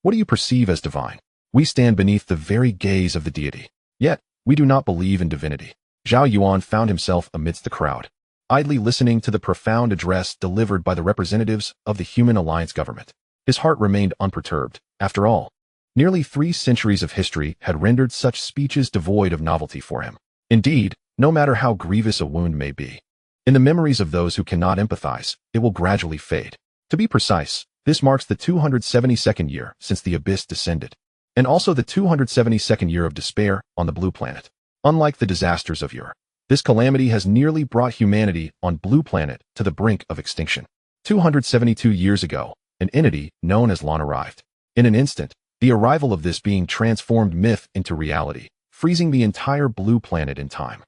What do you perceive as divine? We stand beneath the very gaze of the deity. Yet, we do not believe in divinity. Zhao Yuan found himself amidst the crowd, idly listening to the profound address delivered by the representatives of the Human Alliance government. His heart remained unperturbed. After all, nearly 3 centuries of history had rendered such speeches devoid of novelty for him. Indeed, no matter how grievous a wound may be, in the memories of those who cannot empathize, it will gradually fade. To be precise, this marks the 272nd year since the abyss descended, and also the 272nd year of despair on the blue planet. Unlike the disasters of yore, this calamity has nearly brought humanity on blue planet to the brink of extinction. 272 years ago, an entity known as Lan arrived. In an instant, the arrival of this being transformed myth into reality, freezing the entire blue planet in time,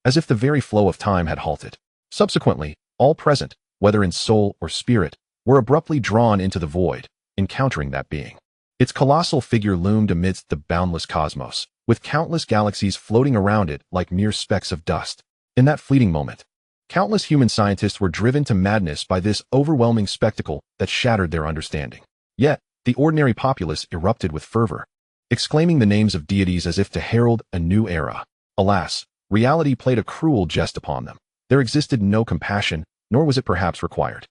as if the very flow of time had halted. Subsequently, all present, whether in soul or spirit, were abruptly drawn into the void, encountering that being. Its colossal figure loomed amidst the boundless cosmos, with countless galaxies floating around it like mere specks of dust. In that fleeting moment, countless human scientists were driven to madness by this overwhelming spectacle that shattered their understanding. Yet, the ordinary populace erupted with fervor, exclaiming the names of deities as if to herald a new era. Alas, reality played a cruel jest upon them. There existed no compassion, nor was it perhaps required.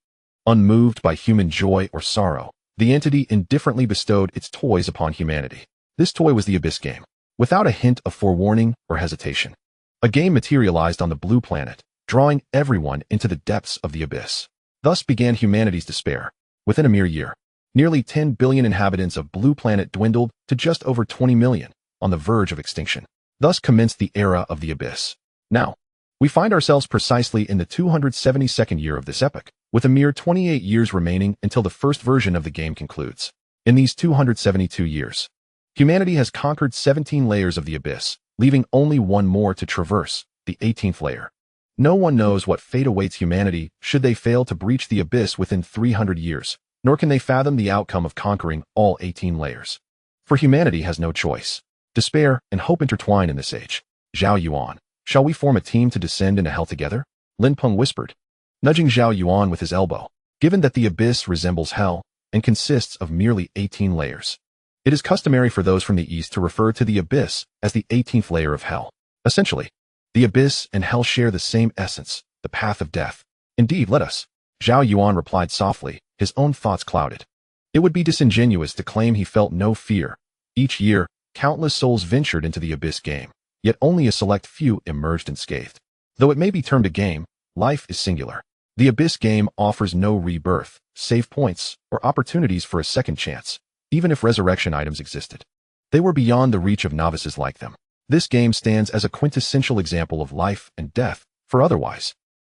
Unmoved by human joy or sorrow, the entity indifferently bestowed its toys upon humanity. This toy was the Abyss game, without a hint of forewarning or hesitation. A game materialized on the blue planet, drawing everyone into the depths of the abyss. Thus began humanity's despair. Within a mere year, nearly 10 billion inhabitants of blue planet dwindled to just over 20 million, on the verge of extinction. Thus commenced the era of the abyss. Now, we find ourselves precisely in the 272nd year of this epoch, with a mere 28 years remaining until the first version of the game concludes. In these 272 years, humanity has conquered 17 layers of the abyss, leaving only one more to traverse, the 18th layer. No one knows what fate awaits humanity should they fail to breach the abyss within 300 years, nor can they fathom the outcome of conquering all 18 layers. For humanity has no choice. Despair and hope intertwine in this age. Zhao Yuan, shall we form a team to descend into hell together? Lin Peng whispered, nudging Zhao Yuan with his elbow. Given that the abyss resembles hell and consists of merely 18 layers, it is customary for those from the East to refer to the abyss as the 18th layer of hell. Essentially, the abyss and hell share the same essence, the path of death. Indeed, let us. Zhao Yuan replied softly, his own thoughts clouded. It would be disingenuous to claim he felt no fear. Each year, countless souls ventured into the abyss game, yet only a select few emerged unscathed. Though it may be termed a game, life is singular. The abyss game offers no rebirth, save points, or opportunities for a second chance, even if resurrection items existed. They were beyond the reach of novices like them. This game stands as a quintessential example of life and death, for otherwise,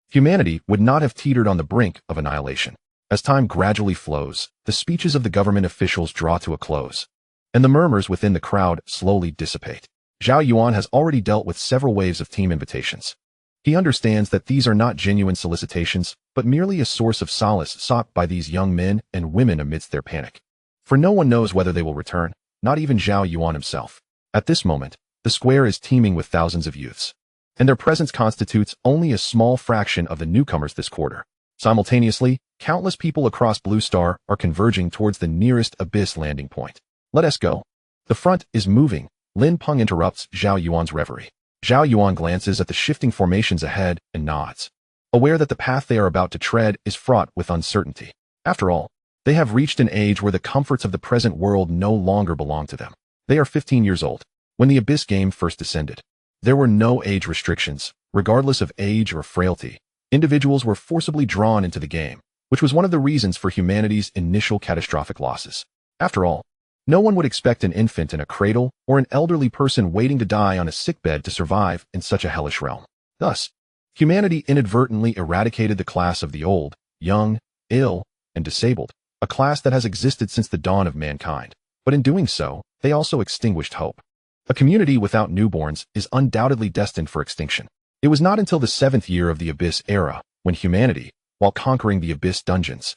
humanity would not have teetered on the brink of annihilation. As time gradually flows, the speeches of the government officials draw to a close, and the murmurs within the crowd slowly dissipate. Zhao Yuan has already dealt with several waves of team invitations. He understands that these are not genuine solicitations, but merely a source of solace sought by these young men and women amidst their panic. For no one knows whether they will return, not even Zhao Yuan himself. At this moment, the square is teeming with thousands of youths, and their presence constitutes only a small fraction of the newcomers this quarter. Simultaneously, countless people across Blue Star are converging towards the nearest abyss landing point. Let us go. The front is moving. Lin Peng interrupts Zhao Yuan's reverie. Zhao Yuan glances at the shifting formations ahead and nods, aware that the path they are about to tread is fraught with uncertainty. After all, they have reached an age where the comforts of the present world no longer belong to them. They are 15 years old. When the Abyss game first descended, there were no age restrictions. Regardless of age or frailty, individuals were forcibly drawn into the game, which was one of the reasons for humanity's initial catastrophic losses. After all, no one would expect an infant in a cradle or an elderly person waiting to die on a sickbed to survive in such a hellish realm. Thus, humanity inadvertently eradicated the class of the old, young, ill, and disabled, a class that has existed since the dawn of mankind. But in doing so, they also extinguished hope. A community without newborns is undoubtedly destined for extinction. It was not until the 7th year of the Abyss era, when humanity, while conquering the Abyss dungeons,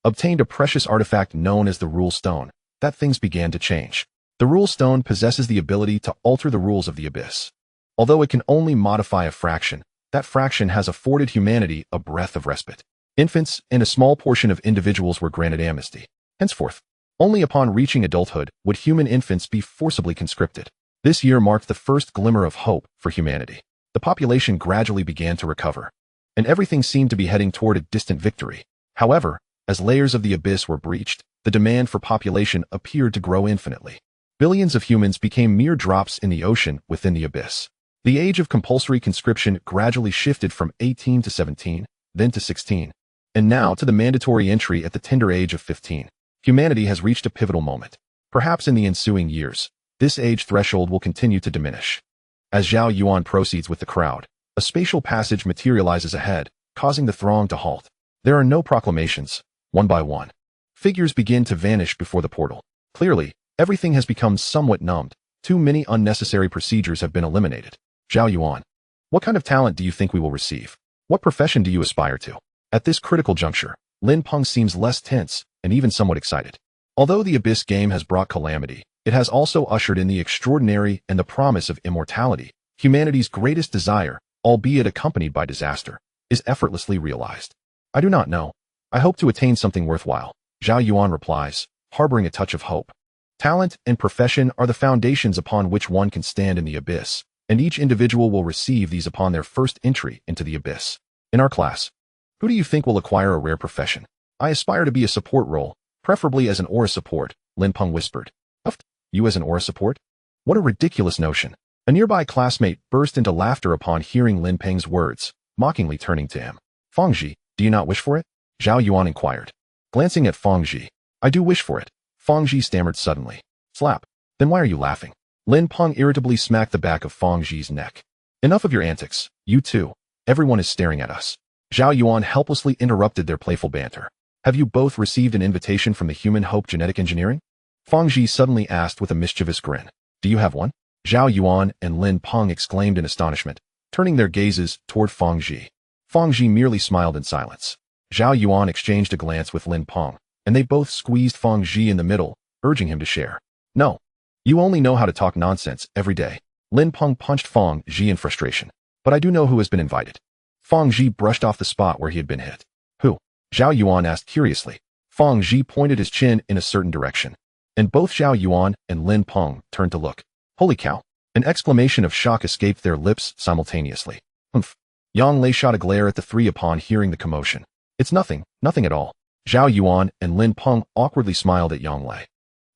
obtained a precious artifact known as the Rule Stone, that things began to change. The Rule Stone possesses the ability to alter the rules of the Abyss. Although it can only modify a fraction, that fraction has afforded humanity a breath of respite. Infants and a small portion of individuals were granted amnesty. Henceforth, Only upon reaching adulthood would human infants be forcibly conscripted. This year marked the first glimmer of hope for humanity. The population gradually began to recover, and everything seemed to be heading toward a distant victory. However, as layers of the abyss were breached, the demand for population appeared to grow infinitely. Billions of humans became mere drops in the ocean within the abyss. The age of compulsory conscription gradually shifted from 18 to 17, then to 16, and now to the mandatory entry at the tender age of 15. Humanity has reached a pivotal moment. Perhaps in the ensuing years, this age threshold will continue to diminish. As Zhao Yuan proceeds with the crowd, a spatial passage materializes ahead, causing the throng to halt. There are no proclamations. One by one, figures begin to vanish before the portal. Clearly, everything has become somewhat numbed. Too many unnecessary procedures have been eliminated. Zhao Yuan, what kind of talent do you think we will receive? What profession do you aspire to? At this critical juncture, Lin Peng seems less tense and even somewhat excited. Although the Abyss game has brought calamity, it has also ushered in the extraordinary and the promise of immortality. Humanity's greatest desire, albeit accompanied by disaster, is effortlessly realized. I do not know. I hope to attain something worthwhile, Zhao Yuan replies, harboring a touch of hope. Talent and profession are the foundations upon which one can stand in the abyss, and each individual will receive these upon their first entry into the abyss. In our class, who do you think will acquire a rare profession? I aspire to be a support role, preferably as an aura support, Lin Peng whispered. You as an aura support? What a ridiculous notion. A nearby classmate burst into laughter upon hearing Lin Peng's words, mockingly turning to him. Fangji, do you not wish for it? Zhao Yuan inquired. Glancing at Fangji, I do wish for it. Fangji stammered suddenly. Slap. Then why are you laughing? Lin Peng irritably smacked the back of Fangji's neck. Enough of your antics. You too. Everyone is staring at us. Zhao Yuan helplessly interrupted their playful banter. Have you both received an invitation from the Human Hope Genetic Engineering? Fangji suddenly asked with a mischievous grin. Do you have one? Zhao Yuan and Lin Peng exclaimed in astonishment, turning their gazes toward Fangji. Fangji merely smiled in silence. Zhao Yuan exchanged a glance with Lin Peng, and they both squeezed Fangji in the middle, urging him to share. No. You only know how to talk nonsense every day. Lin Peng punched Fangji in frustration. But I do know who has been invited. Fangji brushed off the spot where he had been hit. Who? Zhao Yuan asked curiously. Fangji pointed his chin in a certain direction, and both Zhao Yuan and Lin Peng turned to look. Holy cow! An exclamation of shock escaped their lips simultaneously. Humph. Yang Lei shot a glare at the three upon hearing the commotion. It's nothing, nothing at all. Zhao Yuan and Lin Peng awkwardly smiled at Yang Lei,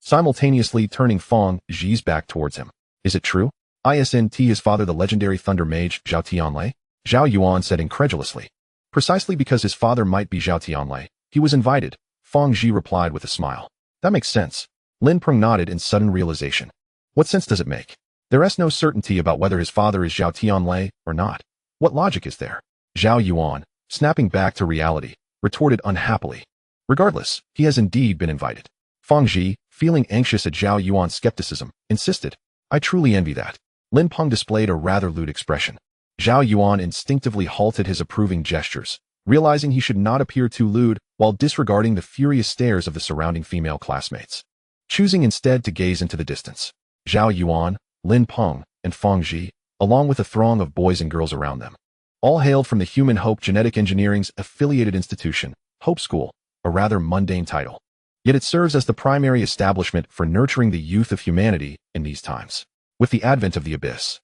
simultaneously turning Fangji's back towards him. Is it true? Isn't his father the legendary thunder mage Zhao Tianlei? Zhao Yuan said incredulously. Precisely because his father might be Zhao Tianlei, he was invited, Fangji replied with a smile. That makes sense. Lin Peng nodded in sudden realization. What sense does it make? There is no certainty about whether his father is Zhao Tianlei or not. What logic is there? Zhao Yuan, snapping back to reality, retorted unhappily. Regardless, he has indeed been invited. Fangji, feeling anxious at Zhao Yuan's skepticism, insisted. I truly envy that. Lin Peng displayed a rather lewd expression. Zhao Yuan instinctively halted his approving gestures, realizing he should not appear too lewd while disregarding the furious stares of the surrounding female classmates. Choosing instead to gaze into the distance, Zhao Yuan, Lin Peng, and Fangji, along with a throng of boys and girls around them, all hailed from the Human Hope Genetic Engineering's affiliated institution, Hope School, a rather mundane title. Yet it serves as the primary establishment for nurturing the youth of humanity in these times. With the advent of the Abyss,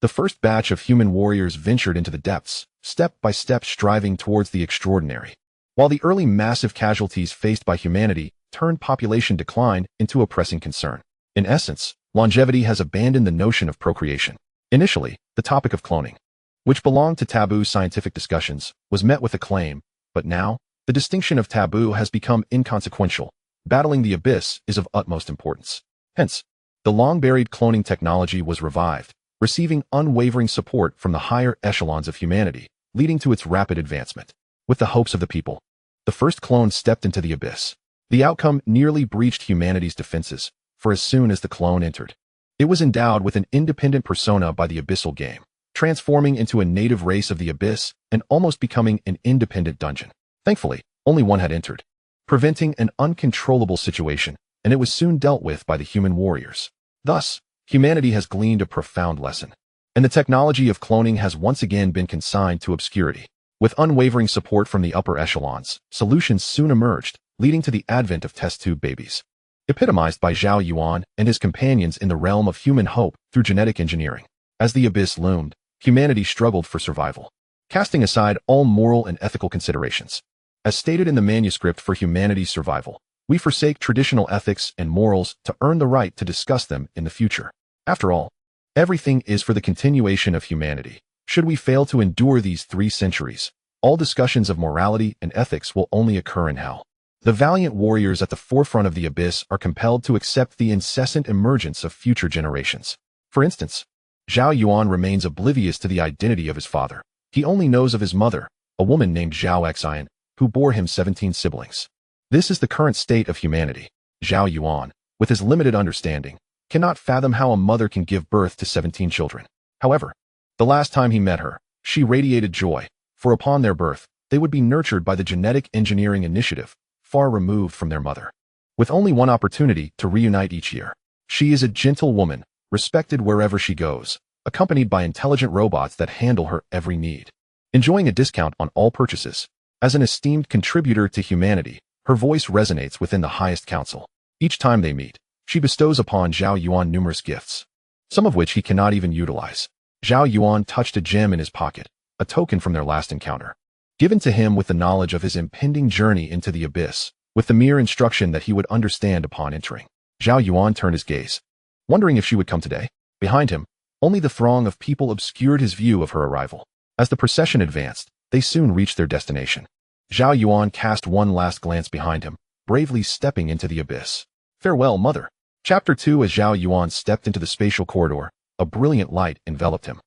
the first batch of human warriors ventured into the depths, step by step striving towards the extraordinary. While the early massive casualties faced by humanity turned population decline into a pressing concern. In essence, longevity has abandoned the notion of procreation. Initially, the topic of cloning, which belonged to taboo scientific discussions, was met with acclaim, but now, the distinction of taboo has become inconsequential. Battling the abyss is of utmost importance. Hence, the long-buried cloning technology was revived, receiving unwavering support from the higher echelons of humanity, leading to its rapid advancement. With the hopes of the people, the first clone stepped into the abyss. The outcome nearly breached humanity's defenses, for as soon as the clone entered, it was endowed with an independent persona by the abyssal game, transforming into a native race of the abyss and almost becoming an independent dungeon. Thankfully, only one had entered, preventing an uncontrollable situation, and it was soon dealt with by the human warriors. Thus, humanity has gleaned a profound lesson, and the technology of cloning has once again been consigned to obscurity. With unwavering support from the upper echelons, solutions soon emerged, leading to the advent of test tube babies. epitomized by Zhao Yuan and his companions in the realm of human hope through genetic engineering. As the abyss loomed, humanity struggled for survival, casting aside all moral and ethical considerations. As stated in the manuscript for humanity's survival, we forsake traditional ethics and morals to earn the right to discuss them in the future. After all, everything is for the continuation of humanity. Should we fail to endure these 3 centuries, all discussions of morality and ethics will only occur in hell. The valiant warriors at the forefront of the abyss are compelled to accept the incessant emergence of future generations. For instance, Zhao Yuan remains oblivious to the identity of his father. He only knows of his mother, a woman named Zhao Yuan, who bore him 17 siblings. This is the current state of humanity. Zhao Yuan, with his limited understanding, cannot fathom how a mother can give birth to 17 children. However, the last time he met her, she radiated joy, for upon their birth, they would be nurtured by the genetic engineering initiative, far removed from their mother. With only one opportunity to reunite each year, she is a gentle woman, respected wherever she goes, accompanied by intelligent robots that handle her every need. Enjoying a discount on all purchases, as an esteemed contributor to humanity, her voice resonates within the highest council. Each time they meet, she bestows upon Zhao Yuan numerous gifts, some of which he cannot even utilize. Zhao Yuan touched a gem in his pocket, a token from their last encounter, given to him with the knowledge of his impending journey into the abyss, with the mere instruction that he would understand upon entering. Zhao Yuan turned his gaze, wondering if she would come today. Behind him, only the throng of people obscured his view of her arrival. As the procession advanced, they soon reached their destination. Zhao Yuan cast one last glance behind him, bravely stepping into the abyss. Farewell, mother. Chapter 2. As Zhao Yuan stepped into the spatial corridor, a brilliant light enveloped him,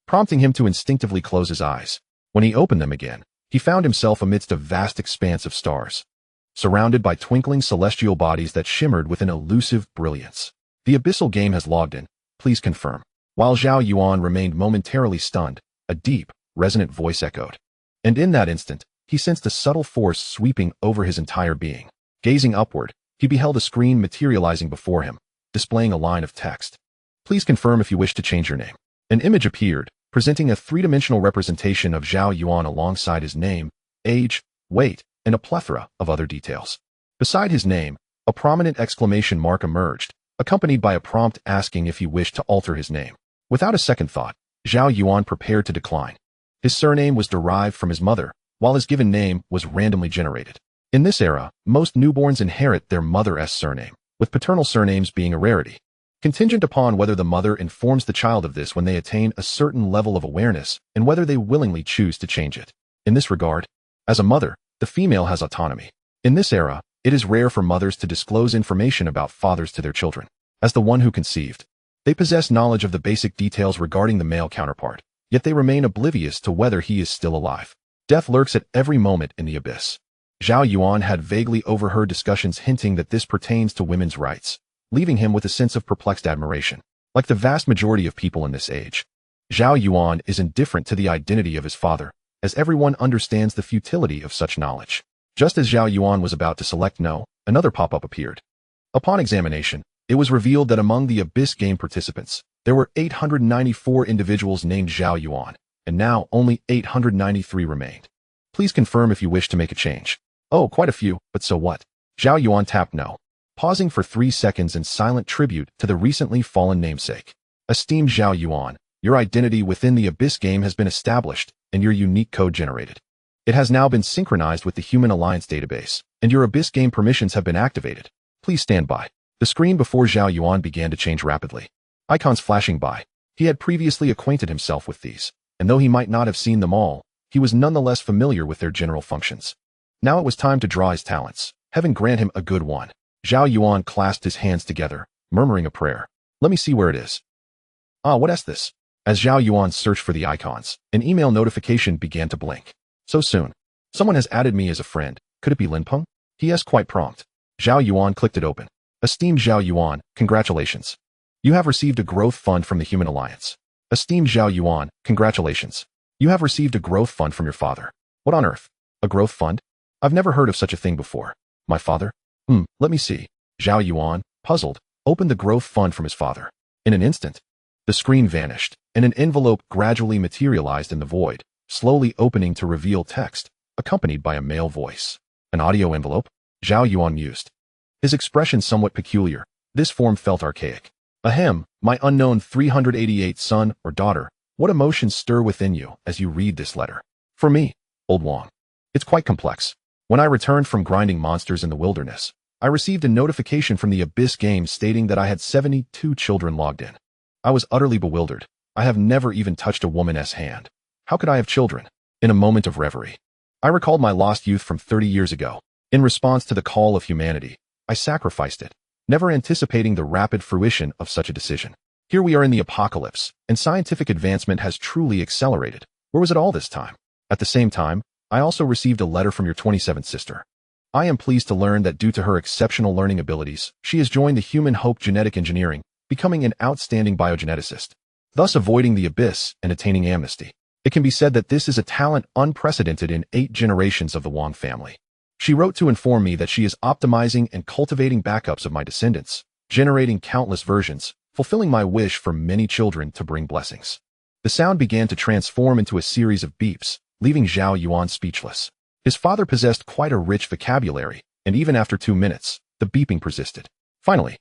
prompting him to instinctively close his eyes. When he opened them again, he found himself amidst a vast expanse of stars, surrounded by twinkling celestial bodies that shimmered with an elusive brilliance. The abyssal game has logged in. Please confirm. While Zhao Yuan remained momentarily stunned, a deep, resonant voice echoed. And in that instant, he sensed a subtle force sweeping over his entire being. Gazing upward, he beheld a screen materializing before him, displaying a line of text. Please confirm if you wish to change your name. An image appeared, presenting a 3-dimensional representation of Zhao Yuan alongside his name, age, weight, and a plethora of other details. Beside his name, a prominent exclamation mark emerged, accompanied by a prompt asking if he wished to alter his name. Without a second thought, Zhao Yuan prepared to decline. His surname was derived from his mother, while his given name was randomly generated. In this era, most newborns inherit their mother's surname, with paternal surnames being a rarity, contingent upon whether the mother informs the child of this when they attain a certain level of awareness and whether they willingly choose to change it. In this regard, as a mother, the female has autonomy. In this era, it is rare for mothers to disclose information about fathers to their children. As the one who conceived, they possess knowledge of the basic details regarding the male counterpart, yet they remain oblivious to whether he is still alive. Death lurks at every moment in the abyss. Zhao Yuan had vaguely overheard discussions hinting that this pertains to women's rights, leaving him with a sense of perplexed admiration. Like the vast majority of people in this age, Zhao Yuan is indifferent to the identity of his father, as everyone understands the futility of such knowledge. Just as Zhao Yuan was about to select no, another pop-up appeared. Upon examination, it was revealed that among the Abyss game participants, there were 894 individuals named Zhao Yuan, and now only 893 remained. Please confirm if you wish to make a change. Oh, quite a few, but so what? Zhao Yuan tapped no, pausing for 3 seconds in silent tribute to the recently fallen namesake. Esteemed Zhao Yuan, your identity within the Abyss game has been established, and your unique code generated. It has now been synchronized with the Human Alliance database, and your Abyss game permissions have been activated. Please stand by. The screen before Zhao Yuan began to change rapidly. Icons flashing by. He had previously acquainted himself with these, and though he might not have seen them all, he was nonetheless familiar with their general functions. Now it was time to draw his talents. Heaven grant him a good one. Zhao Yuan clasped his hands together, murmuring a prayer. Let me see where it is. Ah, what is this? As Zhao Yuan searched for the icons, an email notification began to blink. So soon. Someone has added me as a friend. Could it be Linpeng? He asked quite prompt. Zhao Yuan clicked it open. Esteemed Zhao Yuan, congratulations. You have received a growth fund from the Human Alliance. Esteemed Zhao Yuan, congratulations. You have received a growth fund from your father. What on earth? A growth fund? I've never heard of such a thing before. My father? Let me see. Zhao Yuan, puzzled, opened the growth fund from his father. In an instant, the screen vanished, and an envelope gradually materialized in the void, slowly opening to reveal text, accompanied by a male voice. An audio envelope? Zhao Yuan mused. his expression somewhat peculiar. This form felt archaic. Ahem, my unknown 388 son or daughter, what emotions stir within you as you read this letter? For me, Old Wang, it's quite complex. When I returned from grinding monsters in the wilderness, I received a notification from the Abyss game stating that I had 72 children logged in. I was utterly bewildered. I have never even touched a woman's hand. How could I have children? In a moment of reverie, I recalled my lost youth from 30 years ago. In response to the call of humanity, I sacrificed it, never anticipating the rapid fruition of such a decision. Here we are in the apocalypse, and scientific advancement has truly accelerated. Where was it all this time? At the same time, I also received a letter from your 27th sister. I am pleased to learn that due to her exceptional learning abilities, she has joined the Human Hope Genetic Engineering, becoming an outstanding biogeneticist, thus avoiding the abyss and attaining amnesty. It can be said that this is a talent unprecedented in 8 generations of the Wang family. She wrote to inform me that she is optimizing and cultivating backups of my descendants, generating countless versions, fulfilling my wish for many children to bring blessings. The sound began to transform into a series of beeps, leaving Zhao Yuan speechless. His father possessed quite a rich vocabulary, and even after 2 minutes, the beeping persisted. Finally,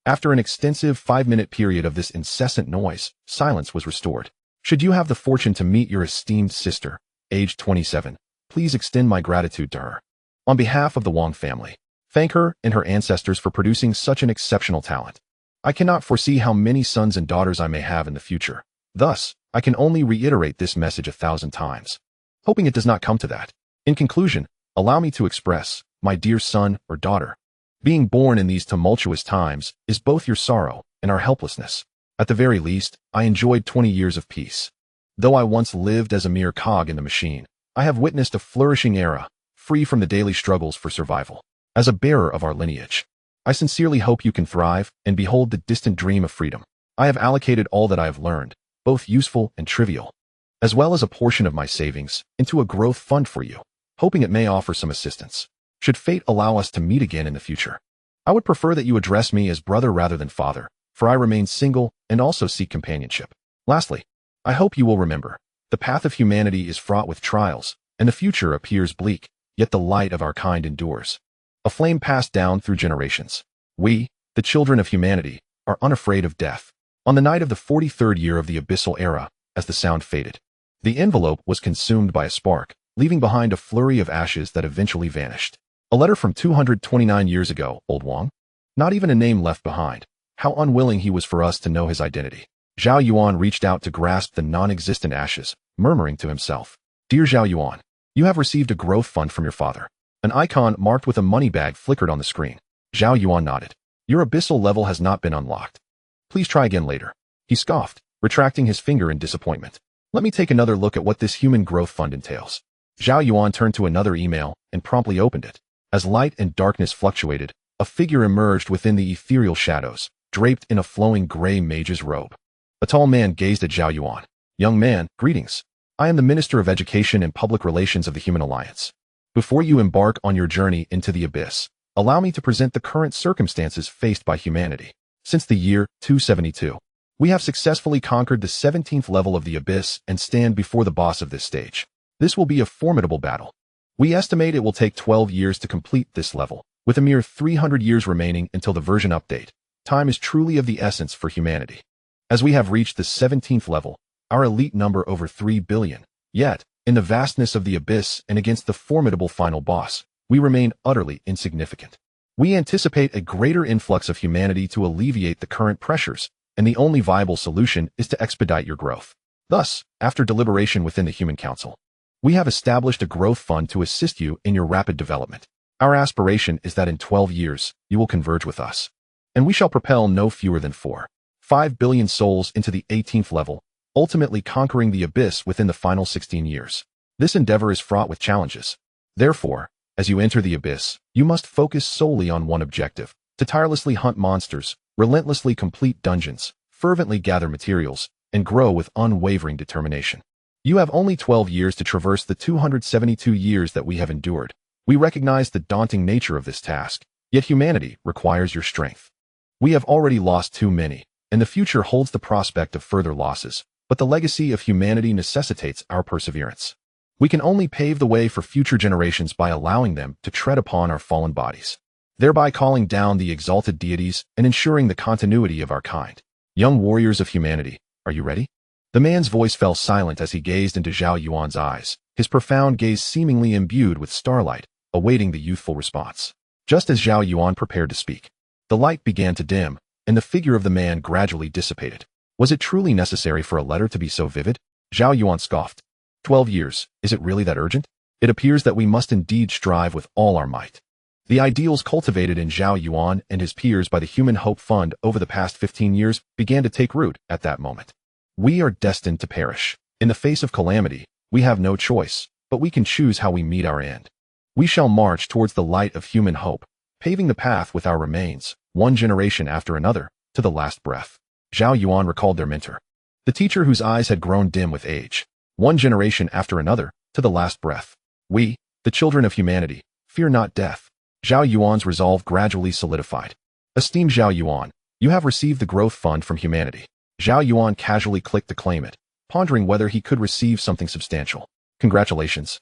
after an extensive 5-minute period of this incessant noise, silence was restored. Should you have the fortune to meet your esteemed sister, aged 27, please extend my gratitude to her. On behalf of the Wang family, thank her and her ancestors for producing such an exceptional talent. I cannot foresee how many sons and daughters I may have in the future. Thus, I can only reiterate this message 1,000 times, hoping it does not come to that. In conclusion, allow me to express, my dear son or daughter, being born in these tumultuous times is both your sorrow and our helplessness. At the very least, I enjoyed 20 years of peace. Though I once lived as a mere cog in the machine, I have witnessed a flourishing era, free from the daily struggles for survival. As a bearer of our lineage, I sincerely hope you can thrive and behold the distant dream of freedom. I have allocated all that I have learned, both useful and trivial, as well as a portion of my savings, into a growth fund for you, hoping it may offer some assistance. Should fate allow us to meet again in the future, I would prefer that you address me as brother rather than father, for I remain single and also seek companionship. Lastly, I hope you will remember, the path of humanity is fraught with trials, and the future appears bleak, yet the light of our kind endures. A flame passed down through generations. We, the children of humanity, are unafraid of death. On the night of the 43rd year of the abyssal era, as the sound faded, the envelope was consumed by a spark, leaving behind a flurry of ashes that eventually vanished. A letter from 229 years ago, Old Wang. Not even a name left behind. How unwilling he was for us to know his identity. Zhao Yuan reached out to grasp the non-existent ashes, murmuring to himself, Dear Zhao Yuan, you have received a growth fund from your father. An icon marked with a money bag flickered on the screen. Zhao Yuan nodded. Your abyssal level has not been unlocked. Please try again later. He scoffed, retracting his finger in disappointment. Let me take another look at what this human growth fund entails. Zhao Yuan turned to another email and promptly opened it. As light and darkness fluctuated, a figure emerged within the ethereal shadows, draped in a flowing gray mage's robe. A tall man gazed at Zhao Yuan. Young man, greetings. I am the Minister of Education and Public Relations of the Human Alliance. Before you embark on your journey into the abyss, allow me to present the current circumstances faced by humanity. Since the year 272, we have successfully conquered the 17th level of the abyss and stand before the boss of this stage. This will be a formidable battle. We estimate it will take 12 years to complete this level, with a mere 300 years remaining until the version update. Time is truly of the essence for humanity. As we have reached the 17th level, our elite number over 3 billion. Yet, in the vastness of the abyss and against the formidable final boss, we remain utterly insignificant. We anticipate a greater influx of humanity to alleviate the current pressures, and the only viable solution is to expedite your growth. Thus, after deliberation within the Human Council, we have established a growth fund to assist you in your rapid development. Our aspiration is that in 12 years, you will converge with us, and we shall propel no fewer than 4.5 billion souls into the 18th level, ultimately conquering the abyss within the final 16 years. This endeavor is fraught with challenges. Therefore, as you enter the abyss, you must focus solely on one objective, to tirelessly hunt monsters, relentlessly complete dungeons, fervently gather materials, and grow with unwavering determination. You have only 12 years to traverse the 272 years that we have endured. We recognize the daunting nature of this task, yet humanity requires your strength. We have already lost too many, and the future holds the prospect of further losses, but the legacy of humanity necessitates our perseverance. We can only pave the way for future generations by allowing them to tread upon our fallen bodies. thereby calling down the exalted deities and ensuring the continuity of our kind. Young warriors of humanity, are you ready? The man's voice fell silent as he gazed into Zhao Yuan's eyes, his profound gaze seemingly imbued with starlight, awaiting the youthful response. Just as Zhao Yuan prepared to speak, the light began to dim, and the figure of the man gradually dissipated. Was it truly necessary for a letter to be so vivid? Zhao Yuan scoffed. 12 years, is it really that urgent? It appears that we must indeed strive with all our might. The ideals cultivated in Zhao Yuan and his peers by the Human Hope Fund over the past 15 years began to take root at that moment. We are destined to perish. In the face of calamity, we have no choice, but we can choose how we meet our end. We shall march towards the light of human hope, paving the path with our remains, one generation after another, to the last breath. Zhao Yuan recalled their mentor, the teacher whose eyes had grown dim with age. One generation after another, to the last breath. We, the children of humanity, fear not death. Zhao Yuan's resolve gradually solidified. Esteemed Zhao Yuan, you have received the growth fund from humanity. Zhao Yuan casually clicked to claim it, pondering whether he could receive something substantial. Congratulations.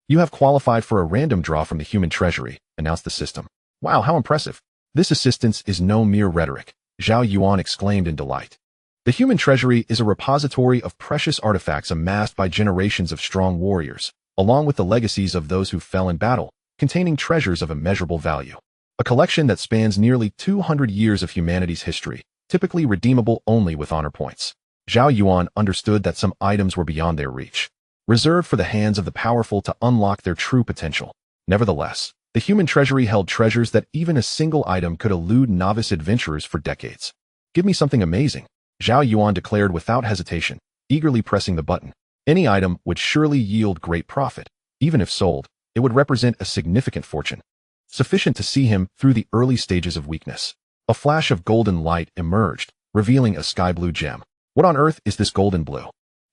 You have qualified for a random draw from the human treasury, announced the system. Wow, how impressive. This assistance is no mere rhetoric, Zhao Yuan exclaimed in delight. The human treasury is a repository of precious artifacts amassed by generations of strong warriors, along with the legacies of those who fell in battle, containing treasures of immeasurable value. A collection that spans nearly 200 years of humanity's history, typically redeemable only with honor points. Zhao Yuan understood that some items were beyond their reach, reserved for the hands of the powerful to unlock their true potential. Nevertheless, the human treasury held treasures that even a single item could elude novice adventurers for decades. Give me something amazing, Zhao Yuan declared without hesitation, eagerly pressing the button. Any item would surely yield great profit. Even if sold, it would represent a significant fortune, sufficient to see him through the early stages of weakness. A flash of golden light emerged, revealing a sky-blue gem. What on earth is this golden blue?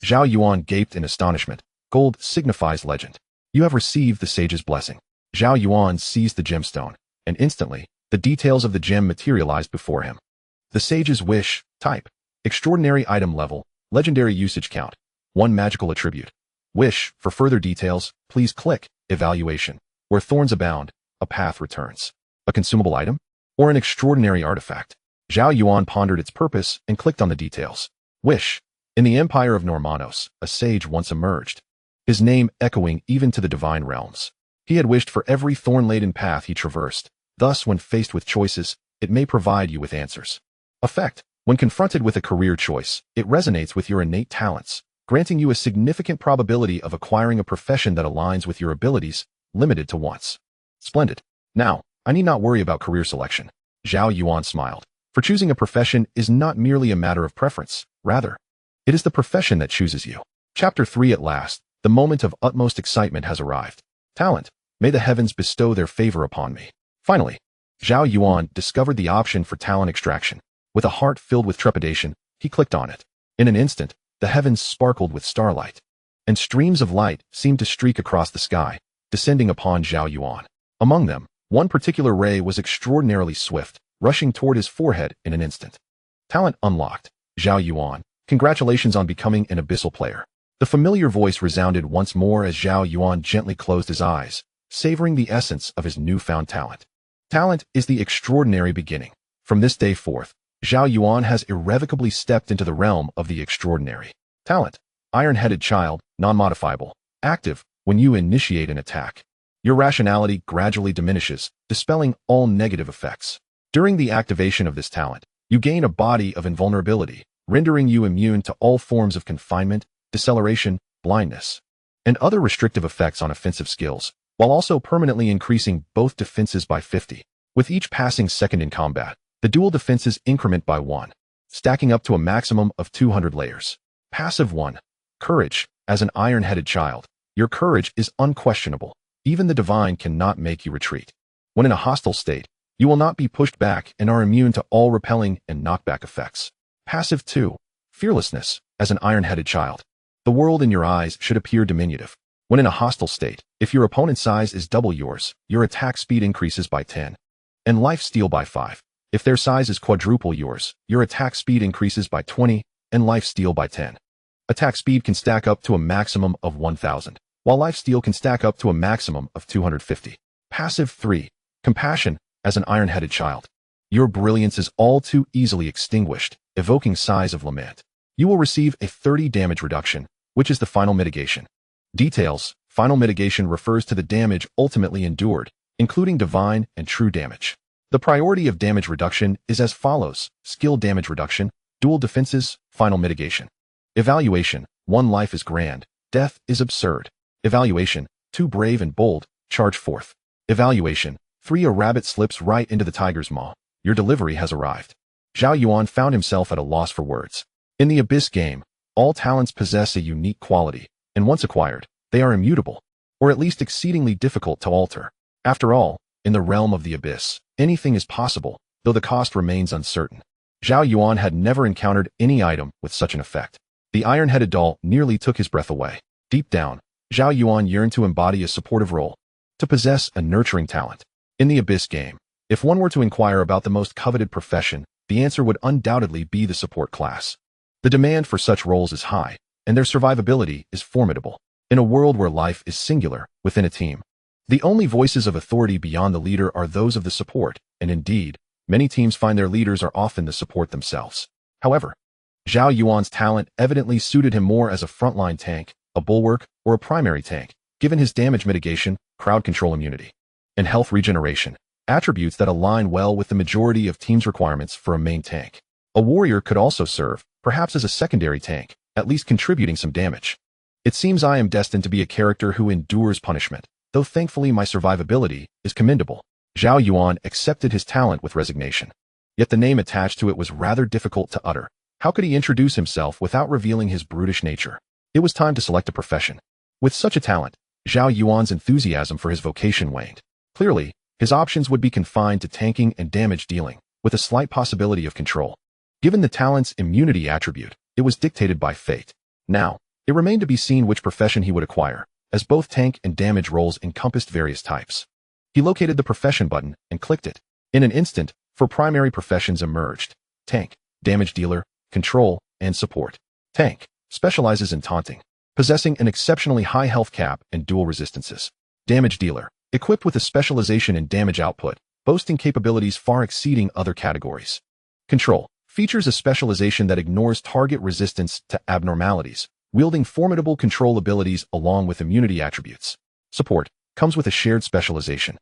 Zhao Yuan gaped in astonishment. Gold signifies legend. You have received the sage's blessing. Zhao Yuan seized the gemstone, and instantly, the details of the gem materialized before him. The sage's wish, type, extraordinary item level, legendary usage count, 1 magical attribute. Wish, for further details, please click Evaluation. Where thorns abound, a path returns. A consumable item? Or an extraordinary artifact? Zhao Yuan pondered its purpose and clicked on the details. Wish. In the Empire of Normanos, a sage once emerged, his name echoing even to the divine realms. He had wished for every thorn-laden path he traversed. Thus, when faced with choices, it may provide you with answers. Effect. When confronted with a career choice, it resonates with your innate talents, granting you a significant probability of acquiring a profession that aligns with your abilities, limited to once. Splendid. Now, I need not worry about career selection. Zhao Yuan smiled. For choosing a profession is not merely a matter of preference. Rather, it is the profession that chooses you. Chapter 3 At last, the moment of utmost excitement has arrived. Talent. May the heavens bestow their favor upon me. Finally, Zhao Yuan discovered the option for talent extraction. With a heart filled with trepidation, he clicked on it. In an instant, the heavens sparkled with starlight, and streams of light seemed to streak across the sky, descending upon Zhao Yuan. Among them, one particular ray was extraordinarily swift, rushing toward his forehead in an instant. Talent unlocked. Zhao Yuan, congratulations on becoming an abyssal player. The familiar voice resounded once more as Zhao Yuan gently closed his eyes, savoring the essence of his newfound talent. Talent is the extraordinary beginning. From this day forth, Zhao Yuan has irrevocably stepped into the realm of the extraordinary. Talent. Iron-headed child, non-modifiable. Active, when you initiate an attack. Your rationality gradually diminishes, dispelling all negative effects. During the activation of this talent, you gain a body of invulnerability, rendering you immune to all forms of confinement, deceleration, blindness, and other restrictive effects on offensive skills, while also permanently increasing both defenses by 50. With each passing second in combat, the dual defenses increment by 1, stacking up to a maximum of 200 layers. Passive 1. Courage. As an iron-headed child, your courage is unquestionable. Even the divine cannot make you retreat. When in a hostile state, you will not be pushed back and are immune to all repelling and knockback effects. Passive 2. Fearlessness. As an iron-headed child, the world in your eyes should appear diminutive. When in a hostile state, if your opponent's size is double yours, your attack speed increases by 10, and life steal by 5. If their size is quadruple yours, your attack speed increases by 20, and life steal by 10. Attack speed can stack up to a maximum of 1,000, while life steal can stack up to a maximum of 250. Passive 3. Compassion. as an iron-headed child. Your brilliance is all too easily extinguished, evoking sighs of lament. You will receive a 30 damage reduction, which is the final mitigation. Details: final mitigation refers to the damage ultimately endured, including divine and true damage. The priority of damage reduction is as follows: skill damage reduction, dual defenses, final mitigation. Evaluation: 1 life is grand, death is absurd. Evaluation: 2 brave and bold, charge forth. Evaluation: 3 a rabbit slips right into the tiger's maw. Your delivery has arrived. Zhao Yuan found himself at a loss for words. In the Abyss game, all talents possess a unique quality, and once acquired, they are immutable, or at least exceedingly difficult to alter. After all, in the realm of the Abyss, anything is possible, though the cost remains uncertain. Zhao Yuan had never encountered any item with such an effect. The iron-headed doll nearly took his breath away. Deep down, Zhao Yuan yearned to embody a supportive role, to possess a nurturing talent. In the Abyss game, if one were to inquire about the most coveted profession, the answer would undoubtedly be the support class. The demand for such roles is high, and their survivability is formidable. In a world where life is singular within a team, the only voices of authority beyond the leader are those of the support, and indeed, many teams find their leaders are often the support themselves. However, Zhao Yuan's talent evidently suited him more as a frontline tank, a bulwark, or a primary tank, given his damage mitigation, crowd control immunity, and health regeneration, attributes that align well with the majority of teams' requirements for a main tank. A warrior could also serve, perhaps as a secondary tank, at least contributing some damage. It seems I am destined to be a character who endures punishment, though thankfully my survivability is commendable. Zhao Yuan accepted his talent with resignation. Yet the name attached to it was rather difficult to utter. How could he introduce himself without revealing his brutish nature? It was time to select a profession. With such a talent, Zhao Yuan's enthusiasm for his vocation waned. Clearly, his options would be confined to tanking and damage dealing, with a slight possibility of control. Given the talent's immunity attribute, it was dictated by fate. Now, it remained to be seen which profession he would acquire, as both tank and damage roles encompassed various types. He located the profession button and clicked it. In an instant, 4 primary professions emerged: tank, damage dealer, control, and support. Tank specializes in taunting, possessing an exceptionally high health cap and dual resistances. Damage dealer, equipped with a specialization in damage output, boasting capabilities far exceeding other categories. Control features a specialization that ignores target resistance to abnormalities, wielding formidable control abilities along with immunity attributes. Support comes with a shared specialization,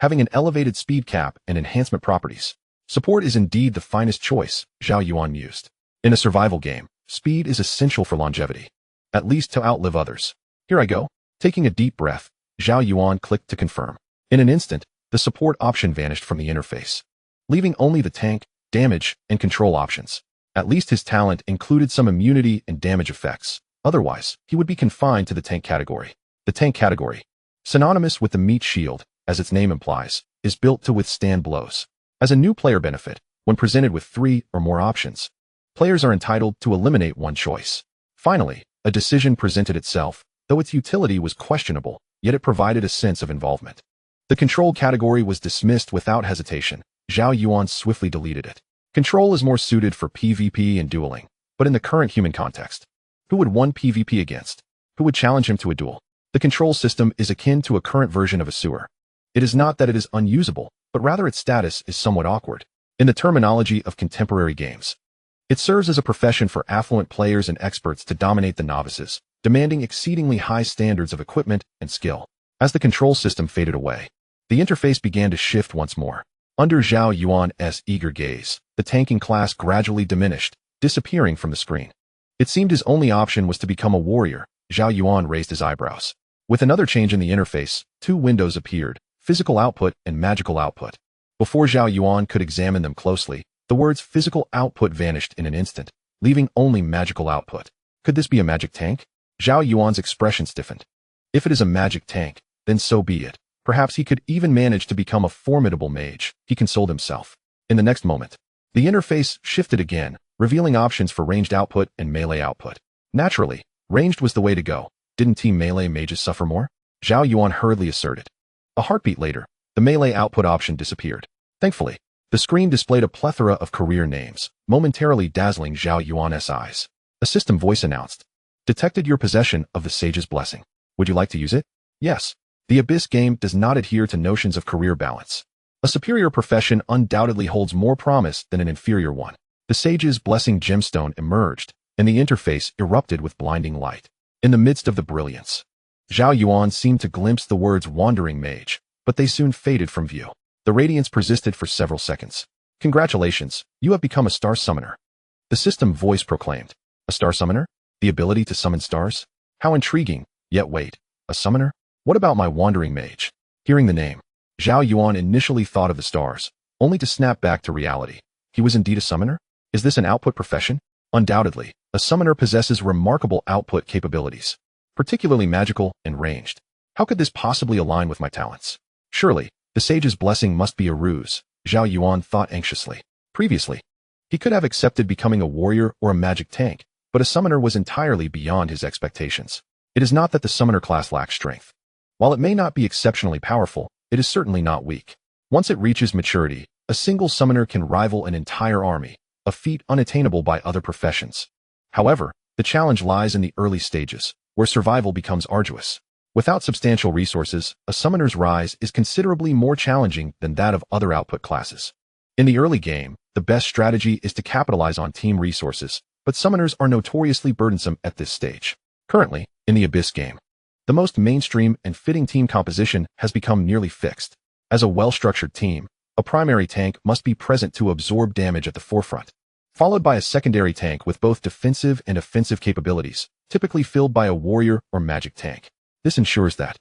having an elevated speed cap and enhancement properties. Support is indeed the finest choice, Zhao Yuan mused. In a survival game, speed is essential for longevity, at least to outlive others. Here I go. Taking a deep breath, Zhao Yuan clicked to confirm. In an instant, the support option vanished from the interface, leaving only the tank, damage, and control options. At least his talent included some immunity and damage effects. Otherwise, he would be confined to the tank category. The tank category, synonymous with the meat shield, as its name implies, is built to withstand blows. As a new player benefit, when presented with 3 or more options, players are entitled to eliminate one choice. Finally, a decision presented itself, though its utility was questionable, yet it provided a sense of involvement. The control category was dismissed without hesitation. Zhao Yuan swiftly deleted it. Control is more suited for PvP and dueling, but in the current human context, who would one PvP against? Who would challenge him to a duel? The control system is akin to a current version of a sewer. It is not that it is unusable, but rather its status is somewhat awkward. In the terminology of contemporary games, it serves as a profession for affluent players and experts to dominate the novices, demanding exceedingly high standards of equipment and skill. As the control system faded away, the interface began to shift once more. Under Zhao Yuan's eager gaze, the tanking class gradually diminished, disappearing from the screen. It seemed his only option was to become a warrior. Zhao Yuan raised his eyebrows. With another change in the interface, 2 windows appeared: physical output and magical output. Before Zhao Yuan could examine them closely, the words physical output vanished in an instant, leaving only magical output. Could this be a magic tank? Zhao Yuan's expression stiffened. If it is a magic tank, then so be it. Perhaps he could even manage to become a formidable mage, he consoled himself. In the next moment, the interface shifted again, revealing options for ranged output and melee output. Naturally, ranged was the way to go. Didn't Team Melee mages suffer more? Zhao Yuan hurriedly asserted. A heartbeat later, the melee output option disappeared. Thankfully, the screen displayed a plethora of career names, momentarily dazzling Zhao Yuan's eyes. A system voice announced, "Detected your possession of the Sage's Blessing. Would you like to use it?" Yes. The Abyss game does not adhere to notions of career balance. A superior profession undoubtedly holds more promise than an inferior one. The sage's blessing gemstone emerged, and the interface erupted with blinding light. In the midst of the brilliance, Zhao Yuan seemed to glimpse the words wandering mage, but they soon faded from view. The radiance persisted for several seconds. Congratulations, you have become a star summoner. The system voice proclaimed. A star summoner? The ability to summon stars? How intriguing, yet wait, a summoner? What about my wandering mage? Hearing the name, Zhao Yuan initially thought of the stars, only to snap back to reality. He was indeed a summoner? Is this an output profession? Undoubtedly, a summoner possesses remarkable output capabilities, particularly magical and ranged. How could this possibly align with my talents? Surely, the sage's blessing must be a ruse, Zhao Yuan thought anxiously. Previously, he could have accepted becoming a warrior or a magic tank, but a summoner was entirely beyond his expectations. It is not that the summoner class lacks strength. While it may not be exceptionally powerful, it is certainly not weak. Once it reaches maturity, a single summoner can rival an entire army, a feat unattainable by other professions. However, the challenge lies in the early stages, where survival becomes arduous. Without substantial resources, a summoner's rise is considerably more challenging than that of other output classes. In the early game, the best strategy is to capitalize on team resources, but summoners are notoriously burdensome at this stage. Currently, in the Abyss game, the most mainstream and fitting team composition has become nearly fixed. As a well-structured team, a primary tank must be present to absorb damage at the forefront, followed by a secondary tank with both defensive and offensive capabilities, typically filled by a warrior or magic tank. This ensures that,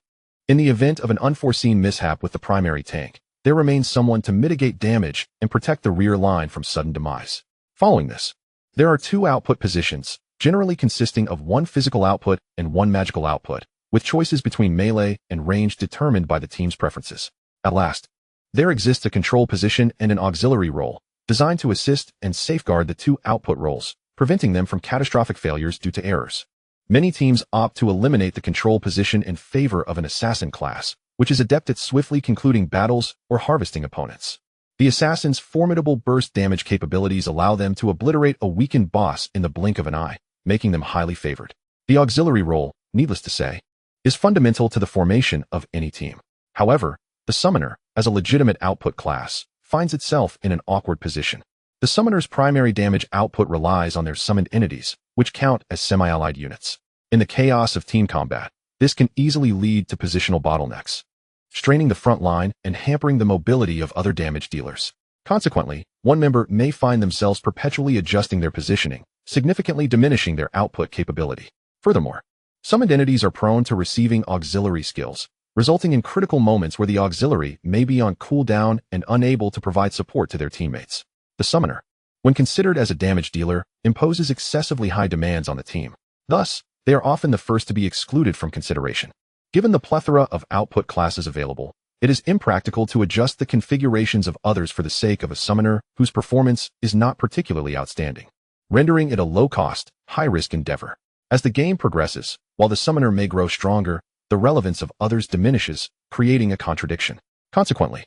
in the event of an unforeseen mishap with the primary tank, there remains someone to mitigate damage and protect the rear line from sudden demise. Following this, there are two output positions, generally consisting of one physical output and one magical output, with choices between melee and range determined by the team's preferences. At last, there exists a control position and an auxiliary role, designed to assist and safeguard the two output roles, preventing them from catastrophic failures due to errors. Many teams opt to eliminate the control position in favor of an assassin class, which is adept at swiftly concluding battles or harvesting opponents. The assassin's formidable burst damage capabilities allow them to obliterate a weakened boss in the blink of an eye, making them highly favored. The auxiliary role, needless to say, is fundamental to the formation of any team. However, the summoner, as a legitimate output class, finds itself in an awkward position. The summoner's primary damage output relies on their summoned entities, which count as semi-allied units. In the chaos of team combat, this can easily lead to positional bottlenecks, straining the front line and hampering the mobility of other damage dealers. Consequently, one member may find themselves perpetually adjusting their positioning, significantly diminishing their output capability. Furthermore, summoned entities are prone to receiving auxiliary skills, resulting in critical moments where the auxiliary may be on cooldown and unable to provide support to their teammates. The summoner, when considered as a damage dealer, imposes excessively high demands on the team. Thus, they are often the first to be excluded from consideration. Given the plethora of output classes available, it is impractical to adjust the configurations of others for the sake of a summoner whose performance is not particularly outstanding, rendering it a low-cost, high-risk endeavor. As the game progresses, while the summoner may grow stronger, the relevance of others diminishes, creating a contradiction. Consequently,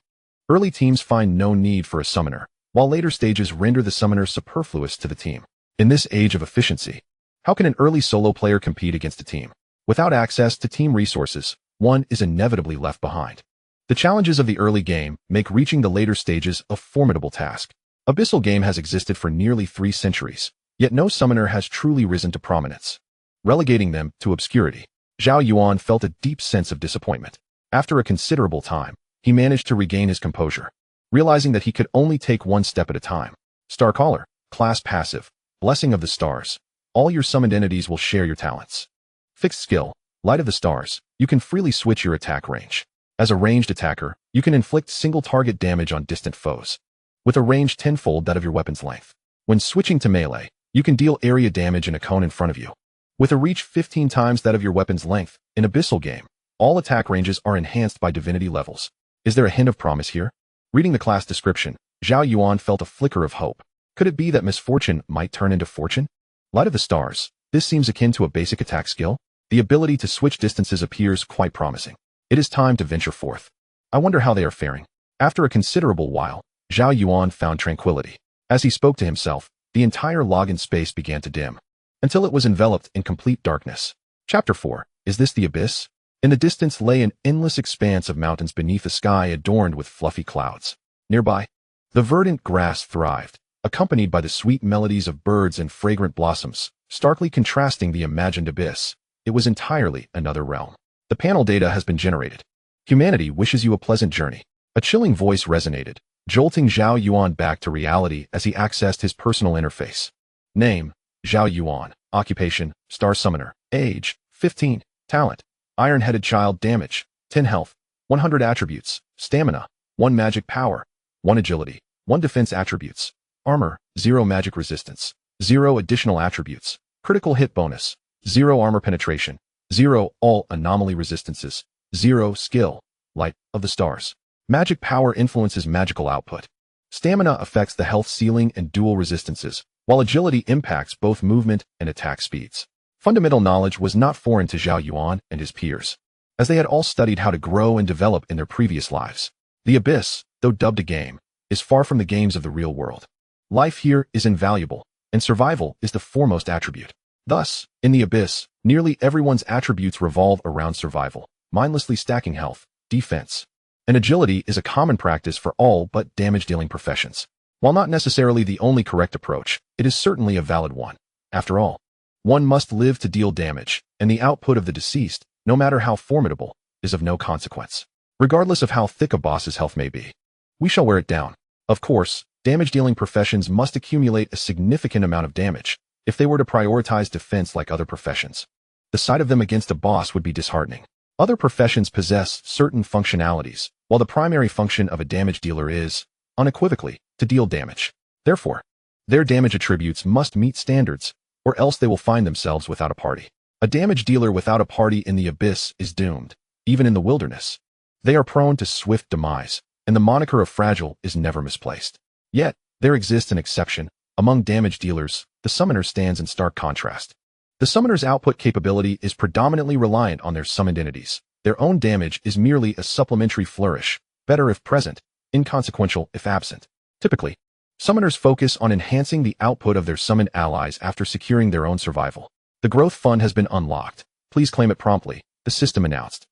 early teams find no need for a summoner, while later stages render the summoner superfluous to the team. In this age of efficiency, how can an early solo player compete against a team? Without access to team resources, one is inevitably left behind. The challenges of the early game make reaching the later stages a formidable task. Abyssal game has existed for nearly 3 centuries, yet no summoner has truly risen to prominence, relegating them to obscurity. Zhao Yuan felt a deep sense of disappointment. After a considerable time, he managed to regain his composure, realizing that he could only take one step at a time. Star Caller, class passive, blessing of the stars. All your summoned entities will share your talents. Fixed skill, light of the stars. You can freely switch your attack range. As a ranged attacker, you can inflict single target damage on distant foes, with a range 10-fold that of your weapon's length. When switching to melee, you can deal area damage in a cone in front of you, with a reach 15 times that of your weapon's length. In Abyssal game, all attack ranges are enhanced by divinity levels. Is there a hint of promise here? Reading the class description, Zhao Yuan felt a flicker of hope. Could it be that misfortune might turn into fortune? Light of the stars. This seems akin to a basic attack skill. The ability to switch distances appears quite promising. It is time to venture forth. I wonder how they are faring. After a considerable while, Zhao Yuan found tranquility. As he spoke to himself, the entire login space began to dim, until it was enveloped in complete darkness. Chapter 4. Is this the Abyss? In the distance lay an endless expanse of mountains beneath a sky adorned with fluffy clouds. Nearby, the verdant grass thrived, accompanied by the sweet melodies of birds and fragrant blossoms, starkly contrasting the imagined abyss. It was entirely another realm. The panel data has been generated. Humanity wishes you a pleasant journey. A chilling voice resonated, jolting Zhao Yuan back to reality as he accessed his personal interface. Name, Zhao Yuan. Occupation, Star Summoner. Age, 15. Talent, Iron-Headed Child. Damage, 10 health, 100 attributes. Stamina, 1 magic power, 1 agility, 1 defense attributes. Armor, 0 magic resistance, 0 additional attributes. Critical hit bonus, 0 armor penetration, 0 all anomaly resistances, 0 skill, Light of the Stars. Magic power influences magical output. Stamina affects the health ceiling and dual resistances, while agility impacts both movement and attack speeds. Fundamental knowledge was not foreign to Zhao Yuan and his peers, as they had all studied how to grow and develop in their previous lives. The Abyss, though dubbed a game, is far from the games of the real world. Life here is invaluable, and survival is the foremost attribute. Thus, in the Abyss, nearly everyone's attributes revolve around survival, mindlessly stacking health, defense, and agility is a common practice for all but damage-dealing professions. While not necessarily the only correct approach, it is certainly a valid one. After all, one must live to deal damage, and the output of the deceased, no matter how formidable, is of no consequence, regardless of how thick a boss's health may be. We shall wear it down. Of course, damage-dealing professions must accumulate a significant amount of damage if they were to prioritize defense like other professions. The sight of them against a boss would be disheartening. Other professions possess certain functionalities, while the primary function of a damage dealer is, unequivocally, to deal damage. Therefore, their damage attributes must meet standards, or else they will find themselves without a party. A damage dealer without a party in the Abyss is doomed, even in the wilderness. They are prone to swift demise, and the moniker of fragile is never misplaced. Yet, there exists an exception. Among damage dealers, the summoner stands in stark contrast. The summoner's output capability is predominantly reliant on their summoned entities. Their own damage is merely a supplementary flourish, better if present, inconsequential if absent. Typically, summoners focus on enhancing the output of their summoned allies after securing their own survival. The growth fund has been unlocked. Please claim it promptly, the system announced.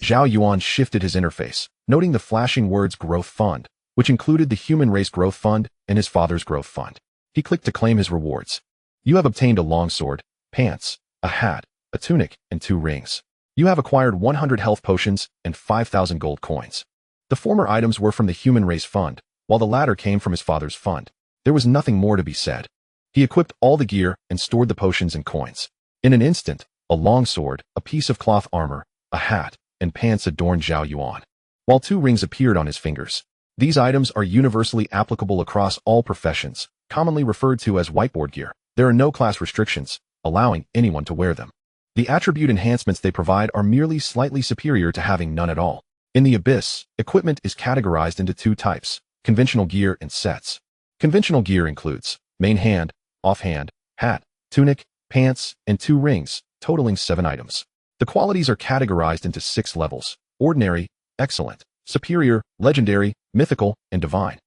Zhao Yuan shifted his interface, noting the flashing words growth fund, which included the human race growth fund and his father's growth fund. He clicked to claim his rewards. You have obtained a longsword, pants, a hat, a tunic, and 2 rings. You have acquired 100 health potions and 5,000 gold coins. The former items were from the human race fund, while the latter came from his father's fund. There was nothing more to be said. He equipped all the gear and stored the potions and coins. In an instant, a longsword, a piece of cloth armor, a hat, and pants adorned Zhao Yuan, while 2 rings appeared on his fingers. These items are universally applicable across all professions, commonly referred to as whiteboard gear. There are no class restrictions, allowing anyone to wear them. The attribute enhancements they provide are merely slightly superior to having none at all. In the Abyss, equipment is categorized into 2 types, conventional gear and sets. Conventional gear includes main hand, offhand, hat, tunic, pants, and 2 rings, totaling 7 items. The qualities are categorized into 6 levels: ordinary, excellent, superior, legendary, mythical, and divine,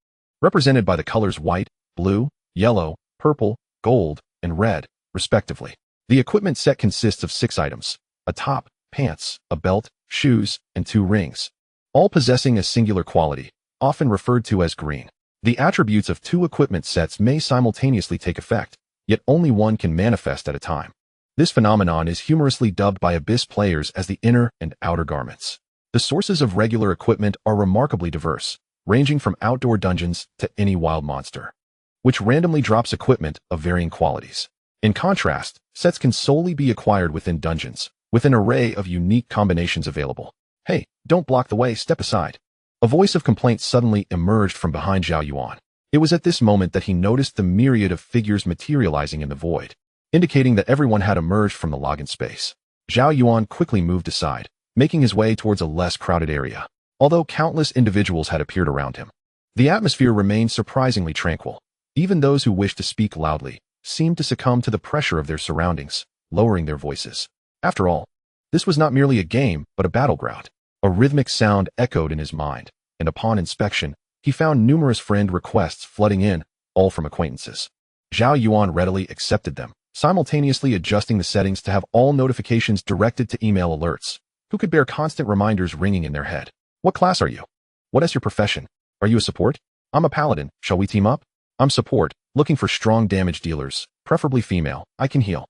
represented by the colors white, blue, yellow, purple, gold, and red, respectively. The equipment set consists of 6 items: a top, pants, a belt, shoes, and 2 rings, all possessing a singular quality, often referred to as green. The attributes of 2 equipment sets may simultaneously take effect, yet only one can manifest at a time. This phenomenon is humorously dubbed by Abyss players as the inner and outer garments. The sources of regular equipment are remarkably diverse, ranging from outdoor dungeons to any wild monster, which randomly drops equipment of varying qualities. In contrast, sets can solely be acquired within dungeons, with an array of unique combinations available. Hey, don't block the way, step aside. A voice of complaint suddenly emerged from behind Zhao Yuan. It was at this moment that he noticed the myriad of figures materializing in the void, indicating that everyone had emerged from the login space. Zhao Yuan quickly moved aside, making his way towards a less crowded area. Although countless individuals had appeared around him, the atmosphere remained surprisingly tranquil. Even those who wished to speak loudly seemed to succumb to the pressure of their surroundings, lowering their voices. After all, this was not merely a game, but a battleground. A rhythmic sound echoed in his mind, and upon inspection, he found numerous friend requests flooding in, all from acquaintances. Zhao Yuan readily accepted them, simultaneously adjusting the settings to have all notifications directed to email alerts, who could bear constant reminders ringing in their head. What class are you? What is your profession? Are you a support? I'm a paladin. Shall we team up? I'm support, looking for strong damage dealers, preferably female. I can heal.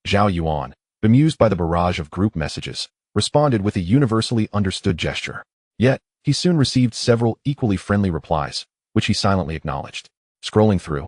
Zhao Yuan, bemused by the barrage of group messages, responded with a universally understood gesture. Yet, he soon received several equally friendly replies, which he silently acknowledged. Scrolling through,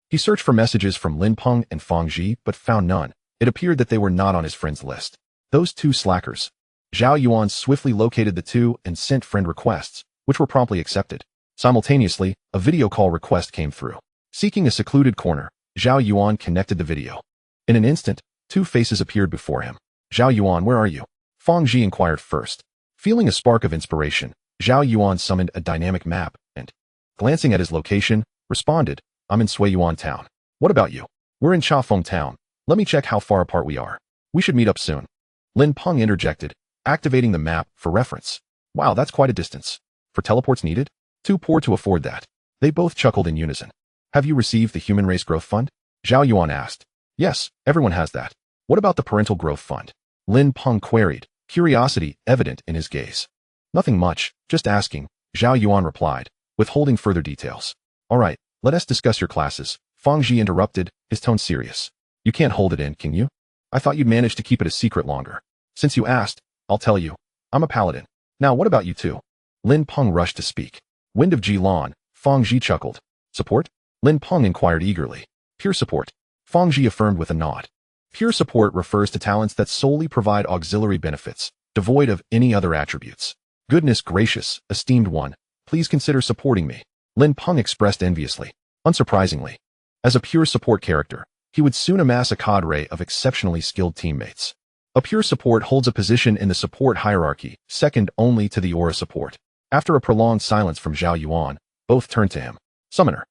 he searched for messages from Lin Peng and Fang Ji but found none. It appeared that they were not on his friends list. Those two slackers. Zhao Yuan swiftly located the two and sent friend requests, which were promptly accepted. Simultaneously, a video call request came through. Seeking a secluded corner, Zhao Yuan connected the video. In an instant, two faces appeared before him. Zhao Yuan, where are you? Fang Ji inquired first. Feeling a spark of inspiration, Zhao Yuan summoned a dynamic map and, glancing at his location, responded, I'm in Suiyuan town. What about you? We're in Chafeng town. Let me check how far apart we are. We should meet up soon. Lin Peng interjected, activating the map for reference. Wow, that's quite a distance. For teleports needed? Too poor to afford that. They both chuckled in unison. Have you received the Human Race Growth Fund? Zhao Yuan asked. Yes, everyone has that. What about the Parental Growth Fund? Lin Peng queried, curiosity evident in his gaze. Nothing much, just asking, Zhao Yuan replied, withholding further details. All right, let us discuss your classes. Fang Ji interrupted, his tone serious. You can't hold it in, can you? I thought you'd manage to keep it a secret longer. Since you asked, I'll tell you. I'm a paladin. Now what about you two? Lin Peng rushed to speak. Wind of Jilan, Fang Ji chuckled. Support? Lin Peng inquired eagerly. Pure support. Fang Ji affirmed with a nod. Pure support refers to talents that solely provide auxiliary benefits, devoid of any other attributes. Goodness gracious, esteemed one, please consider supporting me. Lin Peng expressed enviously. Unsurprisingly, as a pure support character, he would soon amass a cadre of exceptionally skilled teammates. A pure support holds a position in the support hierarchy, second only to the aura support. After a prolonged silence from Zhao Yuan, both turned to him. Summoner.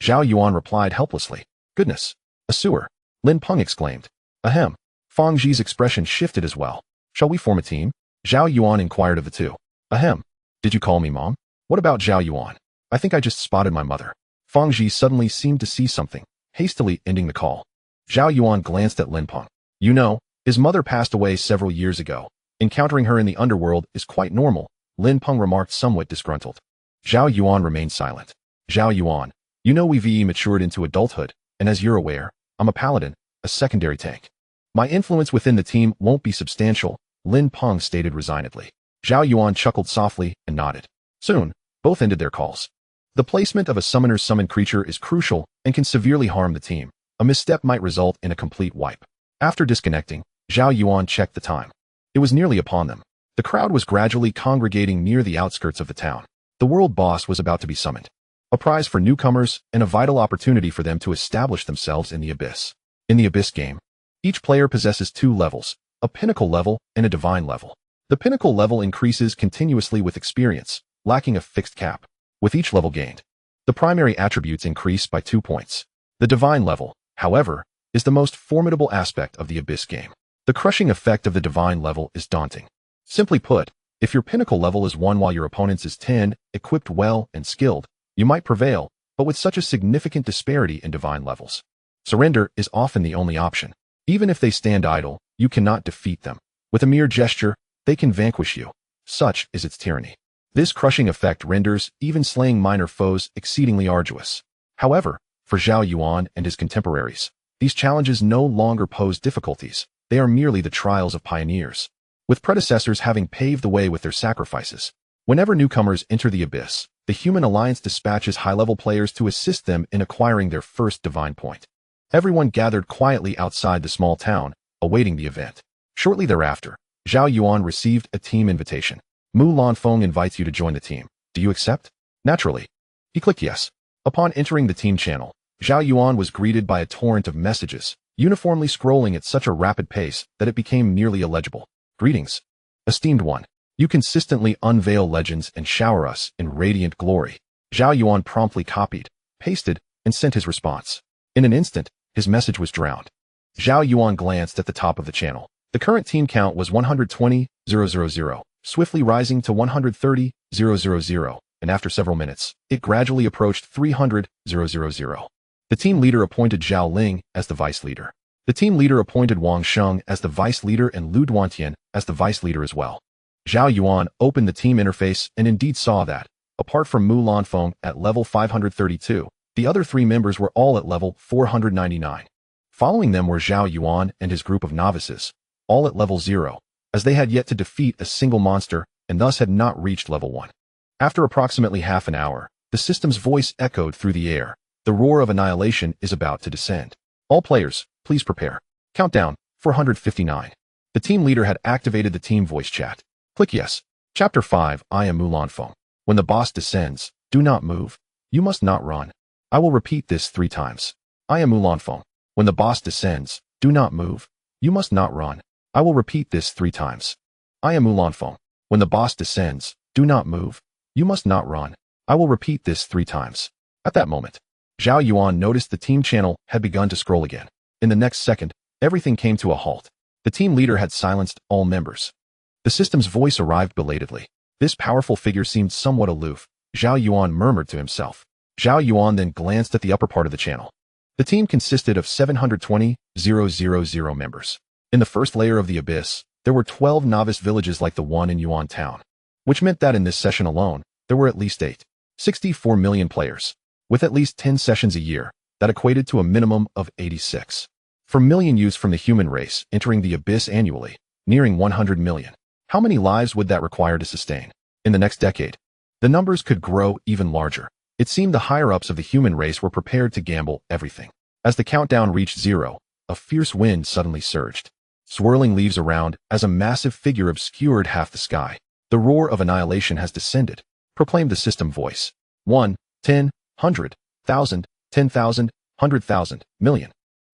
Zhao Yuan replied helplessly. Goodness. A sewer. Lin Peng exclaimed. Ahem. Fang Ji's expression shifted as well. Shall we form a team? Zhao Yuan inquired of the two. Ahem. Did you call me mom? What about Zhao Yuan? I think I just spotted my mother. Fang Ji suddenly seemed to see something, hastily ending the call. Zhao Yuan glanced at Lin Peng. You know, his mother passed away several years ago. Encountering her in the underworld is quite normal, Lin Peng remarked somewhat disgruntled. Zhao Yuan remained silent. Zhao Yuan, you know we've matured into adulthood, and as you're aware, I'm a paladin, a secondary tank. My influence within the team won't be substantial, Lin Peng stated resignedly. Zhao Yuan chuckled softly and nodded. Soon, both ended their calls. The placement of a summoner's summoned creature is crucial and can severely harm the team. A misstep might result in a complete wipe. After disconnecting, Zhao Yuan checked the time. It was nearly upon them. The crowd was gradually congregating near the outskirts of the town. The world boss was about to be summoned. A prize for newcomers and a vital opportunity for them to establish themselves in the Abyss. In the Abyss game, each player possesses two levels, a pinnacle level and a divine level. The pinnacle level increases continuously with experience, lacking a fixed cap. With each level gained, the primary attributes increase by 2 points. The divine level, however, is the most formidable aspect of the Abyss game. The crushing effect of the divine level is daunting. Simply put, if your pinnacle level is 1 while your opponent's is 10, equipped well and skilled, you might prevail, but with such a significant disparity in divine levels, surrender is often the only option. Even if they stand idle, you cannot defeat them. With a mere gesture, they can vanquish you. Such is its tyranny. This crushing effect renders even slaying minor foes exceedingly arduous. However, for Zhao Yuan and his contemporaries, these challenges no longer pose difficulties. They are merely the trials of pioneers, with predecessors having paved the way with their sacrifices. Whenever newcomers enter the Abyss, the Human Alliance dispatches high-level players to assist them in acquiring their first divine point. Everyone gathered quietly outside the small town, awaiting the event. Shortly thereafter, Zhao Yuan received a team invitation. Mu Lanfeng invites you to join the team. Do you accept? Naturally. He clicked yes. Upon entering the team channel, Zhao Yuan was greeted by a torrent of messages, uniformly scrolling at such a rapid pace that it became nearly illegible. Greetings. Esteemed one. You consistently unveil legends and shower us in radiant glory. Zhao Yuan promptly copied, pasted, and sent his response. In an instant, his message was drowned. Zhao Yuan glanced at the top of the channel. The current team count was 120,000, swiftly rising to 130,000, and after several minutes, it gradually approached 300,000. The team leader appointed Zhao Ling as the vice leader. The team leader appointed Wang Sheng as the vice leader and Lu Duantian as the vice leader as well. Zhao Yuan opened the team interface and indeed saw that, apart from Mu Lanfeng at level 532, the other three members were all at level 499. Following them were Zhao Yuan and his group of novices, all at level 0, as they had yet to defeat a single monster and thus had not reached level 1. After approximately half an hour, the system's voice echoed through the air. The roar of annihilation is about to descend. All players, please prepare. Countdown, 459. The team leader had activated the team voice chat. Click yes. Chapter 5, I am Mu Lanfeng. When the boss descends, do not move. You must not run. I will repeat this 3 times. I am Mu Lanfeng. When the boss descends, do not move. You must not run. I will repeat this 3 times. I am Mu Lanfeng. When the boss descends, do not move. You must not run. I will repeat this 3 times. At that moment, Zhao Yuan noticed the team channel had begun to scroll again. In the next second, everything came to a halt. The team leader had silenced all members. The system's voice arrived belatedly. This powerful figure seemed somewhat aloof, Zhao Yuan murmured to himself. Zhao Yuan then glanced at the upper part of the channel. The team consisted of 720,000 members. In the first layer of the abyss, there were 12 novice villages like the one in Yuan Town, which meant that in this session alone, there were at least 64 million players. With at least 10 sessions a year, that equated to a minimum of 86. For million youths from the human race entering the abyss annually, nearing 100 million. How many lives would that require to sustain? In the next decade, the numbers could grow even larger. It seemed the higher-ups of the human race were prepared to gamble everything. As the countdown reached 0, a fierce wind suddenly surged, swirling leaves around as a massive figure obscured half the sky. The roar of annihilation has descended, proclaimed the system voice. 1, 10, 100, 1,000, 10,000, 100,000, million.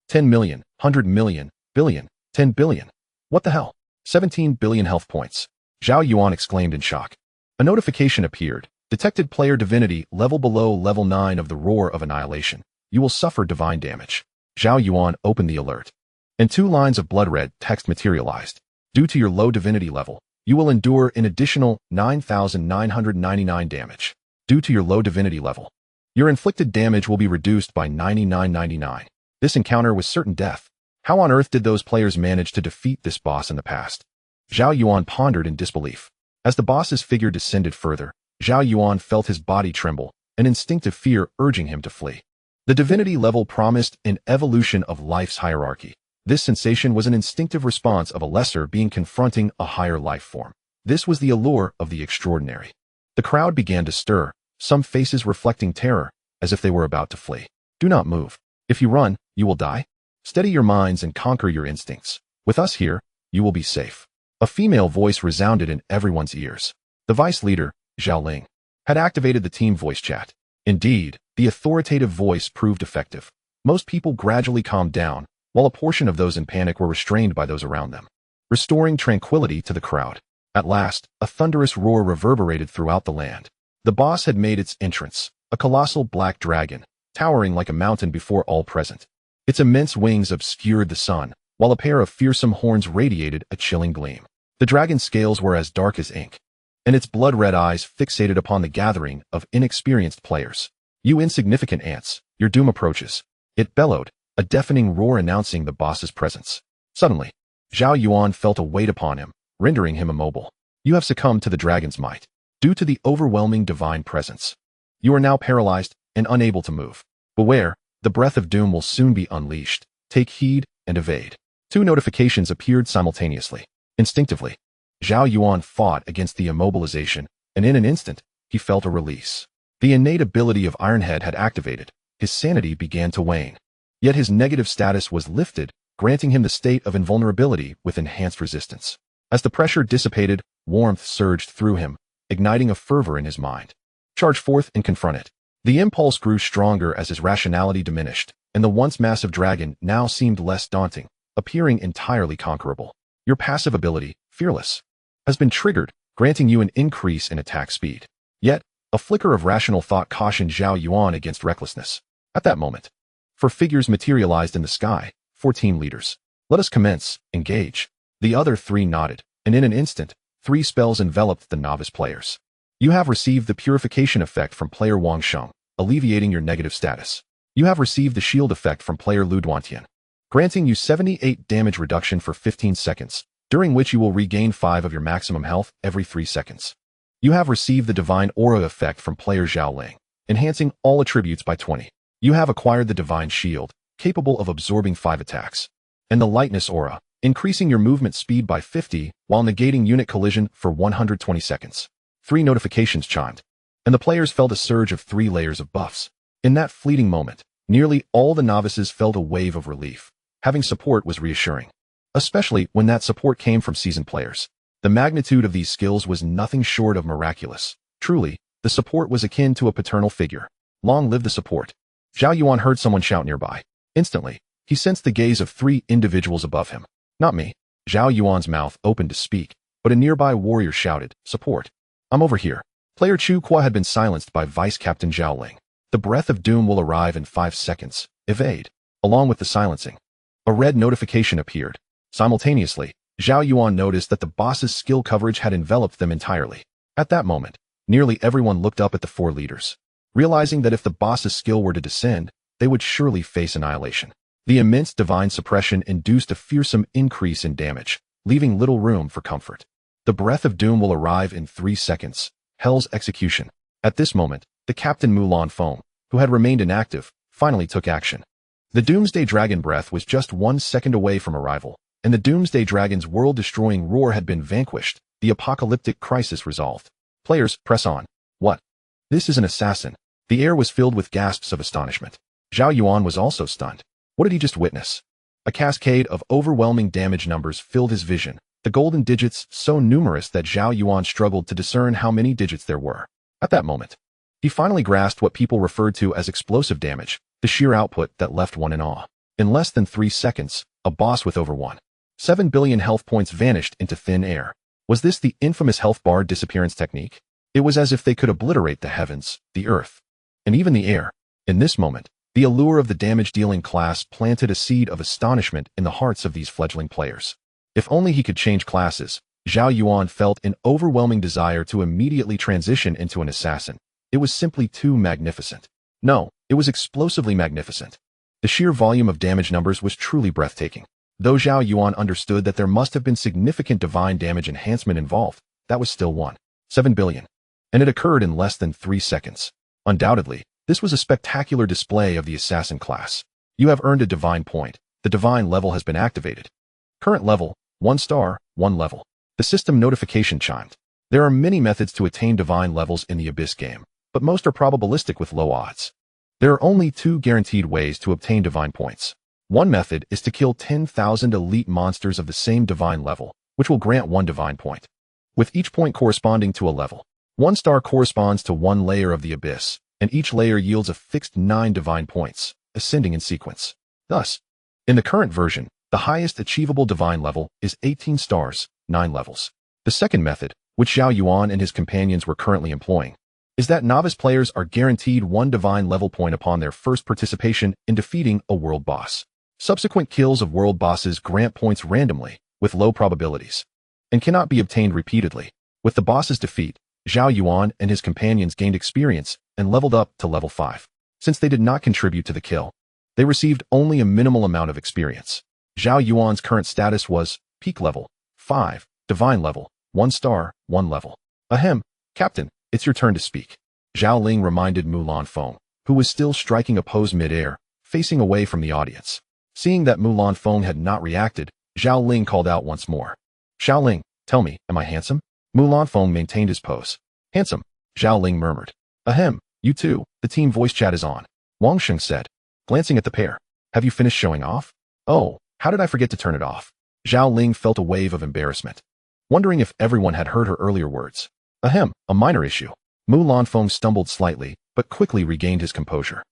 10 million, 100 million, billion, 10 billion. What the hell? 17 billion health points. Zhao Yuan exclaimed in shock. A notification appeared. Detected player divinity level below level 9 of the roar of annihilation. You will suffer divine damage. Zhao Yuan opened the alert. And 2 lines of blood red text materialized. Due to your low divinity level, you will endure an additional 9,999 damage. Due to your low divinity level, your inflicted damage will be reduced by 99.99. This encounter was certain death. How on earth did those players manage to defeat this boss in the past? Zhao Yuan pondered in disbelief. As the boss's figure descended further, Zhao Yuan felt his body tremble, an instinctive fear urging him to flee. The divinity level promised an evolution of life's hierarchy. This sensation was an instinctive response of a lesser being confronting a higher life form. This was the allure of the extraordinary. The crowd began to stir, some faces reflecting terror, as if they were about to flee. Do not move. If you run, you will die. Steady your minds and conquer your instincts. With us here, you will be safe. A female voice resounded in everyone's ears. The vice leader, Zhao Ling, had activated the team voice chat. Indeed, the authoritative voice proved effective. Most people gradually calmed down, while a portion of those in panic were restrained by those around them, restoring tranquility to the crowd. At last, a thunderous roar reverberated throughout the land. The boss had made its entrance, a colossal black dragon, towering like a mountain before all present. Its immense wings obscured the sun, while a pair of fearsome horns radiated a chilling gleam. The dragon's scales were as dark as ink, and its blood-red eyes fixated upon the gathering of inexperienced players. You insignificant ants, your doom approaches. It bellowed, a deafening roar announcing the boss's presence. Suddenly, Zhao Yuan felt a weight upon him, rendering him immobile. You have succumbed to the dragon's might. Due to the overwhelming divine presence, you are now paralyzed and unable to move. Beware, the breath of doom will soon be unleashed. Take heed and evade. 2 notifications appeared simultaneously. Instinctively, Zhao Yuan fought against the immobilization, and in an instant, he felt a release. The innate ability of Ironhead had activated. His sanity began to wane. Yet his negative status was lifted, granting him the state of invulnerability with enhanced resistance. As the pressure dissipated, warmth surged through him, igniting a fervor in his mind. Charge forth and confront it. The impulse grew stronger as his rationality diminished, and the once massive dragon now seemed less daunting, appearing entirely conquerable. Your passive ability, Fearless, has been triggered, granting you an increase in attack speed. Yet, a flicker of rational thought cautioned Zhao Yuan against recklessness. At that moment, 4 figures materialized in the sky, 4 team leaders. Let us commence, engage. The other 3 nodded, and in an instant, 3 spells enveloped the novice players. You have received the purification effect from player Wang Sheng, alleviating your negative status. You have received the shield effect from player Lu Duantian, granting you 78 damage reduction for 15 seconds. during which you will regain 5 of your maximum health every 3 seconds. You have received the Divine Aura effect from player Zhao Ling, enhancing all attributes by 20. You have acquired the Divine Shield, capable of absorbing 5 attacks, and the Lightness Aura, increasing your movement speed by 50 while negating unit collision for 120 seconds. 3 notifications chimed, and the players felt a surge of 3 layers of buffs. In that fleeting moment, nearly all the novices felt a wave of relief. Having support was reassuring, especially when that support came from seasoned players. The magnitude of these skills was nothing short of miraculous. Truly, the support was akin to a paternal figure. Long live the support. Zhao Yuan heard someone shout nearby. Instantly, he sensed the gaze of 3 individuals above him. Not me. Zhao Yuan's mouth opened to speak, but a nearby warrior shouted, "Support. I'm over here." Player Chu Qua had been silenced by Vice Captain Zhao Ling. The breath of doom will arrive in 5 seconds. Evade. Along with the silencing, a red notification appeared. Simultaneously, Zhao Yuan noticed that the boss's skill coverage had enveloped them entirely. At that moment, nearly everyone looked up at the 4 leaders, realizing that if the boss's skill were to descend, they would surely face annihilation. The immense divine suppression induced a fearsome increase in damage, leaving little room for comfort. The breath of doom will arrive in 3 seconds. Hell's execution. At this moment, the Captain Mulan Feng, who had remained inactive, finally took action. The Doomsday Dragon breath was just 1 second away from arrival, and the Doomsday Dragon's world-destroying roar had been vanquished, the apocalyptic crisis resolved. Players, press on. What? This is an assassin. The air was filled with gasps of astonishment. Zhao Yuan was also stunned. What did he just witness? A cascade of overwhelming damage numbers filled his vision, the golden digits so numerous that Zhao Yuan struggled to discern how many digits there were. At that moment, he finally grasped what people referred to as explosive damage, the sheer output that left one in awe. In less than 3 seconds, a boss with over 1.7 billion health points vanished into thin air. Was this the infamous health bar disappearance technique? It was as if they could obliterate the heavens, the earth, and even the air. In this moment, the allure of the damage-dealing class planted a seed of astonishment in the hearts of these fledgling players. If only he could change classes. Zhao Yuan felt an overwhelming desire to immediately transition into an assassin. It was simply too magnificent. No, it was explosively magnificent. The sheer volume of damage numbers was truly breathtaking. Though Zhao Yuan understood that there must have been significant divine damage enhancement involved, that was still 1.7 billion. And it occurred in less than 3 seconds. Undoubtedly, this was a spectacular display of the assassin class. You have earned a divine point. The divine level has been activated. Current level, 1 star, 1 level. The system notification chimed. There are many methods to attain divine levels in the Abyss game, but most are probabilistic with low odds. There are only 2 guaranteed ways to obtain divine points. One method is to kill 10,000 elite monsters of the same divine level, which will grant 1 divine point, with each point corresponding to a level. 1 star corresponds to 1 layer of the Abyss, and each layer yields a fixed 9 divine points, ascending in sequence. Thus, in the current version, the highest achievable divine level is 18 stars, 9 levels. The second method, which Zhao Yuan and his companions were currently employing, is that novice players are guaranteed 1 divine level point upon their first participation in defeating a world boss. Subsequent kills of world bosses grant points randomly, with low probabilities, and cannot be obtained repeatedly. With the boss's defeat, Zhao Yuan and his companions gained experience and leveled up to level 5. Since they did not contribute to the kill, they received only a minimal amount of experience. Zhao Yuan's current status was peak level 5, divine level 1 star, 1 level. Ahem, Captain, it's your turn to speak. Zhao Ling reminded Mulan Feng, who was still striking a pose mid-air, facing away from the audience. Seeing that Mulan Feng had not reacted, Zhao Ling called out once more. Zhao Ling, tell me, am I handsome? Mulan Feng maintained his pose. Handsome, Zhao Ling murmured. Ahem, you too, the team voice chat is on. Wang Sheng said, glancing at the pair. Have you finished showing off? Oh, how did I forget to turn it off? Zhao Ling felt a wave of embarrassment, wondering if everyone had heard her earlier words. Ahem, a minor issue. Mulan Feng stumbled slightly, but quickly regained his composure,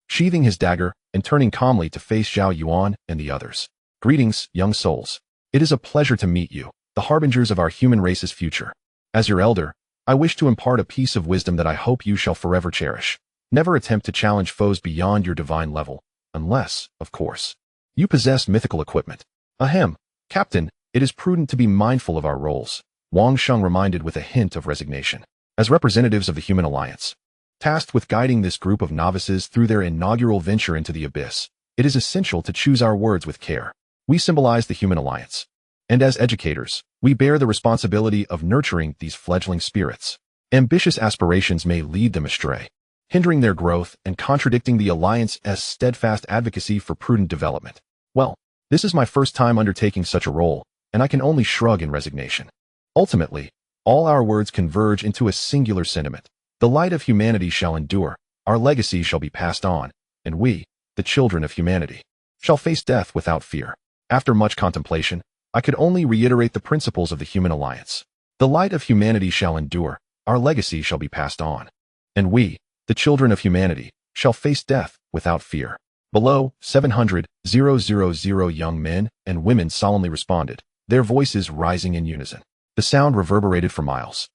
sheathing his dagger and turning calmly to face Zhao Yuan and the others. Greetings, young souls. It is a pleasure to meet you, the harbingers of our human race's future. As your elder, I wish to impart a piece of wisdom that I hope you shall forever cherish. Never attempt to challenge foes beyond your divine level, unless, of course, you possess mythical equipment. Ahem, Captain, it is prudent to be mindful of our roles, Wang Sheng reminded with a hint of resignation. As representatives of the Human Alliance, tasked with guiding this group of novices through their inaugural venture into the Abyss, it is essential to choose our words with care. We symbolize the Human Alliance, And as educators, we bear the responsibility of nurturing these fledgling spirits. Ambitious aspirations may lead them astray, hindering their growth and contradicting the Alliance's steadfast advocacy for prudent development. Well, this is my first time undertaking such a role, and I can only shrug in resignation. Ultimately, all our words converge into a singular sentiment. The light of humanity shall endure, our legacy shall be passed on, and we, the children of humanity, shall face death without fear. After much contemplation, I could only reiterate the principles of the human alliance. The light of humanity shall endure, our legacy shall be passed on, and we, the children of humanity, shall face death without fear. Below, 700,000 young men and women solemnly responded, their voices rising in unison. The sound reverberated for miles,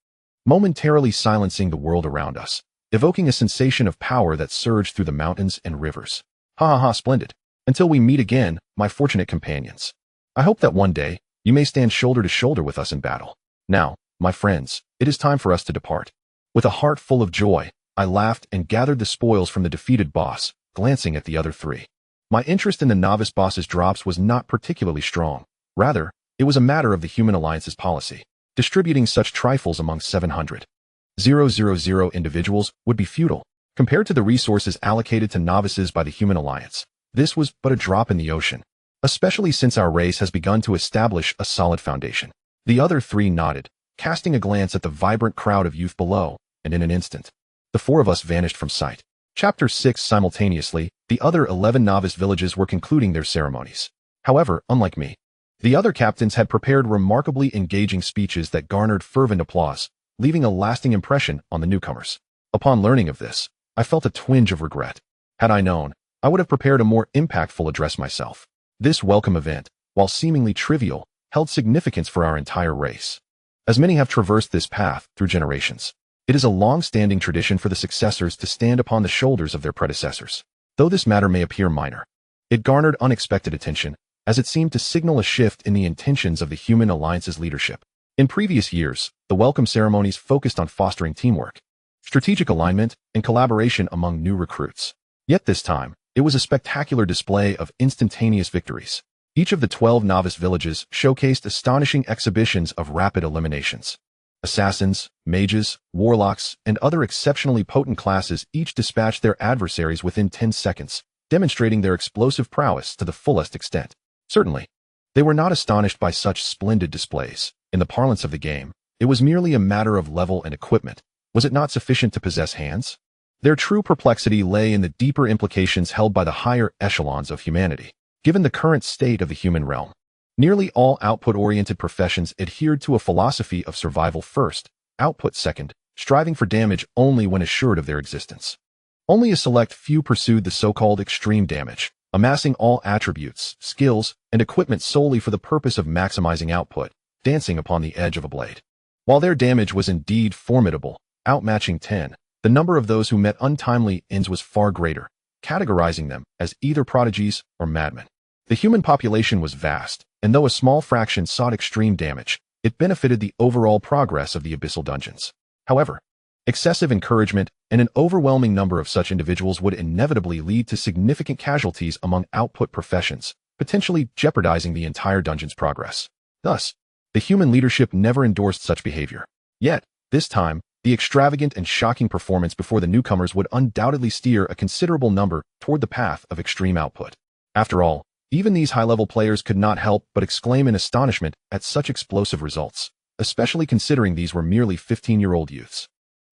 momentarily silencing the world around us, evoking a sensation of power that surged through the mountains and rivers. Ha ha ha, splendid. Until we meet again, my fortunate companions. I hope that one day, you may stand shoulder to shoulder with us in battle. Now, my friends, it is time for us to depart. With a heart full of joy, I laughed and gathered the spoils from the defeated boss, glancing at the other three. My interest in the novice boss's drops was not particularly strong. Rather, it was a matter of the Human Alliance's policy. Distributing such trifles among 700,000 individuals would be futile. Compared to the resources allocated to novices by the Human Alliance, this was but a drop in the ocean, especially since our race has begun to establish a solid foundation. The other three nodded, casting a glance at the vibrant crowd of youth below, and in an instant, the four of us vanished from sight. Chapter 6. Simultaneously, the other 11 novice villages were concluding their ceremonies. However, unlike me, the other captains had prepared remarkably engaging speeches that garnered fervent applause, leaving a lasting impression on the newcomers. Upon learning of this, I felt a twinge of regret. Had I known, I would have prepared a more impactful address myself. This welcome event, while seemingly trivial, held significance for our entire race. As many have traversed this path through generations, it is a long-standing tradition for the successors to stand upon the shoulders of their predecessors. Though this matter may appear minor, it garnered unexpected attention, as it seemed to signal a shift in the intentions of the Human Alliance's leadership. In previous years, the welcome ceremonies focused on fostering teamwork, strategic alignment, and collaboration among new recruits. Yet this time, it was a spectacular display of instantaneous victories. Each of the 12 novice villages showcased astonishing exhibitions of rapid eliminations. Assassins, mages, warlocks, and other exceptionally potent classes each dispatched their adversaries within 10 seconds, demonstrating their explosive prowess to the fullest extent. Certainly, they were not astonished by such splendid displays. In the parlance of the game, it was merely a matter of level and equipment. Was it not sufficient to possess hands? Their true perplexity lay in the deeper implications held by the higher echelons of humanity. Given the current state of the human realm, nearly all output-oriented professions adhered to a philosophy of survival first, output second, striving for damage only when assured of their existence. Only a select few pursued the so-called extreme damage, amassing all attributes, skills, and equipment solely for the purpose of maximizing output, dancing upon the edge of a blade. While their damage was indeed formidable, outmatching 10, the number of those who met untimely ends was far greater, categorizing them as either prodigies or madmen. The human population was vast, and though a small fraction sought extreme damage, it benefited the overall progress of the abyssal dungeons. However, excessive encouragement and an overwhelming number of such individuals would inevitably lead to significant casualties among output professions, potentially jeopardizing the entire dungeon's progress. Thus, the human leadership never endorsed such behavior. Yet, this time, the extravagant and shocking performance before the newcomers would undoubtedly steer a considerable number toward the path of extreme output. After all, even these high-level players could not help but exclaim in astonishment at such explosive results, especially considering these were merely 15-year-old youths.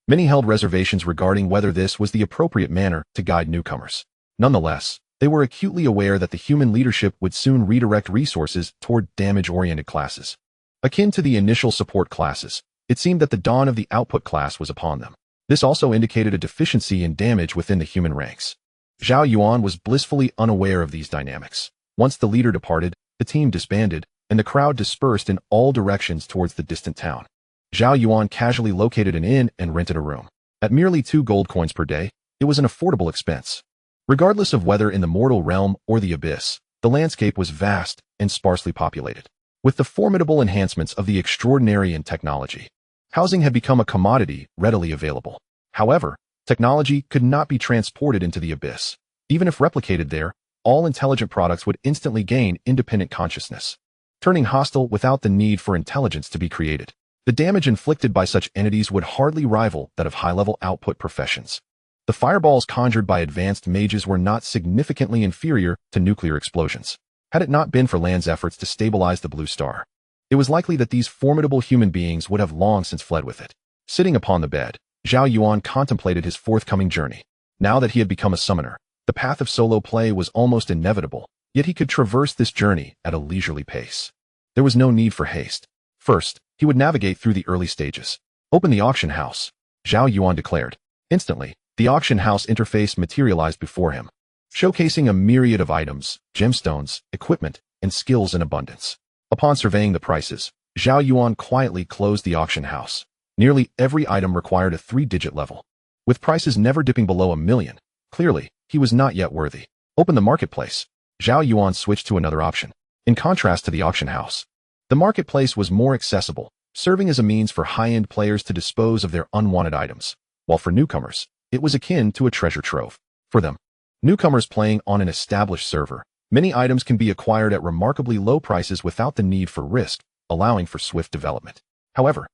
Many held reservations regarding whether this was the appropriate manner to guide newcomers. Nonetheless, they were acutely aware that the human leadership would soon redirect resources toward damage-oriented classes. Akin to the initial support classes, it seemed that the dawn of the output class was upon them. This also indicated a deficiency in damage within the human ranks. Zhao Yuan was blissfully unaware of these dynamics. Once the leader departed, the team disbanded, and the crowd dispersed in all directions towards the distant town. Zhao Yuan casually located an inn and rented a room. At merely 2 gold coins per day, it was an affordable expense. Regardless of whether in the mortal realm or the abyss, the landscape was vast and sparsely populated. With the formidable enhancements of the extraordinary in technology, housing had become a commodity readily available. However, technology could not be transported into the abyss. Even if replicated there, all intelligent products would instantly gain independent consciousness. turning hostile without the need for intelligence to be created. The damage inflicted by such entities would hardly rival that of high-level output professions. The fireballs conjured by advanced mages were not significantly inferior to nuclear explosions. Had it not been for Lan's efforts to stabilize the blue star, it was likely that these formidable human beings would have long since fled with it. Sitting upon the bed, Zhao Yuan contemplated his forthcoming journey. Now that he had become a summoner, the path of solo play was almost inevitable, yet he could traverse this journey at a leisurely pace. There was no need for haste. First, he would navigate through the early stages. Open the auction house, Zhao Yuan declared. Instantly, the auction house interface materialized before him, showcasing a myriad of items, gemstones, equipment, and skills in abundance. Upon surveying the prices, Zhao Yuan quietly closed the auction house. Nearly every item required a 3-digit level, with prices never dipping below 1 million. Clearly, he was not yet worthy. Open the marketplace. Zhao Yuan switched to another option. In contrast to the auction house, the marketplace was more accessible, serving as a means for high-end players to dispose of their unwanted items, while for newcomers, it was akin to a treasure trove. For them, newcomers playing on an established server, many items can be acquired at remarkably low prices without the need for risk, allowing for swift development. However,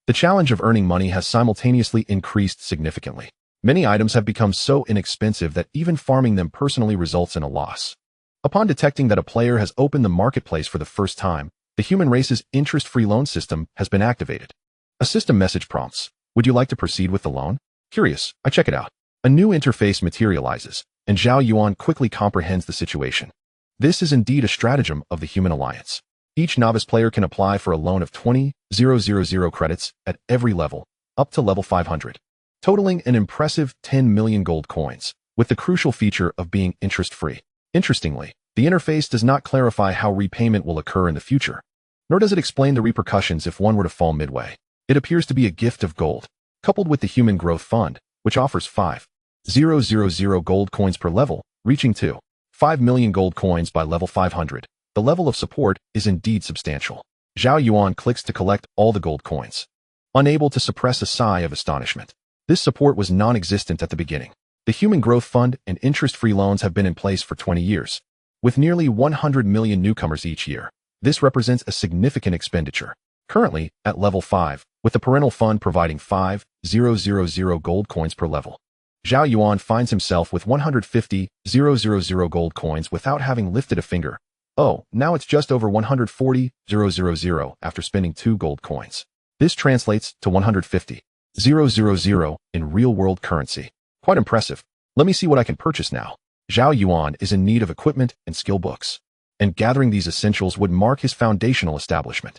the challenge of earning money has simultaneously increased significantly. Many items have become so inexpensive that even farming them personally results in a loss. Upon detecting that a player has opened the marketplace for the first time, the human race's interest-free loan system has been activated. A system message prompts, "Would you like to proceed with the loan?" Curious, I check it out. A new interface materializes, and Zhao Yuan quickly comprehends the situation. This is indeed a stratagem of the human alliance. Each novice player can apply for a loan of 20,000 credits at every level, up to level 500, totaling an impressive 10 million gold coins, with the crucial feature of being interest-free. Interestingly, the interface does not clarify how repayment will occur in the future, nor does it explain the repercussions if one were to fall midway. It appears to be a gift of gold, coupled with the Human Growth Fund, which offers 5,000 gold coins per level, reaching to 5 million gold coins by level 500. The level of support is indeed substantial. Zhao Yuan clicks to collect all the gold coins, unable to suppress a sigh of astonishment. This support was non-existent at the beginning. The Human Growth Fund and interest-free loans have been in place for 20 years, with nearly 100 million newcomers each year. This represents a significant expenditure. Currently, at level 5, with the parental fund providing 5,000 gold coins per level, Zhao Yuan finds himself with 150,000 gold coins without having lifted a finger. Oh, now it's just over 140,000 after spending 2 gold coins. This translates to 150,000 in real-world currency. Quite impressive. Let me see what I can purchase now. Zhao Yuan is in need of equipment and skill books, and gathering these essentials would mark his foundational establishment.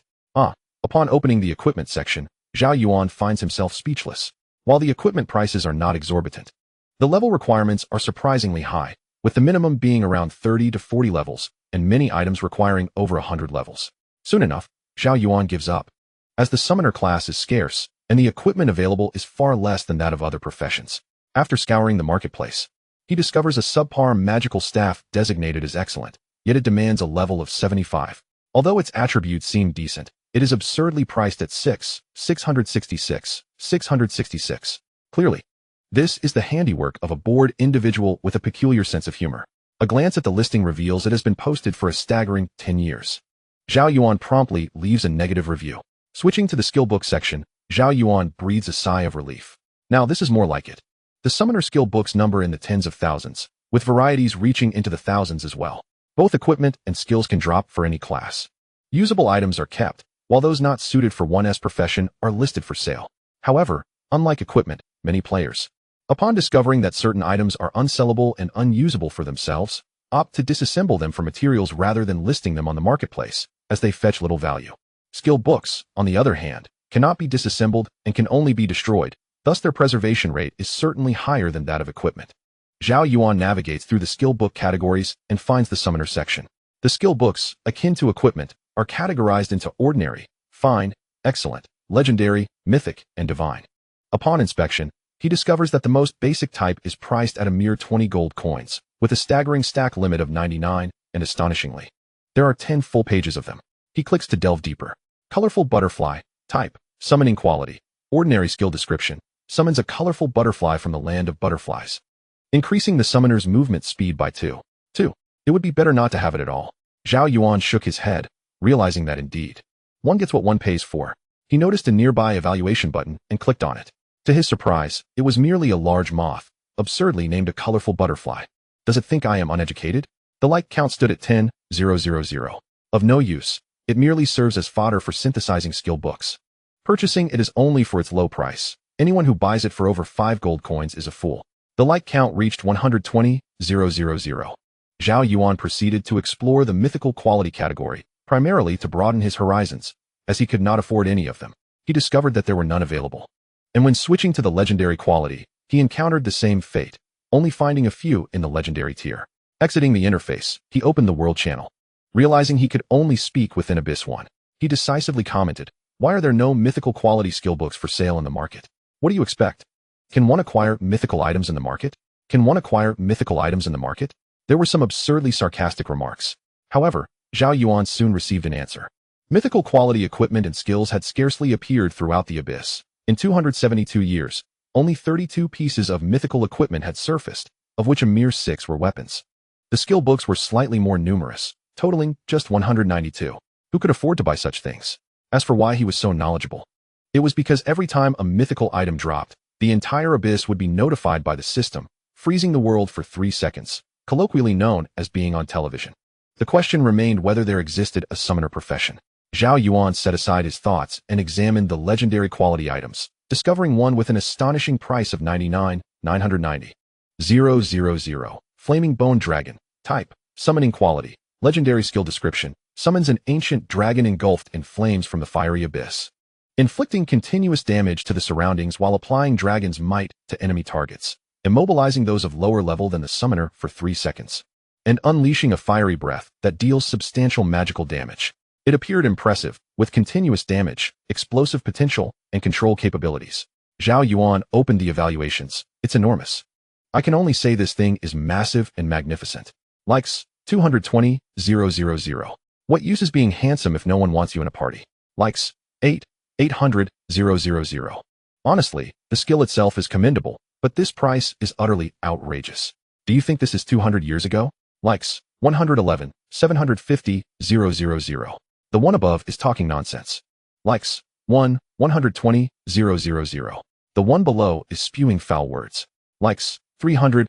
Upon opening the equipment section, Zhao Yuan finds himself speechless. While the equipment prices are not exorbitant, the level requirements are surprisingly high, with the minimum being around 30 to 40 levels, and many items requiring over 100 levels. Soon enough, Zhao Yuan gives up, as the summoner class is scarce, and the equipment available is far less than that of other professions. After scouring the marketplace, he discovers a subpar magical staff designated as excellent, yet it demands a level of 75. Although its attributes seem decent, it is absurdly priced at 666. Clearly, this is the handiwork of a bored individual with a peculiar sense of humor. A glance at the listing reveals it has been posted for a staggering 10 years. Zhao Yuan promptly leaves a negative review. Switching to the skill book section, Zhao Yuan breathes a sigh of relief. Now this is more like it. The summoner skill books number in the tens of thousands, with varieties reaching into the thousands as well. Both equipment and skills can drop for any class. Usable items are kept, while those not suited for one's profession are listed for sale. However, unlike equipment, many players, upon discovering that certain items are unsellable and unusable for themselves, opt to disassemble them for materials rather than listing them on the marketplace, as they fetch little value. Skill books, on the other hand, cannot be disassembled and can only be destroyed, thus their preservation rate is certainly higher than that of equipment. Zhao Yuan navigates through the skill book categories and finds the summoner section. The skill books, akin to equipment, are categorized into ordinary, fine, excellent, legendary, mythic, and divine. Upon inspection, he discovers that the most basic type is priced at a mere 20 gold coins, with a staggering stack limit of 99, and astonishingly, there are 10 full pages of them. He clicks to delve deeper. Colorful butterfly, type, summoning quality, ordinary skill description, summons a colorful butterfly from the land of butterflies, increasing the summoner's movement speed by 2. It would be better not to have it at all. Zhao Yuan shook his head, realizing that indeed, one gets what one pays for. He noticed a nearby evaluation button and clicked on it. To his surprise, it was merely a large moth, absurdly named a colorful butterfly. Does it think I am uneducated? The like count stood at 10,000. Of no use. It merely serves as fodder for synthesizing skill books. Purchasing it is only for its low price. Anyone who buys it for over 5 gold coins is a fool. The like count reached 120,000. Zhao Yuan proceeded to explore the mythical quality category, primarily to broaden his horizons, as he could not afford any of them. He discovered that there were none available. And when switching to the legendary quality, he encountered the same fate, only finding a few in the legendary tier. Exiting the interface, he opened the world channel. Realizing he could only speak within Abyss 1, he decisively commented, "Why are there no mythical quality skill books for sale in the market? What do you expect? Can one acquire mythical items in the market? Can one acquire mythical items in the market?" There were some absurdly sarcastic remarks. However, Zhao Yuan soon received an answer. Mythical quality equipment and skills had scarcely appeared throughout the Abyss. In 272 years, only 32 pieces of mythical equipment had surfaced, of which a mere 6 were weapons. The skill books were slightly more numerous, totaling just 192. Who could afford to buy such things? As for why he was so knowledgeable, it was because every time a mythical item dropped, the entire Abyss would be notified by the system, freezing the world for 3 seconds, colloquially known as being on television. The question remained whether there existed a summoner profession. Zhao Yuan set aside his thoughts and examined the legendary quality items, discovering one with an astonishing price of 99,990. 000. Flaming Bone Dragon. Type: Summoning Quality. Legendary Skill Description: Summons an ancient dragon engulfed in flames from the fiery abyss, inflicting continuous damage to the surroundings while applying dragon's might to enemy targets, immobilizing those of lower level than the summoner for 3 seconds, and unleashing a fiery breath that deals substantial magical damage. It appeared impressive, with continuous damage, explosive potential, and control capabilities. Zhao Yuan opened the evaluations. It's enormous. I can only say this thing is massive and magnificent. Likes: 220,000. What use is being handsome if no one wants you in a party? Likes: 800,000. Honestly, the skill itself is commendable, but this price is utterly outrageous. Do you think this is 200 years ago? Likes: 111,750,000. The one above is talking nonsense. Likes: 120,000. The one below is spewing foul words. Likes: 300,000.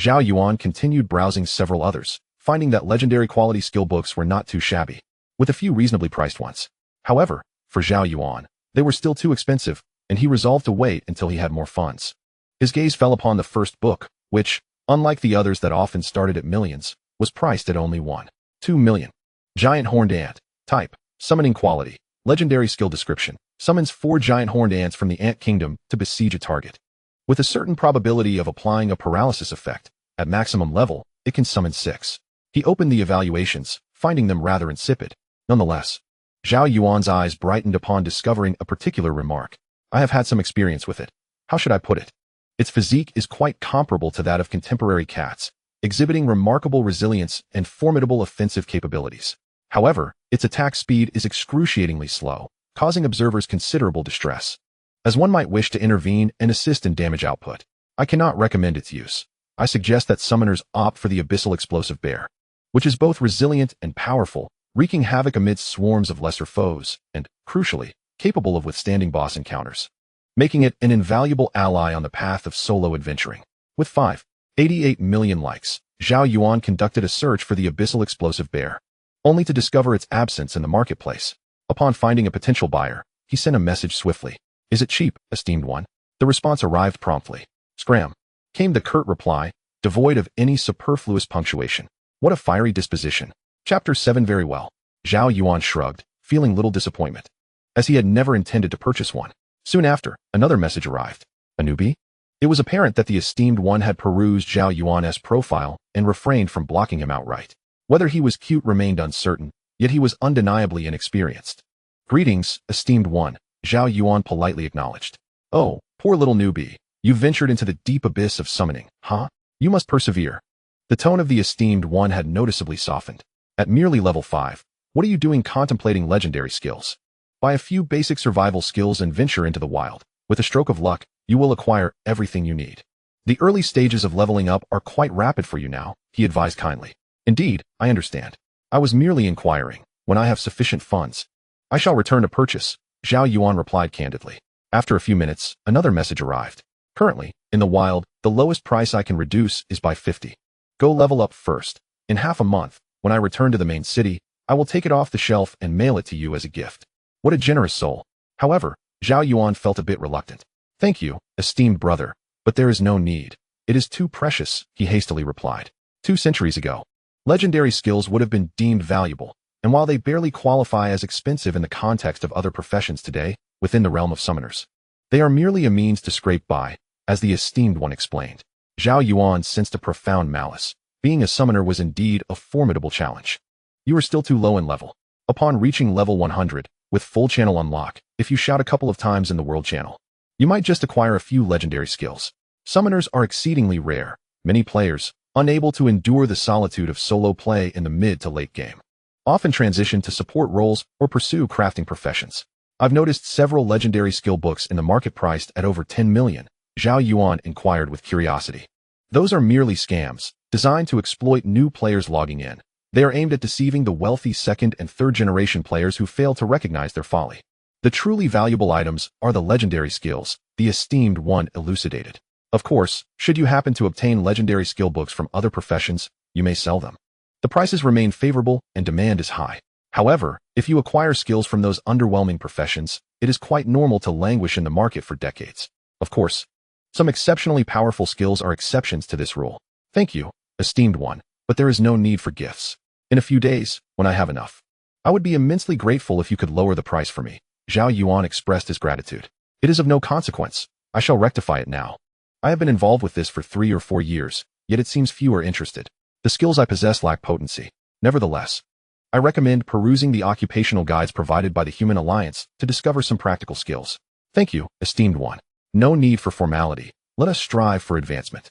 Zhao Yuan continued browsing several others, finding that legendary quality skill books were not too shabby, with a few reasonably priced ones. However, for Zhao Yuan, they were still too expensive, and he resolved to wait until he had more funds. His gaze fell upon the first book, which, unlike the others that often started at millions, was priced at only 1.2 million. Giant Horned Ant. Type: Summoning Quality. Legendary Skill Description: Summons 4 giant horned ants from the ant kingdom to besiege a target. With a certain probability of applying a paralysis effect, at maximum level, it can summon 6. He opened the evaluations, finding them rather insipid. Nonetheless, Zhao Yuan's eyes brightened upon discovering a particular remark. I have had some experience with it. How should I put it? Its physique is quite comparable to that of contemporary cats, exhibiting remarkable resilience and formidable offensive capabilities. However, its attack speed is excruciatingly slow, causing observers considerable distress. As one might wish to intervene and assist in damage output, I cannot recommend its use. I suggest that summoners opt for the Abyssal Explosive Bear, which is both resilient and powerful, wreaking havoc amidst swarms of lesser foes, and, crucially, capable of withstanding boss encounters, making it an invaluable ally on the path of solo adventuring. With 588 million likes, Zhao Yuan conducted a search for the Abyssal Explosive Bear, only to discover its absence in the marketplace. Upon finding a potential buyer, he sent a message swiftly. Is it cheap, esteemed one? The response arrived promptly. Scram, came the curt reply, devoid of any superfluous punctuation. What a fiery disposition. Chapter 7. Very well. Zhao Yuan shrugged, feeling little disappointment, as he had never intended to purchase one. Soon after, another message arrived. A newbie? It was apparent that the esteemed one had perused Zhao Yuan's profile and refrained from blocking him outright. Whether he was cute remained uncertain, yet he was undeniably inexperienced. Greetings, esteemed one, Zhao Yuan politely acknowledged. Oh, poor little newbie, you ventured into the deep abyss of summoning, huh? You must persevere. The tone of the esteemed one had noticeably softened. At merely level 5, what are you doing contemplating legendary skills? Buy a few basic survival skills and venture into the wild. With a stroke of luck, you will acquire everything you need. The early stages of leveling up are quite rapid for you now, he advised kindly. Indeed, I understand. I was merely inquiring. When I have sufficient funds, I shall return to purchase, Zhao Yuan replied candidly. After a few minutes, another message arrived. Currently, in the wild, the lowest price I can reduce is by 50. Go level up first. In half a month, when I return to the main city, I will take it off the shelf and mail it to you as a gift. What a generous soul. However, Zhao Yuan felt a bit reluctant. Thank you, esteemed brother, but there is no need. It is too precious, he hastily replied. 2 centuries ago, legendary skills would have been deemed valuable, and while they barely qualify as expensive in the context of other professions today, within the realm of summoners, they are merely a means to scrape by, as the esteemed one explained. Zhao Yuan sensed a profound malice. Being a summoner was indeed a formidable challenge. You are still too low in level. Upon reaching level 100, with full channel unlock, if you shout a couple of times in the world channel, you might just acquire a few legendary skills. Summoners are exceedingly rare. Many players, unable to endure the solitude of solo play in the mid to late game, often transition to support roles or pursue crafting professions. I've noticed several legendary skill books in the market priced at over 10 million, Zhao Yuan inquired with curiosity. Those are merely scams, designed to exploit new players logging in. They are aimed at deceiving the wealthy second and third generation players who fail to recognize their folly. The truly valuable items are the legendary skills, the esteemed one elucidated. Of course, should you happen to obtain legendary skill books from other professions, you may sell them. The prices remain favorable and demand is high. However, if you acquire skills from those underwhelming professions, it is quite normal to languish in the market for decades. Of course, some exceptionally powerful skills are exceptions to this rule. Thank you, esteemed one, but there is no need for gifts. In a few days, when I have enough, I would be immensely grateful if you could lower the price for me. Zhao Yuan expressed his gratitude. It is of no consequence. I shall rectify it now. I have been involved with this for 3 or 4 years, yet it seems few are interested. The skills I possess lack potency. Nevertheless, I recommend perusing the occupational guides provided by the Human Alliance to discover some practical skills. Thank you, esteemed one. No need for formality. Let us strive for advancement.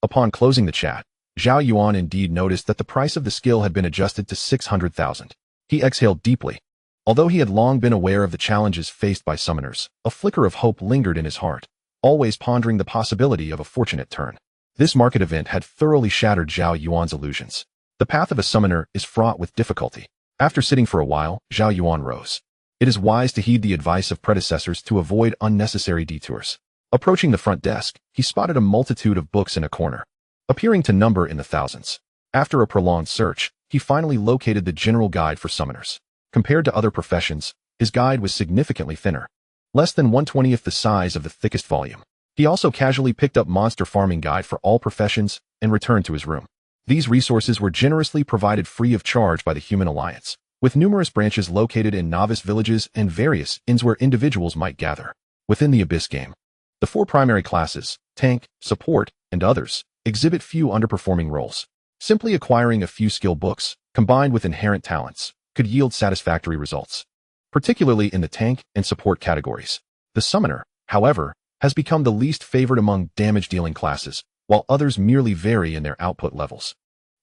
Upon closing the chat, Zhao Yuan indeed noticed that the price of the skill had been adjusted to 600,000. He exhaled deeply. Although he had long been aware of the challenges faced by summoners, a flicker of hope lingered in his heart, always pondering the possibility of a fortunate turn. This market event had thoroughly shattered Zhao Yuan's illusions. The path of a summoner is fraught with difficulty. After sitting for a while, Zhao Yuan rose. It is wise to heed the advice of predecessors to avoid unnecessary detours. Approaching the front desk, he spotted a multitude of books in a corner, appearing to number in the thousands. After a prolonged search, he finally located the General Guide for Summoners. Compared to other professions, his guide was significantly thinner, less than 1/20th the size of the thickest volume. He also casually picked up Monster Farming Guide for all professions and returned to his room. These resources were generously provided free of charge by the Human Alliance, with numerous branches located in novice villages and various inns where individuals might gather. Within the Abyss game, the 4 primary classes, tank, support, and others, exhibit few underperforming roles. Simply acquiring a few skill books, combined with inherent talents, could yield satisfactory results, particularly in the tank and support categories. The summoner, however, has become the least favored among damage-dealing classes, while others merely vary in their output levels.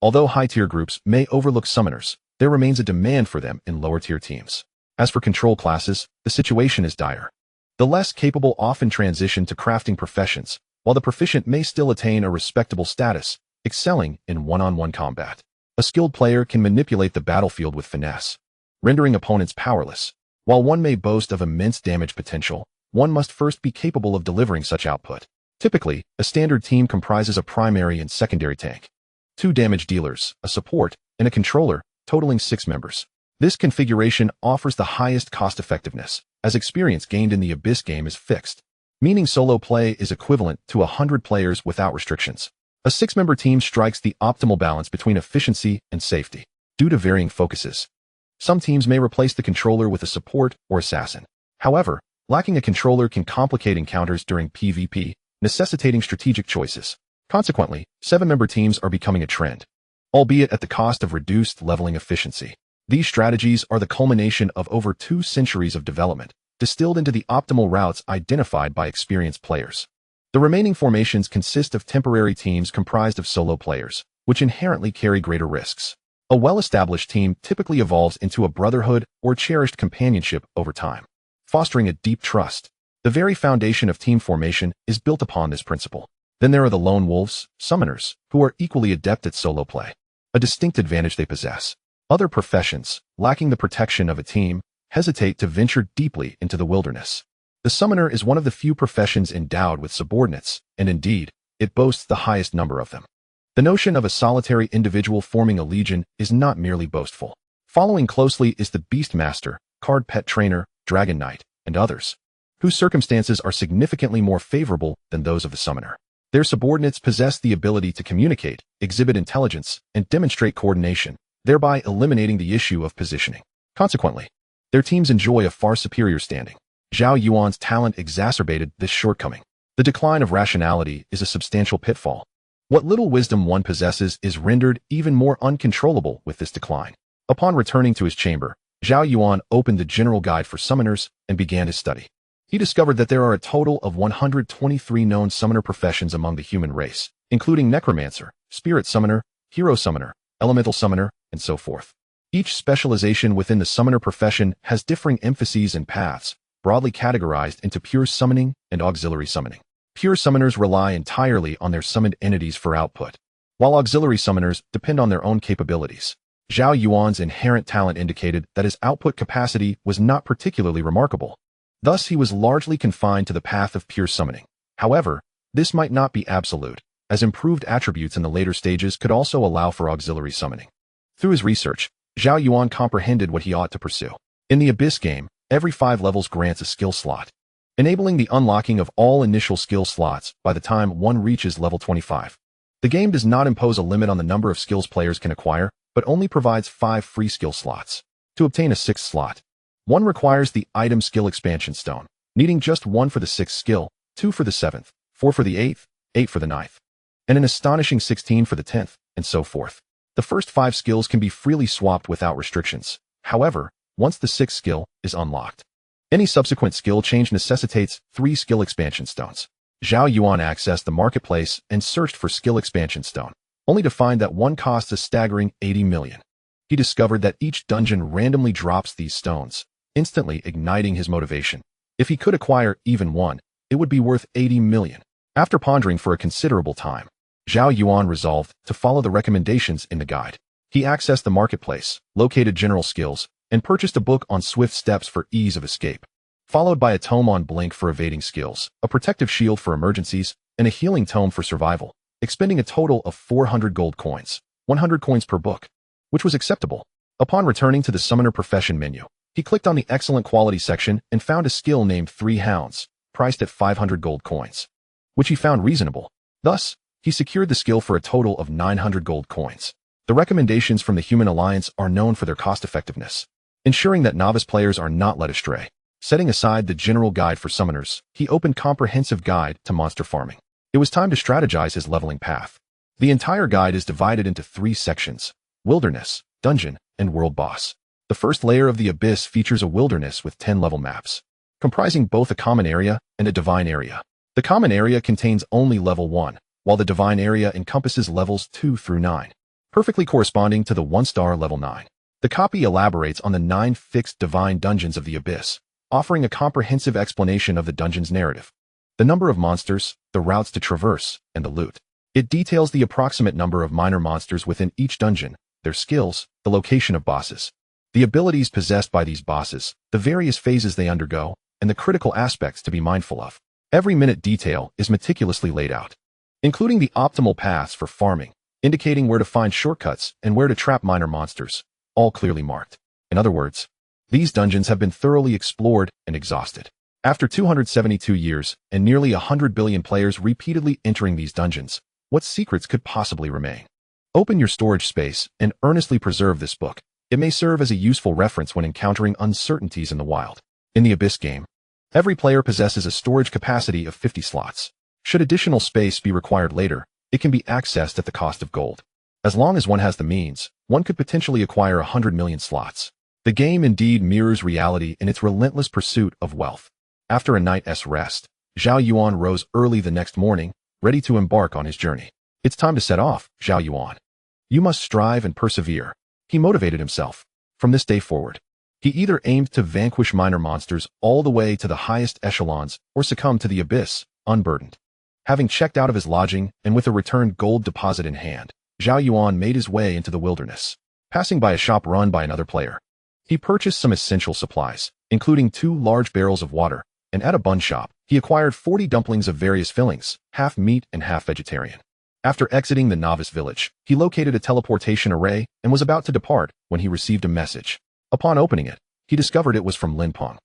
Although high-tier groups may overlook summoners, there remains a demand for them in lower-tier teams. As for control classes, the situation is dire. The less capable often transition to crafting professions, while the proficient may still attain a respectable status, excelling in one-on-one combat. A skilled player can manipulate the battlefield with finesse, rendering opponents powerless. While one may boast of immense damage potential, one must first be capable of delivering such output. Typically, a standard team comprises a primary and secondary tank, 2 damage dealers, a support, and a controller, totaling 6 members. This configuration offers the highest cost-effectiveness, as experience gained in the Abyss game is fixed, meaning solo play is equivalent to 100 players without restrictions. A 6-member team strikes the optimal balance between efficiency and safety. Due to varying focuses, some teams may replace the controller with a support or assassin. However, lacking a controller can complicate encounters during PvP, necessitating strategic choices. Consequently, 7-member teams are becoming a trend, albeit at the cost of reduced leveling efficiency. These strategies are the culmination of over 2 centuries of development, distilled into the optimal routes identified by experienced players. The remaining formations consist of temporary teams comprised of solo players, which inherently carry greater risks. A well-established team typically evolves into a brotherhood or cherished companionship over time, fostering a deep trust. The very foundation of team formation is built upon this principle. Then there are the lone wolves, summoners, who are equally adept at solo play, a distinct advantage they possess. Other professions, lacking the protection of a team, hesitate to venture deeply into the wilderness. The summoner is one of the few professions endowed with subordinates, and indeed, it boasts the highest number of them. The notion of a solitary individual forming a legion is not merely boastful. Following closely is the Beastmaster, Card Pet Trainer, Dragon Knight, and others, whose circumstances are significantly more favorable than those of the summoner. Their subordinates possess the ability to communicate, exhibit intelligence, and demonstrate coordination, thereby eliminating the issue of positioning. Consequently, their teams enjoy a far superior standing. Zhao Yuan's talent exacerbated this shortcoming. The decline of rationality is a substantial pitfall. What little wisdom one possesses is rendered even more uncontrollable with this decline. Upon returning to his chamber, Zhao Yuan opened the General Guide for Summoners and began his study. He discovered that there are a total of 123 known summoner professions among the human race, including Necromancer, Spirit Summoner, Hero Summoner, Elemental Summoner, and so forth. Each specialization within the summoner profession has differing emphases and paths, broadly categorized into pure summoning and auxiliary summoning. Pure summoners rely entirely on their summoned entities for output, while auxiliary summoners depend on their own capabilities. Zhao Yuan's inherent talent indicated that his output capacity was not particularly remarkable. Thus, he was largely confined to the path of pure summoning. However, this might not be absolute, as improved attributes in the later stages could also allow for auxiliary summoning. Through his research, Zhao Yuan comprehended what he ought to pursue. In the Abyss game, every 5 levels grants a skill slot, enabling the unlocking of all initial skill slots by the time one reaches level 25. The game does not impose a limit on the number of skills players can acquire, but only provides 5 free skill slots. To obtain a 6th slot, one requires the item skill expansion stone, needing just 1 for the 6th skill, 2 for the 7th, 4 for the 8th, 8 for the 9th, and an astonishing 16 for the 10th, and so forth. The first 5 skills can be freely swapped without restrictions. However, once the 6th skill is unlocked, any subsequent skill change necessitates 3 skill expansion stones. Zhao Yuan accessed the marketplace and searched for skill expansion stone, only to find that one costs a staggering 80 million. He discovered that each dungeon randomly drops these stones, instantly igniting his motivation. If he could acquire even one, it would be worth 80 million. After pondering for a considerable time, Zhao Yuan resolved to follow the recommendations in the guide. He accessed the marketplace, located general skills, and purchased a book on swift steps for ease of escape, followed by a tome on blink for evading skills, a protective shield for emergencies, and a healing tome for survival, expending a total of 400 gold coins, 100 coins per book, which was acceptable. Upon returning to the Summoner Profession menu, he clicked on the Excellent Quality section and found a skill named 3 Hounds, priced at 500 gold coins, which he found reasonable. Thus, he secured the skill for a total of 900 gold coins. The recommendations from the Human Alliance are known for their cost-effectiveness, ensuring that novice players are not led astray. Setting aside the general guide for summoners, he opened comprehensive guide to monster farming. It was time to strategize his leveling path. The entire guide is divided into 3 sections: Wilderness, Dungeon, and World Boss. The first layer of the Abyss features a wilderness with 10 level maps, comprising both a common area and a divine area. The common area contains only level 1, while the divine area encompasses levels 2 through 9, perfectly corresponding to the 1-star level 9. The copy elaborates on the 9 fixed divine dungeons of the Abyss, offering a comprehensive explanation of the dungeon's narrative, the number of monsters, the routes to traverse, and the loot. It details the approximate number of minor monsters within each dungeon, their skills, the location of bosses, the abilities possessed by these bosses, the various phases they undergo, and the critical aspects to be mindful of. Every minute detail is meticulously laid out, including the optimal paths for farming, indicating where to find shortcuts and where to trap minor monsters, all clearly marked. In other words, these dungeons have been thoroughly explored and exhausted. After 272 years and nearly 100 billion players repeatedly entering these dungeons, what secrets could possibly remain? Open your storage space and earnestly preserve this book. It may serve as a useful reference when encountering uncertainties in the wild. In the Abyss game, every player possesses a storage capacity of 50 slots. Should additional space be required later, it can be accessed at the cost of gold. As long as one has the means, one could potentially acquire 100 million slots. The game indeed mirrors reality in its relentless pursuit of wealth. After a night's rest, Zhao Yuan rose early the next morning, ready to embark on his journey. It's time to set off, Zhao Yuan. You must strive and persevere. He motivated himself. From this day forward, he either aimed to vanquish minor monsters all the way to the highest echelons or succumb to the Abyss, unburdened. Having checked out of his lodging and with a returned gold deposit in hand, Zhao Yuan made his way into the wilderness. passing by a shop run by another player. He purchased some essential supplies, including 2 large barrels of water, and at a bun shop, he acquired 40 dumplings of various fillings, half meat and half vegetarian. After exiting the novice village, he located a teleportation array and was about to depart when he received a message. Upon opening it, he discovered it was from Lin Peng.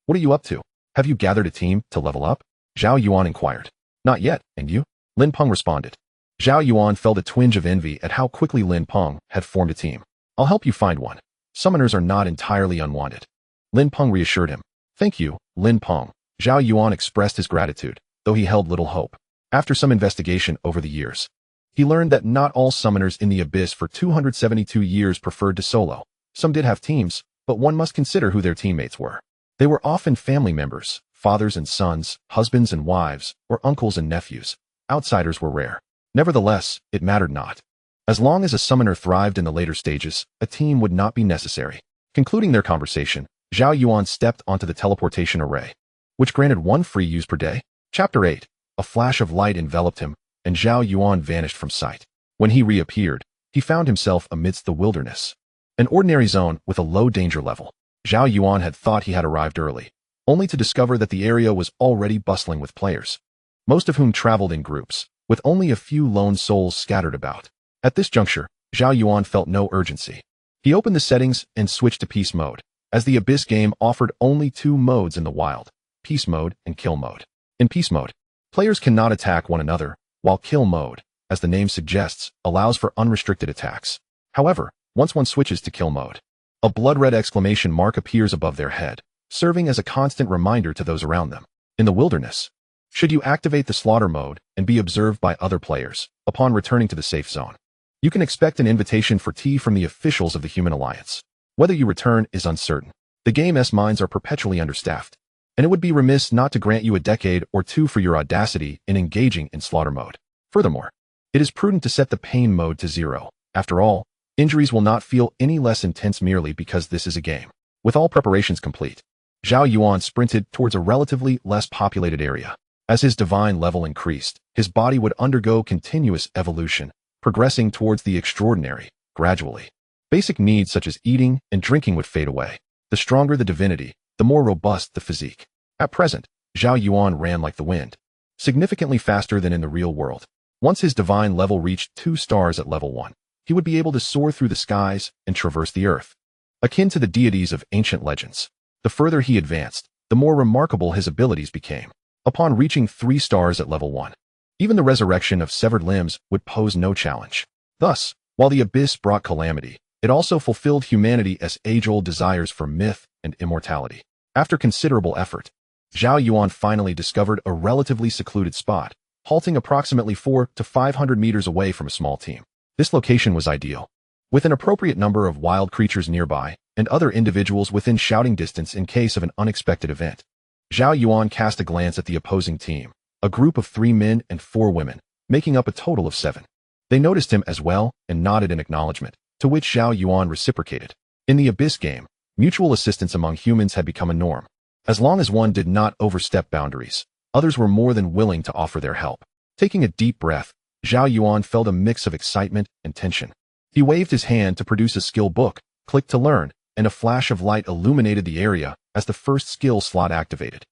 "What are you up to? Have you gathered a team to level up?" Zhao Yuan inquired. "Not yet, and you?" Lin Peng responded. Zhao Yuan felt a twinge of envy at how quickly Lin Peng had formed a team. "I'll help you find one. Summoners are not entirely unwanted." Lin Peng reassured him. "Thank you, Lin Peng." Zhao Yuan expressed his gratitude, though he held little hope. After some investigation over the years, he learned that not all summoners in the Abyss for 272 years preferred to solo. Some did have teams, but one must consider who their teammates were. They were often family members, fathers and sons, husbands and wives, or uncles and nephews. Outsiders were rare. Nevertheless, it mattered not. As long as a summoner thrived in the later stages, a team would not be necessary. Concluding their conversation, Zhao Yuan stepped onto the teleportation array, which granted 1 free use per day. Chapter 8. A flash of light enveloped him, and Zhao Yuan vanished from sight. When he reappeared, he found himself amidst the wilderness, an ordinary zone with a low danger level. Zhao Yuan had thought he had arrived early, only to discover that the area was already bustling with players, most of whom traveled in groups, with only a few lone souls scattered about. At this juncture, Zhao Yuan felt no urgency. He opened the settings and switched to peace mode, as the Abyss game offered only 2 modes in the wild: peace mode and kill mode. In peace mode, players cannot attack one another, while kill mode, as the name suggests, allows for unrestricted attacks. However, once one switches to kill mode, a blood-red exclamation mark appears above their head, serving as a constant reminder to those around them. In the wilderness, should you activate the slaughter mode and be observed by other players, upon returning to the safe zone, you can expect an invitation for tea from the officials of the Human Alliance. Whether you return is uncertain. The game's mines are perpetually understaffed, and it would be remiss not to grant you a decade or 2 for your audacity in engaging in slaughter mode. Furthermore, it is prudent to set the pain mode to 0. After all, injuries will not feel any less intense merely because this is a game. With all preparations complete, Zhao Yuan sprinted towards a relatively less populated area. As his divine level increased, his body would undergo continuous evolution, progressing towards the extraordinary, gradually. Basic needs such as eating and drinking would fade away. The stronger the divinity, the more robust the physique. At present, Zhao Yuan ran like the wind, significantly faster than in the real world. Once his divine level reached 2 stars at level 1, he would be able to soar through the skies and traverse the earth, akin to the deities of ancient legends. The further he advanced, the more remarkable his abilities became. Upon reaching 3 stars at level 1, even the resurrection of severed limbs would pose no challenge. Thus, while the Abyss brought calamity, it also fulfilled humanity's age-old desires for myth and immortality. After considerable effort, Zhao Yuan finally discovered a relatively secluded spot, halting approximately 400 to 500 meters away from a small team. This location was ideal, with an appropriate number of wild creatures nearby and other individuals within shouting distance in case of an unexpected event. Zhao Yuan cast a glance at the opposing team, a group of 3 men and 4 women, making up a total of 7. They noticed him as well and nodded in acknowledgement, to which Zhao Yuan reciprocated. In the Abyss game, mutual assistance among humans had become a norm. As long as one did not overstep boundaries, others were more than willing to offer their help. Taking a deep breath, Zhao Yuan felt a mix of excitement and tension. He waved his hand to produce a skill book, clicked to learn, and a flash of light illuminated the area as the first skill slot activated,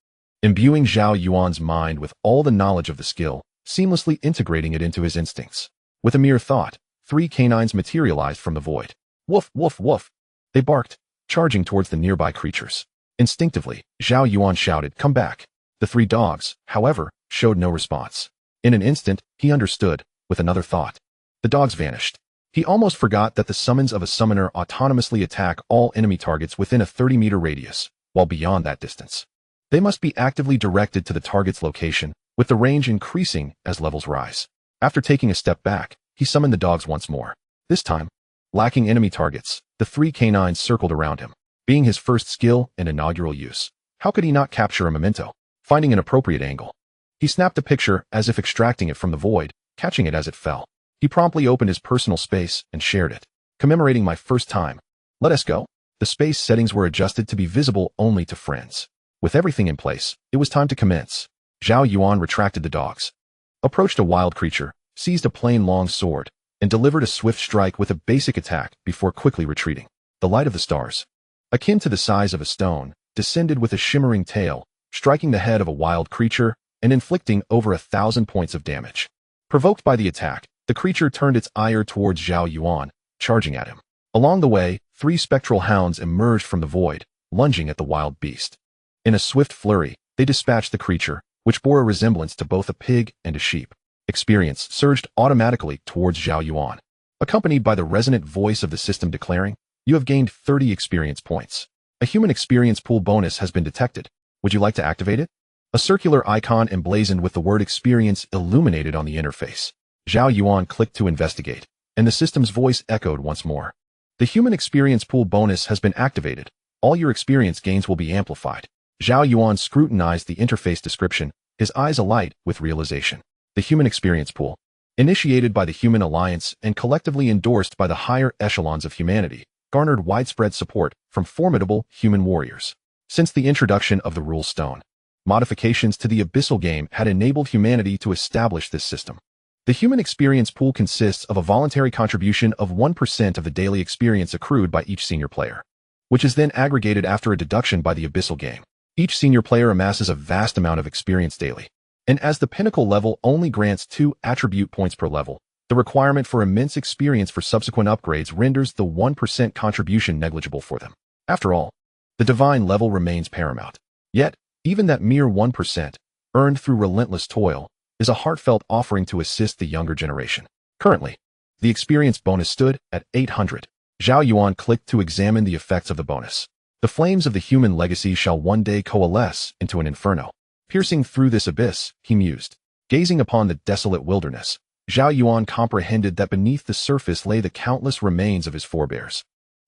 imbuing Zhao Yuan's mind with all the knowledge of the skill, seamlessly integrating it into his instincts. With a mere thought, 3 canines materialized from the void. Woof, woof, woof. They barked, charging towards the nearby creatures. Instinctively, Zhao Yuan shouted, "Come back." The 3 dogs, however, showed no response. In an instant, he understood, with another thought. The dogs vanished. He almost forgot that the summons of a summoner autonomously attack all enemy targets within a 30-meter radius, while beyond that distance, they must be actively directed to the target's location, with the range increasing as levels rise. After taking a step back, he summoned the dogs once more. This time, lacking enemy targets, the 3 canines circled around him, being his first skill and inaugural use. How could he not capture a memento? Finding an appropriate angle, he snapped a picture as if extracting it from the void, catching it as it fell. He promptly opened his personal space and shared it. Commemorating my first time. Let us go. The space settings were adjusted to be visible only to friends. With everything in place, it was time to commence. Zhao Yuan retracted the dogs, approached a wild creature, seized a plain long sword, and delivered a swift strike with a basic attack before quickly retreating. The light of the stars, akin to the size of a stone, descended with a shimmering tail, striking the head of a wild creature and inflicting over 1,000 points of damage. Provoked by the attack, the creature turned its ire towards Zhao Yuan, charging at him. Along the way, 3 spectral hounds emerged from the void, lunging at the wild beast. In a swift flurry, they dispatched the creature, which bore a resemblance to both a pig and a sheep. Experience surged automatically towards Zhao Yuan, accompanied by the resonant voice of the system declaring, "You have gained 30 experience points. A human experience pool bonus has been detected. Would you like to activate it?" A circular icon emblazoned with the word experience illuminated on the interface. Zhao Yuan clicked to investigate, and the system's voice echoed once more. "The human experience pool bonus has been activated. All your experience gains will be amplified." Zhao Yuan scrutinized the interface description, his eyes alight with realization. The human experience pool, initiated by the Human Alliance and collectively endorsed by the higher echelons of humanity, garnered widespread support from formidable human warriors. Since the introduction of the Rule Stone, modifications to the Abyssal game had enabled humanity to establish this system. The human experience pool consists of a voluntary contribution of 1% of the daily experience accrued by each senior player, which is then aggregated after a deduction by the Abyssal game. Each senior player amasses a vast amount of experience daily, and as the pinnacle level only grants 2 attribute points per level, the requirement for immense experience for subsequent upgrades renders the 1% contribution negligible for them. After all, the divine level remains paramount. Yet, even that mere 1%, earned through relentless toil, is a heartfelt offering to assist the younger generation. Currently, the experience bonus stood at 800. Zhao Yuan clicked to examine the effects of the bonus. The flames of the human legacy shall one day coalesce into an inferno. Piercing through this abyss, he mused. Gazing upon the desolate wilderness, Zhao Yuan comprehended that beneath the surface lay the countless remains of his forebears.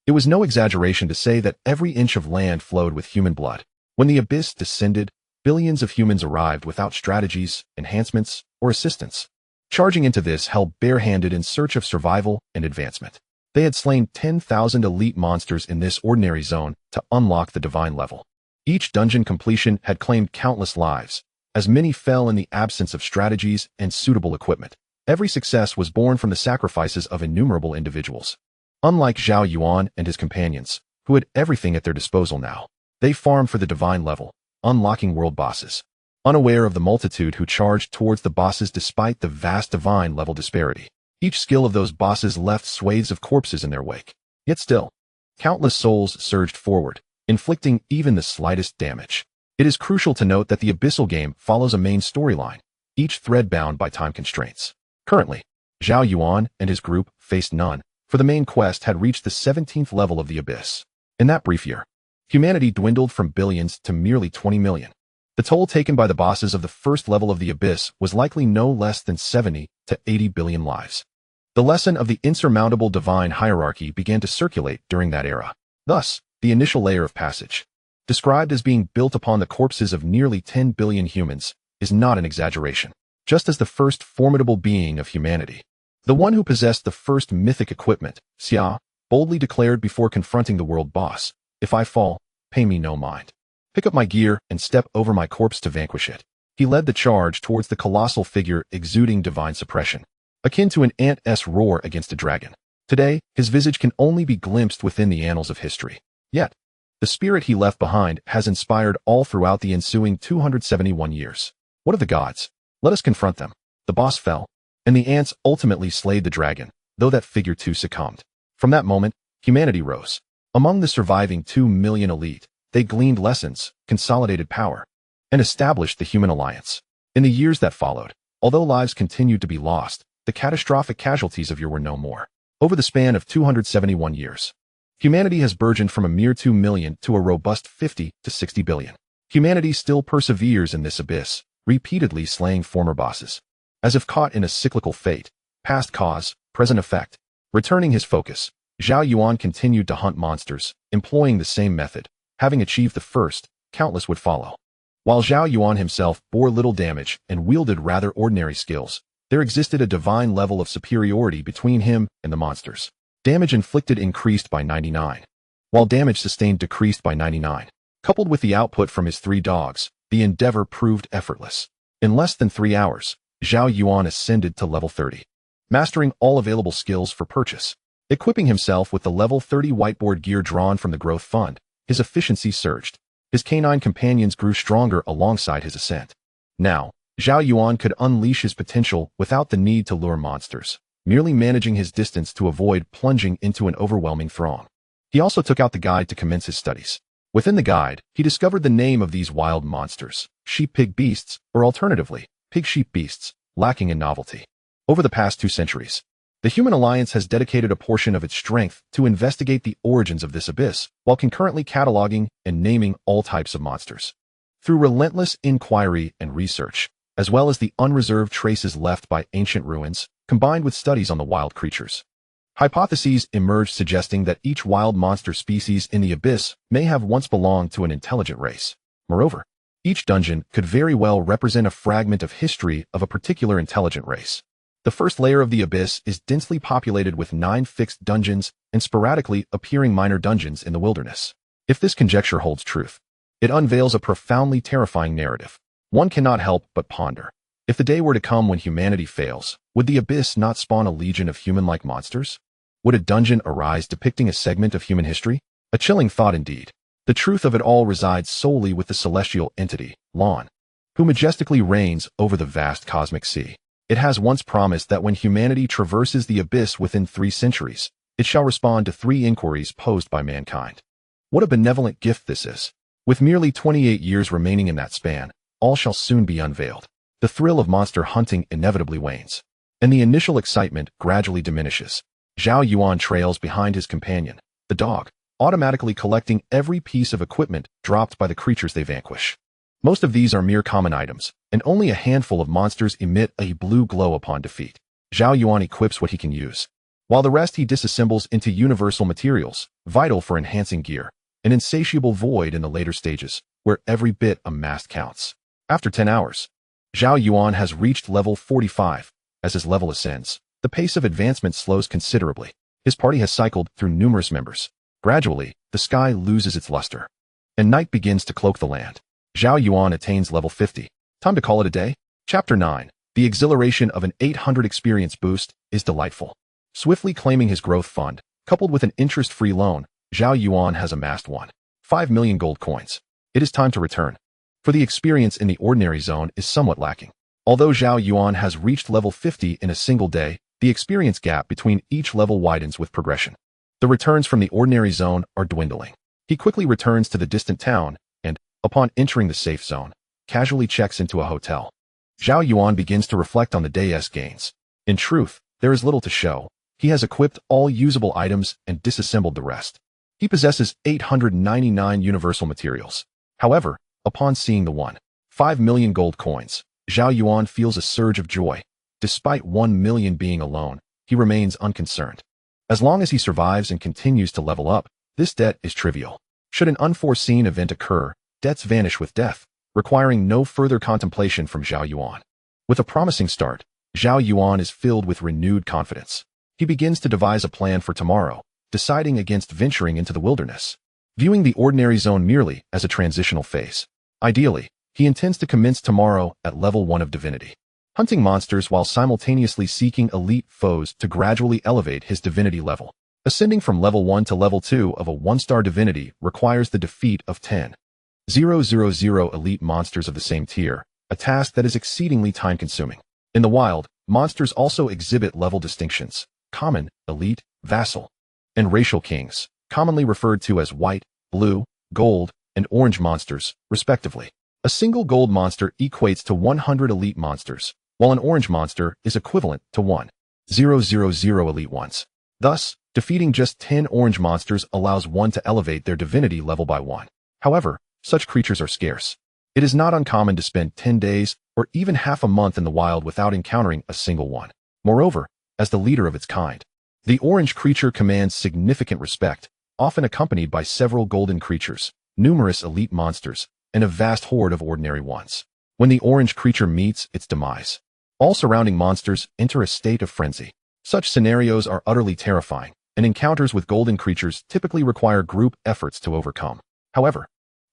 It was no exaggeration to say that every inch of land flowed with human blood. When the abyss descended, billions of humans arrived without strategies, enhancements, or assistance, charging into this hell barehanded in search of survival and advancement. They had slain 10,000 elite monsters in this ordinary zone to unlock the divine level. Each dungeon completion had claimed countless lives, as many fell in the absence of strategies and suitable equipment. Every success was born from the sacrifices of innumerable individuals. Unlike Zhao Yuan and his companions, who had everything at their disposal now, they farmed for the divine level, unlocking world bosses, unaware of the multitude who charged towards the bosses despite the vast divine level disparity. Each skill of those bosses left swathes of corpses in their wake. Yet still, countless souls surged forward, inflicting even the slightest damage. It is crucial to note that the Abyssal game follows a main storyline, each thread bound by time constraints. Currently, Zhao Yuan and his group faced none, for the main quest had reached the 17th level of the Abyss. In that brief year, humanity dwindled from billions to merely 20 million. The toll taken by the bosses of the first level of the Abyss was likely no less than 70 to 80 billion lives. The lesson of the insurmountable divine hierarchy began to circulate during that era. Thus, the initial layer of passage, described as being built upon the corpses of nearly 10 billion humans, is not an exaggeration. Just as the first formidable being of humanity, the one who possessed the first mythic equipment, Xia, boldly declared before confronting the world boss, "If I fall, pay me no mind. Pick up my gear and step over my corpse to vanquish it." He led the charge towards the colossal figure exuding divine suppression, akin to an ant's roar against a dragon. Today, his visage can only be glimpsed within the annals of history. Yet, the spirit he left behind has inspired all throughout the ensuing 271 years. What of the gods? Let us confront them. The boss fell, and the ants ultimately slayed the dragon, though that figure too succumbed. From that moment, humanity rose. Among the surviving 2 million elite, they gleaned lessons, consolidated power, and established the Human Alliance. In the years that followed, although lives continued to be lost, the catastrophic casualties of yore were no more. Over the span of 271 years, humanity has burgeoned from a mere 2 million to a robust 50 to 60 billion. Humanity still perseveres in this abyss, repeatedly slaying former bosses, as if caught in a cyclical fate, past cause, present effect. Returning his focus, Zhao Yuan continued to hunt monsters, employing the same method. Having achieved the first, countless would follow. While Zhao Yuan himself bore little damage and wielded rather ordinary skills, there existed a divine level of superiority between him and the monsters. Damage inflicted increased by 99, while damage sustained decreased by 99. Coupled with the output from his 3 dogs, the endeavor proved effortless. In less than 3 hours, Zhao Yuan ascended to level 30. mastering all available skills for purchase. Equipping himself with the level 30 whiteboard gear drawn from the growth fund, his efficiency surged. His canine companions grew stronger alongside his ascent. Now, Zhao Yuan could unleash his potential without the need to lure monsters, merely managing his distance to avoid plunging into an overwhelming throng. He also took out the guide to commence his studies. Within the guide, he discovered the name of these wild monsters, sheep-pig beasts, or alternatively, pig-sheep beasts, lacking in novelty. Over the past 2 centuries, the Human Alliance has dedicated a portion of its strength to investigate the origins of this abyss, while concurrently cataloging and naming all types of monsters. Through relentless inquiry and research, as well as the unreserved traces left by ancient ruins, combined with studies on the wild creatures, hypotheses emerged suggesting that each wild monster species in the abyss may have once belonged to an intelligent race. Moreover, each dungeon could very well represent a fragment of history of a particular intelligent race. The first layer of the abyss is densely populated with 9 fixed dungeons and sporadically appearing minor dungeons in the wilderness. If this conjecture holds truth, it unveils a profoundly terrifying narrative. One cannot help but ponder. If the day were to come when humanity fails, would the abyss not spawn a legion of human-like monsters? Would a dungeon arise depicting a segment of human history? A chilling thought indeed. The truth of it all resides solely with the celestial entity, Lan, who majestically reigns over the vast cosmic sea. It has once promised that when humanity traverses the abyss within 3 centuries, it shall respond to 3 inquiries posed by mankind. What a benevolent gift this is. With merely 28 years remaining in that span, all shall soon be unveiled. The thrill of monster hunting inevitably wanes, and the initial excitement gradually diminishes. Zhao Yuan trails behind his companion, the dog, automatically collecting every piece of equipment dropped by the creatures they vanquish. Most of these are mere common items, and only a handful of monsters emit a blue glow upon defeat. Zhao Yuan equips what he can use, while the rest he disassembles into universal materials, vital for enhancing gear, an insatiable void in the later stages, where every bit amassed counts. After 10 hours, Zhao Yuan has reached level 45. As his level ascends, the pace of advancement slows considerably. His party has cycled through numerous members. Gradually, the sky loses its luster, and night begins to cloak the land. Zhao Yuan attains level 50. Time to call it a day? Chapter 9. The exhilaration of an 800 experience boost is delightful. Swiftly claiming his growth fund, coupled with an interest-free loan, Zhao Yuan has amassed 1.5 million gold coins. It is time to return, for the experience in the ordinary zone is somewhat lacking. Although Zhao Yuan has reached level 50 in a single day, the experience gap between each level widens with progression. The returns from the ordinary zone are dwindling. He quickly returns to the distant town, and, upon entering the safe zone, casually checks into a hotel. Zhao Yuan begins to reflect on the day's gains. In truth, there is little to show. He has equipped all usable items and disassembled the rest. He possesses 899 universal materials. However, upon seeing the 1.5 million gold coins, Zhao Yuan feels a surge of joy. Despite 1 million being alone, he remains unconcerned. As long as he survives and continues to level up, this debt is trivial. Should an unforeseen event occur, debts vanish with death, requiring no further contemplation from Zhao Yuan. With a promising start, Zhao Yuan is filled with renewed confidence. He begins to devise a plan for tomorrow, deciding against venturing into the wilderness, viewing the ordinary zone merely as a transitional phase. Ideally, he intends to commence tomorrow at level 1 of divinity, hunting monsters while simultaneously seeking elite foes to gradually elevate his divinity level. Ascending from level 1 to level 2 of a 1-star divinity requires the defeat of 10,000 elite monsters of the same tier, a task that is exceedingly time-consuming. In the wild, monsters also exhibit level distinctions: common, elite, vassal, and racial kings, commonly referred to as white, blue, gold, and orange monsters, respectively. A single gold monster equates to 100 elite monsters, while an orange monster is equivalent to 1,000 elite ones. Thus, defeating just 10 orange monsters allows one to elevate their divinity level by 1. However, such creatures are scarce. It is not uncommon to spend 10 days or even half a month in the wild without encountering a single one. Moreover, as the leader of its kind, the orange creature commands significant respect, often accompanied by several golden creatures, numerous elite monsters, and a vast horde of ordinary ones. When the orange creature meets its demise, all surrounding monsters enter a state of frenzy. Such scenarios are utterly terrifying, and encounters with golden creatures typically require group efforts to overcome. However,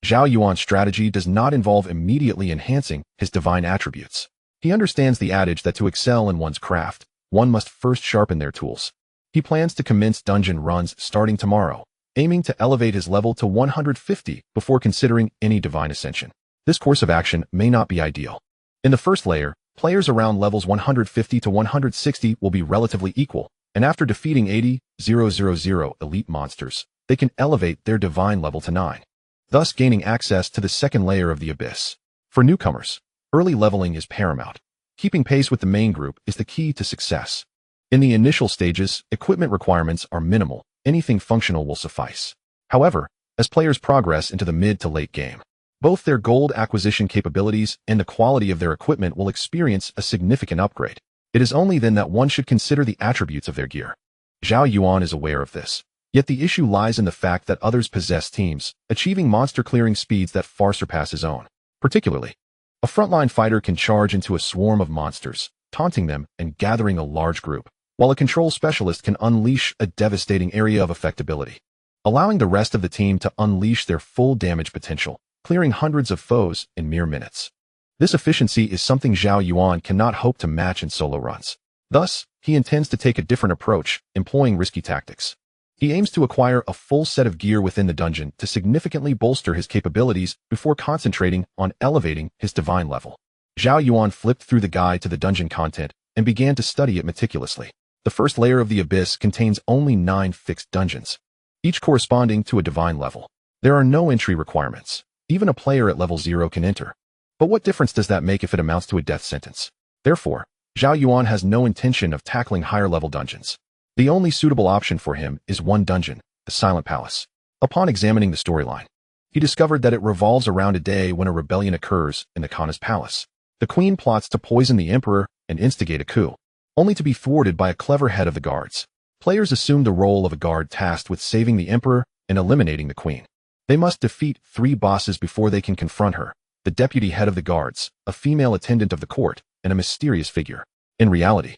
Zhao Yuan's strategy does not involve immediately enhancing his divine attributes. He understands the adage that to excel in one's craft, one must first sharpen their tools. He plans to commence dungeon runs starting tomorrow, aiming to elevate his level to 150 before considering any divine ascension. This course of action may not be ideal. In the first layer, players around levels 150 to 160 will be relatively equal, and after defeating 80,000 elite monsters, they can elevate their divine level to 9, thus gaining access to the second layer of the abyss. For newcomers, early leveling is paramount. Keeping pace with the main group is the key to success. In the initial stages, equipment requirements are minimal. Anything functional will suffice. However, as players progress into the mid to late game, both their gold acquisition capabilities and the quality of their equipment will experience a significant upgrade. It is only then that one should consider the attributes of their gear. Zhao Yuan is aware of this. Yet the issue lies in the fact that others possess teams, achieving monster clearing speeds that far surpass his own. Particularly, a frontline fighter can charge into a swarm of monsters, taunting them and gathering a large group, while a control specialist can unleash a devastating area of effectability, allowing the rest of the team to unleash their full damage potential, clearing hundreds of foes in mere minutes. This efficiency is something Zhao Yuan cannot hope to match in solo runs. Thus, he intends to take a different approach, employing risky tactics. He aims to acquire a full set of gear within the dungeon to significantly bolster his capabilities before concentrating on elevating his divine level. Zhao Yuan flipped through the guide to the dungeon content and began to study it meticulously. The first layer of the abyss contains only 9 fixed dungeons, each corresponding to a divine level. There are no entry requirements. Even a player at level 0 can enter. But what difference does that make if it amounts to a death sentence? Therefore, Zhao Yuan has no intention of tackling higher-level dungeons. The only suitable option for him is one dungeon, the Silent Palace. Upon examining the storyline, he discovered that it revolves around a day when a rebellion occurs in the Khan's palace. The queen plots to poison the emperor and instigate a coup, only to be thwarted by a clever head of the guards. Players assume the role of a guard tasked with saving the emperor and eliminating the queen. They must defeat 3 bosses before they can confront her: the deputy head of the guards, a female attendant of the court, and a mysterious figure. In reality,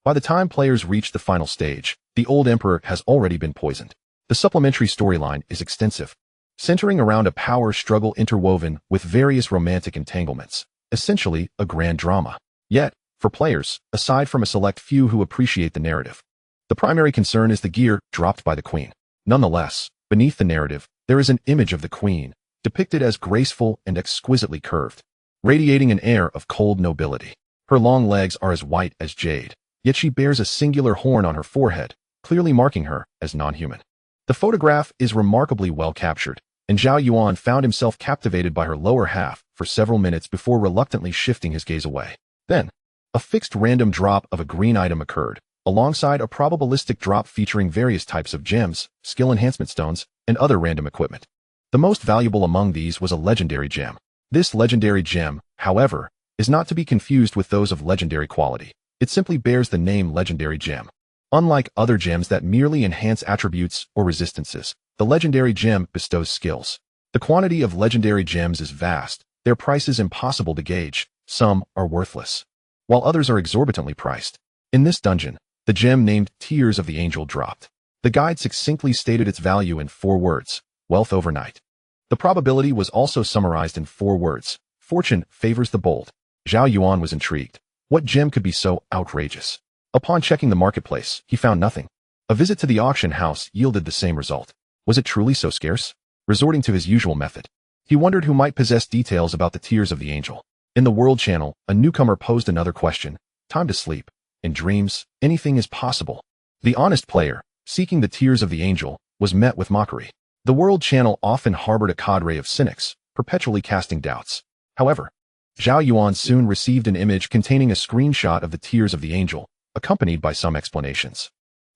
by the time players reach the final stage, the old emperor has already been poisoned. The supplementary storyline is extensive, centering around a power struggle interwoven with various romantic entanglements, essentially a grand drama. Yet, for players, aside from a select few who appreciate the narrative, the primary concern is the gear dropped by the queen. Nonetheless, beneath the narrative, there is an image of the queen, depicted as graceful and exquisitely curved, radiating an air of cold nobility. Her long legs are as white as jade, yet she bears a singular horn on her forehead, clearly marking her as non-human. The photograph is remarkably well captured, and Zhao Yuan found himself captivated by her lower half for several minutes before reluctantly shifting his gaze away. Then, a fixed random drop of a green item occurred, alongside a probabilistic drop featuring various types of gems, skill enhancement stones, and other random equipment. The most valuable among these was a legendary gem. This legendary gem, however, is not to be confused with those of legendary quality. It simply bears the name legendary gem. Unlike other gems that merely enhance attributes or resistances, the legendary gem bestows skills. The quantity of legendary gems is vast, their price is impossible to gauge, some are worthless, while others are exorbitantly priced. In this dungeon, the gem named Tears of the Angel dropped. The guide succinctly stated its value in 4 words: wealth overnight. The probability was also summarized in 4 words: fortune favors the bold. Zhao Yuan was intrigued. What gem could be so outrageous? Upon checking the marketplace, he found nothing. A visit to the auction house yielded the same result. Was it truly so scarce? Resorting to his usual method, he wondered who might possess details about the Tears of the Angel. In the World Channel, a newcomer posed another question: time to sleep. In dreams, anything is possible. The honest player, seeking the Tears of the Angel, was met with mockery. The World Channel often harbored a cadre of cynics, perpetually casting doubts. However, Zhao Yuan soon received an image containing a screenshot of the Tears of the Angel, accompanied by some explanations.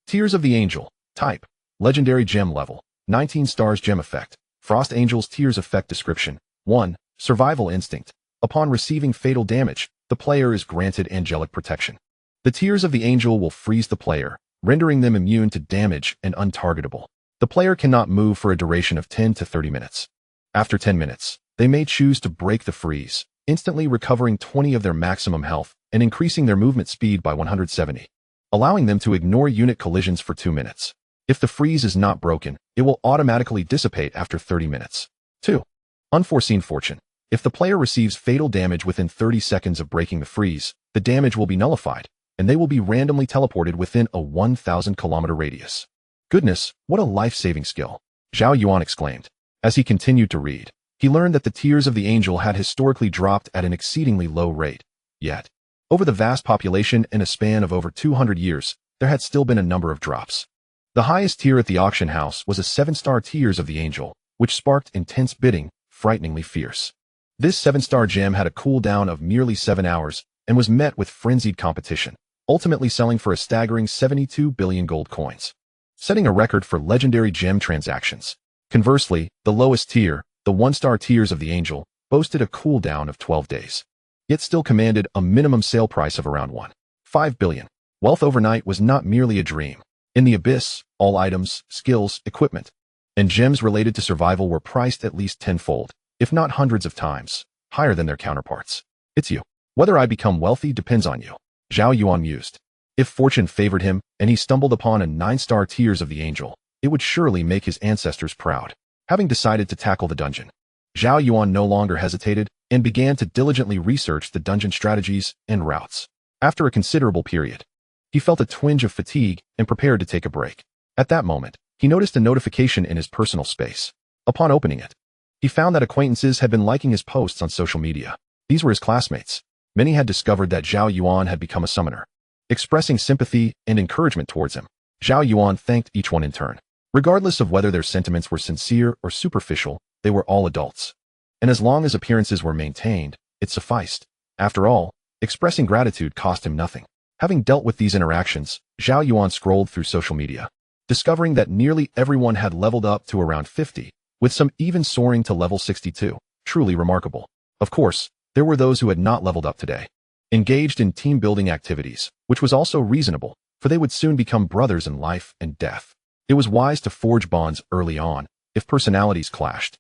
Tears of the Angel. Type: legendary gem level. 19 stars. Gem effect: Frost Angel's Tears effect. Description: 1. Survival instinct. Upon receiving fatal damage, the player is granted angelic protection. The Tears of the Angel will freeze the player, rendering them immune to damage and untargetable. The player cannot move for a duration of 10 to 30 minutes. After 10 minutes, they may choose to break the freeze, instantly recovering 20 of their maximum health and increasing their movement speed by 170, allowing them to ignore unit collisions for 2 minutes. If the freeze is not broken, it will automatically dissipate after 30 minutes. 2. Unforeseen fortune. If the player receives fatal damage within 30 seconds of breaking the freeze, the damage will be nullified, and they will be randomly teleported within a 1,000-kilometer radius. Goodness, what a life-saving skill, Zhao Yuan exclaimed. As he continued to read, he learned that the tears of the angel had historically dropped at an exceedingly low rate. Yet, over the vast population in a span of over 200 years, there had still been a number of drops. The highest tier at the auction house was a 7-star Tears of the Angel, which sparked intense bidding, frighteningly fierce. This 7-star gem had a cooldown of merely 7 hours and was met with frenzied competition, ultimately selling for a staggering 72 billion gold coins, setting a record for legendary gem transactions. Conversely, the lowest tier, the 1-star Tears of the Angel, boasted a cooldown of 12 days, yet still commanded a minimum sale price of around 1.5 billion. Wealth overnight was not merely a dream. In the abyss, all items, skills, equipment, and gems related to survival were priced at least tenfold, if not hundreds of times, higher than their counterparts. It's you. Whether I become wealthy depends on you, Zhao Yuan mused. If fortune favored him and he stumbled upon a 9-star Tears of the Angel, it would surely make his ancestors proud. Having decided to tackle the dungeon, Zhao Yuan no longer hesitated and began to diligently research the dungeon strategies and routes. After a considerable period, he felt a twinge of fatigue and prepared to take a break. At that moment, he noticed a notification in his personal space. Upon opening it, he found that acquaintances had been liking his posts on social media. These were his classmates. Many had discovered that Zhao Yuan had become a summoner. Expressing sympathy and encouragement towards him, Zhao Yuan thanked each one in turn. Regardless of whether their sentiments were sincere or superficial, they were all adults. And as long as appearances were maintained, it sufficed. After all, expressing gratitude cost him nothing. Having dealt with these interactions, Zhao Yuan scrolled through social media, discovering that nearly everyone had leveled up to around 50, with some even soaring to level 62. Truly remarkable. Of course, there were those who had not leveled up today, engaged in team-building activities, which was also reasonable, for they would soon become brothers in life and death. It was wise to forge bonds early on, if personalities clashed.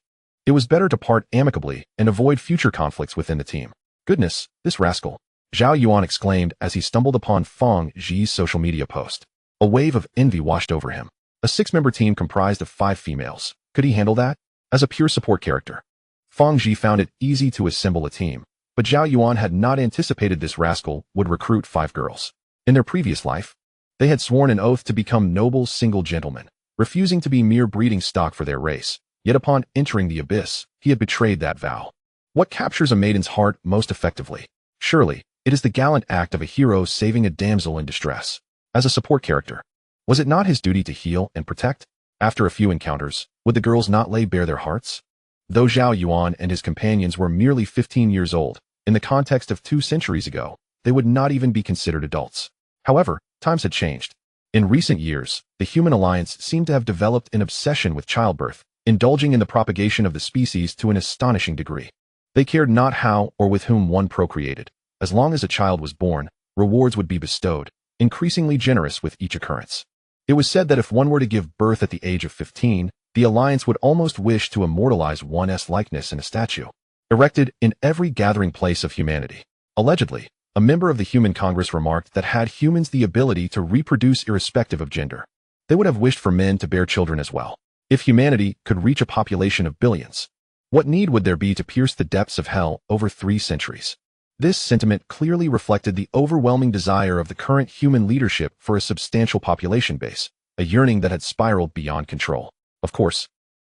It was better to part amicably and avoid future conflicts within the team. Goodness, this rascal, Zhao Yuan exclaimed as he stumbled upon Feng Zhi's social media post. A wave of envy washed over him. A 6-member team comprised of 5 females. Could he handle that? As a pure support character, Feng Zhi found it easy to assemble a team, but Zhao Yuan had not anticipated this rascal would recruit 5 girls. In their previous life, they had sworn an oath to become noble single gentlemen, refusing to be mere breeding stock for their race. Yet upon entering the abyss, he had betrayed that vow. What captures a maiden's heart most effectively? Surely, it is the gallant act of a hero saving a damsel in distress. As a support character, was it not his duty to heal and protect? After a few encounters, would the girls not lay bare their hearts? Though Zhao Yuan and his companions were merely 15 years old, in the context of 2 centuries ago, they would not even be considered adults. However, times had changed. In recent years, the human alliance seemed to have developed an obsession with childbirth, indulging in the propagation of the species to an astonishing degree. They cared not how or with whom one procreated. As long as a child was born, rewards would be bestowed, increasingly generous with each occurrence. It was said that if one were to give birth at the age of 15, the alliance would almost wish to immortalize one's likeness in a statue, erected in every gathering place of humanity. Allegedly, a member of the Human Congress remarked that had humans the ability to reproduce irrespective of gender, they would have wished for men to bear children as well. If humanity could reach a population of billions, what need would there be to pierce the depths of hell over 3 centuries? This sentiment clearly reflected the overwhelming desire of the current human leadership for a substantial population base, a yearning that had spiraled beyond control. Of course,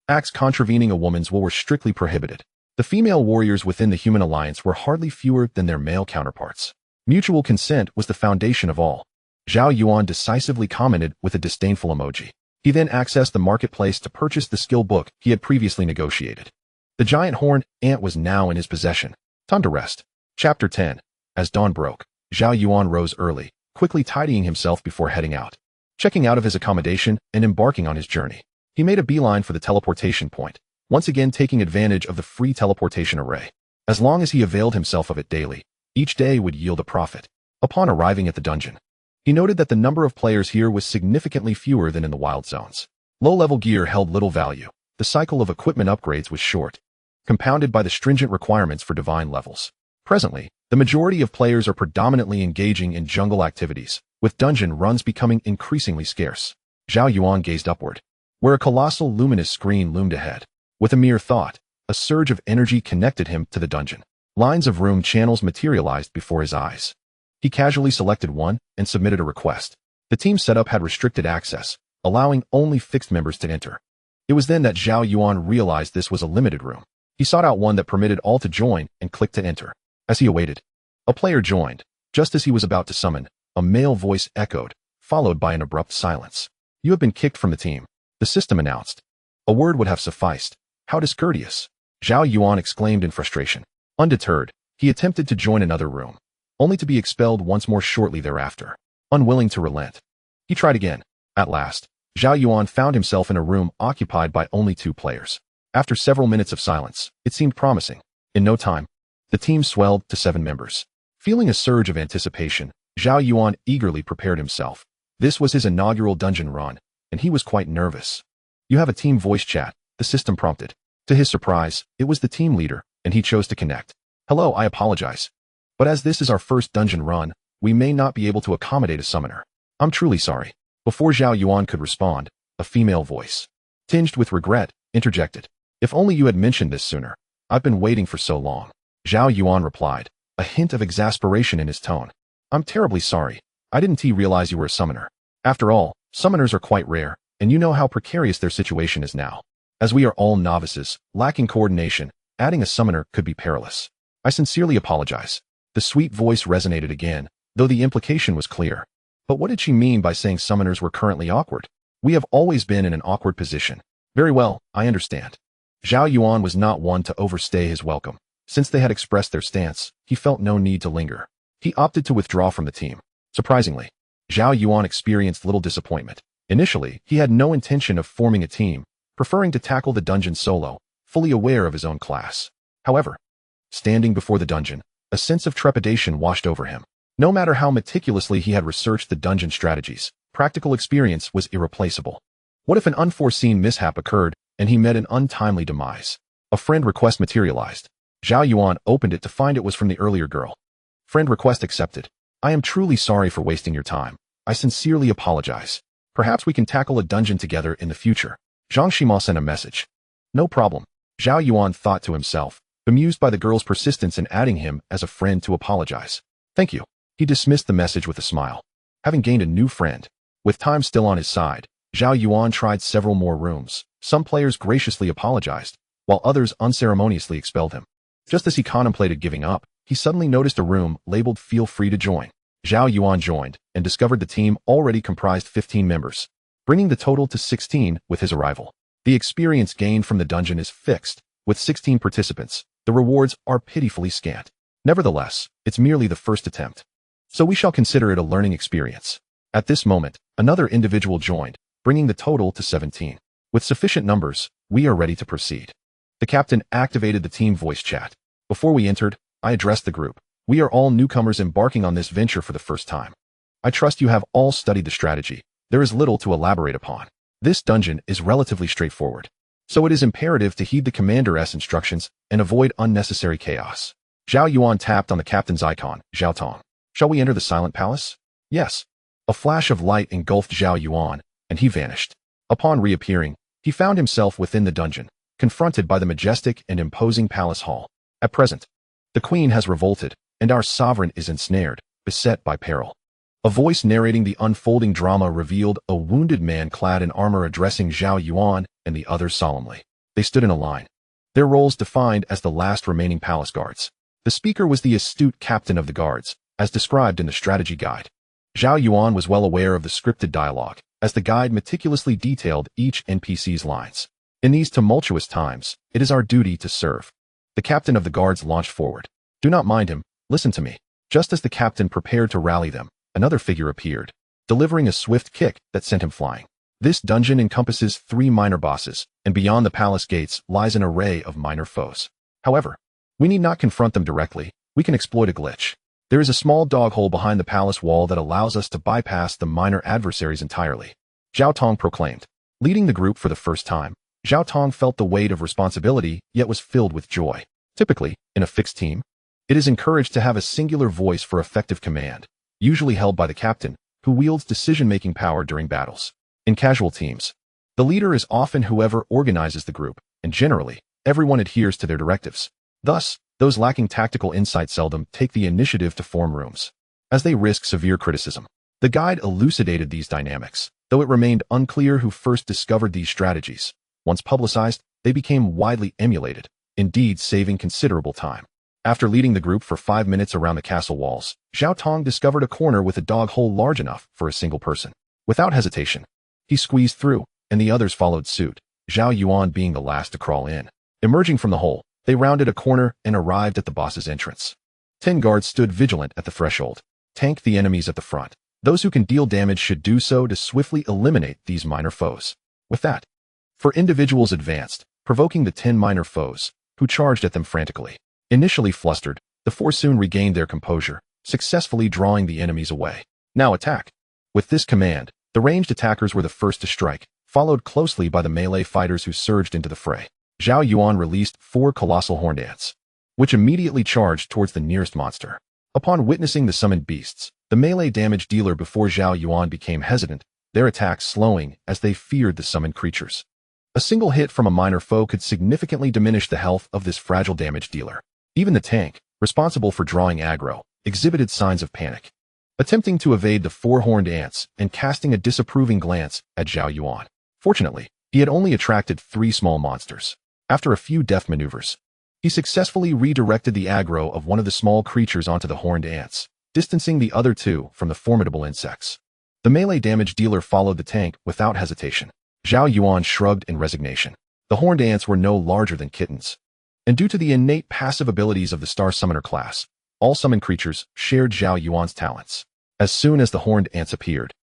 acts contravening a woman's will were strictly prohibited. The female warriors within the human alliance were hardly fewer than their male counterparts. Mutual consent was the foundation of all. Zhao Yuan decisively commented with a disdainful emoji. He then accessed the marketplace to purchase the skill book he had previously negotiated. The giant horned ant was now in his possession. Time to rest. Chapter 10. As dawn broke, Zhao Yuan rose early, quickly tidying himself before heading out. Checking out of his accommodation and embarking on his journey, he made a beeline for the teleportation point, once again taking advantage of the free teleportation array. As long as he availed himself of it daily, each day would yield a profit. Upon arriving at the dungeon, he noted that the number of players here was significantly fewer than in the wild zones. Low-level gear held little value. The cycle of equipment upgrades was short, compounded by the stringent requirements for divine levels. Presently, the majority of players are predominantly engaging in jungle activities, with dungeon runs becoming increasingly scarce. Zhao Yuan gazed upward, where a colossal luminous screen loomed ahead. With a mere thought, a surge of energy connected him to the dungeon. Lines of room channels materialized before his eyes. He casually selected one and submitted a request. The team setup had restricted access, allowing only fixed members to enter. It was then that Zhao Yuan realized this was a limited room. He sought out one that permitted all to join and clicked to enter. As he awaited, a player joined. Just as he was about to summon, a male voice echoed, followed by an abrupt silence. "You have been kicked from the team," the system announced. A word would have sufficed. How discourteous! Zhao Yuan exclaimed in frustration. Undeterred, he attempted to join another room, only to be expelled once more shortly thereafter. Unwilling to relent, he tried again. At last, Zhao Yuan found himself in a room occupied by only 2 players. After several minutes of silence, it seemed promising. In no time, the team swelled to 7 members. Feeling a surge of anticipation, Zhao Yuan eagerly prepared himself. This was his inaugural dungeon run, and he was quite nervous. "You have a team voice chat," the system prompted. To his surprise, it was the team leader, and he chose to connect. "Hello, I apologize. But as this is our first dungeon run, we may not be able to accommodate a summoner. I'm truly sorry." Before Zhao Yuan could respond, a female voice, tinged with regret, interjected. "If only you had mentioned this sooner. I've been waiting for so long." Zhao Yuan replied, a hint of exasperation in his tone. "I'm terribly sorry. I didn't realize you were a summoner. After all, summoners are quite rare, and you know how precarious their situation is now. As we are all novices, lacking coordination, adding a summoner could be perilous. I sincerely apologize." The sweet voice resonated again, though the implication was clear. But what did she mean by saying summoners were currently awkward? "We have always been in an awkward position." "Very well, I understand." Zhao Yuan was not one to overstay his welcome. Since they had expressed their stance, he felt no need to linger. He opted to withdraw from the team. Surprisingly, Zhao Yuan experienced little disappointment. Initially, he had no intention of forming a team, preferring to tackle the dungeon solo, fully aware of his own class. However, standing before the dungeon, a sense of trepidation washed over him. No matter how meticulously he had researched the dungeon strategies, practical experience was irreplaceable. What if an unforeseen mishap occurred and he met an untimely demise? A friend request materialized. Zhao Yuan opened it to find it was from the earlier girl. Friend request accepted. "I am truly sorry for wasting your time. I sincerely apologize. Perhaps we can tackle a dungeon together in the future." Zhang Shima sent a message. "No problem." Zhao Yuan thought to himself, bemused by the girl's persistence in adding him as a friend to apologize. "Thank you." He dismissed the message with a smile. Having gained a new friend, with time still on his side, Zhao Yuan tried several more rooms. Some players graciously apologized, while others unceremoniously expelled him. Just as he contemplated giving up, he suddenly noticed a room labeled "Feel free to join." Zhao Yuan joined and discovered the team already comprised 15 members, bringing the total to 16 with his arrival. The experience gained from the dungeon is fixed. With 16 participants, the rewards are pitifully scant. Nevertheless, it's merely the first attempt, so we shall consider it a learning experience. At this moment, another individual joined, bringing the total to 17. With sufficient numbers, we are ready to proceed. The captain activated the team voice chat. Before we entered, I addressed the group. "We are all newcomers embarking on this venture for the first time. I trust you have all studied the strategy. There is little to elaborate upon. This dungeon is relatively straightforward, so it is imperative to heed the commander's instructions and avoid unnecessary chaos." Zhao Yuan tapped on the captain's icon, Zhao Tong. "Shall we enter the Silent Palace?" "Yes." A flash of light engulfed Zhao Yuan, and he vanished. Upon reappearing, he found himself within the dungeon, confronted by the majestic and imposing palace hall. At present, the queen has revolted, and our sovereign is ensnared, beset by peril. A voice narrating the unfolding drama revealed a wounded man clad in armor addressing Zhao Yuan and the others solemnly. They stood in a line, their roles defined as the last remaining palace guards. The speaker was the astute captain of the guards, as described in the strategy guide. Zhao Yuan was well aware of the scripted dialogue, as the guide meticulously detailed each NPC's lines. In these tumultuous times, it is our duty to serve. The captain of the guards launched forward. "Do not mind him, listen to me." Just as the captain prepared to rally them, another figure appeared, delivering a swift kick that sent him flying. This dungeon encompasses 3 minor bosses, and beyond the palace gates lies an array of minor foes. However, we need not confront them directly. We can exploit a glitch. There is a small dog hole behind the palace wall that allows us to bypass the minor adversaries entirely, Zhao Tong proclaimed. Leading the group for the first time, Zhao Tong felt the weight of responsibility yet was filled with joy. Typically, in a fixed team, it is encouraged to have a singular voice for effective command, usually held by the captain, who wields decision-making power during battles. In casual teams, the leader is often whoever organizes the group, and generally, everyone adheres to their directives. Thus, those lacking tactical insight seldom take the initiative to form rooms. as they risk severe criticism. The guide elucidated these dynamics, though it remained unclear who first discovered these strategies. Once publicized, they became widely emulated, indeed saving considerable time. After leading the group for 5 minutes around the castle walls, Zhao Tong discovered a corner with a dog hole large enough for a single person. Without hesitation, he squeezed through, and the others followed suit, Zhao Yuan being the last to crawl in. Emerging from the hole, they rounded a corner and arrived at the boss's entrance. 10 guards stood vigilant at the threshold. Tank the enemies at the front. Those who can deal damage should do so to swiftly eliminate these minor foes. With that, for individuals advanced, provoking the 10 minor foes, who charged at them frantically. Initially flustered, the 4 soon regained their composure, successfully drawing the enemies away. Now attack. With this command, the ranged attackers were the first to strike, followed closely by the melee fighters who surged into the fray. Zhao Yuan released 4 colossal horned ants, which immediately charged towards the nearest monster. Upon witnessing the summoned beasts, the melee damage dealer before Zhao Yuan became hesitant, their attacks slowing as they feared the summoned creatures. A single hit from a minor foe could significantly diminish the health of this fragile damage dealer. Even the tank, responsible for drawing aggro, exhibited signs of panic, attempting to evade the 4 horned ants and casting a disapproving glance at Zhao Yuan. Fortunately, he had only attracted 3 small monsters. After a few deft maneuvers, he successfully redirected the aggro of one of the small creatures onto the horned ants, distancing the other 2 from the formidable insects. The melee damage dealer followed the tank without hesitation. Zhao Yuan shrugged in resignation. The horned ants were no larger than kittens, and due to the innate passive abilities of the Star Summoner class, all summoned creatures shared Zhao Yuan's talents. As soon as the horned ants appeared,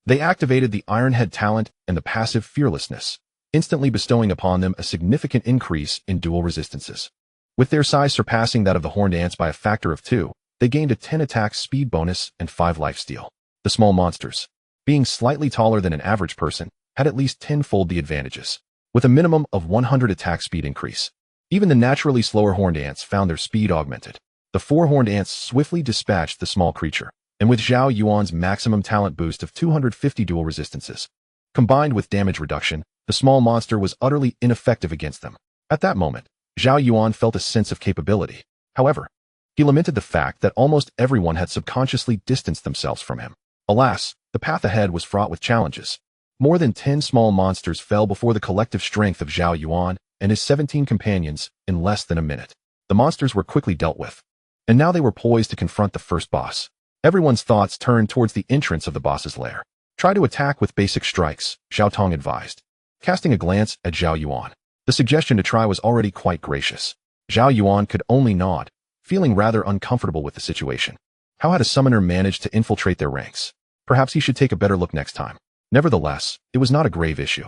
they activated the Ironhead talent and the passive Fearlessness, instantly bestowing upon them a significant increase in dual resistances. With their size surpassing that of the horned ants by a factor of 2, they gained a 10 attack speed bonus and 5 lifesteal. The small monsters, being slightly taller than an average person, had at least 10-fold the advantages, with a minimum of 100 attack speed increase. Even the naturally slower horned ants found their speed augmented. The 4 horned ants swiftly dispatched the small creature, and with Zhao Yuan's maximum talent boost of 250 dual resistances, combined with damage reduction, the small monster was utterly ineffective against them. At that moment, Zhao Yuan felt a sense of capability. However, he lamented the fact that almost everyone had subconsciously distanced themselves from him. Alas, the path ahead was fraught with challenges. More than 10 small monsters fell before the collective strength of Zhao Yuan and his 17 companions in less than a minute. The monsters were quickly dealt with, and now they were poised to confront the first boss. Everyone's thoughts turned towards the entrance of the boss's lair. Try to attack with basic strikes, Zhao Tong advised, casting a glance at Zhao Yuan. The suggestion to try was already quite gracious. Zhao Yuan could only nod, feeling rather uncomfortable with the situation. How had a summoner managed to infiltrate their ranks? Perhaps he should take a better look next time. Nevertheless, it was not a grave issue.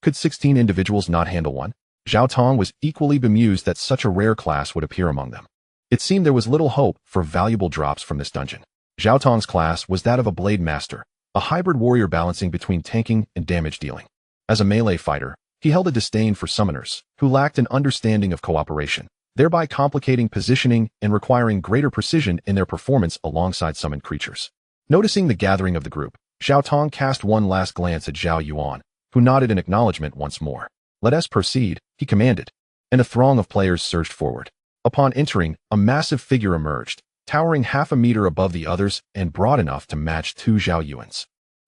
Could 16 individuals not handle one? Zhao Tong was equally bemused that such a rare class would appear among them. It seemed there was little hope for valuable drops from this dungeon. Zhao Tong's class was that of a blade master, a hybrid warrior balancing between tanking and damage dealing. As a melee fighter, he held a disdain for summoners, who lacked an understanding of cooperation, thereby complicating positioning and requiring greater precision in their performance alongside summoned creatures. Noticing the gathering of the group, Zhao Tong cast one last glance at Zhao Yuan, who nodded in acknowledgement once more. "Let us proceed," he commanded, and a throng of players surged forward. Upon entering, a massive figure emerged, towering half a meter above the others and broad enough to match 2 Zhao Yuans,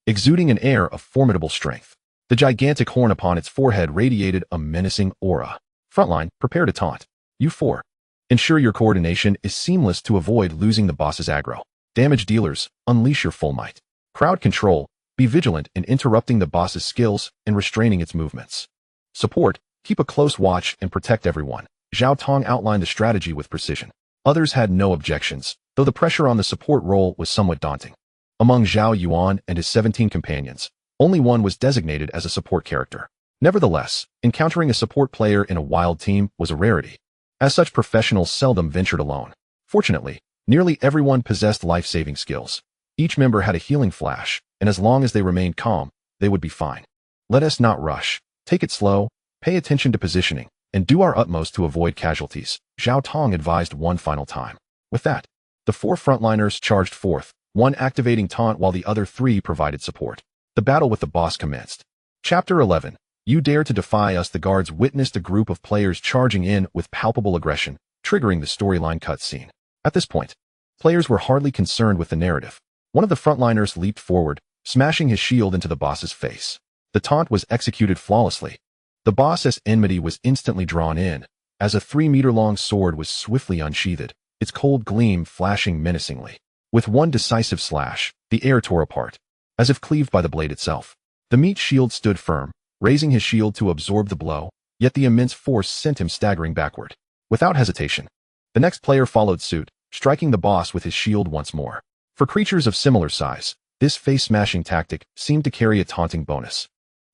exuding an air of formidable strength. The gigantic horn upon its forehead radiated a menacing aura. Frontline, prepare to taunt. You 4. Ensure your coordination is seamless to avoid losing the boss's aggro. Damage dealers, unleash your full might. Crowd control, be vigilant in interrupting the boss's skills and restraining its movements. Support, keep a close watch and protect everyone. Zhao Tong outlined the strategy with precision. Others had no objections, though the pressure on the support role was somewhat daunting. Among Zhao Yuan and his 17 companions, only one was designated as a support character. Nevertheless, encountering a support player in a wild team was a rarity, as such professionals seldom ventured alone. Fortunately, nearly everyone possessed life-saving skills. Each member had a healing flash, and as long as they remained calm, they would be fine. Let us not rush. Take it slow, pay attention to positioning, and do our utmost to avoid casualties, Zhao Tong advised one final time. With that, the 4 frontliners charged forth, one activating taunt while the other 3 provided support. The battle with the boss commenced. Chapter 11. You dare to defy us. The guards witnessed a group of players charging in with palpable aggression, triggering the storyline cutscene. At this point, Players were hardly concerned with the narrative. One of the frontliners leaped forward, smashing his shield into the boss's face. The taunt was executed flawlessly. The boss's enmity was instantly drawn in, as a 3-meter-long sword was swiftly unsheathed, its cold gleam flashing menacingly. With one decisive slash, the air tore apart, as if cleaved by the blade itself. The meat shield stood firm, raising his shield to absorb the blow, yet the immense force sent him staggering backward. Without hesitation, the next player followed suit, striking the boss with his shield once more. For creatures of similar size, this face-smashing tactic seemed to carry a taunting bonus.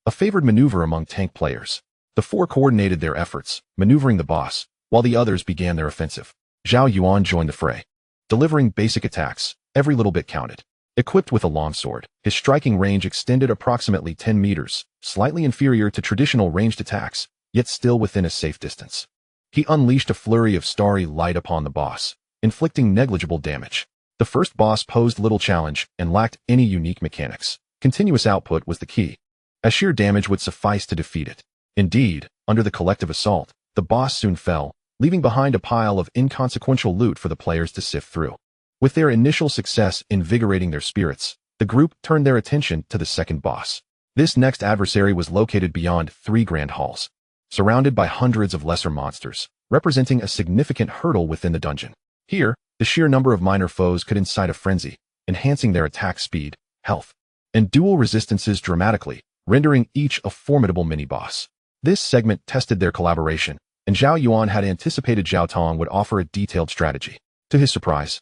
A favored maneuver among tank players. The four coordinated their efforts, maneuvering the boss, while the others began their offensive. Zhao Yuan joined the fray. Delivering basic attacks, every little bit counted. Equipped with a longsword, his striking range extended approximately 10 meters, slightly inferior to traditional ranged attacks, yet still within a safe distance. He unleashed a flurry of starry light upon the boss, inflicting negligible damage. The first boss posed little challenge and lacked any unique mechanics. Continuous output was the key, as sheer damage would suffice to defeat it. Indeed, under the collective assault, the boss soon fell, leaving behind a pile of inconsequential loot for the players to sift through. With their initial success invigorating their spirits, the group turned their attention to the second boss. This next adversary was located beyond 3 grand halls, surrounded by hundreds of lesser monsters, representing a significant hurdle within the dungeon. Here, the sheer number of minor foes could incite a frenzy, enhancing their attack speed, health, and dual resistances dramatically, rendering each a formidable mini-boss. This segment tested their collaboration, and Zhao Yuan had anticipated Zhao Tong would offer a detailed strategy. To his surprise,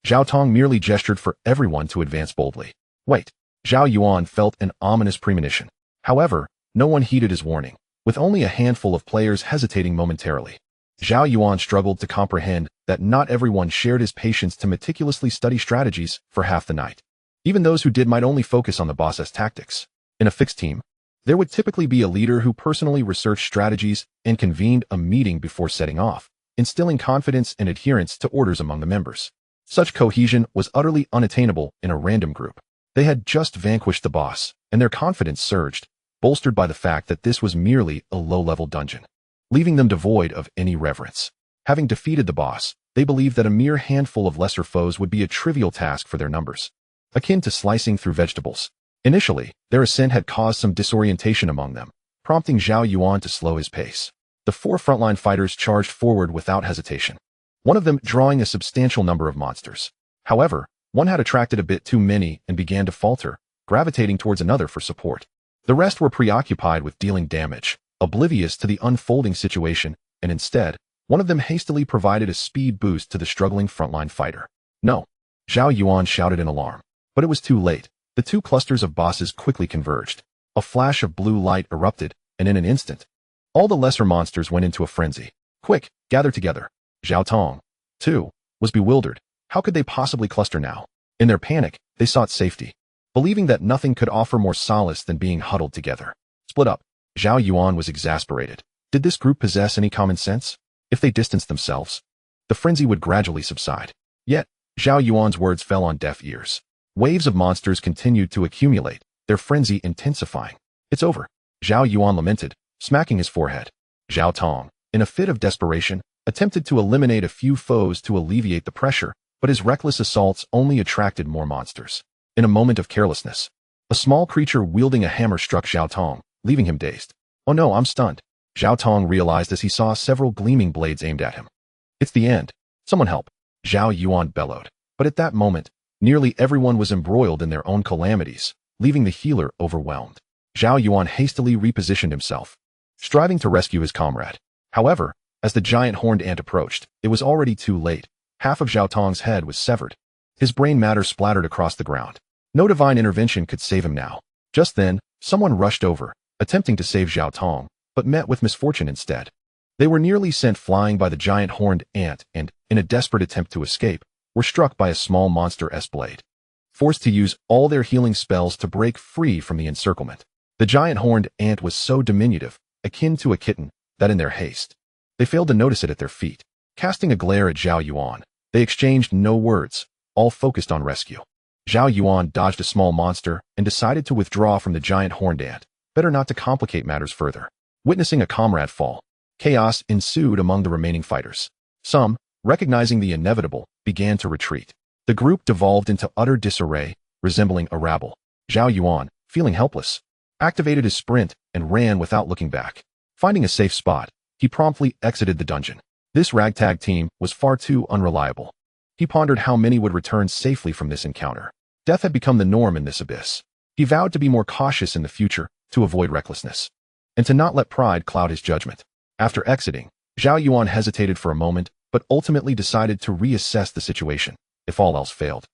Zhao Tong merely gestured for everyone to advance boldly. Wait, Zhao Yuan felt an ominous premonition. However, no one heeded his warning, with only a handful of players hesitating momentarily. Zhao Yuan struggled to comprehend that not everyone shared his patience to meticulously study strategies for half the night. Even those who did might only focus on the boss's tactics. In a fixed team, there would typically be a leader who personally researched strategies and convened a meeting before setting off, instilling confidence and adherence to orders among the members. Such cohesion was utterly unattainable in a random group. They had just vanquished the boss, and their confidence surged, bolstered by the fact that this was merely a low-level dungeon, leaving them devoid of any reverence. Having defeated the boss, they believed that a mere handful of lesser foes would be a trivial task for their numbers, akin to slicing through vegetables. Initially, their ascent had caused some disorientation among them, prompting Zhao Yuan to slow his pace. The 4 frontline fighters charged forward without hesitation, one of them drawing a substantial number of monsters. However, one had attracted a bit too many and began to falter, gravitating towards another for support. The rest were preoccupied with dealing damage, oblivious to the unfolding situation, and instead, one of them hastily provided a speed boost to the struggling frontline fighter. No! Zhao Yuan shouted in alarm, but it was too late. The 2 clusters of bosses quickly converged. A flash of blue light erupted, and in an instant, all the lesser monsters went into a frenzy. Quick, gather together. Zhao Tong, too, was bewildered. How could they possibly cluster now? In their panic, they sought safety, believing that nothing could offer more solace than being huddled together. Split up. Zhao Yuan was exasperated. Did this group possess any common sense? If they distanced themselves, the frenzy would gradually subside. Yet, Zhao Yuan's words fell on deaf ears. Waves of monsters continued to accumulate, their frenzy intensifying. It's over, Zhao Yuan lamented, smacking his forehead. Zhao Tong, in a fit of desperation, attempted to eliminate a few foes to alleviate the pressure, but his reckless assaults only attracted more monsters. In a moment of carelessness, a small creature wielding a hammer struck Zhao Tong, leaving him dazed. Oh no, I'm stunned, Zhao Tong realized as he saw several gleaming blades aimed at him. It's the end. Someone help, Zhao Yuan bellowed. But at that moment, nearly everyone was embroiled in their own calamities, leaving the healer overwhelmed. Zhao Yuan hastily repositioned himself, striving to rescue his comrade. However, as the giant horned ant approached, it was already too late. Half of Zhao Tong's head was severed. His brain matter splattered across the ground. No divine intervention could save him now. Just then, someone rushed over, attempting to save Zhao Tong, but met with misfortune instead. They were nearly sent flying by the giant horned ant and, in a desperate attempt to escape, were struck by a small monster S-blade, forced to use all their healing spells to break free from the encirclement. The giant horned ant was so diminutive, akin to a kitten, that in their haste, they failed to notice it at their feet. Casting a glare at Zhao Yuan, they exchanged no words, all focused on rescue. Zhao Yuan dodged a small monster and decided to withdraw from the giant horned ant, better not to complicate matters further. Witnessing a comrade fall, chaos ensued among the remaining fighters. Some, recognizing the inevitable, began to retreat. The group devolved into utter disarray, resembling a rabble. Zhao Yuan, feeling helpless, activated his sprint and ran without looking back. Finding a safe spot, he promptly exited the dungeon. This ragtag team was far too unreliable. He pondered how many would return safely from this encounter. Death had become the norm in this abyss. He vowed to be more cautious in the future, to avoid recklessness, and to not let pride cloud his judgment. After exiting, Zhao Yuan hesitated for a moment, but ultimately decided to reassess the situation. If all else failed,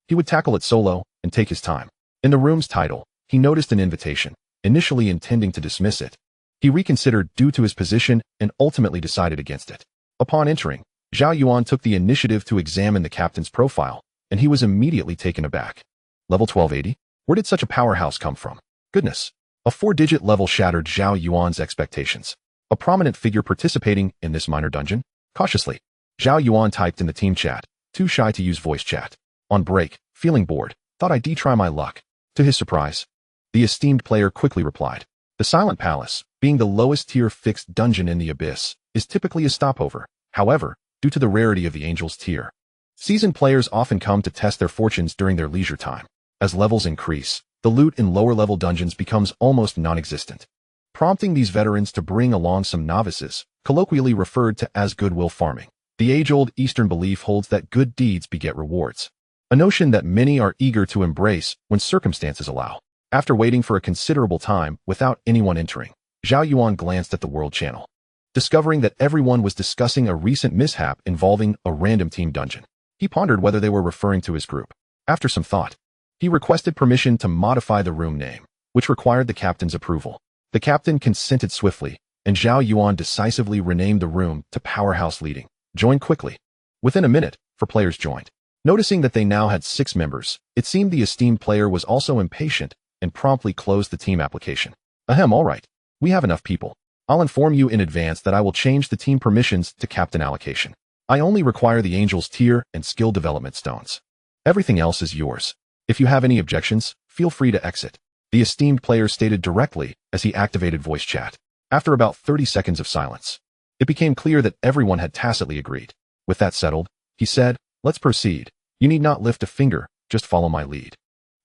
he would tackle it solo and take his time. In the room's title, he noticed an invitation, initially intending to dismiss it. He reconsidered due to his position and ultimately decided against it. Upon entering, Zhao Yuan took the initiative to examine the captain's profile, and he was immediately taken aback. Level 1280? Where did such a powerhouse come from? Goodness. A 4-digit level shattered Zhao Yuan's expectations. A prominent figure participating in this minor dungeon? Cautiously, Zhao Yuan typed in the team chat, too shy to use voice chat. On break, feeling bored, thought I'd try my luck. To his surprise, the esteemed player quickly replied, the Silent Palace, being the lowest tier fixed dungeon in the abyss, is typically a stopover. However, due to the rarity of the Angel's tier, seasoned players often come to test their fortunes during their leisure time. As levels increase, the loot in lower-level dungeons becomes almost non-existent, prompting these veterans to bring along some novices, colloquially referred to as goodwill farming. The age-old Eastern belief holds that good deeds beget rewards, a notion that many are eager to embrace when circumstances allow. After waiting for a considerable time without anyone entering, Zhao Yuan glanced at the World Channel, discovering that everyone was discussing a recent mishap involving a random team dungeon. He pondered whether they were referring to his group. After some thought, he requested permission to modify the room name, which required the captain's approval. The captain consented swiftly, and Zhao Yuan decisively renamed the room to Powerhouse Leading. Join quickly. Within a minute, 4 players joined. Noticing that they now had 6 members, it seemed the esteemed player was also impatient and promptly closed the team application. Ahem, all right. We have enough people. I'll inform you in advance that I will change the team permissions to captain allocation. I only require the Angel's tier and skill development stones. Everything else is yours. If you have any objections, feel free to exit. The esteemed player stated directly as he activated voice chat. After about 30 seconds of silence, it became clear that everyone had tacitly agreed. With that settled, he said, let's proceed. You need not lift a finger, just follow my lead.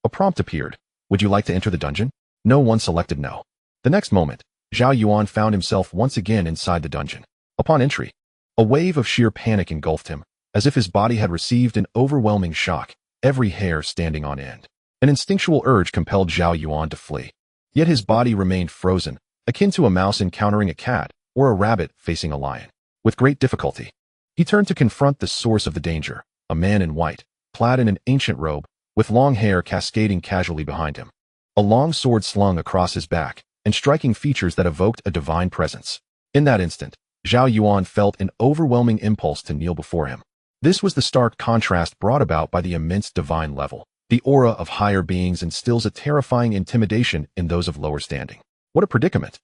A prompt appeared. Would you like to enter the dungeon? No one selected no. The next moment, Zhao Yuan found himself once again inside the dungeon. Upon entry, a wave of sheer panic engulfed him, as if his body had received an overwhelming shock, every hair standing on end. An instinctual urge compelled Zhao Yuan to flee. Yet his body remained frozen, akin to a mouse encountering a cat or a rabbit facing a lion. With great difficulty, he turned to confront the source of the danger, a man in white, clad in an ancient robe, with long hair cascading casually behind him. A long sword slung across his back, and striking features that evoked a divine presence. In that instant, Zhao Yuan felt an overwhelming impulse to kneel before him. This was the stark contrast brought about by the immense divine level. The aura of higher beings instills a terrifying intimidation in those of lower standing. What a predicament!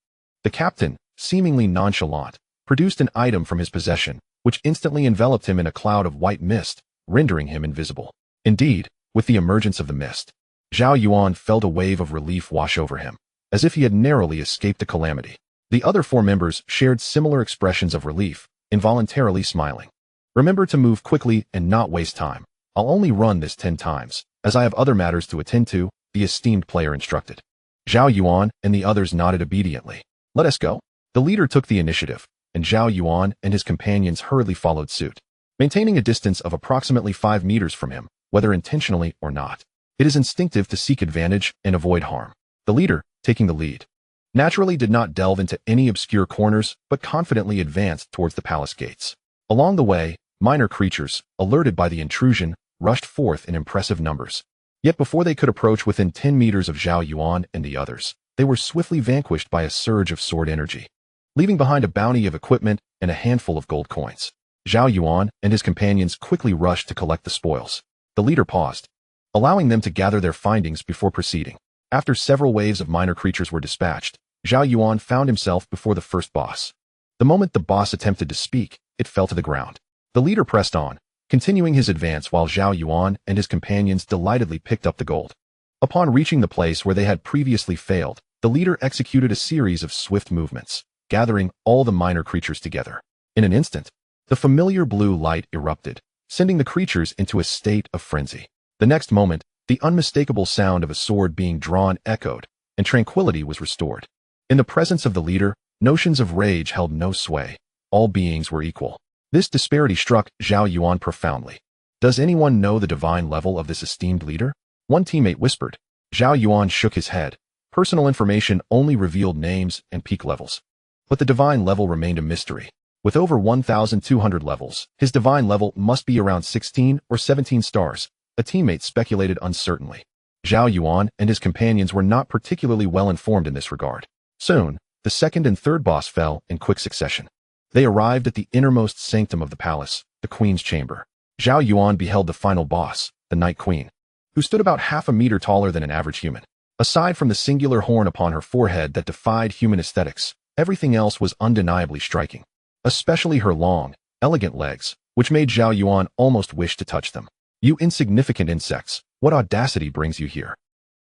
The captain, seemingly nonchalant, produced an item from his possession, which instantly enveloped him in a cloud of white mist, rendering him invisible. Indeed, with the emergence of the mist, Zhao Yuan felt a wave of relief wash over him, as if he had narrowly escaped a calamity. The other 4 members shared similar expressions of relief, involuntarily smiling. Remember to move quickly and not waste time. I'll only run this 10 times, as I have other matters to attend to, the esteemed player instructed. Zhao Yuan and the others nodded obediently. Let us go. The leader took the initiative, and Zhao Yuan and his companions hurriedly followed suit, maintaining a distance of approximately 5 meters from him, whether intentionally or not. It is instinctive to seek advantage and avoid harm. The leader, taking the lead, naturally did not delve into any obscure corners, but confidently advanced towards the palace gates. Along the way, minor creatures, alerted by the intrusion, rushed forth in impressive numbers. Yet before they could approach within 10 meters of Zhao Yuan and the others, they were swiftly vanquished by a surge of sword energy, leaving behind a bounty of equipment and a handful of gold coins. Zhao Yuan and his companions quickly rushed to collect the spoils. The leader paused, allowing them to gather their findings before proceeding. After several waves of minor creatures were dispatched, Zhao Yuan found himself before the first boss. The moment the boss attempted to speak, it fell to the ground. The leader pressed on, continuing his advance while Zhao Yuan and his companions delightedly picked up the gold. Upon reaching the place where they had previously failed, the leader executed a series of swift movements, gathering all the minor creatures together. In an instant, the familiar blue light erupted, sending the creatures into a state of frenzy. The next moment, the unmistakable sound of a sword being drawn echoed, and tranquility was restored. In the presence of the leader, notions of rage held no sway. All beings were equal. This disparity struck Zhao Yuan profoundly. Does anyone know the divine level of this esteemed leader? One teammate whispered. Zhao Yuan shook his head. Personal information only revealed names and peak levels. But the divine level remained a mystery. With over 1,200 levels, his divine level must be around 16 or 17 stars, a teammate speculated uncertainly. Zhao Yuan and his companions were not particularly well informed in this regard. Soon, the second and third boss fell in quick succession. They arrived at the innermost sanctum of the palace, the queen's chamber. Zhao Yuan beheld the final boss, the Night Queen, who stood about half a meter taller than an average human. Aside from the singular horn upon her forehead that defied human aesthetics, everything else was undeniably striking. Especially her long, elegant legs, which made Zhao Yuan almost wish to touch them. You insignificant insects, what audacity brings you here?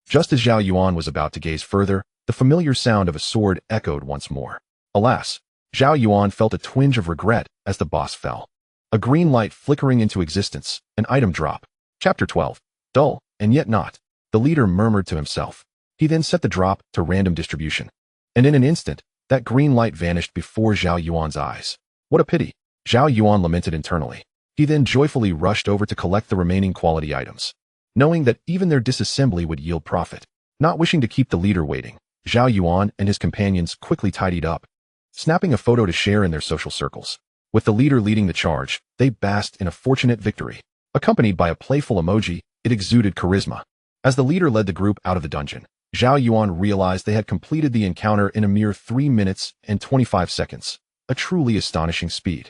Just as Zhao Yuan was about to gaze further, the familiar sound of a sword echoed once more. Alas, Zhao Yuan felt a twinge of regret as the boss fell. A green light flickering into existence, an item drop. Chapter 12. Dull, and yet not. The leader murmured to himself. He then set the drop to random distribution. And in an instant, that green light vanished before Zhao Yuan's eyes. What a pity. Zhao Yuan lamented internally. He then joyfully rushed over to collect the remaining quality items, knowing that even their disassembly would yield profit. Not wishing to keep the leader waiting, Zhao Yuan and his companions quickly tidied up, snapping a photo to share in their social circles. With the leader leading the charge, they basked in a fortunate victory. Accompanied by a playful emoji, it exuded charisma. As the leader led the group out of the dungeon, Zhao Yuan realized they had completed the encounter in a mere 3 minutes and 25 seconds, a truly astonishing speed.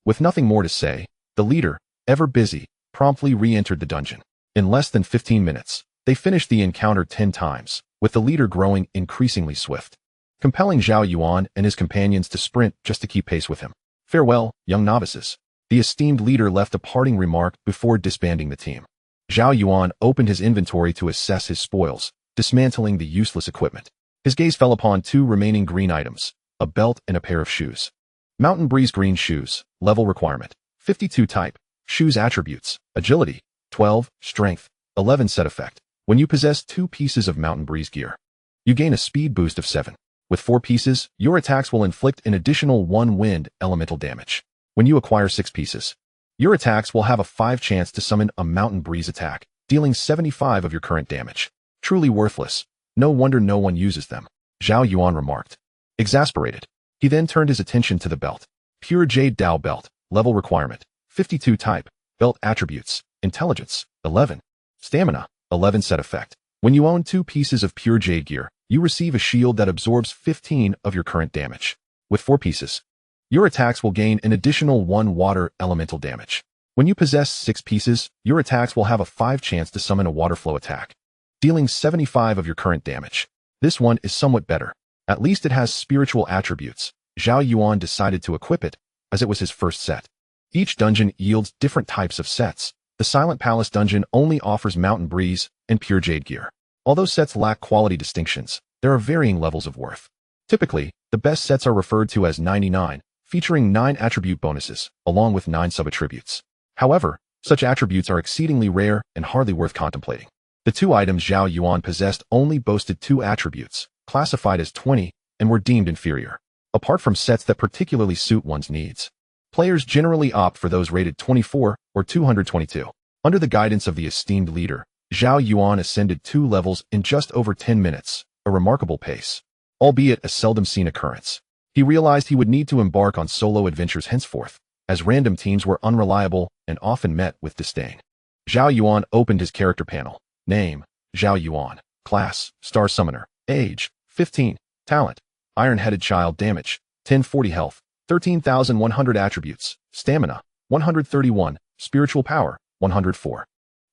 With nothing more to say, the leader, ever busy, promptly re-entered the dungeon. In less than 15 minutes, they finished the encounter 10 times, with the leader growing increasingly swift, compelling Zhao Yuan and his companions to sprint just to keep pace with him. Farewell, young novices. The esteemed leader left a parting remark before disbanding the team. Zhao Yuan opened his inventory to assess his spoils, dismantling the useless equipment. His gaze fell upon 2 remaining green items, a belt and a pair of shoes. Mountain Breeze green shoes, level requirement, 52 type, shoes attributes, agility, 12, strength, 11 set effect. When you possess 2 pieces of Mountain Breeze gear, you gain a speed boost of 7. With 4 pieces, your attacks will inflict an additional 1 wind elemental damage. When you acquire 6 pieces, your attacks will have a 5 chance to summon a Mountain Breeze attack, dealing 75 of your current damage. Truly worthless. No wonder no one uses them, Zhao Yuan remarked. Exasperated, he then turned his attention to the belt. Pure Jade Dao belt, level requirement, 52 type, belt attributes, intelligence, 11, stamina, 11 set effect. When you own 2 pieces of pure jade gear, you receive a shield that absorbs 15 of your current damage. With 4 pieces, your attacks will gain an additional 1 water elemental damage. When you possess 6 pieces, your attacks will have a 5 chance to summon a water flow attack, dealing 75 of your current damage. This one is somewhat better. At least it has spiritual attributes. Zhao Yuan decided to equip it, as it was his first set. Each dungeon yields different types of sets. The Silent Palace dungeon only offers Mountain Breeze and pure jade gear. Although sets lack quality distinctions, there are varying levels of worth. Typically, the best sets are referred to as 99, featuring 9 attribute bonuses, along with 9 sub-attributes. However, such attributes are exceedingly rare and hardly worth contemplating. The 2 items Zhao Yuan possessed only boasted 2 attributes, classified as 20, and were deemed inferior. Apart from sets that particularly suit one's needs, players generally opt for those rated 24 or 222. Under the guidance of the esteemed leader, Zhao Yuan ascended 2 levels in just over 10 minutes, a remarkable pace. Albeit a seldom seen occurrence, he realized he would need to embark on solo adventures henceforth, as random teams were unreliable and often met with disdain. Zhao Yuan opened his character panel. Name, Zhao Yuan. Class, Star Summoner. Age, 15. Talent, Iron-Headed Child. Damage, 1040 health, 13,100 attributes. Stamina, 131. Spiritual power, 104.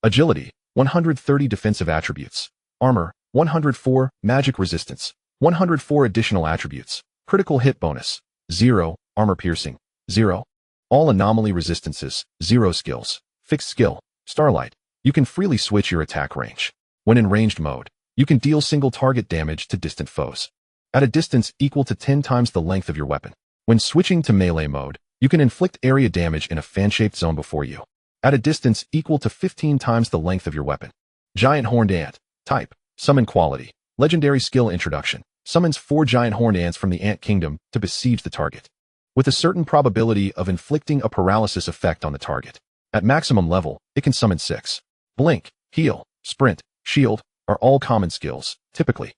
Agility, 130 defensive attributes. Armor, 104. Magic resistance, 104 additional attributes. Critical hit bonus, 0. Armor piercing, 0. All anomaly resistances, 0 skills. Fixed skill, Starlight. You can freely switch your attack range. When in ranged mode, you can deal single target damage to distant foes, at a distance equal to 10 times the length of your weapon. When switching to melee mode, you can inflict area damage in a fan-shaped zone before you, at a distance equal to 15 times the length of your weapon. Giant Horned Ant. Type. Summon quality. Legendary skill introduction. Summons 4 giant horned ants from the ant kingdom to besiege the target, with a certain probability of inflicting a paralysis effect on the target. At maximum level, it can summon 6. Blink, heal, sprint, shield are all common skills. Typically,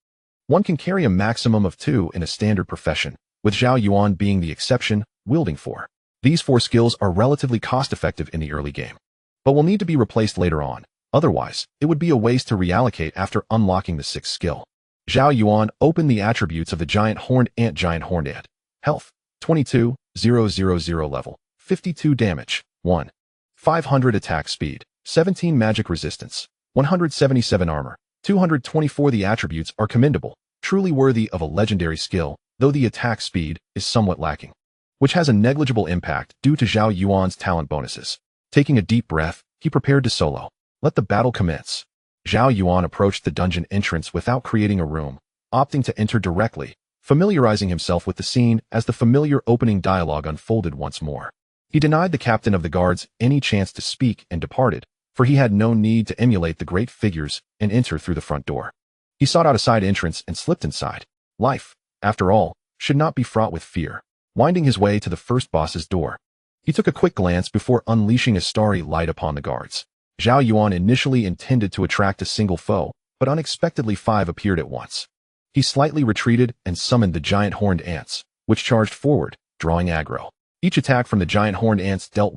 one can carry a maximum of 2 in a standard profession, with Zhao Yuan being the exception, wielding 4. These 4 skills are relatively cost-effective in the early game, but will need to be replaced later on. Otherwise, it would be a waste to reallocate after unlocking the 6th skill. Zhao Yuan opened the attributes of the giant horned ant. Giant horned ant. Health. 22,000 level. 52 damage. 1. 500 attack speed. 17 magic resistance. 177 armor. 224. The attributes are commendable, truly worthy of a legendary skill, though the attack speed is somewhat lacking, which has a negligible impact due to Zhao Yuan's talent bonuses. Taking a deep breath, he prepared to solo. Let the battle commence. Zhao Yuan approached the dungeon entrance without creating a room, opting to enter directly, familiarizing himself with the scene as the familiar opening dialogue unfolded once more. He denied the captain of the guards any chance to speak and departed, for he had no need to emulate the great figures and enter through the front door. He sought out a side entrance and slipped inside. Life, after all, should not be fraught with fear. Winding his way to the first boss's door, he took a quick glance before unleashing a starry light upon the guards. Zhao Yuan initially intended to attract a single foe, but unexpectedly 5 appeared at once. He slightly retreated and summoned the giant horned ants, which charged forward, drawing aggro. Each attack from the giant horned ants dealt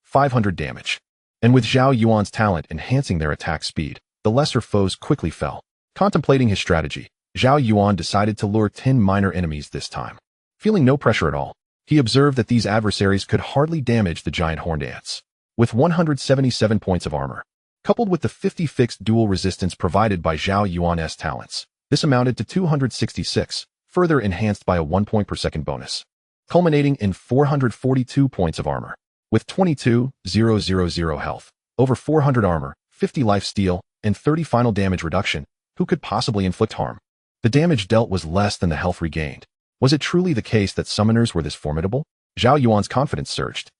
500 damage. And with Zhao Yuan's talent enhancing their attack speed, the lesser foes quickly fell. Contemplating his strategy, Zhao Yuan decided to lure 10 minor enemies this time. Feeling no pressure at all, he observed that these adversaries could hardly damage the giant horned ants. With 177 points of armor, coupled with the 50 fixed dual resistance provided by Zhao Yuan's talents, this amounted to 266, further enhanced by a 1 point per second bonus, culminating in 442 points of armor. With 22,000 health, over 400 armor, 50 life steal, and 30 final damage reduction, who could possibly inflict harm? The damage dealt was less than the health regained. Was it truly the case that summoners were this formidable? Zhao Yuan's confidence surged.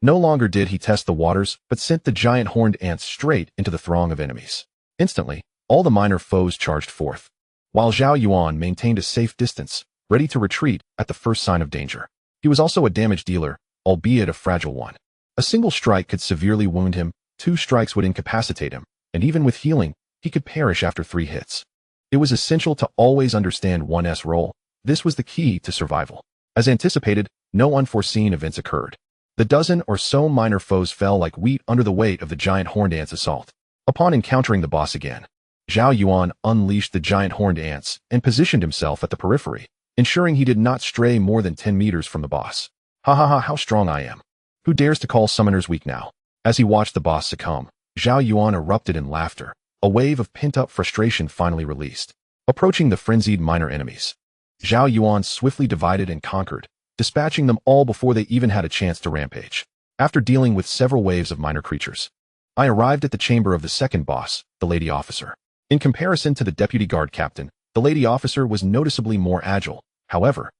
No longer did he test the waters, but sent the giant horned ants straight into the throng of enemies. Instantly, all the minor foes charged forth, while Zhao Yuan maintained a safe distance, ready to retreat at the first sign of danger. He was also a damage dealer, albeit a fragile one. A single strike could severely wound him, 2 strikes would incapacitate him, and even with healing, he could perish after 3 hits. It was essential to always understand one's role. This was the key to survival. As anticipated, no unforeseen events occurred. The dozen or so minor foes fell like wheat under the weight of the giant horned ants' assault. Upon encountering the boss again, Zhao Yuan unleashed the giant horned ants and positioned himself at the periphery, ensuring he did not stray more than 10 meters from the boss. Ha ha ha, how strong I am. Who dares to call summoners weak now? As he watched the boss succumb, Zhao Yuan erupted in laughter, a wave of pent-up frustration finally released. Approaching the frenzied minor enemies, Zhao Yuan swiftly divided and conquered, dispatching them all before they even had a chance to rampage. After dealing with several waves of minor creatures, I arrived at the chamber of the second boss, the lady officer. In comparison to the deputy guard captain, the lady officer was noticeably more agile. However,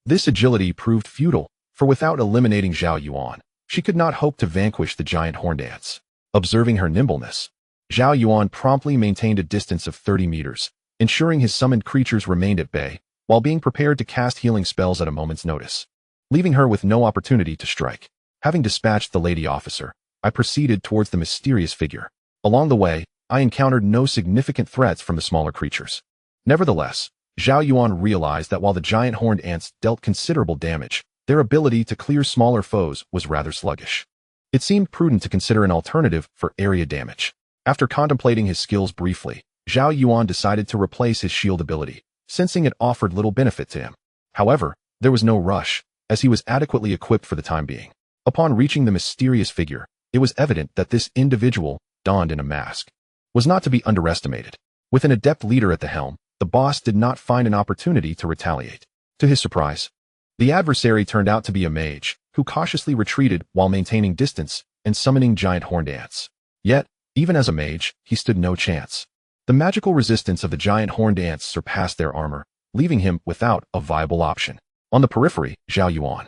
this agility proved futile, for without eliminating Zhao Yuan, she could not hope to vanquish the giant horned ants. Observing her nimbleness, Zhao Yuan promptly maintained a distance of 30 meters, ensuring his summoned creatures remained at bay, while being prepared to cast healing spells at a moment's notice, leaving her with no opportunity to strike. Having dispatched the lady officer, I proceeded towards the mysterious figure. Along the way, I encountered no significant threats from the smaller creatures. Nevertheless, Zhao Yuan realized that while the giant horned ants dealt considerable damage, their ability to clear smaller foes was rather sluggish. It seemed prudent to consider an alternative for area damage. After contemplating his skills briefly, Zhao Yuan decided to replace his shield ability, sensing it offered little benefit to him. However, there was no rush, as he was adequately equipped for the time being. Upon reaching the mysterious figure, it was evident that this individual, donned in a mask, was not to be underestimated. With an adept leader at the helm, the boss did not find an opportunity to retaliate. To his surprise, the adversary turned out to be a mage, who cautiously retreated while maintaining distance and summoning giant horned ants. Yet, even as a mage, he stood no chance. The magical resistance of the giant horned ants surpassed their armor, leaving him without a viable option. On the periphery, Zhao Yuan,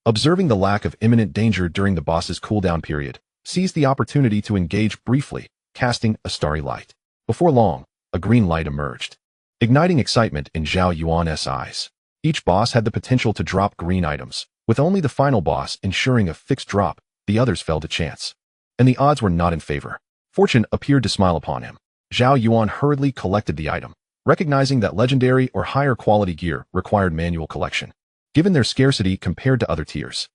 observing the lack of imminent danger during the boss's cooldown period, seized the opportunity to engage briefly, casting a starry light. Before long, a green light emerged, igniting excitement in Zhao Yuan's eyes. Each boss had the potential to drop green items, with only the final boss ensuring a fixed drop. The others fell to chance, and the odds were not in favor. Fortune appeared to smile upon him. Zhao Yuan hurriedly collected the item, recognizing that legendary or higher quality gear required manual collection, given their scarcity compared to other tiers.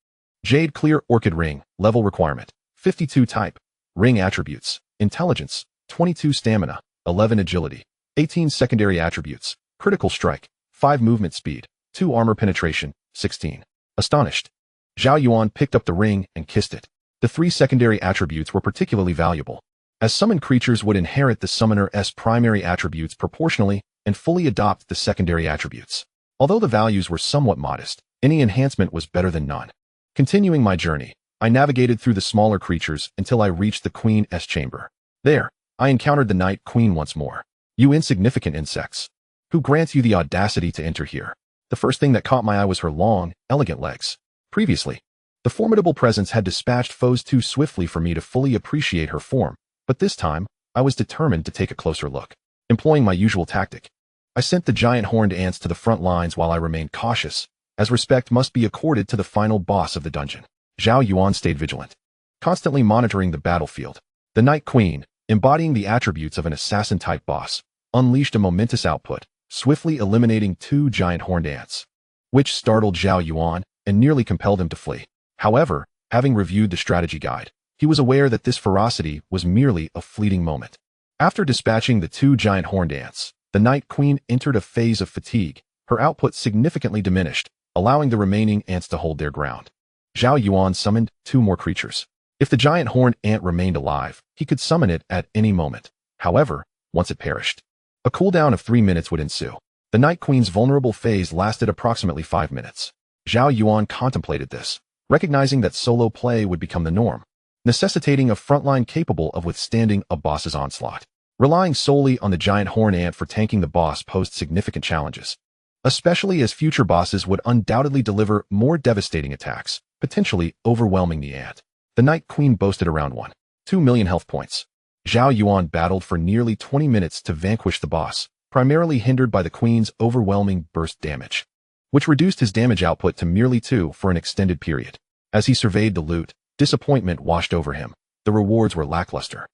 Jade Clear Orchid Ring, level requirement, 52 type, ring attributes, intelligence, 22 stamina, 11 agility, 18 secondary attributes, critical strike, 5 movement speed, 2 armor penetration, 16. Astonished, Zhao Yuan picked up the ring and kissed it. The 3 secondary attributes were particularly valuable, as summoned creatures would inherit the summoner's primary attributes proportionally and fully adopt the secondary attributes. Although the values were somewhat modest, any enhancement was better than none. Continuing my journey, I navigated through the smaller creatures until I reached the Queen's chamber. There, I encountered the Night Queen once more. You insignificant insects. Who grants you the audacity to enter here? The first thing that caught my eye was her long, elegant legs. Previously, the formidable presence had dispatched foes too swiftly for me to fully appreciate her form, but this time, I was determined to take a closer look. Employing my usual tactic, I sent the giant horned ants to the front lines while I remained cautious, as respect must be accorded to the final boss of the dungeon. Zhao Yuan stayed vigilant, constantly monitoring the battlefield. The Night Queen, embodying the attributes of an assassin-type boss, unleashed a momentous output, swiftly eliminating 2 giant horned ants, which startled Zhao Yuan and nearly compelled him to flee. However, having reviewed the strategy guide, he was aware that this ferocity was merely a fleeting moment. After dispatching the 2 giant horned ants, the Night Queen entered a phase of fatigue. Her output significantly diminished, allowing the remaining ants to hold their ground. Zhao Yuan summoned 2 more creatures. If the giant horned ant remained alive, he could summon it at any moment. However, once it perished, a cooldown of 3 minutes would ensue. The Night Queen's vulnerable phase lasted approximately 5 minutes. Zhao Yuan contemplated this, recognizing that solo play would become the norm, necessitating a frontline capable of withstanding a boss's onslaught. Relying solely on the giant horned ant for tanking the boss posed significant challenges, especially as future bosses would undoubtedly deliver more devastating attacks, potentially overwhelming the ant. The Night Queen boasted around 1.2 million health points. Zhao Yuan battled for nearly 20 minutes to vanquish the boss, primarily hindered by the Queen's overwhelming burst damage, which reduced his damage output to merely 2 for an extended period. As he surveyed the loot, disappointment washed over him. The rewards were lackluster,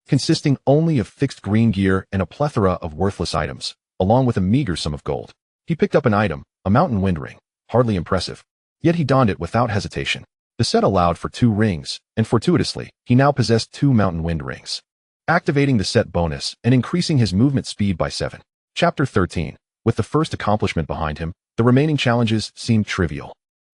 consisting only of fixed green gear and a plethora of worthless items, along with a meager sum of gold. He picked up an item, a mountain wind ring, hardly impressive, yet he donned it without hesitation. The set allowed for 2 rings, and fortuitously, he now possessed 2 mountain wind rings, activating the set bonus and increasing his movement speed by 7. Chapter 13. With the first accomplishment behind him, the remaining challenges seemed trivial.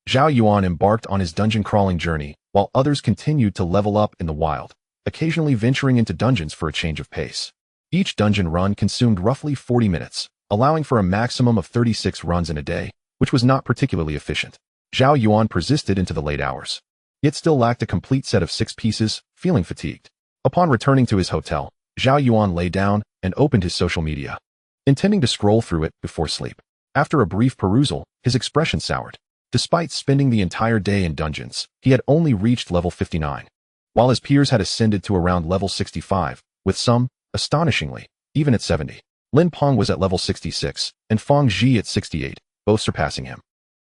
Zhao Yuan embarked on his dungeon-crawling journey, while others continued to level up in the wild, occasionally venturing into dungeons for a change of pace. Each dungeon run consumed roughly 40 minutes, allowing for a maximum of 36 runs in a day, which was not particularly efficient. Zhao Yuan persisted into the late hours, yet still lacked a complete set of 6 pieces, feeling fatigued. Upon returning to his hotel, Zhao Yuan lay down and opened his social media, intending to scroll through it before sleep. After a brief perusal, his expression soured. Despite spending the entire day in dungeons, he had only reached level 59, while his peers had ascended to around level 65, with some, astonishingly, even at 70. Lin Peng was at level 66, and Feng Zhi at 68, both surpassing him.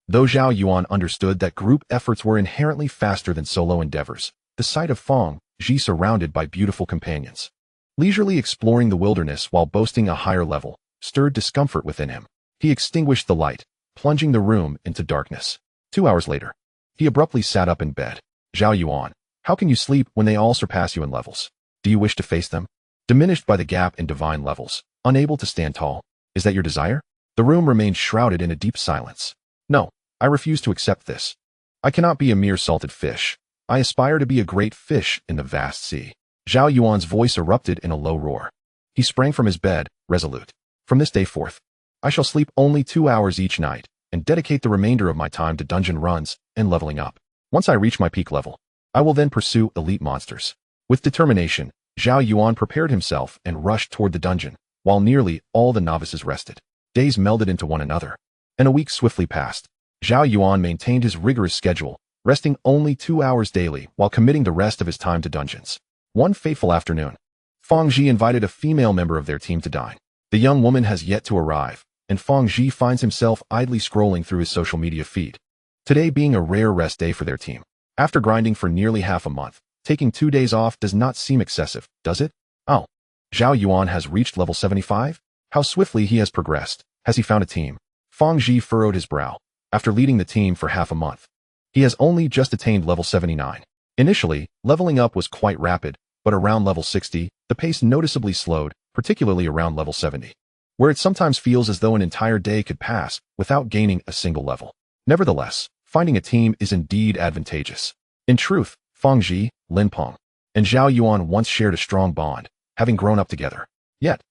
Though Zhao Yuan understood that group efforts were inherently faster than solo endeavors, the sight of Feng Zhi surrounded by beautiful companions, leisurely exploring the wilderness while boasting a higher level, stirred discomfort within him. He extinguished the light, plunging the room into darkness. 2 hours later, he abruptly sat up in bed. Zhao Yuan, how can you sleep when they all surpass you in levels? Do you wish to face them? Diminished by the gap in divine levels, unable to stand tall, is that your desire? The room remained shrouded in a deep silence. No, I refuse to accept this. I cannot be a mere salted fish. I aspire to be a great fish in the vast sea. Zhao Yuan's voice erupted in a low roar. He sprang from his bed, resolute. From this day forth, I shall sleep only 2 hours each night, and dedicate the remainder of my time to dungeon runs and leveling up. Once I reach my peak level, I will then pursue elite monsters. With determination, Zhao Yuan prepared himself and rushed toward the dungeon, while nearly all the novices rested. Days melded into one another, and a week swiftly passed. Zhao Yuan maintained his rigorous schedule, resting only 2 hours daily while committing the rest of his time to dungeons. One fateful afternoon, Feng Zhi invited a female member of their team to dine. The young woman has yet to arrive, and Feng Zhi finds himself idly scrolling through his social media feed. Today being a rare rest day for their team. After grinding for nearly half a month, taking 2 days off does not seem excessive, does it? Oh, Zhao Yuan has reached level 75? How swiftly he has progressed. Has he found a team? Feng Zhi furrowed his brow. After leading the team for half a month, he has only just attained level 79. Initially, leveling up was quite rapid, but around level 60, the pace noticeably slowed, particularly around level 70, where it sometimes feels as though an entire day could pass without gaining a single level. Nevertheless, finding a team is indeed advantageous. In truth, Feng Zhi, Lin Peng, and Zhao Yuan once shared a strong bond, having grown up together. Yet,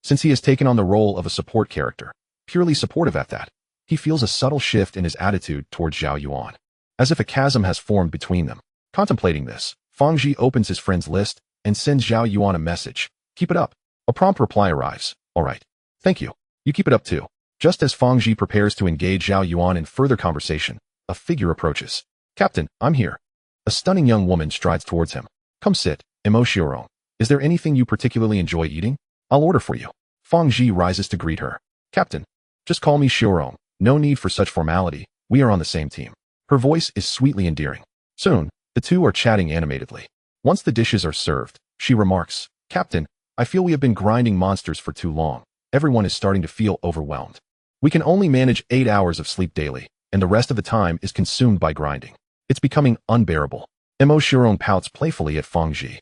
since he has taken on the role of a support character, purely supportive at that, he feels a subtle shift in his attitude towards Zhao Yuan, as if a chasm has formed between them. Contemplating this, Feng Zhi opens his friends list and sends Zhao Yuan a message. Keep it up. A prompt reply arrives. All right. Thank you. You keep it up too. Just as Feng Zhi prepares to engage Zhao Yuan in further conversation, a figure approaches. Captain, I'm here. A stunning young woman strides towards him. Come sit, Imo Xiaorong. Is there anything you particularly enjoy eating? I'll order for you. Feng Zhi rises to greet her. Captain, just call me Xiaorong. No need for such formality. We are on the same team. Her voice is sweetly endearing. Soon, the two are chatting animatedly. Once the dishes are served, she remarks, Captain, I feel we have been grinding monsters for too long. Everyone is starting to feel overwhelmed. We can only manage 8 hours of sleep daily, and the rest of the time is consumed by grinding. It's becoming unbearable. Imo Xiaorong pouts playfully at Feng Zhi.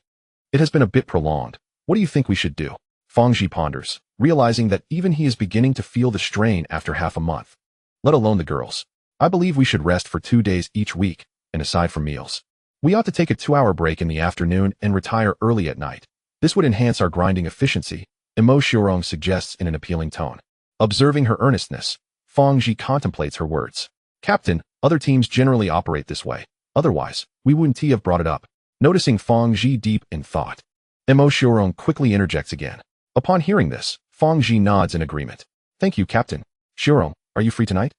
It has been a bit prolonged. What do you think we should do? Feng Zhi ponders, realizing that even he is beginning to feel the strain after half a month. Let alone the girls. I believe we should rest for 2 days each week, and aside from meals, we ought to take a 2-hour break in the afternoon and retire early at night. This would enhance our grinding efficiency, Imo Xiaorong suggests in an appealing tone. Observing her earnestness, Feng Zhi contemplates her words. Captain, other teams generally operate this way. Otherwise, we wouldn't have brought it up. Noticing Feng Zhi deep in thought, Imo Xiaorong quickly interjects again. Upon hearing this, Feng Zhi nods in agreement. Thank you, Captain. Xiaorong, are you free tonight?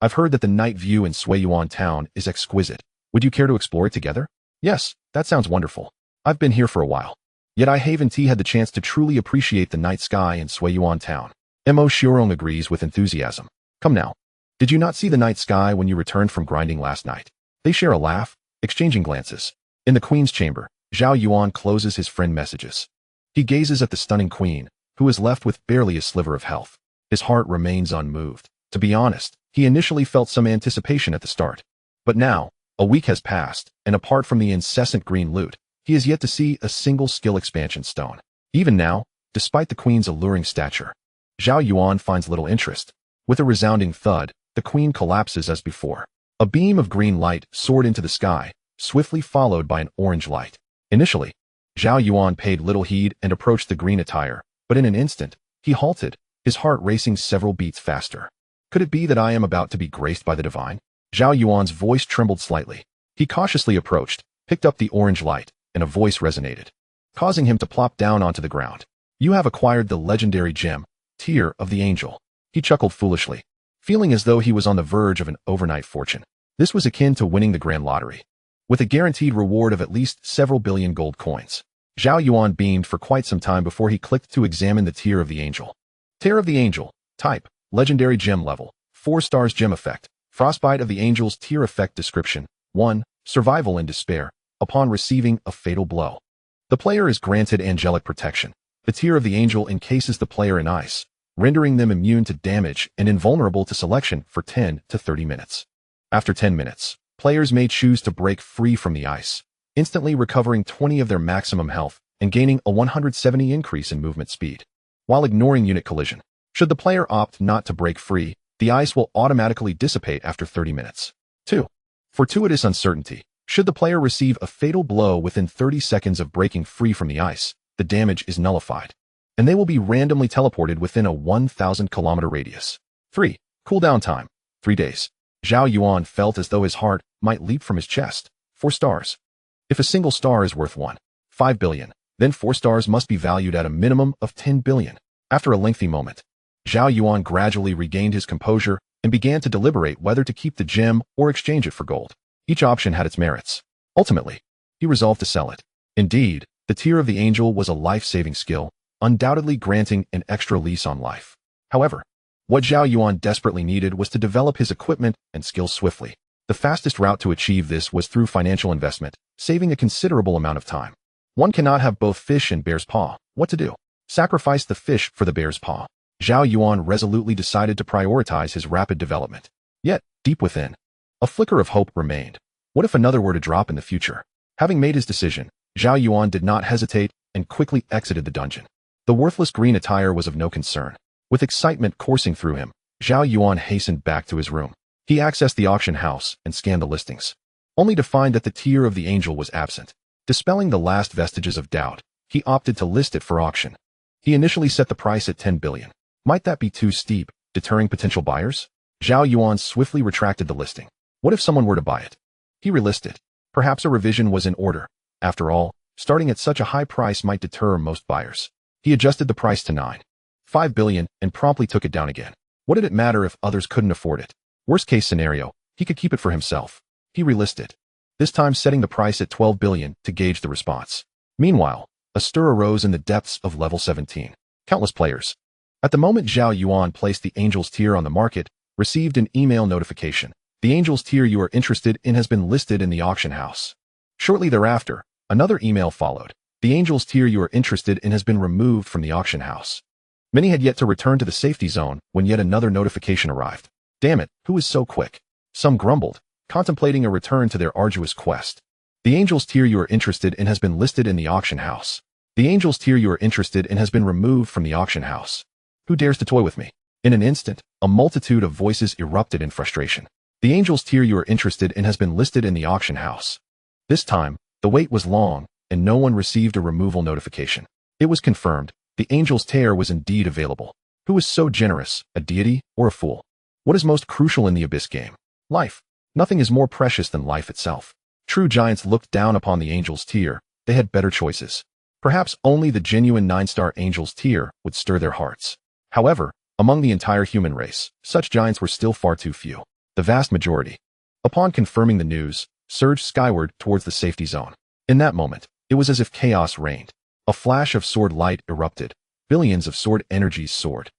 I've heard that the night view in Suiyuan town is exquisite. Would you care to explore it together? Yes, that sounds wonderful. I've been here for a while. Yet I haven't had the chance to truly appreciate the night sky in Suiyuan town. Imo Xiaorong agrees with enthusiasm. Come now. Did you not see the night sky when you returned from grinding last night? They share a laugh, exchanging glances. In the queen's chamber, Zhao Yuan closes his friend messages. He gazes at the stunning queen, who is left with barely a sliver of health. His heart remains unmoved. To be honest, he initially felt some anticipation at the start. But now, a week has passed, and apart from the incessant green loot, he has yet to see a single skill expansion stone. Even now, despite the queen's alluring stature, Zhao Yuan finds little interest. With a resounding thud, the queen collapses as before. A beam of green light soared into the sky, swiftly followed by an orange light. Initially, Zhao Yuan paid little heed and approached the green attire, but in an instant, he halted, his heart racing several beats faster. Could it be that I am about to be graced by the divine? Zhao Yuan's voice trembled slightly. He cautiously approached, picked up the orange light, and a voice resonated, causing him to plop down onto the ground. You have acquired the legendary gem, Tear of the Angel. He chuckled foolishly, feeling as though he was on the verge of an overnight fortune. This was akin to winning the grand lottery, with a guaranteed reward of at least several billion gold coins. Zhao Yuan beamed for quite some time before he clicked to examine the Tear of the Angel. Tear of the Angel, type, legendary gem level, 4 stars gem effect, Frostbite of the Angel's Tear effect description, 1, survival in despair, upon receiving a fatal blow. The player is granted angelic protection. The Tear of the Angel encases the player in ice, rendering them immune to damage and invulnerable to selection for 10 to 30 minutes. After 10 minutes, players may choose to break free from the ice, instantly recovering 20 of their maximum health and gaining a 170 increase in movement speed, while ignoring unit collision. Should the player opt not to break free, the ice will automatically dissipate after 30 minutes. 2. Fortuitous uncertainty. Should the player receive a fatal blow within 30 seconds of breaking free from the ice, the damage is nullified, and they will be randomly teleported within a 1,000-kilometer radius. 3. Cooldown time. 3 days. Zhao Yuan felt as though his heart might leap from his chest. 4 stars. If a single star is worth 1.5 billion, then 4 stars must be valued at a minimum of 10 billion. After a lengthy moment, Zhao Yuan gradually regained his composure and began to deliberate whether to keep the gem or exchange it for gold. Each option had its merits. Ultimately, he resolved to sell it. Indeed, the tear of the angel was a life-saving skill, undoubtedly granting an extra lease on life. However, what Zhao Yuan desperately needed was to develop his equipment and skills swiftly. The fastest route to achieve this was through financial investment, saving a considerable amount of time. One cannot have both fish and bear's paw. What to do? Sacrifice the fish for the bear's paw. Zhao Yuan resolutely decided to prioritize his rapid development. Yet, deep within, a flicker of hope remained. What if another were to drop in the future? Having made his decision, Zhao Yuan did not hesitate and quickly exited the dungeon. The worthless green attire was of no concern. With excitement coursing through him, Zhao Yuan hastened back to his room. He accessed the auction house and scanned the listings, only to find that the tear of the angel was absent. Dispelling the last vestiges of doubt, he opted to list it for auction. He initially set the price at 10 billion. Might that be too steep, deterring potential buyers? Zhao Yuan swiftly retracted the listing. What if someone were to buy it? He relisted. Perhaps a revision was in order. After all, starting at such a high price might deter most buyers. He adjusted the price to 9.5 billion and promptly took it down again. What did it matter if others couldn't afford it? Worst case scenario, he could keep it for himself. He relisted, this time setting the price at 12 billion to gauge the response. Meanwhile, a stir arose in the depths of level 17. Countless players. At the moment Zhao Yuan placed the Angel's Tier on the market, received an email notification. The Angel's Tier you are interested in has been listed in the auction house. Shortly thereafter, another email followed. The Angel's Tier you are interested in has been removed from the auction house. Many had yet to return to the safety zone when yet another notification arrived. Damn it, who is so quick? Some grumbled, contemplating a return to their arduous quest. The Angel's Tier you are interested in has been listed in the auction house. The Angel's Tier you are interested in has been removed from the auction house. Who dares to toy with me? In an instant, a multitude of voices erupted in frustration. The Angel's Tier you are interested in has been listed in the auction house. This time, the wait was long, and no one received a removal notification. It was confirmed, the Angel's Tier was indeed available. Who is so generous, a deity or a fool? What is most crucial in the Abyss game? Life. Nothing is more precious than life itself. True giants looked down upon the Angel's Tier. They had better choices. Perhaps only the genuine 9-star Angel's Tier would stir their hearts. However, among the entire human race, such giants were still far too few. The vast majority, upon confirming the news, surged skyward towards the safety zone. In that moment, it was as if chaos reigned. A flash of sword light erupted. Billions of sword energies soared,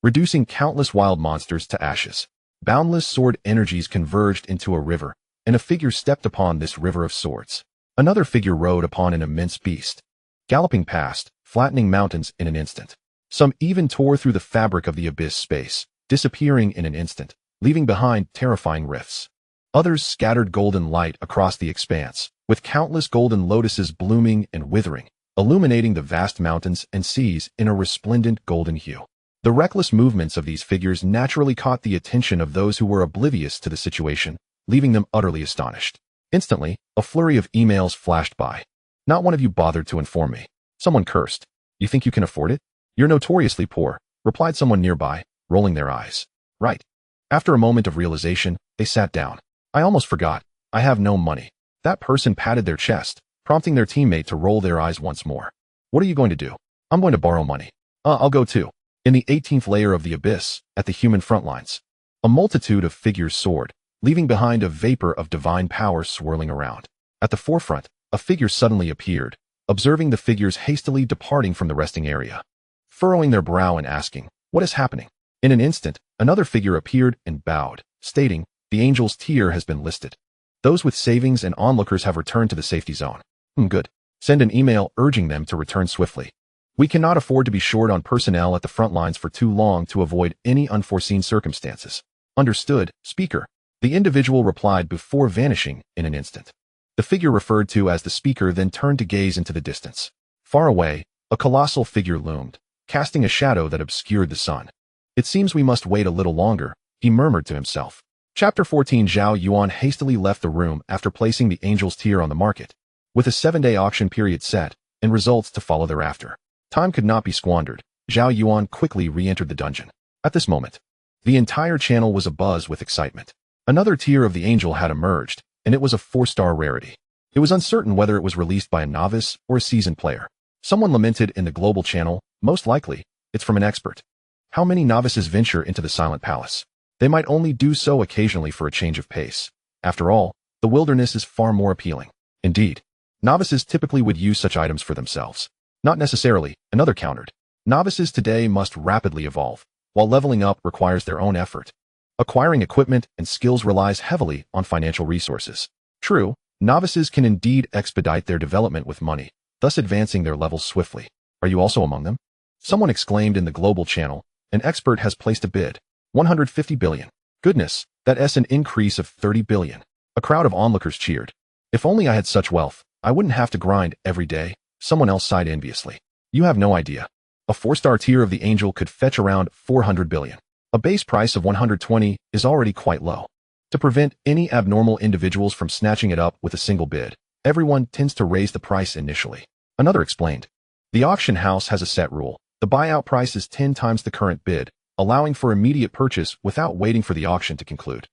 reducing countless wild monsters to ashes. Boundless sword energies converged into a river, and a figure stepped upon this river of swords. Another figure rode upon an immense beast, galloping past, flattening mountains in an instant. Some even tore through the fabric of the abyss space, disappearing in an instant, leaving behind terrifying rifts. Others scattered golden light across the expanse, with countless golden lotuses blooming and withering, illuminating the vast mountains and seas in a resplendent golden hue. The reckless movements of these figures naturally caught the attention of those who were oblivious to the situation, leaving them utterly astonished. Instantly, a flurry of emails flashed by. Not one of you bothered to inform me. Someone cursed. You think you can afford it? You're notoriously poor, replied someone nearby, rolling their eyes. Right. After a moment of realization, they sat down. I almost forgot. I have no money. That person patted their chest, prompting their teammate to roll their eyes once more. What are you going to do? I'm going to borrow money. I'll go too. In the 18th layer of the abyss, at the human front lines, a multitude of figures soared, leaving behind a vapor of divine power swirling around. At the forefront, a figure suddenly appeared, observing the figures hastily departing from the resting area, furrowing their brow and asking, what is happening? In an instant, another figure appeared and bowed, stating, the Angel's Tier has been listed. Those with savings and onlookers have returned to the safety zone. Good. Send an email urging them to return swiftly. We cannot afford to be short on personnel at the front lines for too long to avoid any unforeseen circumstances. Understood, speaker. The individual replied before vanishing in an instant. The figure referred to as the speaker then turned to gaze into the distance. Far away, a colossal figure loomed, casting a shadow that obscured the sun. It seems we must wait a little longer, he murmured to himself. Chapter 14 Zhao Yuan hastily left the room after placing the Angel's Tier on the market, with a 7-day auction period set, and results to follow thereafter. Time could not be squandered. Zhao Yuan quickly re-entered the dungeon. At this moment, the entire channel was abuzz with excitement. Another tier of the Angel had emerged, and it was a 4-star rarity. It was uncertain whether it was released by a novice or a seasoned player. Someone lamented in the global channel, most likely, it's from an expert. How many novices venture into the Silent Palace? They might only do so occasionally for a change of pace. After all, the wilderness is far more appealing. Indeed, novices typically would use such items for themselves. Not necessarily, another countered. Novices today must rapidly evolve, while leveling up requires their own effort. Acquiring equipment and skills relies heavily on financial resources. True, novices can indeed expedite their development with money, thus advancing their levels swiftly. Are you also among them? Someone exclaimed in the global channel, an expert has placed a bid. 150 billion. Goodness, that's an increase of 30 billion. A crowd of onlookers cheered. If only I had such wealth, I wouldn't have to grind every day. Someone else sighed enviously. You have no idea. A 4-star tier of the Angel could fetch around 400 billion. A base price of 120 is already quite low. To prevent any abnormal individuals from snatching it up with a single bid, everyone tends to raise the price initially. Another explained. The auction house has a set rule. The buyout price is 10 times the current bid, allowing for immediate purchase without waiting for the auction to conclude.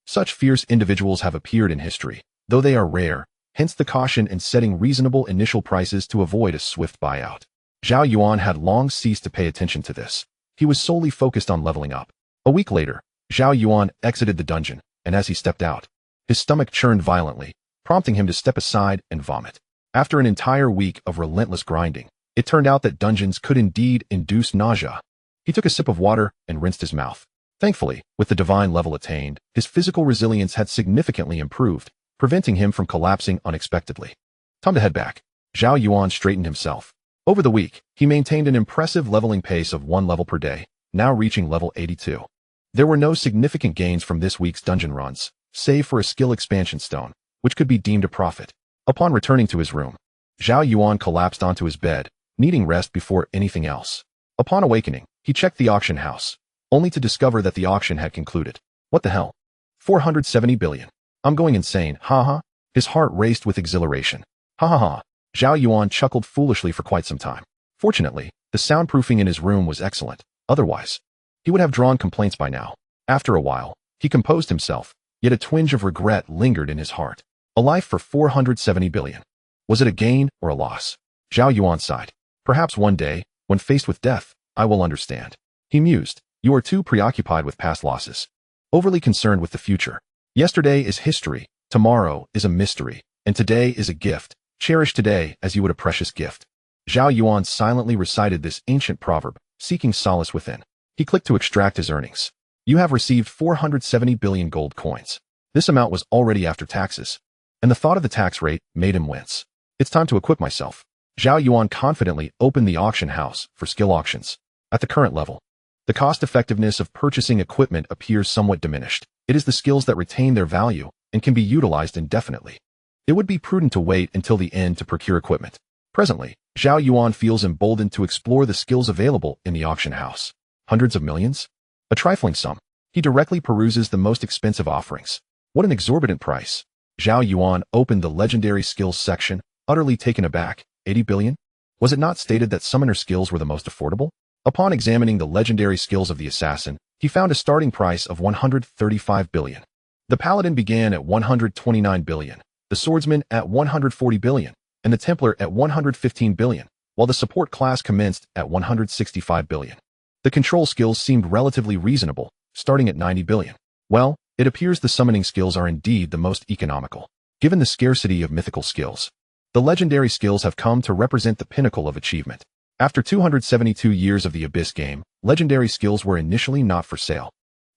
Such fierce individuals have appeared in history, though they are rare, hence the caution in setting reasonable initial prices to avoid a swift buyout. Zhao Yuan had long ceased to pay attention to this. He was solely focused on leveling up. A week later, Zhao Yuan exited the dungeon, and as he stepped out, his stomach churned violently, prompting him to step aside and vomit. After an entire week of relentless grinding, it turned out that dungeons could indeed induce nausea. He took a sip of water and rinsed his mouth. Thankfully, with the divine level attained, his physical resilience had significantly improved, preventing him from collapsing unexpectedly. Time to head back. Zhao Yuan straightened himself. Over the week, he maintained an impressive leveling pace of 1 level per day, now reaching level 82. There were no significant gains from this week's dungeon runs, save for a skill expansion stone, which could be deemed a profit. Upon returning to his room, Zhao Yuan collapsed onto his bed, needing rest before anything else. Upon awakening, he checked the auction house, only to discover that the auction had concluded. What the hell? 470 billion. I'm going insane, haha. His heart raced with exhilaration. Ha ha ha. Zhao Yuan chuckled foolishly for quite some time. Fortunately, the soundproofing in his room was excellent. Otherwise, he would have drawn complaints by now. After a while, he composed himself, yet a twinge of regret lingered in his heart. A life for 470 billion. Was it a gain or a loss? Zhao Yuan sighed. Perhaps one day, when faced with death, I will understand. He mused. You are too preoccupied with past losses. Overly concerned with the future. Yesterday is history, tomorrow is a mystery, and today is a gift. Cherish today as you would a precious gift. Zhao Yuan silently recited this ancient proverb, seeking solace within. He clicked to extract his earnings. You have received 470 billion gold coins. This amount was already after taxes, and the thought of the tax rate made him wince. It's time to equip myself. Zhao Yuan confidently opened the auction house for skill auctions. At the current level, the cost-effectiveness of purchasing equipment appears somewhat diminished. It is the skills that retain their value and can be utilized indefinitely. It would be prudent to wait until the end to procure equipment. Presently, Zhao Yuan feels emboldened to explore the skills available in the auction house. Hundreds of millions? A trifling sum. He directly peruses the most expensive offerings. What an exorbitant price. Zhao Yuan opened the legendary skills section, utterly taken aback. 80 billion? Was it not stated that summoner skills were the most affordable? Upon examining the legendary skills of the assassin, he found a starting price of 135 billion. The paladin began at 129 billion, the swordsman at 140 billion, and the Templar at 115 billion, while the support class commenced at 165 billion. The control skills seemed relatively reasonable, starting at 90 billion. Well, it appears the summoning skills are indeed the most economical, given the scarcity of mythical skills. The legendary skills have come to represent the pinnacle of achievement. After 272 years of the Abyss game, legendary skills were initially not for sale.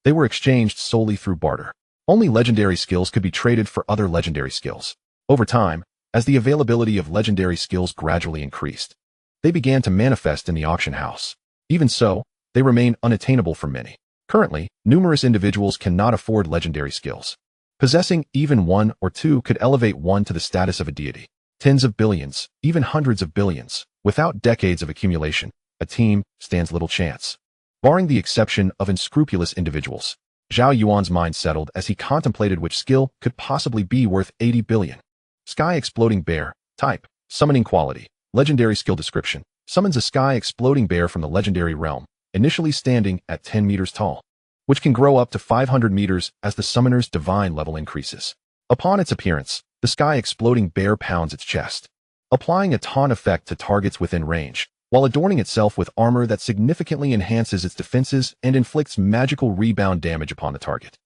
They were exchanged solely through barter. Only legendary skills could be traded for other legendary skills. Over time, as the availability of legendary skills gradually increased, they began to manifest in the auction house. Even so, they remain unattainable for many. Currently, numerous individuals cannot afford legendary skills. Possessing even one or two could elevate one to the status of a deity. Tens of billions, even hundreds of billions. Without decades of accumulation, a team stands little chance. Barring the exception of unscrupulous individuals, Zhao Yuan's mind settled as he contemplated which skill could possibly be worth 80 billion. Sky Exploding Bear. Type. Summoning quality. Legendary skill description. Summons a Sky Exploding Bear from the legendary realm, initially standing at 10 meters tall, which can grow up to 500 meters as the summoner's divine level increases. Upon its appearance, the Sky Exploding Bear pounds its chest, applying a taunt effect to targets within range, while adorning itself with armor that significantly enhances its defenses and inflicts magical rebound damage upon the target.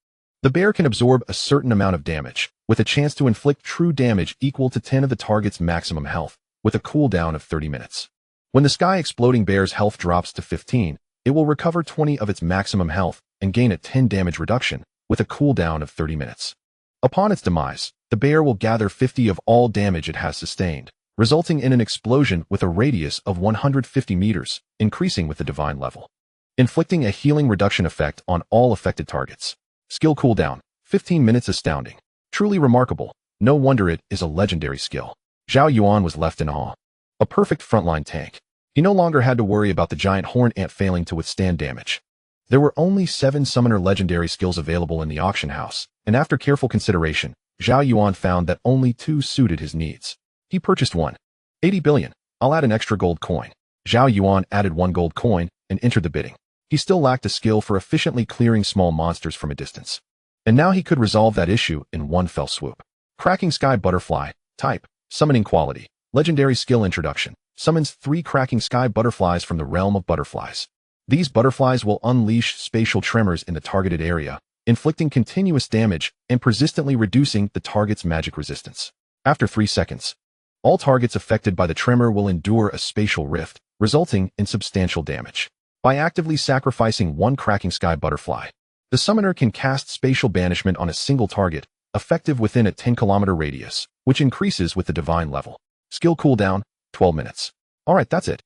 The bear can absorb a certain amount of damage, with a chance to inflict true damage equal to 10 of the target's maximum health, with a cooldown of 30 minutes. When the Sky Exploding Bear's health drops to 15, it will recover 20 of its maximum health and gain a 10 damage reduction, with a cooldown of 30 minutes. Upon its demise, the bear will gather 50 of all damage it has sustained, resulting in an explosion with a radius of 150 meters, increasing with the divine level, inflicting a healing reduction effect on all affected targets. Skill cooldown, 15 minutes. Astounding. Truly remarkable. No wonder it is a legendary skill. Zhao Yuan was left in awe. A perfect frontline tank. He no longer had to worry about the giant horned ant failing to withstand damage. There were only 7 summoner legendary skills available in the auction house, and after careful consideration, Zhao Yuan found that only 2 suited his needs. He purchased one. 80 billion. I'll add an extra gold coin. Zhao Yuan added 1 gold coin and entered the bidding. He still lacked a skill for efficiently clearing small monsters from a distance. And now he could resolve that issue in one fell swoop. Cracking Sky Butterfly. Type. Summoning quality. Legendary skill introduction. Summons 3 cracking sky butterflies from the realm of butterflies. These butterflies will unleash spatial tremors in the targeted area, inflicting continuous damage and persistently reducing the target's magic resistance. After 3 seconds, all targets affected by the tremor will endure a spatial rift, resulting in substantial damage. By actively sacrificing 1 cracking sky butterfly, the summoner can cast spatial banishment on a single target, effective within a 10-kilometer radius, which increases with the divine level. Skill cooldown, 12 minutes. Alright, that's it.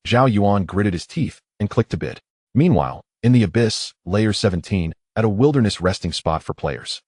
Zhao Yuan gritted his teeth and clicked to bid. Meanwhile, in the abyss, layer 17, at a wilderness resting spot for players.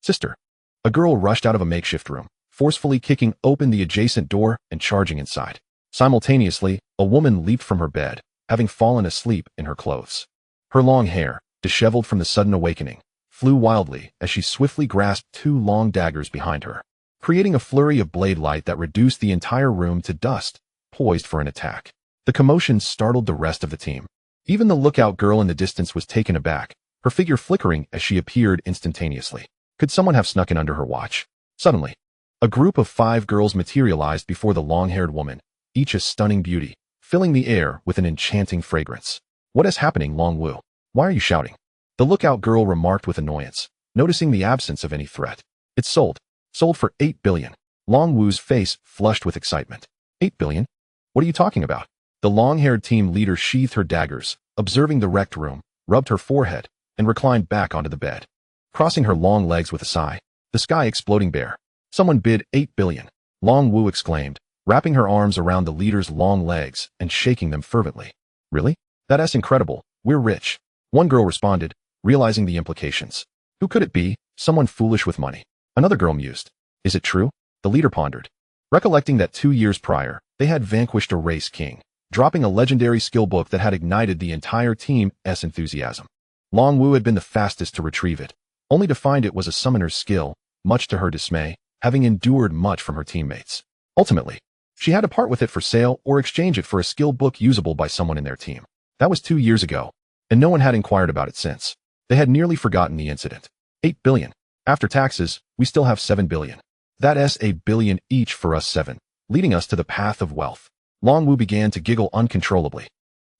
Sister. A girl rushed out of a makeshift room, forcefully kicking open the adjacent door and charging inside. Simultaneously, a woman leaped from her bed, having fallen asleep in her clothes. Her long hair, disheveled from the sudden awakening, flew wildly as she swiftly grasped 2 long daggers behind her, creating a flurry of blade light that reduced the entire room to dust, poised for an attack. The commotion startled the rest of the team. Even the lookout girl in the distance was taken aback, her figure flickering as she appeared instantaneously. Could someone have snuck in under her watch? Suddenly, a group of 5 girls materialized before the long-haired woman, each a stunning beauty, filling the air with an enchanting fragrance. What is happening, Long Wu? Why are you shouting? The lookout girl remarked with annoyance, noticing the absence of any threat. It's sold. Sold for 8 billion. Long Wu's face flushed with excitement. 8 billion? What are you talking about? The long-haired team leader sheathed her daggers, observing the wrecked room, rubbed her forehead, and reclined back onto the bed, crossing her long legs with a sigh. The Sky Exploding Bear. Someone bid 8 billion. Long Wu exclaimed, wrapping her arms around the leader's long legs and shaking them fervently. Really? That's incredible. We're rich. One girl responded, realizing the implications. Who could it be? Someone foolish with money. Another girl mused. Is it true? The leader pondered, recollecting that 2 years prior, they had vanquished a race king, dropping a legendary skill book that had ignited the entire team's enthusiasm. Long Wu had been the fastest to retrieve it, only to find it was a summoner's skill, much to her dismay, having endured much from her teammates. Ultimately, she had to part with it for sale or exchange it for a skill book usable by someone in their team. That was 2 years ago, and no one had inquired about it since. They had nearly forgotten the incident. 8 billion. After taxes, we still have 7 billion. That's a billion each for us 7, leading us to the path of wealth. Long Wu began to giggle uncontrollably.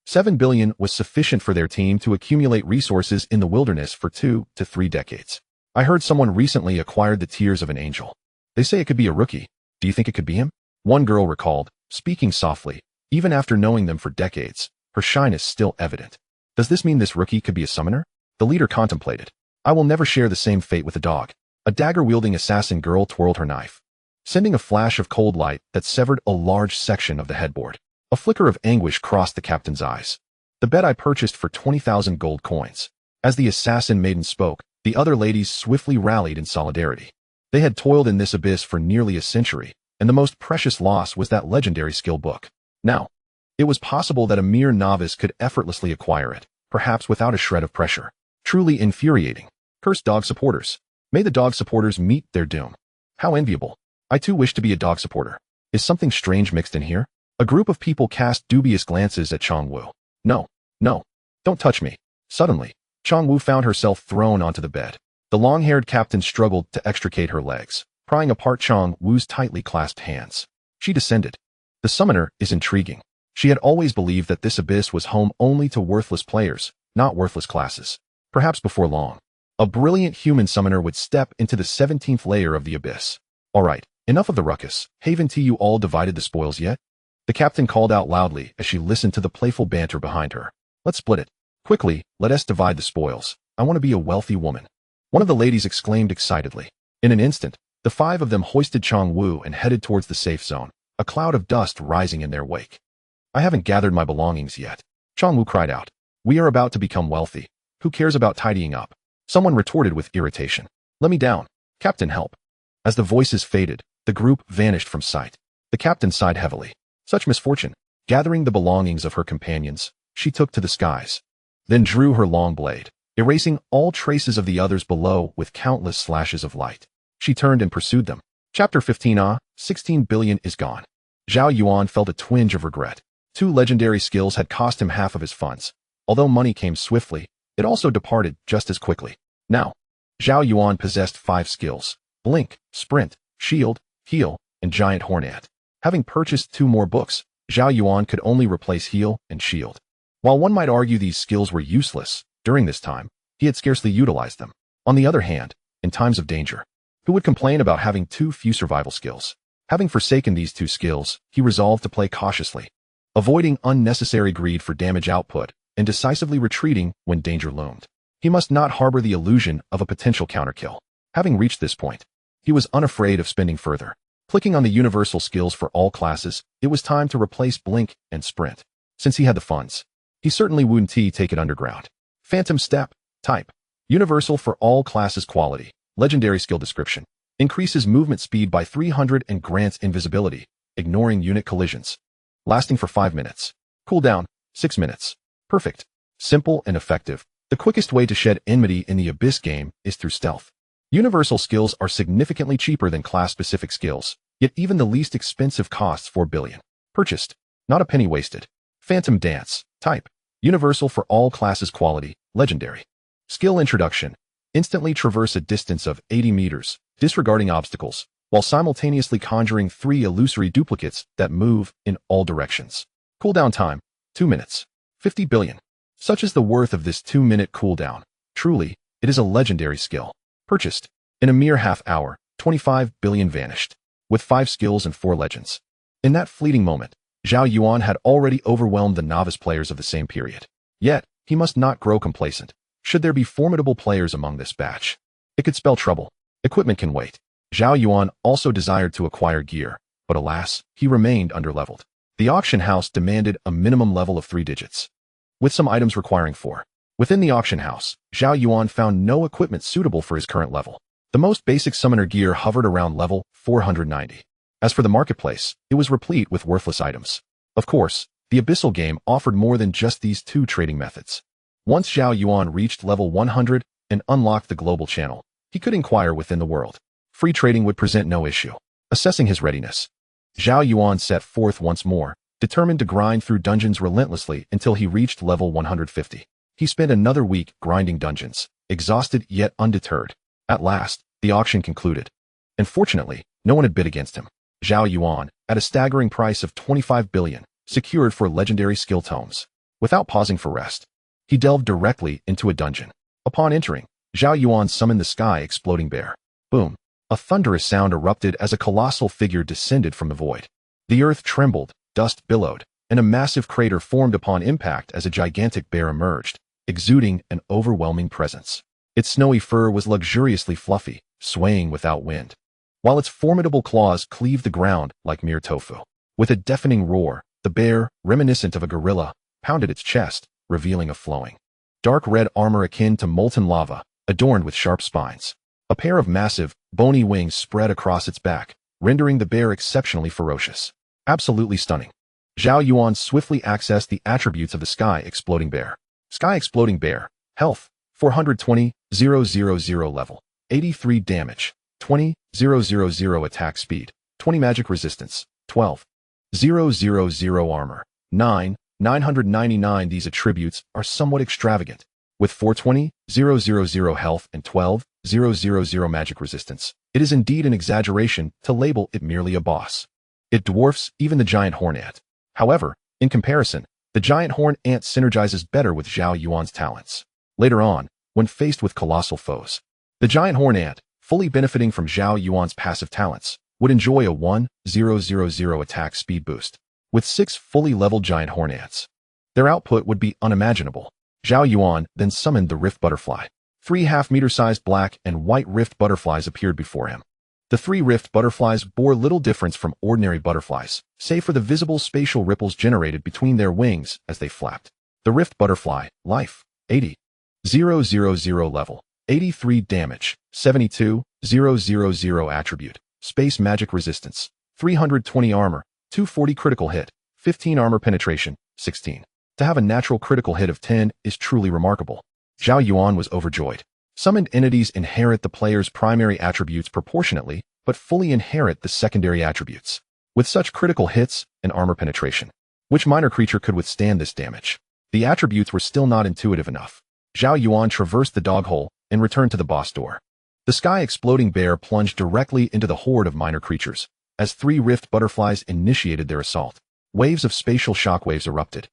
7 billion was sufficient for their team to accumulate resources in the wilderness for 2 to 3 decades. I heard someone recently acquired the tears of an angel. They say it could be a rookie. Do you think it could be him? One girl recalled, speaking softly. Even after knowing them for decades, her shyness still evident. Does this mean this rookie could be a summoner? The leader contemplated. I will never share the same fate with a dog. A dagger-wielding assassin girl twirled her knife, sending a flash of cold light that severed a large section of the headboard. A flicker of anguish crossed the captain's eyes. The bed I purchased for 20,000 gold coins. As the assassin maiden spoke, the other ladies swiftly rallied in solidarity. They had toiled in this abyss for nearly a century, and the most precious loss was that legendary skill book. Now, it was possible that a mere novice could effortlessly acquire it, perhaps without a shred of pressure. Truly infuriating. Cursed dog supporters. May the dog supporters meet their doom. How enviable. I too wish to be a dog supporter. Is something strange mixed in here? A group of people cast dubious glances at Chong Wu. No, don't touch me. Suddenly, Chong Wu found herself thrown onto the bed. The long-haired captain struggled to extricate her legs, prying apart Chong Wu's tightly clasped hands. She descended. The summoner is intriguing. She had always believed that this abyss was home only to worthless players, not worthless classes. Perhaps before long, A brilliant human summoner would step into the 17th layer of the abyss. Alright, enough of the ruckus. Haven't you all divided the spoils yet? The captain called out loudly as she listened to the playful banter behind her. Let's split it. Quickly, let us divide the spoils. I want to be a wealthy woman. One of the ladies exclaimed excitedly. In an instant, the 5 of them hoisted Chong-Wu and headed towards the safe zone, a cloud of dust rising in their wake. I haven't gathered my belongings yet. Chong-Wu cried out. We are about to become wealthy. Who cares about tidying up? Someone retorted with irritation. Let me down. Captain, help. As the voices faded, the group vanished from sight. The captain sighed heavily. Such misfortune. Gathering the belongings of her companions, she took to the skies, then drew her long blade, erasing all traces of the others below with countless slashes of light. She turned and pursued them. Chapter 15. 16 billion is gone. Zhao Yuan felt a twinge of regret. 2 legendary skills had cost him half of his funds. Although money came swiftly, it also departed just as quickly. Now, Zhao Yuan possessed 5 skills: Blink, Sprint, Shield, Heal, and Giant Horn Ant. Having purchased 2 more books, Zhao Yuan could only replace Heal and Shield. While one might argue these skills were useless, during this time, he had scarcely utilized them. On the other hand, in times of danger, who would complain about having too few survival skills? Having forsaken these 2 skills, he resolved to play cautiously, avoiding unnecessary greed for damage output and decisively retreating when danger loomed. He must not harbor the illusion of a potential counterkill. Having reached this point, he was unafraid of spending further. Clicking on the universal skills for all classes, it was time to replace Blink and Sprint. Since he had the funds, he certainly wouldn't take it underground. Phantom Step. Type. Universal for all classes. Quality. Legendary skill description. Increases movement speed by 300 and grants invisibility, ignoring unit collisions. Lasting for 5 minutes. Cooldown, 6 minutes. Perfect. Simple and effective. The quickest way to shed enmity in the Abyss game is through stealth. Universal skills are significantly cheaper than class-specific skills, yet even the least expensive costs 4 billion. Purchased. Not a penny wasted. Phantom Dance. Type. Universal for all classes. Quality. Legendary. Skill introduction. Instantly traverse a distance of 80 meters, disregarding obstacles, while simultaneously conjuring 3 illusory duplicates that move in all directions. Cooldown time. 2 minutes. 50 billion. Such is the worth of this 2-minute cooldown. Truly, it is a legendary skill. Purchased. In a mere half hour, 25 billion vanished. With 5 skills and 4 legends. In that fleeting moment, Zhao Yuan had already overwhelmed the novice players of the same period. Yet, he must not grow complacent. Should there be formidable players among this batch, it could spell trouble. Equipment can wait. Zhao Yuan also desired to acquire gear, but alas, he remained underleveled. The auction house demanded a minimum level of 3 digits, with some items requiring 4. Within the auction house, Zhao Yuan found no equipment suitable for his current level. The most basic summoner gear hovered around level 490. As for the marketplace, it was replete with worthless items. Of course, the Abyssal game offered more than just these 2 trading methods. Once Zhao Yuan reached level 100 and unlocked the global channel, he could inquire within the world. Free trading would present no issue. Assessing his readiness, Zhao Yuan set forth once more, determined to grind through dungeons relentlessly until he reached level 150. He spent another week grinding dungeons, exhausted yet undeterred. At last, the auction concluded. And fortunately, no one had bid against him. Zhao Yuan, at a staggering price of 25 billion, secured 4 legendary skill tomes. Without pausing for rest, he delved directly into a dungeon. Upon entering, Zhao Yuan summoned the sky-exploding bear. Boom! A thunderous sound erupted as a colossal figure descended from the void. The earth trembled, dust billowed, and a massive crater formed upon impact as a gigantic bear emerged, exuding an overwhelming presence. Its snowy fur was luxuriously fluffy, swaying without wind, while its formidable claws cleaved the ground like mere tofu. With a deafening roar, the bear, reminiscent of a gorilla, pounded its chest, revealing a flowing, dark red armor akin to molten lava, adorned with sharp spines. A pair of massive, bony wings spread across its back, rendering the bear exceptionally ferocious. Absolutely stunning. Zhao Yuan swiftly accessed the attributes of the sky-exploding bear. Sky-exploding bear. Health, 420,000 level. 83 damage. 20,000 attack speed. 20 magic resistance. 12,000 armor. 999. These attributes are somewhat extravagant. With 420,000 health and 12,000 magic resistance, it is indeed an exaggeration to label it merely a boss. It dwarfs even the giant horn ant. However, in comparison, the giant horn ant synergizes better with Zhao Yuan's talents. Later on, when faced with colossal foes. The giant horn ant, fully benefiting from Zhao Yuan's passive talents, would enjoy a 1,000 attack speed boost. With 6 fully leveled giant horn ants, their output would be unimaginable. Zhao Yuan then summoned the rift butterfly. 3 half-meter-sized black and white rift butterflies appeared before him. The 3 rift butterflies bore little difference from ordinary butterflies, save for the visible spatial ripples generated between their wings as they flapped. The rift butterfly, life, 80,000 level, 83 damage, 72,000 attribute, space magic resistance, 320 armor, 240 critical hit, 15 armor penetration, 16. To have a natural critical hit of 10 is truly remarkable. Zhao Yuan was overjoyed. Summoned entities inherit the player's primary attributes proportionately, but fully inherit the secondary attributes. With such critical hits and armor penetration, which minor creature could withstand this damage? The attributes were still not intuitive enough. Zhao Yuan traversed the dog hole and returned to the boss door. The sky-exploding bear plunged directly into the horde of minor creatures. As 3 rift butterflies initiated their assault, waves of spatial shockwaves erupted,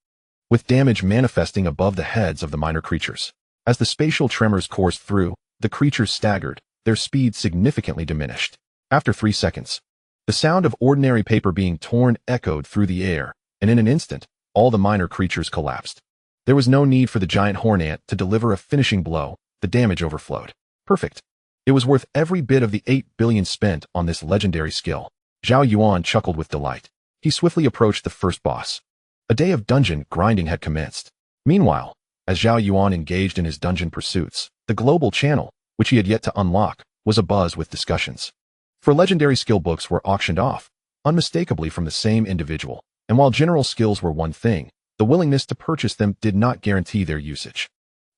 with damage manifesting above the heads of the minor creatures. As the spatial tremors coursed through, the creatures staggered, their speed significantly diminished. After 3 seconds, the sound of ordinary paper being torn echoed through the air, and in an instant, all the minor creatures collapsed. There was no need for the giant horn ant to deliver a finishing blow. The damage overflowed. Perfect. It was worth every bit of the 8 billion spent on this legendary skill. Zhao Yuan chuckled with delight. He swiftly approached the first boss. A day of dungeon grinding had commenced. Meanwhile, as Zhao Yuan engaged in his dungeon pursuits, the global channel, which he had yet to unlock, was abuzz with discussions. For legendary skill books were auctioned off, unmistakably from the same individual, and while general skills were one thing, the willingness to purchase them did not guarantee their usage.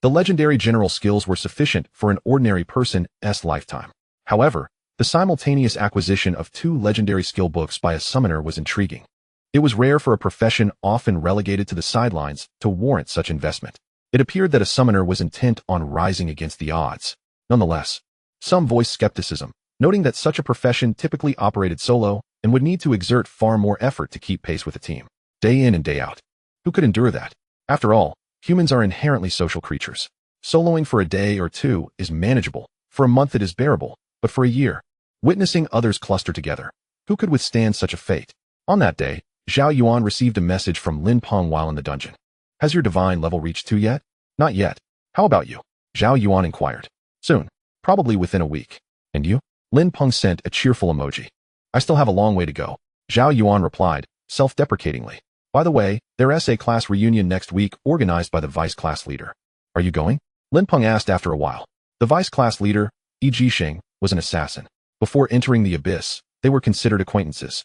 The legendary general skills were sufficient for an ordinary person's lifetime. However, the simultaneous acquisition of 2 legendary skill books by a summoner was intriguing. It was rare for a profession often relegated to the sidelines to warrant such investment. It appeared that a summoner was intent on rising against the odds. Nonetheless, some voiced skepticism, noting that such a profession typically operated solo and would need to exert far more effort to keep pace with a team, day in and day out. Who could endure that? After all, humans are inherently social creatures. Soloing for a day or 2 is manageable, for a month it is bearable, but for a year, witnessing others cluster together, who could withstand such a fate? On that day, Zhao Yuan received a message from Lin Peng while in the dungeon. Has your divine level reached 2 yet? Not yet. How about you? Zhao Yuan inquired. Soon. Probably within a week. And you? Lin Peng sent a cheerful emoji. I still have a long way to go. Zhao Yuan replied, self-deprecatingly. By the way, there's a class reunion next week organized by the vice class leader. Are you going? Lin Peng asked after a while. The vice class leader, Yi Jisheng, was an assassin. Before entering the abyss, they were considered acquaintances,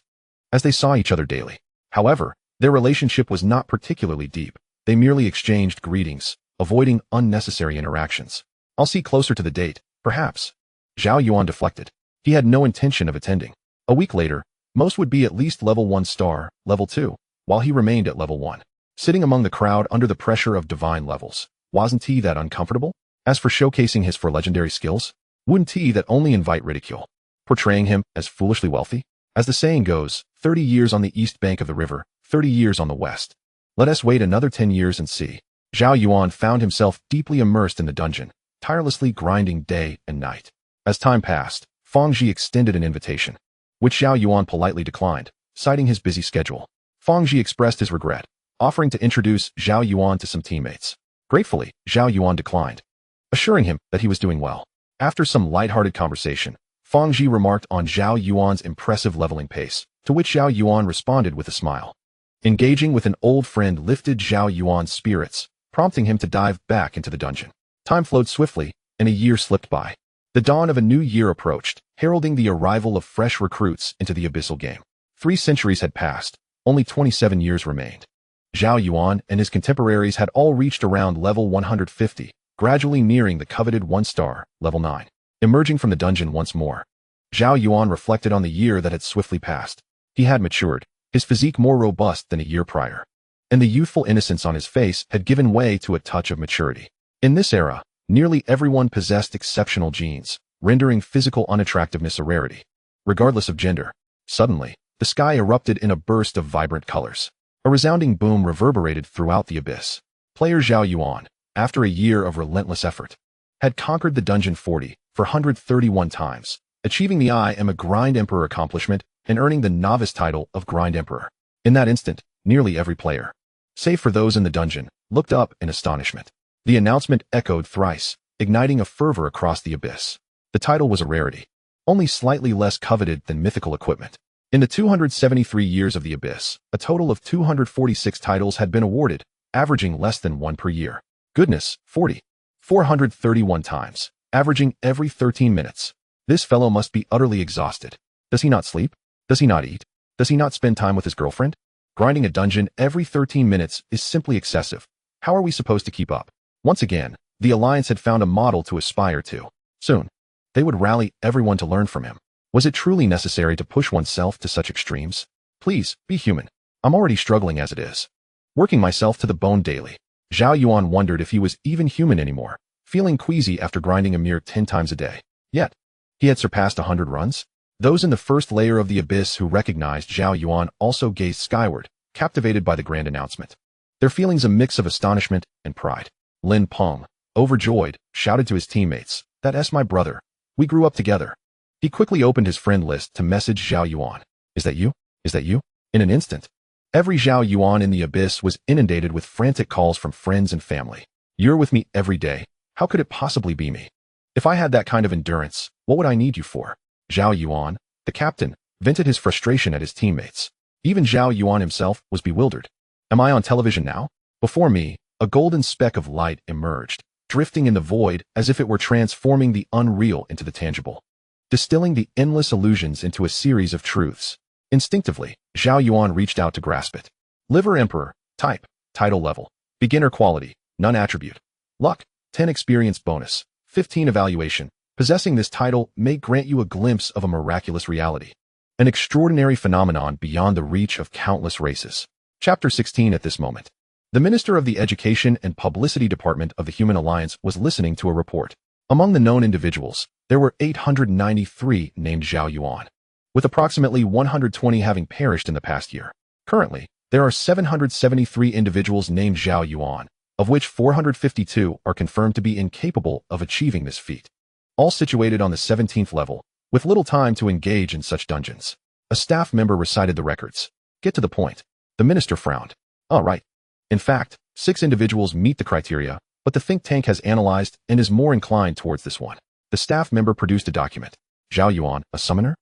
as they saw each other daily. However, their relationship was not particularly deep. They merely exchanged greetings, avoiding unnecessary interactions. I'll see closer to the date, perhaps. Zhao Yuan deflected. He had no intention of attending. A week later, most would be at least level 1 star, level 2, while he remained at level 1. Sitting among the crowd under the pressure of divine levels, wasn't he that uncomfortable? As for showcasing his 4 legendary skills, wouldn't he that only invite ridicule? Portraying him as foolishly wealthy? As the saying goes, 30 years on the east bank of the river, 30 years on the west. Let us wait another 10 years and see. Zhao Yuan found himself deeply immersed in the dungeon, tirelessly grinding day and night. As time passed, Fangji extended an invitation, which Zhao Yuan politely declined, citing his busy schedule. Fangji expressed his regret, offering to introduce Zhao Yuan to some teammates. Gratefully, Zhao Yuan declined, assuring him that he was doing well. After some lighthearted conversation, Fangji remarked on Zhao Yuan's impressive leveling pace, to which Zhao Yuan responded with a smile. Engaging with an old friend lifted Zhao Yuan's spirits, prompting him to dive back into the dungeon. Time flowed swiftly, and a year slipped by. The dawn of a new year approached, heralding the arrival of fresh recruits into the abyssal game. 3 centuries had passed, only 27 years remained. Zhao Yuan and his contemporaries had all reached around level 150, gradually nearing the coveted 1-star, level 9. Emerging from the dungeon once more, Zhao Yuan reflected on the year that had swiftly passed. He had matured, his physique more robust than a year prior, and the youthful innocence on his face had given way to a touch of maturity. In this era, nearly everyone possessed exceptional genes, rendering physical unattractiveness a rarity, regardless of gender. Suddenly, the sky erupted in a burst of vibrant colors. A resounding boom reverberated throughout the abyss. Player Zhao Yuan, after a year of relentless effort, had conquered the dungeon 431 times, achieving the I am a Grind Emperor accomplishment and earning the novice title of Grind Emperor. In that instant, nearly every player, save for those in the dungeon, looked up in astonishment. The announcement echoed thrice, igniting a fervor across the abyss. The title was a rarity, only slightly less coveted than mythical equipment. In the 273 years of the abyss, a total of 246 titles had been awarded, averaging less than one per year. Goodness, 431 times, averaging every 13 minutes. This fellow must be utterly exhausted. Does he not sleep? Does he not eat? Does he not spend time with his girlfriend? Grinding a dungeon every 13 minutes is simply excessive. How are we supposed to keep up? Once again, the Alliance had found a model to aspire to. Soon, they would rally everyone to learn from him. Was it truly necessary to push oneself to such extremes? Please, be human. I'm already struggling as it is. Working myself to the bone daily. Zhao Yuan wondered if he was even human anymore, feeling queasy after grinding a mere 10 times a day. Yet, he had surpassed 100 runs. Those in the first layer of the abyss who recognized Zhao Yuan also gazed skyward, captivated by the grand announcement. Their feelings a mix of astonishment and pride. Lin Peng, overjoyed, shouted to his teammates, "That's my brother. We grew up together." He quickly opened his friend list to message Zhao Yuan. "Is that you? Is that you?" In an instant, every Zhao Yuan in the abyss was inundated with frantic calls from friends and family. "You're with me every day. How could it possibly be me? If I had that kind of endurance, what would I need you for?" Zhao Yuan, the captain, vented his frustration at his teammates. Even Zhao Yuan himself was bewildered. "Am I on television now?" Before me, a golden speck of light emerged, drifting in the void as if it were transforming the unreal into the tangible, distilling the endless illusions into a series of truths. Instinctively, Zhao Yuan reached out to grasp it. Liver Emperor, type, title level, beginner quality, none attribute. Luck, 10 experience bonus, 15 evaluation. Possessing this title may grant you a glimpse of a miraculous reality. An extraordinary phenomenon beyond the reach of countless races. Chapter 16 At this moment, the Minister of the Education and Publicity Department of the Human Alliance was listening to a report. Among the known individuals, there were 893 named Zhao Yuan, with approximately 120 having perished in the past year. Currently, there are 773 individuals named Zhao Yuan, of which 452 are confirmed to be incapable of achieving this feat. All situated on the 17th level, with little time to engage in such dungeons. A staff member recited the records. "Get to the point." The minister frowned. "All right. In fact, 6 individuals meet the criteria, but the think tank has analyzed and is more inclined towards this one." The staff member produced a document. Zhao Yuan, a summoner?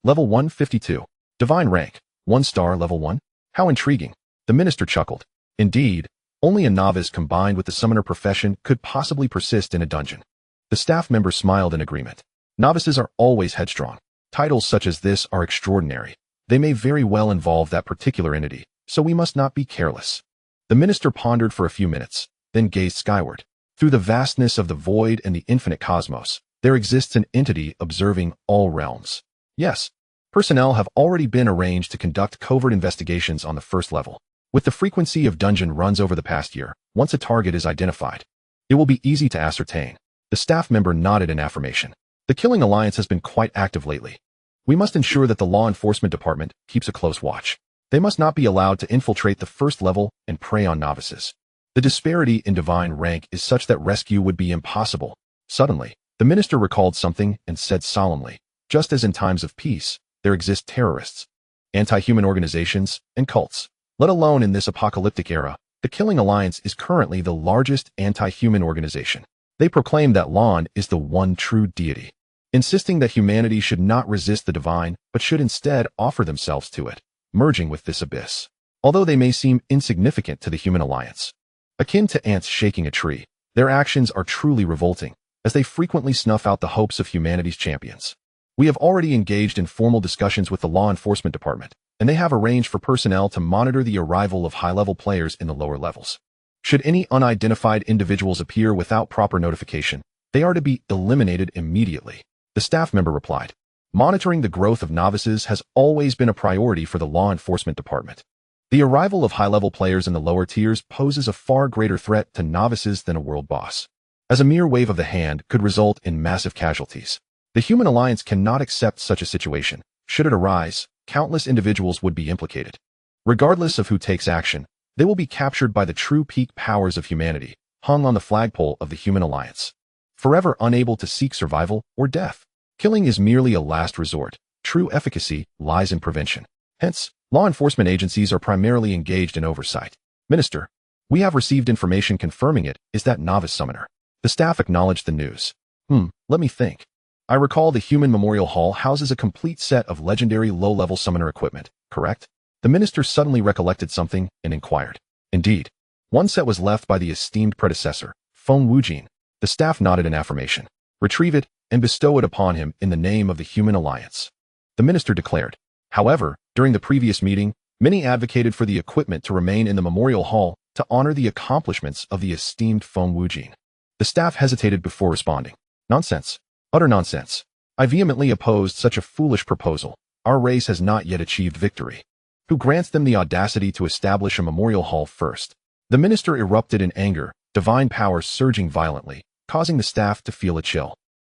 Level 152. Divine rank, 1 star level 1? How intriguing. The minister chuckled. Indeed, only a novice combined with the summoner profession could possibly persist in a dungeon. The staff member smiled in agreement. Novices are always headstrong. Titles such as this are extraordinary. They may very well involve that particular entity, so we must not be careless. The minister pondered for a few minutes, then gazed skyward. Through the vastness of the void and the infinite cosmos, there exists an entity observing all realms. Yes, personnel have already been arranged to conduct covert investigations on the first level. With the frequency of dungeon runs over the past year, once a target is identified, it will be easy to ascertain. The staff member nodded in affirmation. The Killing Alliance has been quite active lately. We must ensure that the law enforcement department keeps a close watch. They must not be allowed to infiltrate the first level and prey on novices. The disparity in divine rank is such that rescue would be impossible. Suddenly, the minister recalled something and said solemnly, "Just as in times of peace, there exist terrorists, anti-human organizations, and cults. Let alone in this apocalyptic era, the Killing Alliance is currently the largest anti-human organization. They proclaim that Lan is the one true deity, insisting that humanity should not resist the divine, but should instead offer themselves to it, merging with this abyss. Although they may seem insignificant to the Human Alliance, akin to ants shaking a tree, their actions are truly revolting, as they frequently snuff out the hopes of humanity's champions. We have already engaged in formal discussions with the law enforcement department, and they have arranged for personnel to monitor the arrival of high-level players in the lower levels. Should any unidentified individuals appear without proper notification, they are to be eliminated immediately." The staff member replied. Monitoring the growth of novices has always been a priority for the law enforcement department. The arrival of high-level players in the lower tiers poses a far greater threat to novices than a world boss, as a mere wave of the hand could result in massive casualties. The Human Alliance cannot accept such a situation. Should it arise, countless individuals would be implicated. Regardless of who takes action, they will be captured by the true peak powers of humanity, hung on the flagpole of the Human Alliance. forever unable to seek survival or death. Killing is merely a last resort. True efficacy lies in prevention. Hence, law enforcement agencies are primarily engaged in oversight. Minister, we have received information confirming it is that novice summoner. The staff acknowledged the news. Let me think. I recall the Human Memorial Hall houses a complete set of legendary low-level summoner equipment, correct? The minister suddenly recollected something and inquired. Indeed. One set was left by the esteemed predecessor, Feng Wujin. The staff nodded in affirmation. Retrieve it and bestow it upon him in the name of the Human Alliance. The minister declared. However, during the previous meeting, many advocated for the equipment to remain in the Memorial Hall to honor the accomplishments of the esteemed Feng Wujin. The staff hesitated before responding. Nonsense. Utter nonsense. I vehemently opposed such a foolish proposal. Our race has not yet achieved victory. Who grants them the audacity to establish a memorial hall first? The minister erupted in anger, divine power surging violently, causing the staff to feel a chill.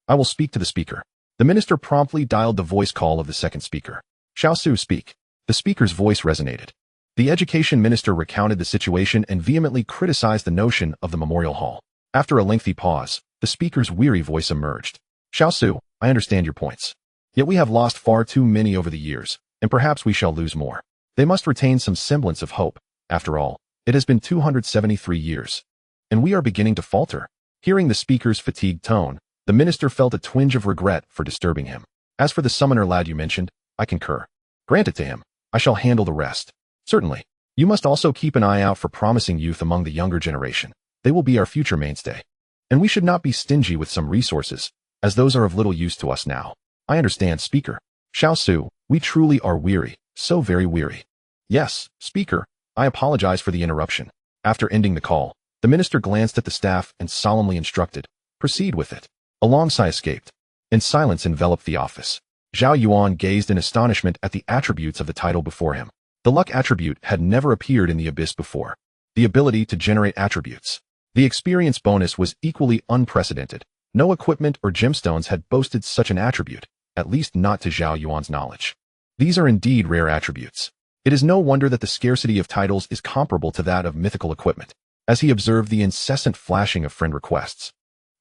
I will speak to the speaker. The minister promptly dialed the voice call of the second speaker. Xiao Su, speak. The speaker's voice resonated. The education minister recounted the situation and vehemently criticized the notion of the memorial hall. After a lengthy pause, the speaker's weary voice emerged. Xiao Su, I understand your points. Yet we have lost far too many over the years, and perhaps we shall lose more. They must retain some semblance of hope. After all, it has been 273 years. And we are beginning to falter. Hearing the speaker's fatigued tone, the minister felt a twinge of regret for disturbing him. As for the summoner lad you mentioned, I concur. Grant it to him. I shall handle the rest. Certainly. You must also keep an eye out for promising youth among the younger generation. They will be our future mainstay. And we should not be stingy with some resources, as those are of little use to us now. I understand, speaker. Xiao Su, we truly are weary, so very weary. Yes, speaker, I apologize for the interruption. After ending the call, the minister glanced at the staff and solemnly instructed, proceed with it. A long sigh escaped, and silence enveloped the office. Zhao Yuan gazed in astonishment at the attributes of the title before him. The luck attribute had never appeared in the abyss before. The ability to generate attributes. The experience bonus was equally unprecedented. No equipment or gemstones had boasted such an attribute, at least not to Zhao Yuan's knowledge. These are indeed rare attributes. It is no wonder that the scarcity of titles is comparable to that of mythical equipment, as he observed the incessant flashing of friend requests.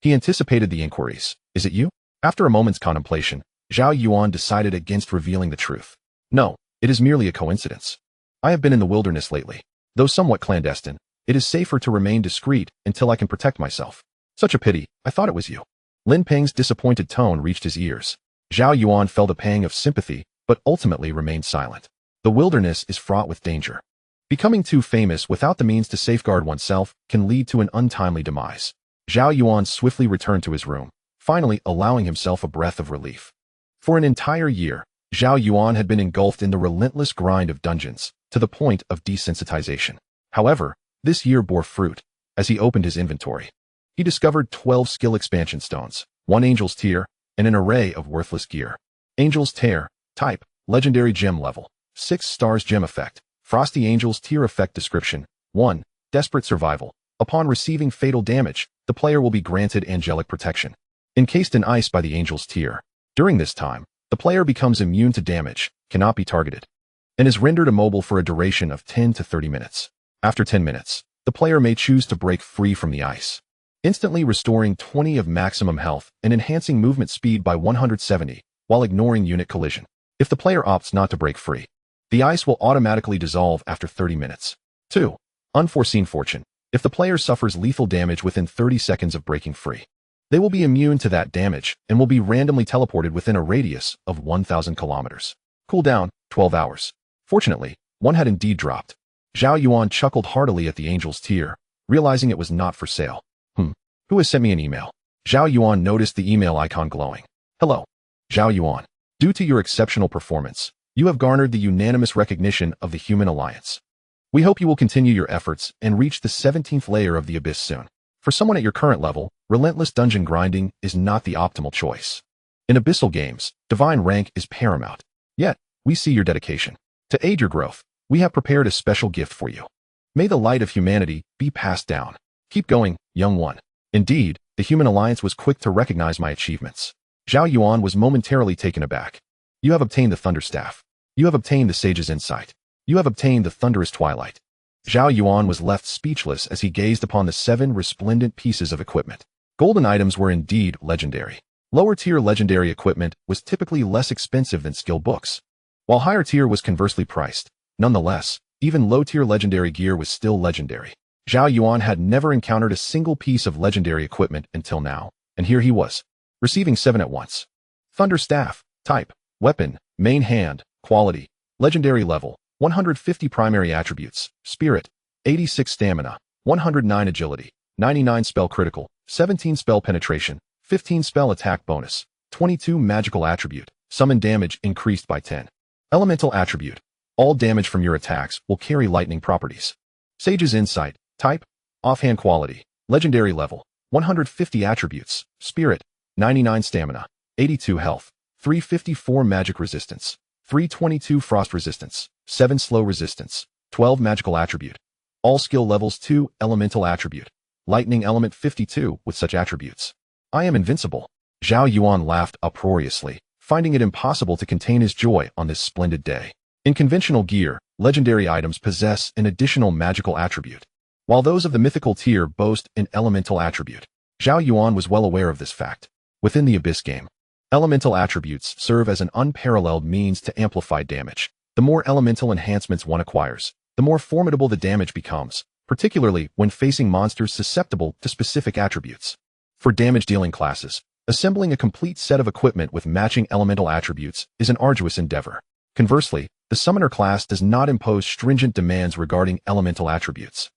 He anticipated the inquiries. Is it you? After a moment's contemplation, Zhao Yuan decided against revealing the truth. No, it is merely a coincidence. I have been in the wilderness lately. Though somewhat clandestine, it is safer to remain discreet until I can protect myself. Such a pity, I thought it was you. Lin Peng's disappointed tone reached his ears. Zhao Yuan felt a pang of sympathy, but ultimately remained silent. The wilderness is fraught with danger. Becoming too famous without the means to safeguard oneself can lead to an untimely demise. Zhao Yuan swiftly returned to his room, finally allowing himself a breath of relief. For an entire year, Zhao Yuan had been engulfed in the relentless grind of dungeons, to the point of desensitization. However, this year bore fruit. As he opened his inventory, he discovered 12 skill expansion stones, 1 Angel's Tear, and an array of worthless gear. Angel's Tear, type, legendary gem level, 6 stars gem effect, Frosty Angel's Tear effect description, 1, desperate survival. Upon receiving fatal damage, the player will be granted angelic protection. Encased in ice by the Angel's Tear. During this time, the player becomes immune to damage, cannot be targeted, and is rendered immobile for a duration of 10 to 30 minutes. After 10 minutes, the player may choose to break free from the ice, instantly restoring 20 of maximum health and enhancing movement speed by 170, while ignoring unit collision. If the player opts not to break free, the ice will automatically dissolve after 30 minutes. 2. Unforeseen fortune. If the player suffers lethal damage within 30 seconds of breaking free, they will be immune to that damage and will be randomly teleported within a radius of 1,000 kilometers. Cooldown, 12 hours. Fortunately, one had indeed dropped. Zhao Yuan chuckled heartily at the Angel's Tear, realizing it was not for sale. Who has sent me an email? Zhao Yuan noticed the email icon glowing. Hello. Zhao Yuan. Due to your exceptional performance, you have garnered the unanimous recognition of the Human Alliance. We hope you will continue your efforts and reach the 17th layer of the Abyss soon. For someone at your current level, relentless dungeon grinding is not the optimal choice. In abyssal games, divine rank is paramount. Yet, we see your dedication. To aid your growth, we have prepared a special gift for you. May the light of humanity be passed down. Keep going, young one. Indeed, the Human Alliance was quick to recognize my achievements. Zhao Yuan was momentarily taken aback. You have obtained the Thunder Staff. You have obtained the Sage's Insight. You have obtained the Thunderous Twilight. Zhao Yuan was left speechless as he gazed upon the 7 resplendent pieces of equipment. Golden items were indeed legendary. Lower-tier legendary equipment was typically less expensive than skill books, while higher-tier was conversely priced. Nonetheless, even low-tier legendary gear was still legendary. Zhao Yuan had never encountered a single piece of legendary equipment until now, and here he was, receiving 7 at once. Thunder Staff, Type, Weapon, Main Hand, Quality, Legendary Level, 150 Primary Attributes, Spirit, 86 Stamina, 109 Agility, 99 Spell Critical, 17 Spell Penetration, 15 Spell Attack Bonus, 22 Magical Attribute, Summon Damage increased by 10. Elemental Attribute, all damage from your attacks will carry lightning properties. Sage's Insight, Type, Offhand Quality, Legendary Level, 150 Attributes, Spirit, 99 Stamina, 82 Health, 354 Magic Resistance, 322 Frost Resistance, 7 Slow Resistance, 12 Magical Attribute. All skill levels 2 Elemental Attribute, Lightning Element 52 with such attributes. I am invincible. Zhao Yuan laughed uproariously, finding it impossible to contain his joy on this splendid day. In conventional gear, legendary items possess an additional magical attribute, while those of the mythical tier boast an elemental attribute. Zhao Yuan was well aware of this fact. Within the Abyss game, elemental attributes serve as an unparalleled means to amplify damage. The more elemental enhancements one acquires, the more formidable the damage becomes, particularly when facing monsters susceptible to specific attributes. For damage-dealing classes, assembling a complete set of equipment with matching elemental attributes is an arduous endeavor. Conversely, the Summoner class does not impose stringent demands regarding elemental attributes.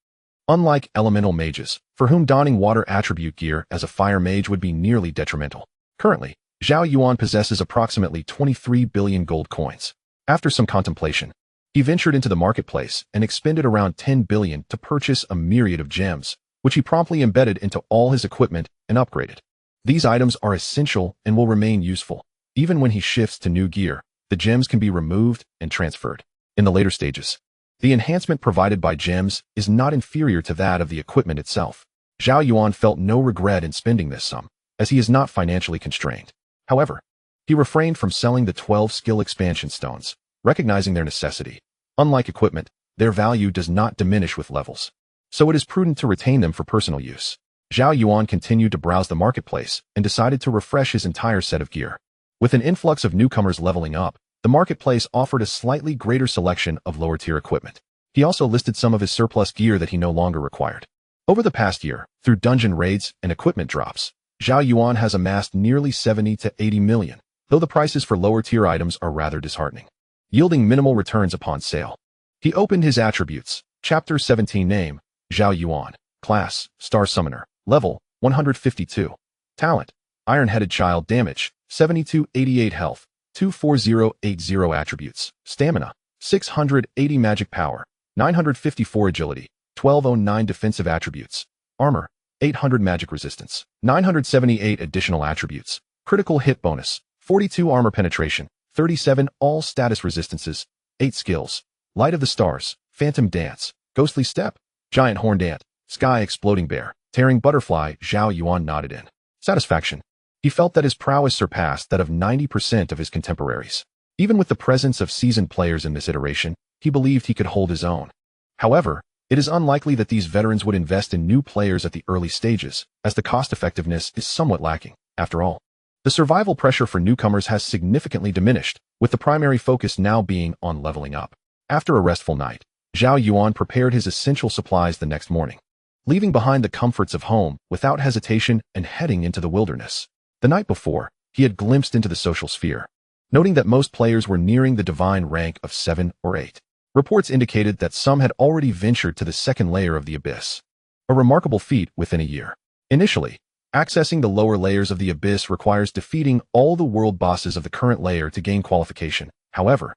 Unlike elemental mages, for whom donning water attribute gear as a fire mage would be nearly detrimental. Currently, Zhao Yuan possesses approximately 23 billion gold coins. After some contemplation, he ventured into the marketplace and expended around 10 billion to purchase a myriad of gems, which he promptly embedded into all his equipment and upgraded. These items are essential and will remain useful. Even when he shifts to new gear, the gems can be removed and transferred. In the later stages, the enhancement provided by gems is not inferior to that of the equipment itself. Zhao Yuan felt no regret in spending this sum, as he is not financially constrained. However, he refrained from selling the 12 skill expansion stones, recognizing their necessity. Unlike equipment, their value does not diminish with levels, so it is prudent to retain them for personal use. Zhao Yuan continued to browse the marketplace and decided to refresh his entire set of gear. With an influx of newcomers leveling up, the marketplace offered a slightly greater selection of lower-tier equipment. He also listed some of his surplus gear that he no longer required. Over the past year, through dungeon raids and equipment drops, Zhao Yuan has amassed nearly 70 to 80 million, though the prices for lower-tier items are rather disheartening, yielding minimal returns upon sale. He opened his attributes. Chapter 17 Name, Zhao Yuan. Class, Star Summoner. Level, 152. Talent, Iron-Headed Child. Damage, 7288 Health, 24080 Attributes. Stamina, 680 Magic Power, 954 Agility, 1209 Defensive Attributes. Armor, 800 Magic Resistance, 978 Additional Attributes. Critical Hit Bonus, 42 Armor Penetration, 37 All Status Resistances, 8 Skills. Light of the Stars, Phantom Dance, Ghostly Step, Giant Horned Ant, Sky Exploding Bear, Tearing Butterfly. Zhao Yuan nodded in satisfaction. He felt that his prowess surpassed that of 90% of his contemporaries. Even with the presence of seasoned players in this iteration, he believed he could hold his own. However, it is unlikely that these veterans would invest in new players at the early stages, as the cost-effectiveness is somewhat lacking. After all, the survival pressure for newcomers has significantly diminished, with the primary focus now being on leveling up. After a restful night, Zhao Yuan prepared his essential supplies the next morning, leaving behind the comforts of home without hesitation and heading into the wilderness. The night before, he had glimpsed into the social sphere, noting that most players were nearing the divine rank of 7 or 8. Reports indicated that some had already ventured to the second layer of the Abyss, a remarkable feat within a year. Initially, accessing the lower layers of the Abyss requires defeating all the world bosses of the current layer to gain qualification. However,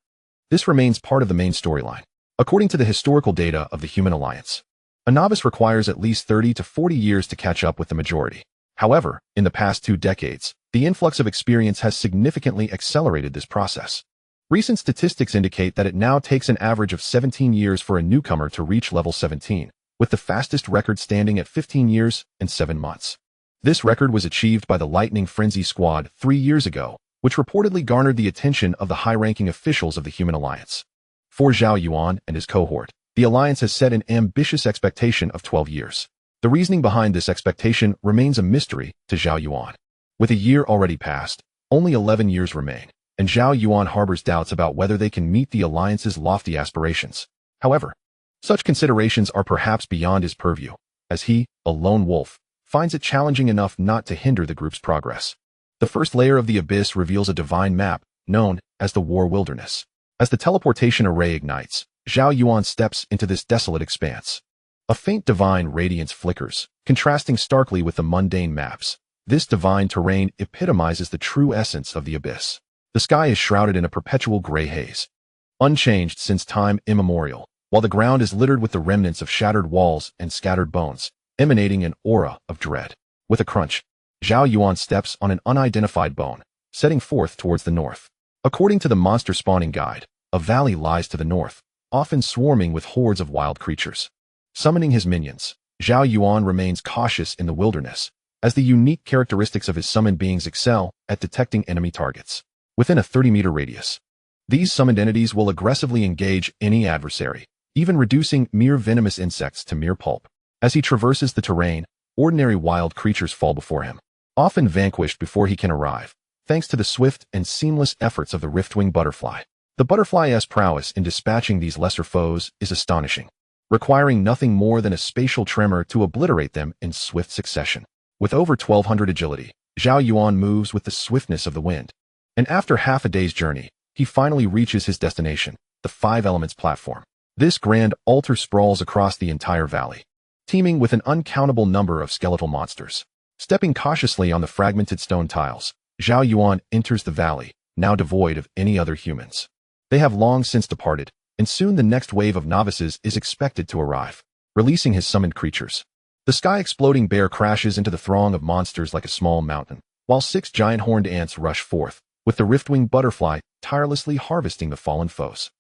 this remains part of the main storyline. According to the historical data of the Human Alliance, a novice requires at least 30 to 40 years to catch up with the majority. However, in the past 2 decades, the influx of experience has significantly accelerated this process. Recent statistics indicate that it now takes an average of 17 years for a newcomer to reach level 17, with the fastest record standing at 15 years and 7 months. This record was achieved by the Lightning Frenzy Squad 3 years ago, which reportedly garnered the attention of the high-ranking officials of the Human Alliance. For Zhao Yuan and his cohort, the Alliance has set an ambitious expectation of 12 years. The reasoning behind this expectation remains a mystery to Zhao Yuan. With a year already passed, only 11 years remain, and Zhao Yuan harbors doubts about whether they can meet the alliance's lofty aspirations. However, such considerations are perhaps beyond his purview, as he, a lone wolf, finds it challenging enough not to hinder the group's progress. The first layer of the abyss reveals a divine map, known as the War Wilderness. As the teleportation array ignites, Zhao Yuan steps into this desolate expanse. A faint divine radiance flickers, contrasting starkly with the mundane maps. This divine terrain epitomizes the true essence of the abyss. The sky is shrouded in a perpetual gray haze, unchanged since time immemorial, while the ground is littered with the remnants of shattered walls and scattered bones, emanating an aura of dread. With a crunch, Zhao Yuan steps on an unidentified bone, setting forth towards the north. According to the monster spawning guide, a valley lies to the north, often swarming with hordes of wild creatures. Summoning his minions, Zhao Yuan remains cautious in the wilderness, as the unique characteristics of his summoned beings excel at detecting enemy targets. Within a 30-meter radius, these summoned entities will aggressively engage any adversary, even reducing mere venomous insects to mere pulp. As he traverses the terrain, ordinary wild creatures fall before him, often vanquished before he can arrive, thanks to the swift and seamless efforts of the rift-wing butterfly. The butterfly's prowess in dispatching these lesser foes is astonishing, requiring nothing more than a spatial tremor to obliterate them in swift succession. With over 1,200 agility, Zhao Yuan moves with the swiftness of the wind, and after half a day's journey, he finally reaches his destination, the Five Elements platform. This grand altar sprawls across the entire valley, teeming with an uncountable number of skeletal monsters. Stepping cautiously on the fragmented stone tiles, Zhao Yuan enters the valley, now devoid of any other humans. They have long since departed, and soon the next wave of novices is expected to arrive, releasing his summoned creatures. The sky-exploding bear crashes into the throng of monsters like a small mountain, while 6 giant horned ants rush forth, with the rift-wing butterfly tirelessly harvesting the fallen foes.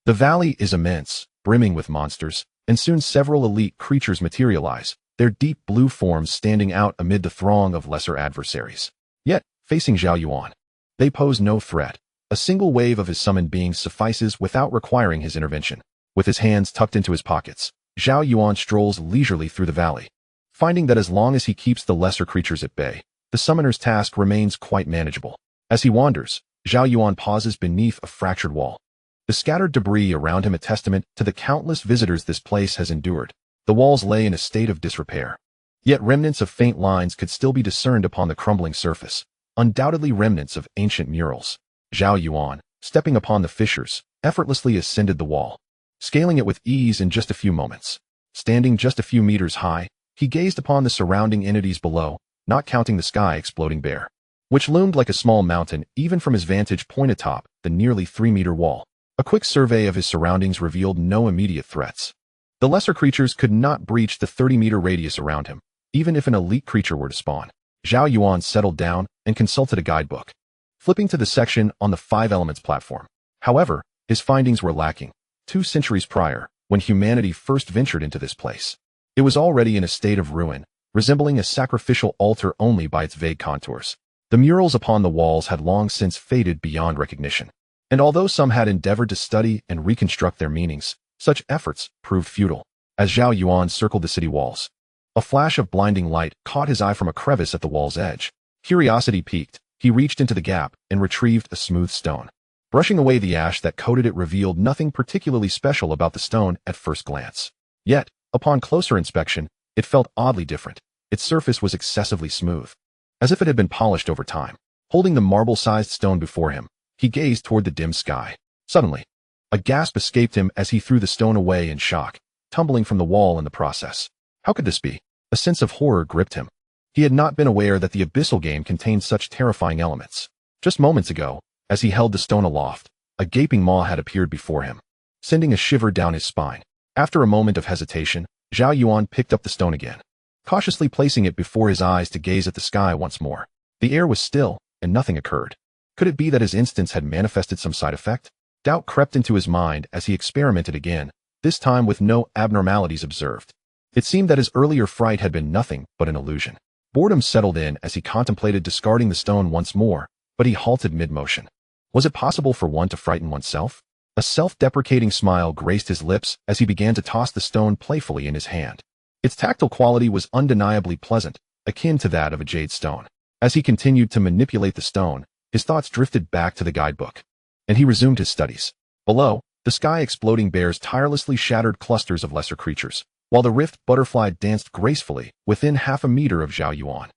The valley is immense, brimming with monsters, and soon several elite creatures materialize, their deep blue forms standing out amid the throng of lesser adversaries. Yet, facing Zhao Yuan, they pose no threat. A single wave of his summoned beings suffices without requiring his intervention. With his hands tucked into his pockets, Zhao Yuan strolls leisurely through the valley, finding that as long as he keeps the lesser creatures at bay, the summoner's task remains quite manageable. As he wanders, Zhao Yuan pauses beneath a fractured wall, the scattered debris around him a testament to the countless visitors this place has endured. The walls lay in a state of disrepair, yet remnants of faint lines could still be discerned upon the crumbling surface, undoubtedly remnants of ancient murals. Zhao Yuan, stepping upon the fissures, effortlessly ascended the wall, scaling it with ease in just a few moments. Standing just a few meters high, he gazed upon the surrounding entities below, not counting the sky-exploding bear, which loomed like a small mountain even from his vantage point atop the nearly 3-meter wall. A quick survey of his surroundings revealed no immediate threats. The lesser creatures could not breach the 30-meter radius around him, even if an elite creature were to spawn. Zhao Yuan settled down and consulted a guidebook, flipping to the section on the Five Elements platform. However, his findings were lacking. 2 centuries prior, when humanity first ventured into this place, it was already in a state of ruin, resembling a sacrificial altar only by its vague contours. The murals upon the walls had long since faded beyond recognition, and although some had endeavored to study and reconstruct their meanings, such efforts proved futile. As Zhao Yuan circled the city walls, a flash of blinding light caught his eye from a crevice at the wall's edge. Curiosity piqued, he reached into the gap and retrieved a smooth stone. Brushing away the ash that coated it revealed nothing particularly special about the stone at first glance. Yet, upon closer inspection, it felt oddly different. Its surface was excessively smooth, as if it had been polished over time. Holding the marble-sized stone before him, he gazed toward the dim sky. Suddenly, a gasp escaped him as he threw the stone away in shock, tumbling from the wall in the process. How could this be? A sense of horror gripped him. He had not been aware that the abyssal game contained such terrifying elements. Just moments ago, as he held the stone aloft, a gaping maw had appeared before him, sending a shiver down his spine. After a moment of hesitation, Zhao Yuan picked up the stone again, cautiously placing it before his eyes to gaze at the sky once more. The air was still, and nothing occurred. Could it be that his instance had manifested some side effect? Doubt crept into his mind as he experimented again, this time with no abnormalities observed. It seemed that his earlier fright had been nothing but an illusion. Boredom settled in as he contemplated discarding the stone once more, but he halted mid-motion. Was it possible for one to frighten oneself? A self-deprecating smile graced his lips as he began to toss the stone playfully in his hand. Its tactile quality was undeniably pleasant, akin to that of a jade stone. As he continued to manipulate the stone, his thoughts drifted back to the guidebook, and he resumed his studies. Below, the sky-exploding bears tirelessly shattered clusters of lesser creatures, while the rift butterfly danced gracefully within half a meter of Zhao Yuan,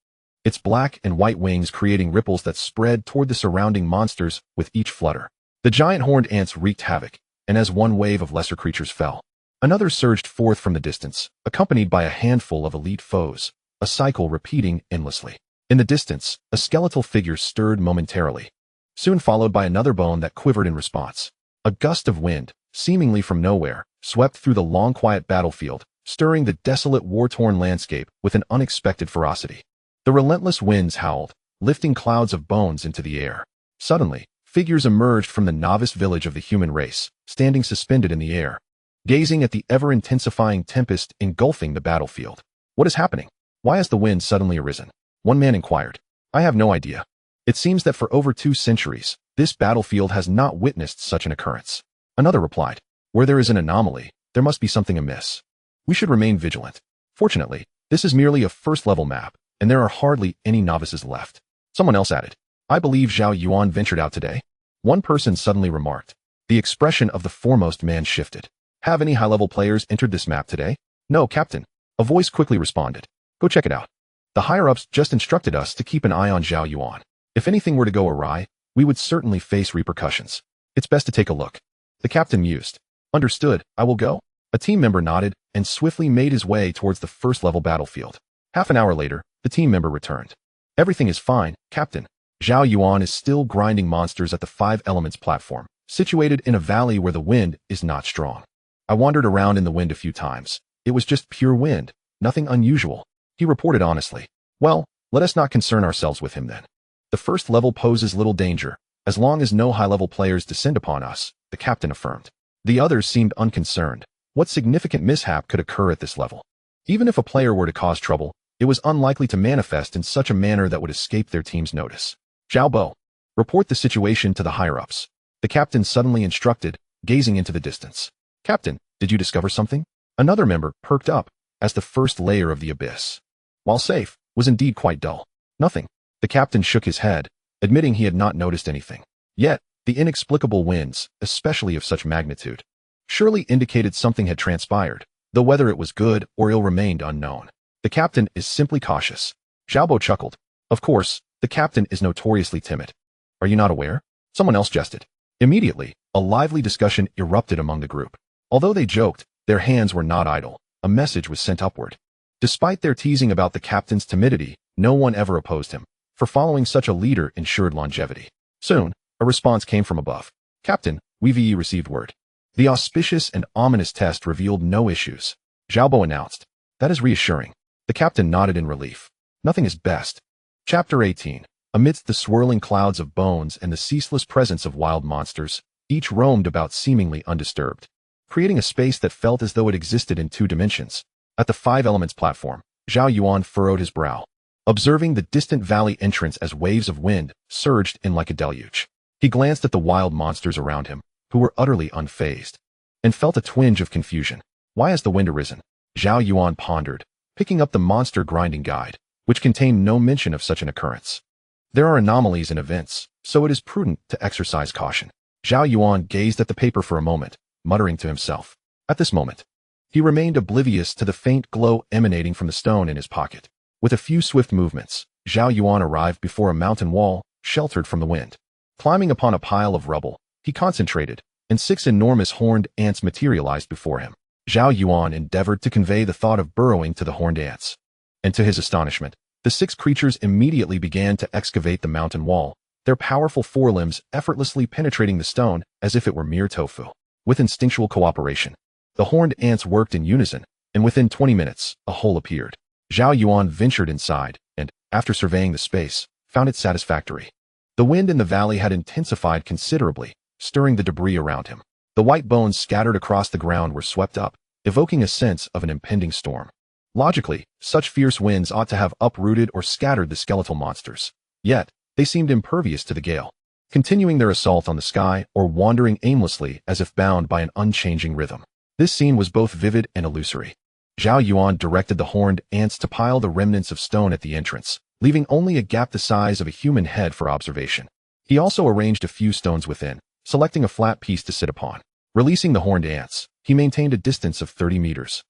its black and white wings creating ripples that spread toward the surrounding monsters with each flutter. The giant horned ants wreaked havoc, and as one wave of lesser creatures fell, another surged forth from the distance, accompanied by a handful of elite foes, a cycle repeating endlessly. In the distance, a skeletal figure stirred momentarily, soon followed by another bone that quivered in response. A gust of wind, seemingly from nowhere, swept through the long quiet battlefield, stirring the desolate war-torn landscape with an unexpected ferocity. The relentless winds howled, lifting clouds of bones into the air. Suddenly, figures emerged from the novice village of the human race, standing suspended in the air, gazing at the ever-intensifying tempest engulfing the battlefield. What is happening? Why has the wind suddenly arisen? One man inquired. I have no idea. It seems that for over 2 centuries, this battlefield has not witnessed such an occurrence. Another replied. Where there is an anomaly, there must be something amiss. We should remain vigilant. Fortunately, this is merely a first-level map, and there are hardly any novices left. Someone else added. I believe Zhao Yuan ventured out today. One person suddenly remarked. The expression of the foremost man shifted. Have any high-level players entered this map today? No, Captain. A voice quickly responded. Go check it out. The higher-ups just instructed us to keep an eye on Zhao Yuan. If anything were to go awry, we would certainly face repercussions. It's best to take a look. The captain mused. Understood, I will go. A team member nodded and swiftly made his way towards the first-level battlefield. Half an hour later, the team member returned. Everything is fine, Captain. Zhao Yuan is still grinding monsters at the 5 Elements platform, situated in a valley where the wind is not strong. I wandered around in the wind a few times. It was just pure wind, nothing unusual. He reported honestly. Well, let us not concern ourselves with him then. The first level poses little danger, as long as no high-level players descend upon us, the captain affirmed. The others seemed unconcerned. What significant mishap could occur at this level? Even if a player were to cause trouble, it was unlikely to manifest in such a manner that would escape their team's notice. Zhao Bo, report the situation to the higher-ups. The captain suddenly instructed, gazing into the distance. Captain, did you discover something? Another member perked up, as the first layer of the abyss, while safe, was indeed quite dull. Nothing. The captain shook his head, admitting he had not noticed anything. Yet, the inexplicable winds, especially of such magnitude, surely indicated something had transpired, though whether it was good or ill remained unknown. The captain is simply cautious. Zhao Bo chuckled. Of course, the captain is notoriously timid. Are you not aware? Someone else jested. Immediately, a lively discussion erupted among the group. Although they joked, their hands were not idle. A message was sent upward. Despite their teasing about the captain's timidity, no one ever opposed him, for following such a leader ensured longevity. Soon, a response came from above. Captain, we've received word. The auspicious and ominous test revealed no issues. Zhao Bo announced. That is reassuring. The captain nodded in relief. Nothing is best. Chapter 18. Amidst the swirling clouds of bones and the ceaseless presence of wild monsters, each roamed about seemingly undisturbed, creating a space that felt as though it existed in 2 dimensions. At the 5 Elements platform, Zhao Yuan furrowed his brow, observing the distant valley entrance as waves of wind surged in like a deluge. He glanced at the wild monsters around him, who were utterly unfazed, and felt a twinge of confusion. Why has the wind arisen? Zhao Yuan pondered, picking up the monster grinding guide, which contained no mention of such an occurrence. There are anomalies in events, so it is prudent to exercise caution. Zhao Yuan gazed at the paper for a moment, muttering to himself. At this moment, he remained oblivious to the faint glow emanating from the stone in his pocket. With a few swift movements, Zhao Yuan arrived before a mountain wall, sheltered from the wind. Climbing upon a pile of rubble, he concentrated, and 6 enormous horned ants materialized before him. Zhao Yuan endeavored to convey the thought of burrowing to the horned ants. And to his astonishment, the 6 creatures immediately began to excavate the mountain wall, their powerful forelimbs effortlessly penetrating the stone as if it were mere tofu. With instinctual cooperation, the horned ants worked in unison, and within 20 minutes, a hole appeared. Zhao Yuan ventured inside, and, after surveying the space, found it satisfactory. The wind in the valley had intensified considerably, stirring the debris around him. The white bones scattered across the ground were swept up, evoking a sense of an impending storm. Logically, such fierce winds ought to have uprooted or scattered the skeletal monsters. Yet, they seemed impervious to the gale, continuing their assault on the sky or wandering aimlessly as if bound by an unchanging rhythm. This scene was both vivid and illusory. Zhao Yuan directed the horned ants to pile the remnants of stone at the entrance, leaving only a gap the size of a human head for observation. He also arranged a few stones within, selecting a flat piece to sit upon. Releasing the horned ants, he maintained a distance of 30 meters.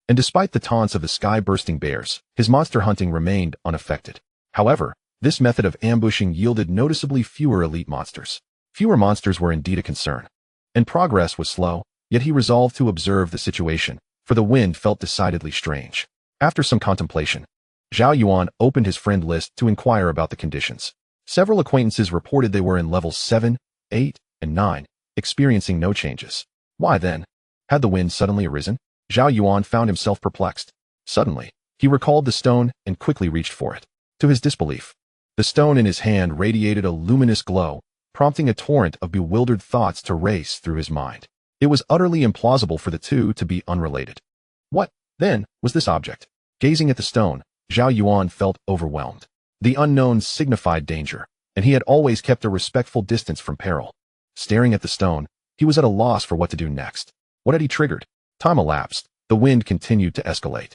And despite the taunts of the sky-bursting bears, his monster hunting remained unaffected. However, this method of ambushing yielded noticeably fewer elite monsters. Fewer monsters were indeed a concern. And progress was slow, yet he resolved to observe the situation, for the wind felt decidedly strange. After some contemplation, Zhao Yuan opened his friend list to inquire about the conditions. Several acquaintances reported they were in levels 7, 8, and 9, experiencing no changes. Why then? Had the wind suddenly arisen? Zhao Yuan found himself perplexed. Suddenly, he recalled the stone and quickly reached for it. To his disbelief, the stone in his hand radiated a luminous glow, prompting a torrent of bewildered thoughts to race through his mind. It was utterly implausible for the two to be unrelated. What, then, was this object? Gazing at the stone, Zhao Yuan felt overwhelmed. The unknown signified danger, and he had always kept a respectful distance from peril. Staring at the stone, he was at a loss for what to do next. What had he triggered? Time elapsed. The wind continued to escalate.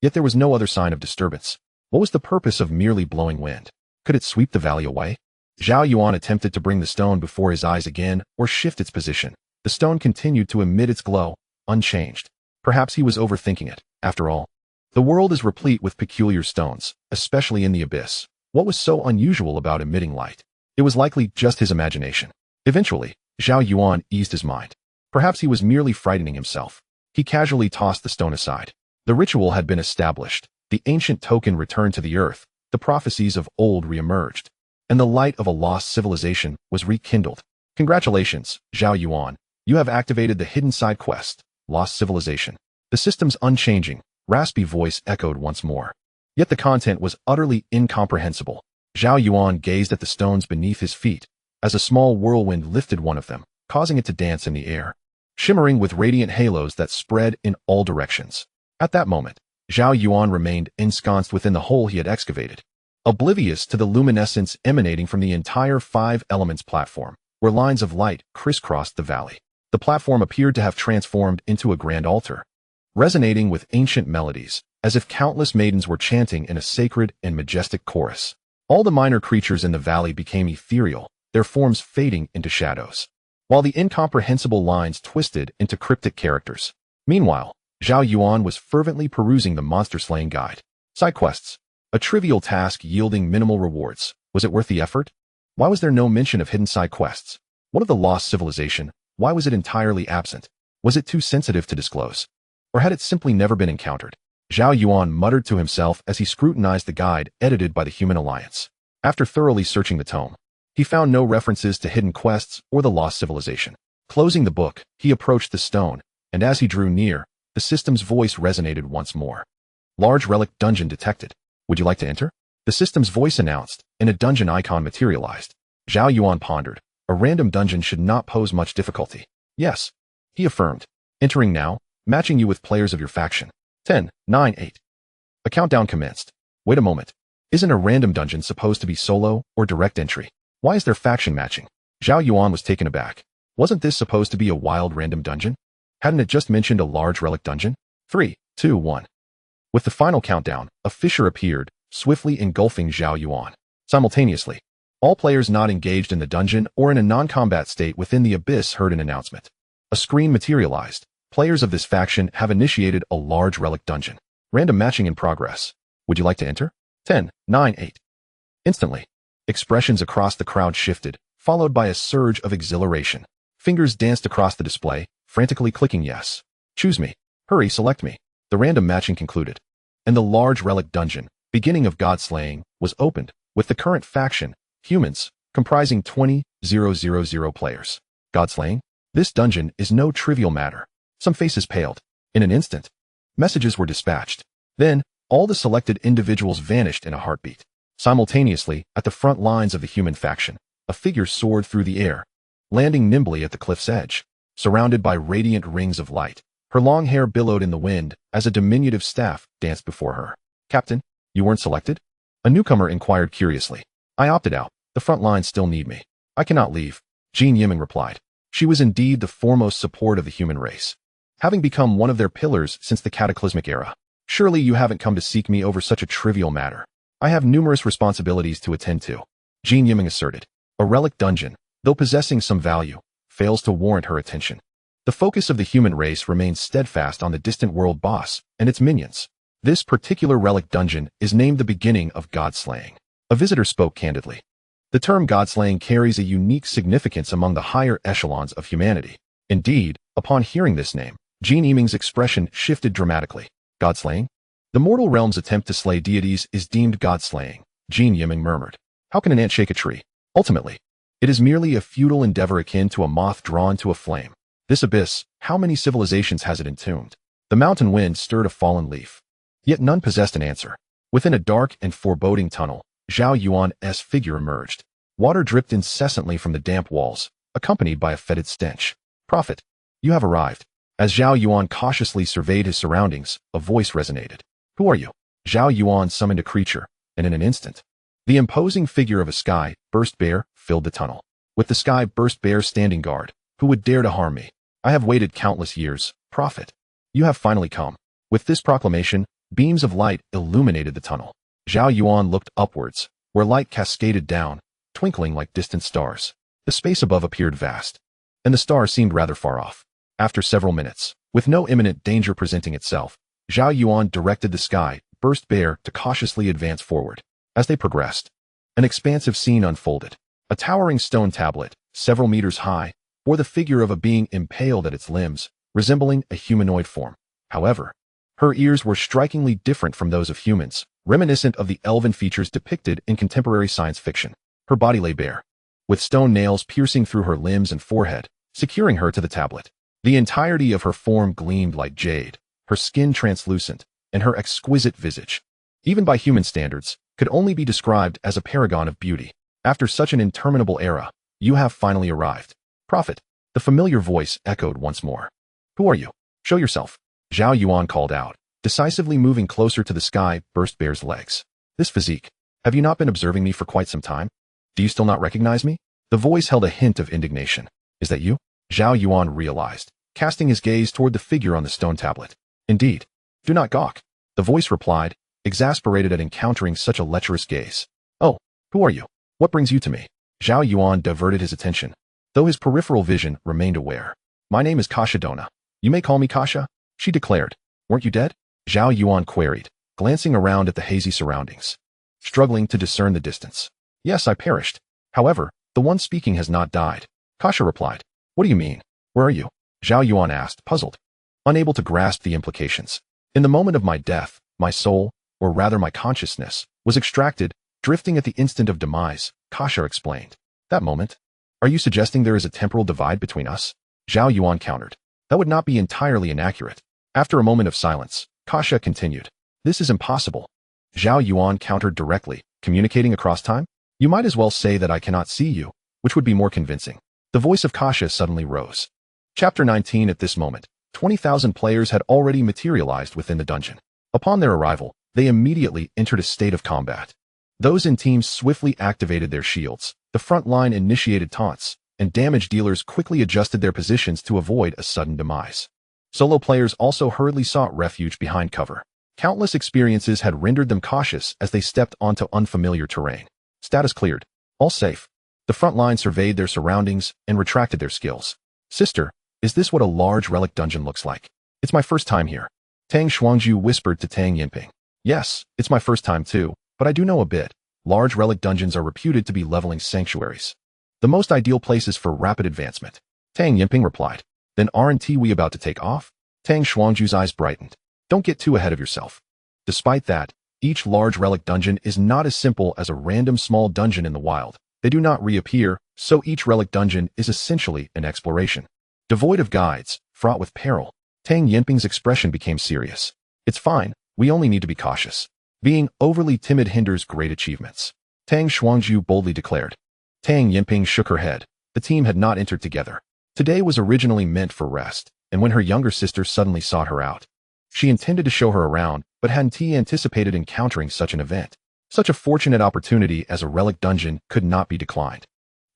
Yet there was no other sign of disturbance. What was the purpose of merely blowing wind? Could it sweep the valley away? Zhao Yuan attempted to bring the stone before his eyes again or shift its position. The stone continued to emit its glow, unchanged. Perhaps he was overthinking it. After all, the world is replete with peculiar stones, especially in the abyss. What was so unusual about emitting light? It was likely just his imagination. Eventually, Zhao Yuan eased his mind. Perhaps he was merely frightening himself. He casually tossed the stone aside. The ritual had been established. The ancient token returned to the earth. The prophecies of old reemerged. And the light of a lost civilization was rekindled. Congratulations, Zhao Yuan. You have activated the hidden side quest, Lost Civilization. The system's unchanging, raspy voice echoed once more. Yet the content was utterly incomprehensible. Zhao Yuan gazed at the stones beneath his feet, as a small whirlwind lifted one of them, causing it to dance in the air, shimmering with radiant halos that spread in all directions. At that moment, Zhao Yuan remained ensconced within the hole he had excavated, oblivious to the luminescence emanating from the entire Five Elements platform, where lines of light crisscrossed the valley. The platform appeared to have transformed into a grand altar, resonating with ancient melodies, as if countless maidens were chanting in a sacred and majestic chorus. All the minor creatures in the valley became ethereal, their forms fading into shadows, while the incomprehensible lines twisted into cryptic characters. Meanwhile, Zhao Yuan was fervently perusing the monster-slaying guide. Side quests. A trivial task yielding minimal rewards. Was it worth the effort? Why was there no mention of hidden side quests? What of the lost civilization? Why was it entirely absent? Was it too sensitive to disclose? Or had it simply never been encountered? Zhao Yuan muttered to himself as he scrutinized the guide edited by the Human Alliance. After thoroughly searching the tome, he found no references to hidden quests or the lost civilization. Closing the book, he approached the stone, and as he drew near, the system's voice resonated once more. Large relic dungeon detected. Would you like to enter? The system's voice announced, and a dungeon icon materialized. Zhao Yuan pondered. A random dungeon should not pose much difficulty. Yes, he affirmed. Entering now, matching you with players of your faction. 10, 9, 8. A countdown commenced. Wait a moment. Isn't a random dungeon supposed to be solo or direct entry? Why is there faction matching? Zhao Yuan was taken aback. Wasn't this supposed to be a wild random dungeon? Hadn't it just mentioned a large relic dungeon? 3, 2, 1. With the final countdown, a fissure appeared, swiftly engulfing Zhao Yuan. Simultaneously, all players not engaged in the dungeon or in a non-combat state within the abyss heard an announcement. A screen materialized. Players of this faction have initiated a large relic dungeon. Random matching in progress. Would you like to enter? 10, 9, 8. Instantly, expressions across the crowd shifted, followed by a surge of exhilaration. Fingers danced across the display, frantically clicking yes. Choose me. Hurry, select me. The random matching concluded, and the large relic dungeon, beginning of god slaying, was opened, with the current faction, humans, comprising 20,000 players. God slaying? This dungeon is no trivial matter. Some faces paled. In an instant, messages were dispatched. Then, all the selected individuals vanished in a heartbeat. Simultaneously, at the front lines of the human faction, a figure soared through the air, landing nimbly at the cliff's edge. Surrounded by radiant rings of light, her long hair billowed in the wind as a diminutive staff danced before her. Captain, you weren't selected? A newcomer inquired curiously. I opted out. The front lines still need me. I cannot leave. Jean Yiming replied. She was indeed the foremost support of the human race. having become one of their pillars since the cataclysmic era. Surely you haven't come to seek me over such a trivial matter. I have numerous responsibilities to attend to. Jin Yiming asserted. A relic dungeon, though possessing some value, fails to warrant her attention. The focus of the human race remains steadfast on the distant world boss and its minions. This particular relic dungeon is named the beginning of god-slaying. A visitor spoke candidly. The term god-slaying carries a unique significance among the higher echelons of humanity. Indeed, upon hearing this name, Jin Yiming's expression shifted dramatically. God-slaying? The mortal realm's attempt to slay deities is deemed god-slaying, Jin Yiming murmured. How can an ant shake a tree? Ultimately, it is merely a futile endeavor akin to a moth drawn to a flame. This abyss, how many civilizations has it entombed? The mountain wind stirred a fallen leaf. Yet none possessed an answer. Within a dark and foreboding tunnel, Zhao Yuan's figure emerged. Water dripped incessantly from the damp walls, accompanied by a fetid stench. Prophet, you have arrived. As Zhao Yuan cautiously surveyed his surroundings, a voice resonated. Who are you? Zhao Yuan summoned a creature, and in an instant, the imposing figure of a sky burst bear filled the tunnel. With the sky burst bear standing guard, who would dare to harm me? I have waited countless years, Prophet. You have finally come. With this proclamation, beams of light illuminated the tunnel. Zhao Yuan looked upwards, where light cascaded down, twinkling like distant stars. The space above appeared vast, and the stars seemed rather far off. After several minutes, with no imminent danger presenting itself, Zhao Yuan directed the sky burst bear to cautiously advance forward. As they progressed, an expansive scene unfolded. A towering stone tablet, several meters high, bore the figure of a being impaled at its limbs, resembling a humanoid form. However, her ears were strikingly different from those of humans, reminiscent of the elven features depicted in contemporary science fiction. Her body lay bare, with stone nails piercing through her limbs and forehead, securing her to the tablet. The entirety of her form gleamed like jade, her skin translucent, and her exquisite visage, even by human standards, could only be described as a paragon of beauty. After such an interminable era, you have finally arrived. Prophet, the familiar voice echoed once more. Who are you? Show yourself. Zhao Yuan called out, decisively moving closer to the sky burst bear's legs. This physique, have you not been observing me for quite some time? Do you still not recognize me? The voice held a hint of indignation. Is that you? Zhao Yuan realized, casting his gaze toward the figure on the stone tablet. Indeed. Do not gawk. The voice replied, exasperated at encountering such a lecherous gaze. Oh, who are you? What brings you to me? Zhao Yuan diverted his attention, though his peripheral vision remained aware. My name is Kasha Dona. You may call me Kasha, she declared. Weren't you dead? Zhao Yuan queried, glancing around at the hazy surroundings, struggling to discern the distance. Yes, I perished. However, the one speaking has not died. Kasha replied. What do you mean? Where are you? Zhao Yuan asked, puzzled, unable to grasp the implications. In the moment of my death, my soul, or rather my consciousness, was extracted, drifting at the instant of demise, Kasha explained. That moment? Are you suggesting there is a temporal divide between us? Zhao Yuan countered. That would not be entirely inaccurate. After a moment of silence, Kasha continued. This is impossible. Zhao Yuan countered directly, communicating across time? You might as well say that I cannot see you, which would be more convincing. The voice of Kasha suddenly rose. Chapter 19. At this moment, 20,000 players had already materialized within the dungeon. Upon their arrival, they immediately entered a state of combat. Those in teams swiftly activated their shields, the front line initiated taunts, and damage dealers quickly adjusted their positions to avoid a sudden demise. Solo players also hurriedly sought refuge behind cover. Countless experiences had rendered them cautious as they stepped onto unfamiliar terrain. Status cleared. All safe. The front line surveyed their surroundings and retracted their skills. Sister, is this what a large relic dungeon looks like? It's my first time here. Tang Shuangju whispered to Tang Yinping. Yes, it's my first time too, but I do know a bit. Large relic dungeons are reputed to be leveling sanctuaries, the most ideal places for rapid advancement. Tang Yinping replied. Then aren't we about to take off? Tang Shuangju's eyes brightened. Don't get too ahead of yourself. Despite that, each large relic dungeon is not as simple as a random small dungeon in the wild. They do not reappear, so each relic dungeon is essentially an exploration. Devoid of guides, fraught with peril. Tang Yinping's expression became serious. It's fine, we only need to be cautious. Being overly timid hinders great achievements. Tang Shuangju boldly declared. Tang Yinping shook her head. The team had not entered together. Today was originally meant for rest, and when her younger sister suddenly sought her out, she intended to show her around, but hadn't anticipated encountering such an event. Such a fortunate opportunity as a relic dungeon could not be declined.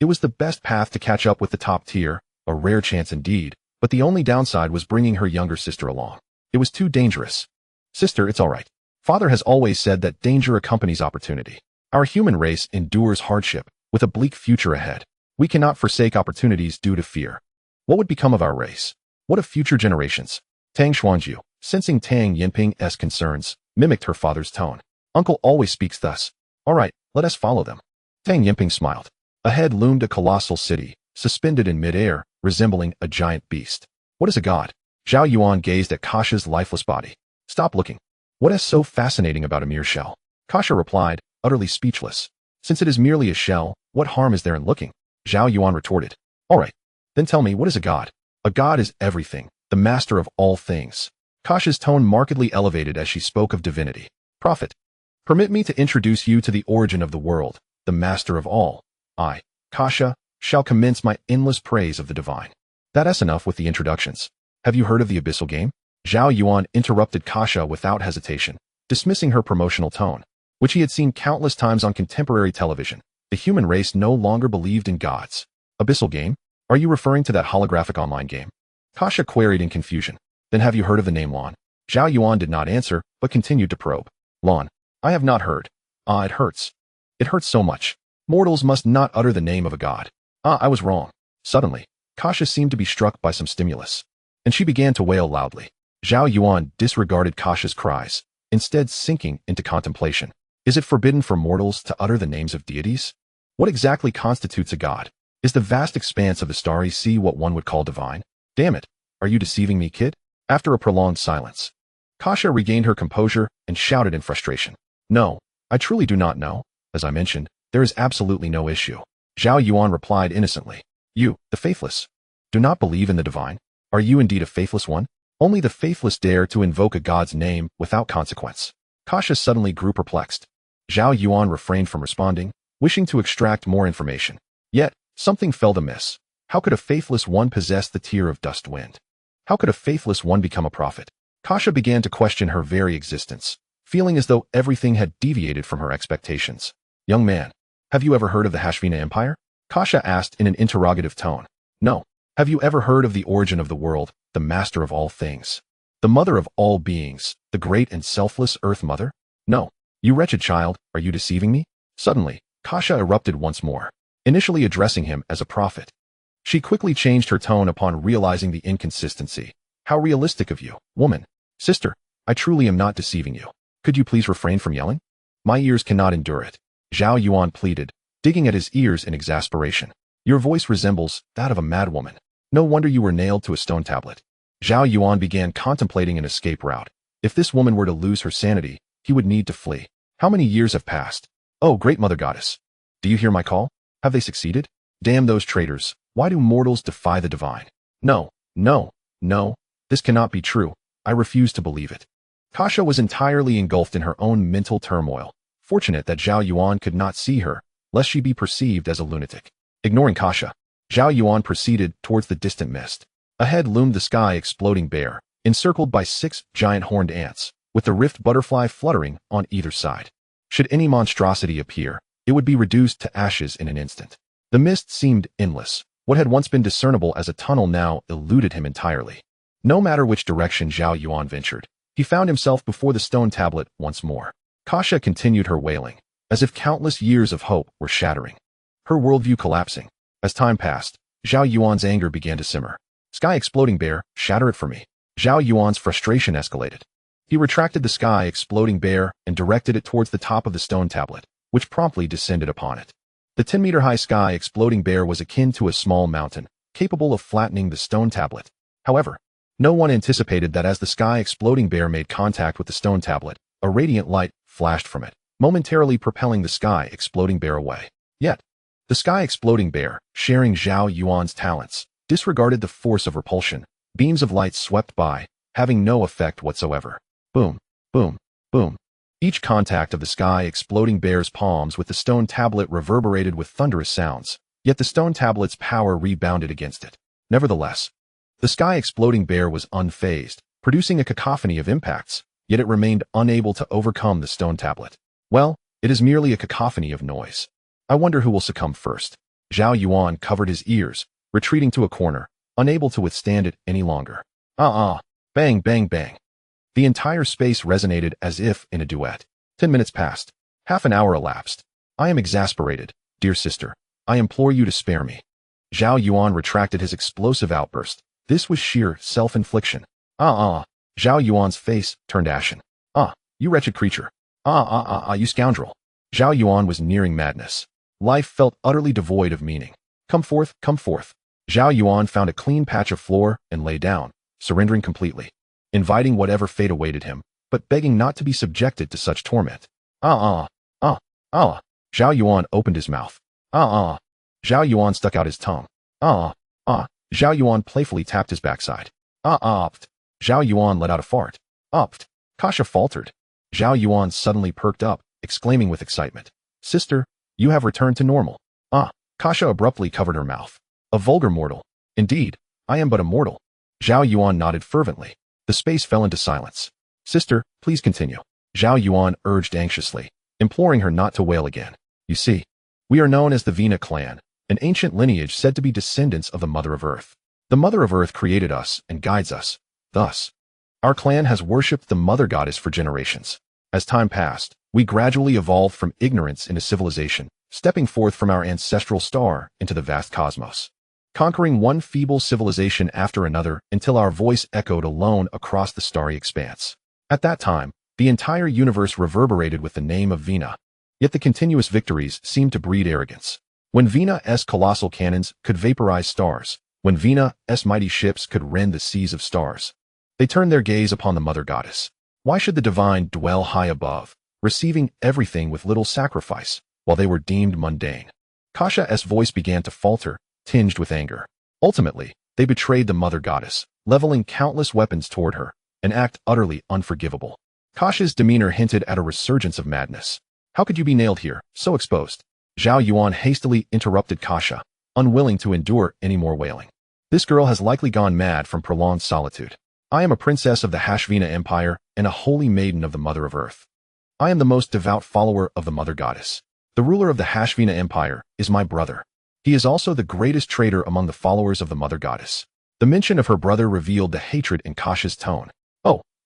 It was the best path to catch up with the top tier, a rare chance indeed, but the only downside was bringing her younger sister along. It was too dangerous. Sister, it's all right. Father has always said that danger accompanies opportunity. Our human race endures hardship, with a bleak future ahead. We cannot forsake opportunities due to fear. What would become of our race? What of future generations? Tang Xuanju, sensing Tang Yinping's concerns, mimicked her father's tone. Uncle always speaks thus. All right, let us follow them. Tang Yinping smiled. Ahead loomed a colossal city, suspended in midair, resembling a giant beast. What is a god? Zhao Yuan gazed at Kasha's lifeless body. Stop looking. What is so fascinating about a mere shell? Kasha replied, utterly speechless. Since it is merely a shell, what harm is there in looking? Zhao Yuan retorted. All right, then tell me, what is a god? A god is everything, the master of all things. Kasha's tone markedly elevated as she spoke of divinity. Prophet, permit me to introduce you to the origin of the world, the master of all. I, Kasha, shall commence my endless praise of the divine. That's enough with the introductions. Have you heard of the abyssal game? Zhao Yuan interrupted Kasha without hesitation, dismissing her promotional tone, which he had seen countless times on contemporary television. The human race no longer believed in gods. Abyssal game? Are you referring to that holographic online game? Kasha queried in confusion. Then have you heard of the name Lon? Zhao Yuan did not answer, but continued to probe. Lon, I have not heard. It hurts. It hurts so much. Mortals must not utter the name of a god. I was wrong. Suddenly, Kasha seemed to be struck by some stimulus, and she began to wail loudly. Zhao Yuan disregarded Kasha's cries, instead sinking into contemplation. Is it forbidden for mortals to utter the names of deities? What exactly constitutes a god? Is the vast expanse of the starry sea what one would call divine? Damn it, are you deceiving me, kid? After a prolonged silence, Kasha regained her composure and shouted in frustration. No, I truly do not know. As I mentioned, there is absolutely no issue. Zhao Yuan replied innocently. You, the faithless, do not believe in the divine? Are you indeed a faithless one? Only the faithless dare to invoke a god's name without consequence. Kasha suddenly grew perplexed. Zhao Yuan refrained from responding, wishing to extract more information. Yet, something felt amiss. How could a faithless one possess the tear of dust wind? How could a faithless one become a prophet? Kasha began to question her very existence, feeling as though everything had deviated from her expectations. Young man, have you ever heard of the Hashvina Empire? Kasha asked in an interrogative tone. No. Have you ever heard of the origin of the world, the master of all things? The mother of all beings, the great and selfless Earth Mother? No. You wretched child, are you deceiving me? Suddenly, Kasha erupted once more, initially addressing him as a prophet. She quickly changed her tone upon realizing the inconsistency. How realistic of you, woman. Sister, I truly am not deceiving you. Could you please refrain from yelling? My ears cannot endure it. Zhao Yuan pleaded, digging at his ears in exasperation. Your voice resembles that of a madwoman. No wonder you were nailed to a stone tablet. Zhao Yuan began contemplating an escape route. If this woman were to lose her sanity, he would need to flee. How many years have passed? Oh, great mother goddess. Do you hear my call? Have they succeeded? Damn those traitors. Why do mortals defy the divine? No, no, no. This cannot be true. I refuse to believe it. Kasha was entirely engulfed in her own mental turmoil. Fortunate that Zhao Yuan could not see her, lest she be perceived as a lunatic. Ignoring Kasha, Zhao Yuan proceeded towards the distant mist. Ahead loomed the sky exploding bear, encircled by 6 giant horned ants, with the rift butterfly fluttering on either side. Should any monstrosity appear, it would be reduced to ashes in an instant. The mist seemed endless. What had once been discernible as a tunnel now eluded him entirely. No matter which direction Zhao Yuan ventured, he found himself before the stone tablet once more. Kasha continued her wailing, as if countless years of hope were shattering, her worldview collapsing. As time passed, Zhao Yuan's anger began to simmer. Sky exploding bear, shatter it for me. Zhao Yuan's frustration escalated. He retracted the sky exploding bear and directed it towards the top of the stone tablet, which promptly descended upon it. The 10-meter-high sky exploding bear was akin to a small mountain, capable of flattening the stone tablet. However, no one anticipated that as the sky exploding bear made contact with the stone tablet, a radiant light flashed from it, momentarily propelling the sky exploding bear away. Yet, the sky exploding bear, sharing Zhao Yuan's talents, disregarded the force of repulsion. Beams of light swept by, having no effect whatsoever. Boom, boom, boom. Each contact of the sky exploding bear's palms with the stone tablet reverberated with thunderous sounds, yet the stone tablet's power rebounded against it. Nevertheless, the sky exploding bear was unfazed, producing a cacophony of impacts, yet it remained unable to overcome the stone tablet. Well, it is merely a cacophony of noise. I wonder who will succumb first. Zhao Yuan covered his ears, retreating to a corner, unable to withstand it any longer. Bang, bang, bang. The entire space resonated as if in a duet. 10 minutes passed. Half an hour elapsed. I am exasperated, dear sister. I implore you to spare me. Zhao Yuan retracted his explosive outburst. This was sheer self-infliction. Zhao Yuan's face turned ashen. You wretched creature. You scoundrel. Zhao Yuan was nearing madness. Life felt utterly devoid of meaning. Come forth, come forth. Zhao Yuan found a clean patch of floor and lay down, surrendering completely, inviting whatever fate awaited him, but begging not to be subjected to such torment. Zhao Yuan opened his mouth. Zhao Yuan stuck out his tongue. Zhao Yuan playfully tapped his backside. Zhao Yuan let out a fart. Kasha faltered. Zhao Yuan suddenly perked up, exclaiming with excitement. Sister, you have returned to normal. Kasha abruptly covered her mouth. A vulgar mortal. Indeed, I am but a mortal. Zhao Yuan nodded fervently. The space fell into silence. Sister, please continue. Zhao Yuan urged anxiously, imploring her not to wail again. You see, we are known as the Vina clan, an ancient lineage said to be descendants of the Mother of Earth. The Mother of Earth created us and guides us. Thus, our clan has worshipped the Mother Goddess for generations. As time passed, we gradually evolved from ignorance into civilization, stepping forth from our ancestral star into the vast cosmos, conquering one feeble civilization after another until our voice echoed alone across the starry expanse. At that time, the entire universe reverberated with the name of Vina. Yet the continuous victories seemed to breed arrogance. When Vina's colossal cannons could vaporize stars, when Vina's mighty ships could rend the seas of stars, they turned their gaze upon the Mother Goddess. Why should the divine dwell high above, receiving everything with little sacrifice, while they were deemed mundane? Kasha's voice began to falter, tinged with anger. Ultimately, they betrayed the Mother Goddess, leveling countless weapons toward her, an act utterly unforgivable. Kasha's demeanor hinted at a resurgence of madness. How could you be nailed here, so exposed? Zhao Yuan hastily interrupted Kasha, unwilling to endure any more wailing. This girl has likely gone mad from prolonged solitude. I am a princess of the Hashvina Empire and a holy maiden of the Mother of Earth. I am the most devout follower of the Mother Goddess. The ruler of the Hashvina Empire is my brother. He is also the greatest traitor among the followers of the Mother Goddess. The mention of her brother revealed the hatred in Kasha's tone.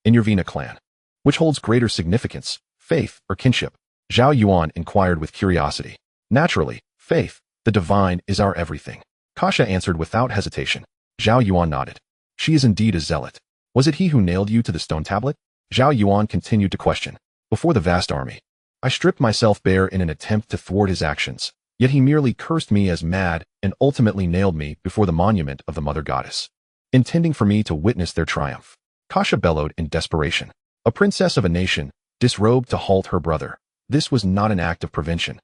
In your Vina clan, which holds greater significance, faith or kinship? Zhao Yuan inquired with curiosity. Naturally, faith, the divine, is our everything. Kasha answered without hesitation. Zhao Yuan nodded. She is indeed a zealot. Was it he who nailed you to the stone tablet? Zhao Yuan continued to question. Before the vast army, I stripped myself bare in an attempt to thwart his actions, yet he merely cursed me as mad and ultimately nailed me before the monument of the Mother Goddess, intending for me to witness their triumph. Kasha bellowed in desperation. A princess of a nation, disrobed to halt her brother. This was not an act of prevention,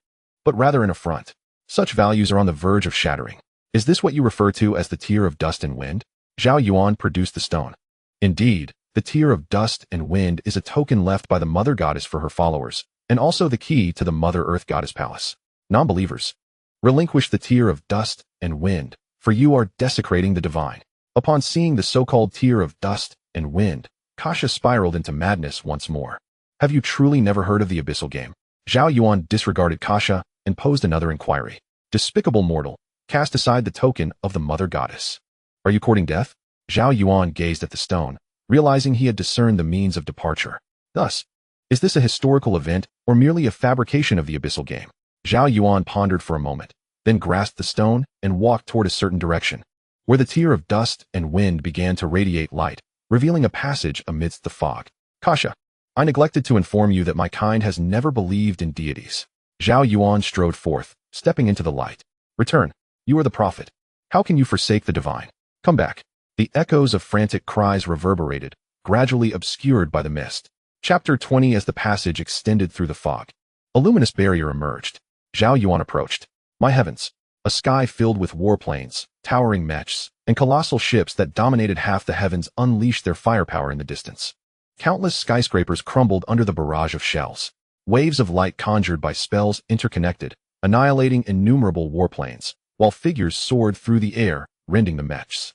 but rather an affront. Such values are on the verge of shattering. Is this what you refer to as the tear of dust and wind? Zhao Yuan produced the stone. Indeed, the tear of dust and wind is a token left by the Mother Goddess for her followers, and also the key to the Mother Earth Goddess Palace. Non-believers, relinquish the tear of dust and wind, for you are desecrating the divine. Upon seeing the so-called tear of dust and wind, Kasha spiraled into madness once more. Have you truly never heard of the abyssal game? Zhao Yuan disregarded Kasha and posed another inquiry. Despicable mortal, cast aside the token of the Mother Goddess. Are you courting death? Zhao Yuan gazed at the stone, realizing he had discerned the means of departure. Thus, is this a historical event or merely a fabrication of the abyssal game? Zhao Yuan pondered for a moment, then grasped the stone and walked toward a certain direction, where the tear of dust and wind began to radiate light, revealing a passage amidst the fog. Kasha, I neglected to inform you that my kind has never believed in deities. Zhao Yuan strode forth, stepping into the light. Return. You are the prophet. How can you forsake the divine? Come back. The echoes of frantic cries reverberated, gradually obscured by the mist. Chapter 20. As the passage extended through the fog, a luminous barrier emerged. Zhao Yuan approached. My heavens! A sky filled with warplanes, towering mechs, and colossal ships that dominated half the heavens unleashed their firepower in the distance. Countless skyscrapers crumbled under the barrage of shells. Waves of light conjured by spells interconnected, annihilating innumerable warplanes, while figures soared through the air, rending the mechs.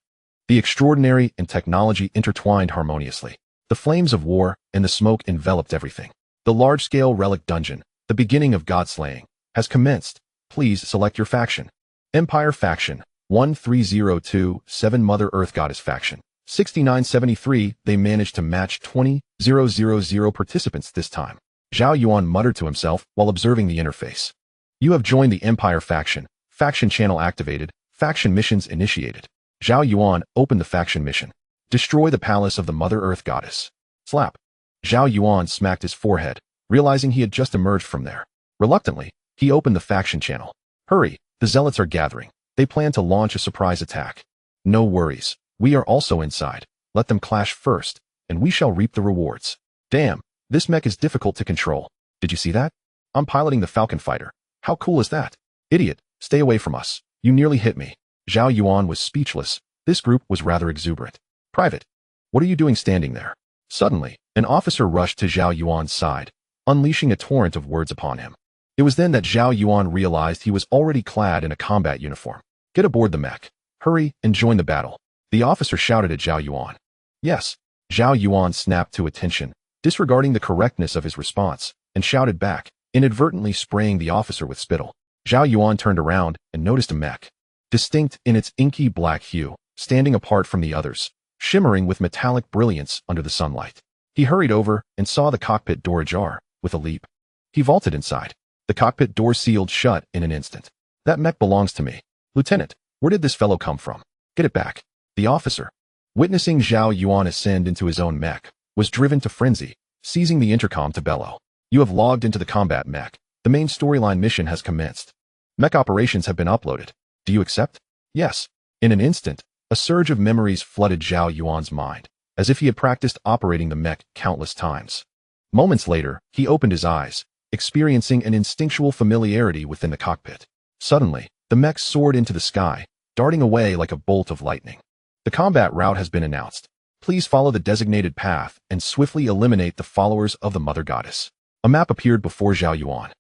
The extraordinary and technology intertwined harmoniously. The flames of war and the smoke enveloped everything. The large-scale relic dungeon, the beginning of god-slaying, has commenced. Please select your faction. Empire faction. 1302-7 Mother Earth Goddess Faction. 6973, they managed to match 20,000 participants this time. Zhao Yuan muttered to himself while observing the interface. You have joined the Empire faction. Faction channel activated. Faction missions initiated. Zhao Yuan opened the faction mission. Destroy the palace of the Mother Earth Goddess. Slap. Zhao Yuan smacked his forehead, realizing he had just emerged from there. Reluctantly, he opened the faction channel. Hurry, the zealots are gathering. They plan to launch a surprise attack. No worries. We are also inside. Let them clash first, and we shall reap the rewards. Damn, this mech is difficult to control. Did you see that? I'm piloting the Falcon Fighter. How cool is that? Idiot, stay away from us. You nearly hit me. Zhao Yuan was speechless. This group was rather exuberant. Private, what are you doing standing there? Suddenly, an officer rushed to Zhao Yuan's side, unleashing a torrent of words upon him. It was then that Zhao Yuan realized he was already clad in a combat uniform. Get aboard the mech. Hurry and join the battle. The officer shouted at Zhao Yuan. Yes. Zhao Yuan snapped to attention, disregarding the correctness of his response, and shouted back, inadvertently spraying the officer with spittle. Zhao Yuan turned around and noticed a mech, distinct in its inky black hue, standing apart from the others, shimmering with metallic brilliance under the sunlight. He hurried over and saw the cockpit door ajar. With a leap, he vaulted inside. The cockpit door sealed shut in an instant. That mech belongs to me. Lieutenant, where did this fellow come from? Get it back. The officer, witnessing Zhao Yuan ascend into his own mech, was driven to frenzy, seizing the intercom to bellow. You have logged into the combat mech. The main storyline mission has commenced. Mech operations have been uploaded. Do you accept? Yes. In an instant, a surge of memories flooded Zhao Yuan's mind, as if he had practiced operating the mech countless times. Moments later, he opened his eyes, experiencing an instinctual familiarity within the cockpit. Suddenly, the mech soared into the sky, darting away like a bolt of lightning. The combat route has been announced. Please follow the designated path and swiftly eliminate the followers of the Mother Goddess. A map appeared before Zhao Yuan,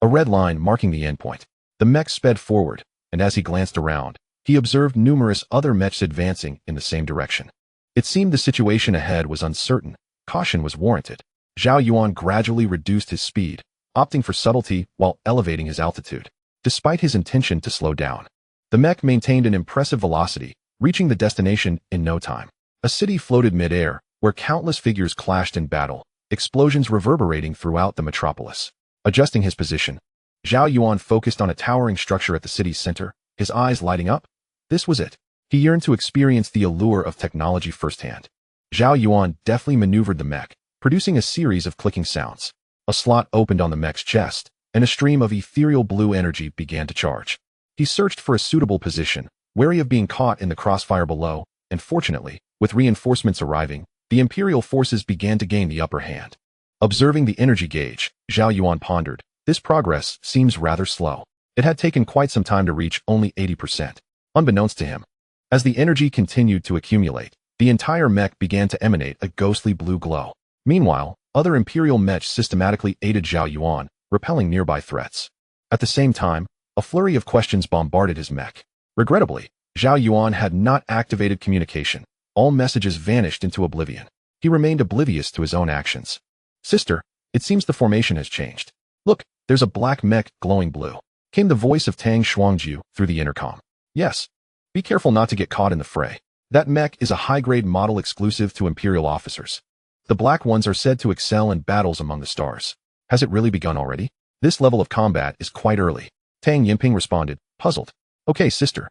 a red line marking the endpoint. The mech sped forward, and as he glanced around, he observed numerous other mechs advancing in the same direction. It seemed the situation ahead was uncertain. Caution was warranted. Zhao Yuan gradually reduced his speed, opting for subtlety while elevating his altitude. Despite his intention to slow down, the mech maintained an impressive velocity, reaching the destination in no time. A city floated mid-air, where countless figures clashed in battle, explosions reverberating throughout the metropolis. Adjusting his position, Zhao Yuan focused on a towering structure at the city's center, his eyes lighting up. This was it. He yearned to experience the allure of technology firsthand. Zhao Yuan deftly maneuvered the mech, producing a series of clicking sounds. A slot opened on the mech's chest, and a stream of ethereal blue energy began to charge. He searched for a suitable position, wary of being caught in the crossfire below, and fortunately, with reinforcements arriving, the Imperial forces began to gain the upper hand. Observing the energy gauge, Zhao Yuan pondered, this progress seems rather slow. It had taken quite some time to reach only 80%. Unbeknownst to him, as the energy continued to accumulate, the entire mech began to emanate a ghostly blue glow. Meanwhile, other Imperial mechs systematically aided Zhao Yuan, repelling nearby threats. At the same time, a flurry of questions bombarded his mech. Regrettably, Zhao Yuan had not activated communication. All messages vanished into oblivion. He remained oblivious to his own actions. Sister, it seems the formation has changed. Look, there's a black mech glowing blue. Came the voice of Tang Xuangju through the intercom. Yes. Be careful not to get caught in the fray. That mech is a high-grade model exclusive to Imperial officers. The black ones are said to excel in battles among the stars. Has it really begun already? This level of combat is quite early. Tang Yinping responded, puzzled. Okay, sister.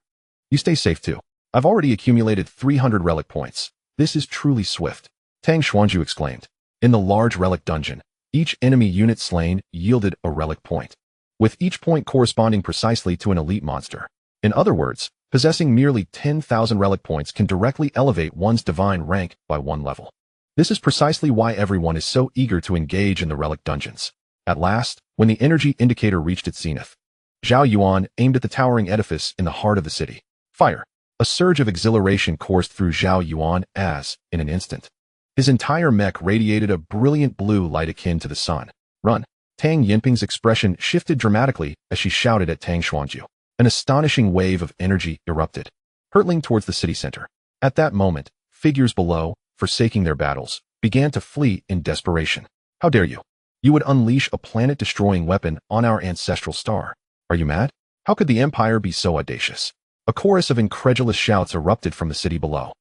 You stay safe too. I've already accumulated 300 relic points. This is truly swift. Tang Xuanju exclaimed. In the large relic dungeon, each enemy unit slain yielded a relic point, with each point corresponding precisely to an elite monster. In other words, possessing merely 10,000 relic points can directly elevate one's divine rank by one level. This is precisely why everyone is so eager to engage in the relic dungeons. At last, when the energy indicator reached its zenith, Zhao Yuan aimed at the towering edifice in the heart of the city. Fire! A surge of exhilaration coursed through Zhao Yuan as, in an instant, his entire mech radiated a brilliant blue light akin to the sun. Run! Tang Yinping's expression shifted dramatically as she shouted at Tang Xuanju. An astonishing wave of energy erupted, hurtling towards the city center. At that moment, figures below, forsaking their battles, began to flee in desperation. How dare you? You would unleash a planet-destroying weapon on our ancestral star. Are you mad? How could the Empire be so audacious? A chorus of incredulous shouts erupted from the city below.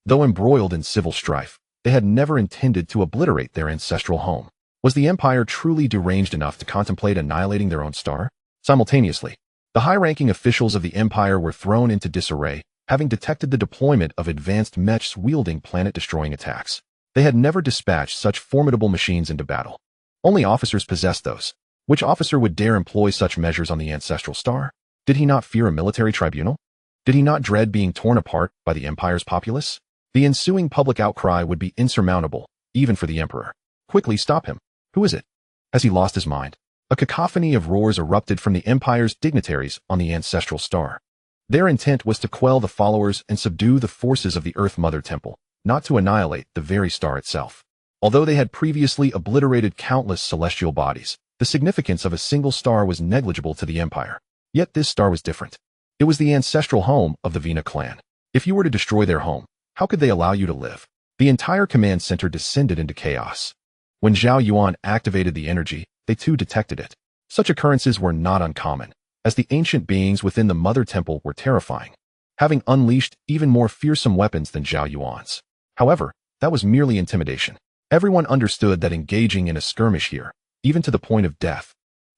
Though embroiled in civil strife, they had never intended to obliterate their ancestral home. Was the Empire truly deranged enough to contemplate annihilating their own star? Simultaneously, the high-ranking officials of the Empire were thrown into disarray, having detected the deployment of advanced mechs wielding planet-destroying attacks. They had never dispatched such formidable machines into battle. Only officers possessed those. Which officer would dare employ such measures on the ancestral star? Did he not fear a military tribunal? Did he not dread being torn apart by the Empire's populace? The ensuing public outcry would be insurmountable, even for the Emperor. Quickly stop him. Who is it? Has he lost his mind? A cacophony of roars erupted from the Empire's dignitaries on the ancestral star. Their intent was to quell the followers and subdue the forces of the Earth Mother Temple, not to annihilate the very star itself. Although they had previously obliterated countless celestial bodies, the significance of a single star was negligible to the Empire. Yet this star was different. It was the ancestral home of the Vina clan. If you were to destroy their home, how could they allow you to live? The entire command center descended into chaos. When Zhao Yuan activated the energy, they too detected it. Such occurrences were not uncommon, as the ancient beings within the Mother Temple were terrifying, having unleashed even more fearsome weapons than Zhao Yuan's. However, that was merely intimidation. Everyone understood that engaging in a skirmish here, even to the point of death,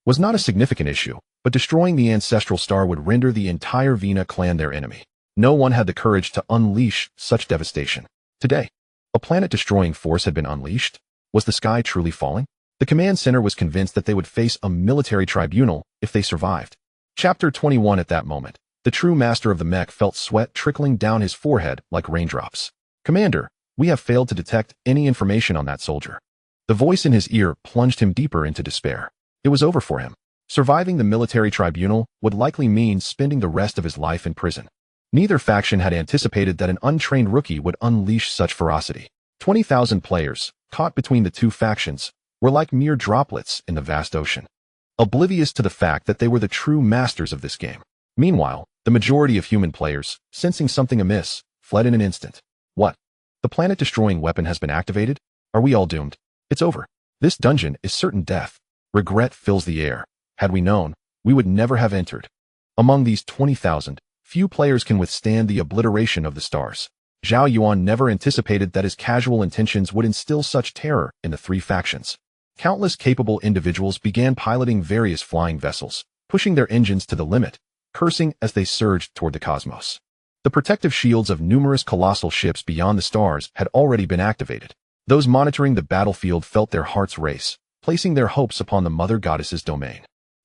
was not a significant issue, but destroying the ancestral star would render the entire Vina clan their enemy. No one had the courage to unleash such devastation. Today, a planet-destroying force had been unleashed. Was the sky truly falling? The command center was convinced that they would face a military tribunal if they survived. Chapter 21. At that moment, the true master of the mech felt sweat trickling down his forehead like raindrops. Commander, we have failed to detect any information on that soldier. The voice in his ear plunged him deeper into despair. It was over for him. Surviving the military tribunal would likely mean spending the rest of his life in prison. Neither faction had anticipated that an untrained rookie would unleash such ferocity. 20,000 players, caught between the two factions, were like mere droplets in the vast ocean, oblivious to the fact that they were the true masters of this game. Meanwhile, the majority of human players, sensing something amiss, fled in an instant. What? The planet-destroying weapon has been activated? Are we all doomed? It's over. This dungeon is certain death. Regret fills the air. Had we known, we would never have entered. Among these 20,000, few players can withstand the obliteration of the stars. Zhao Yuan never anticipated that his casual intentions would instill such terror in the three factions. Countless capable individuals began piloting various flying vessels, pushing their engines to the limit, cursing as they surged toward the cosmos. The protective shields of numerous colossal ships beyond the stars had already been activated. Those monitoring the battlefield felt their hearts race, placing their hopes upon the Mother Goddess's domain.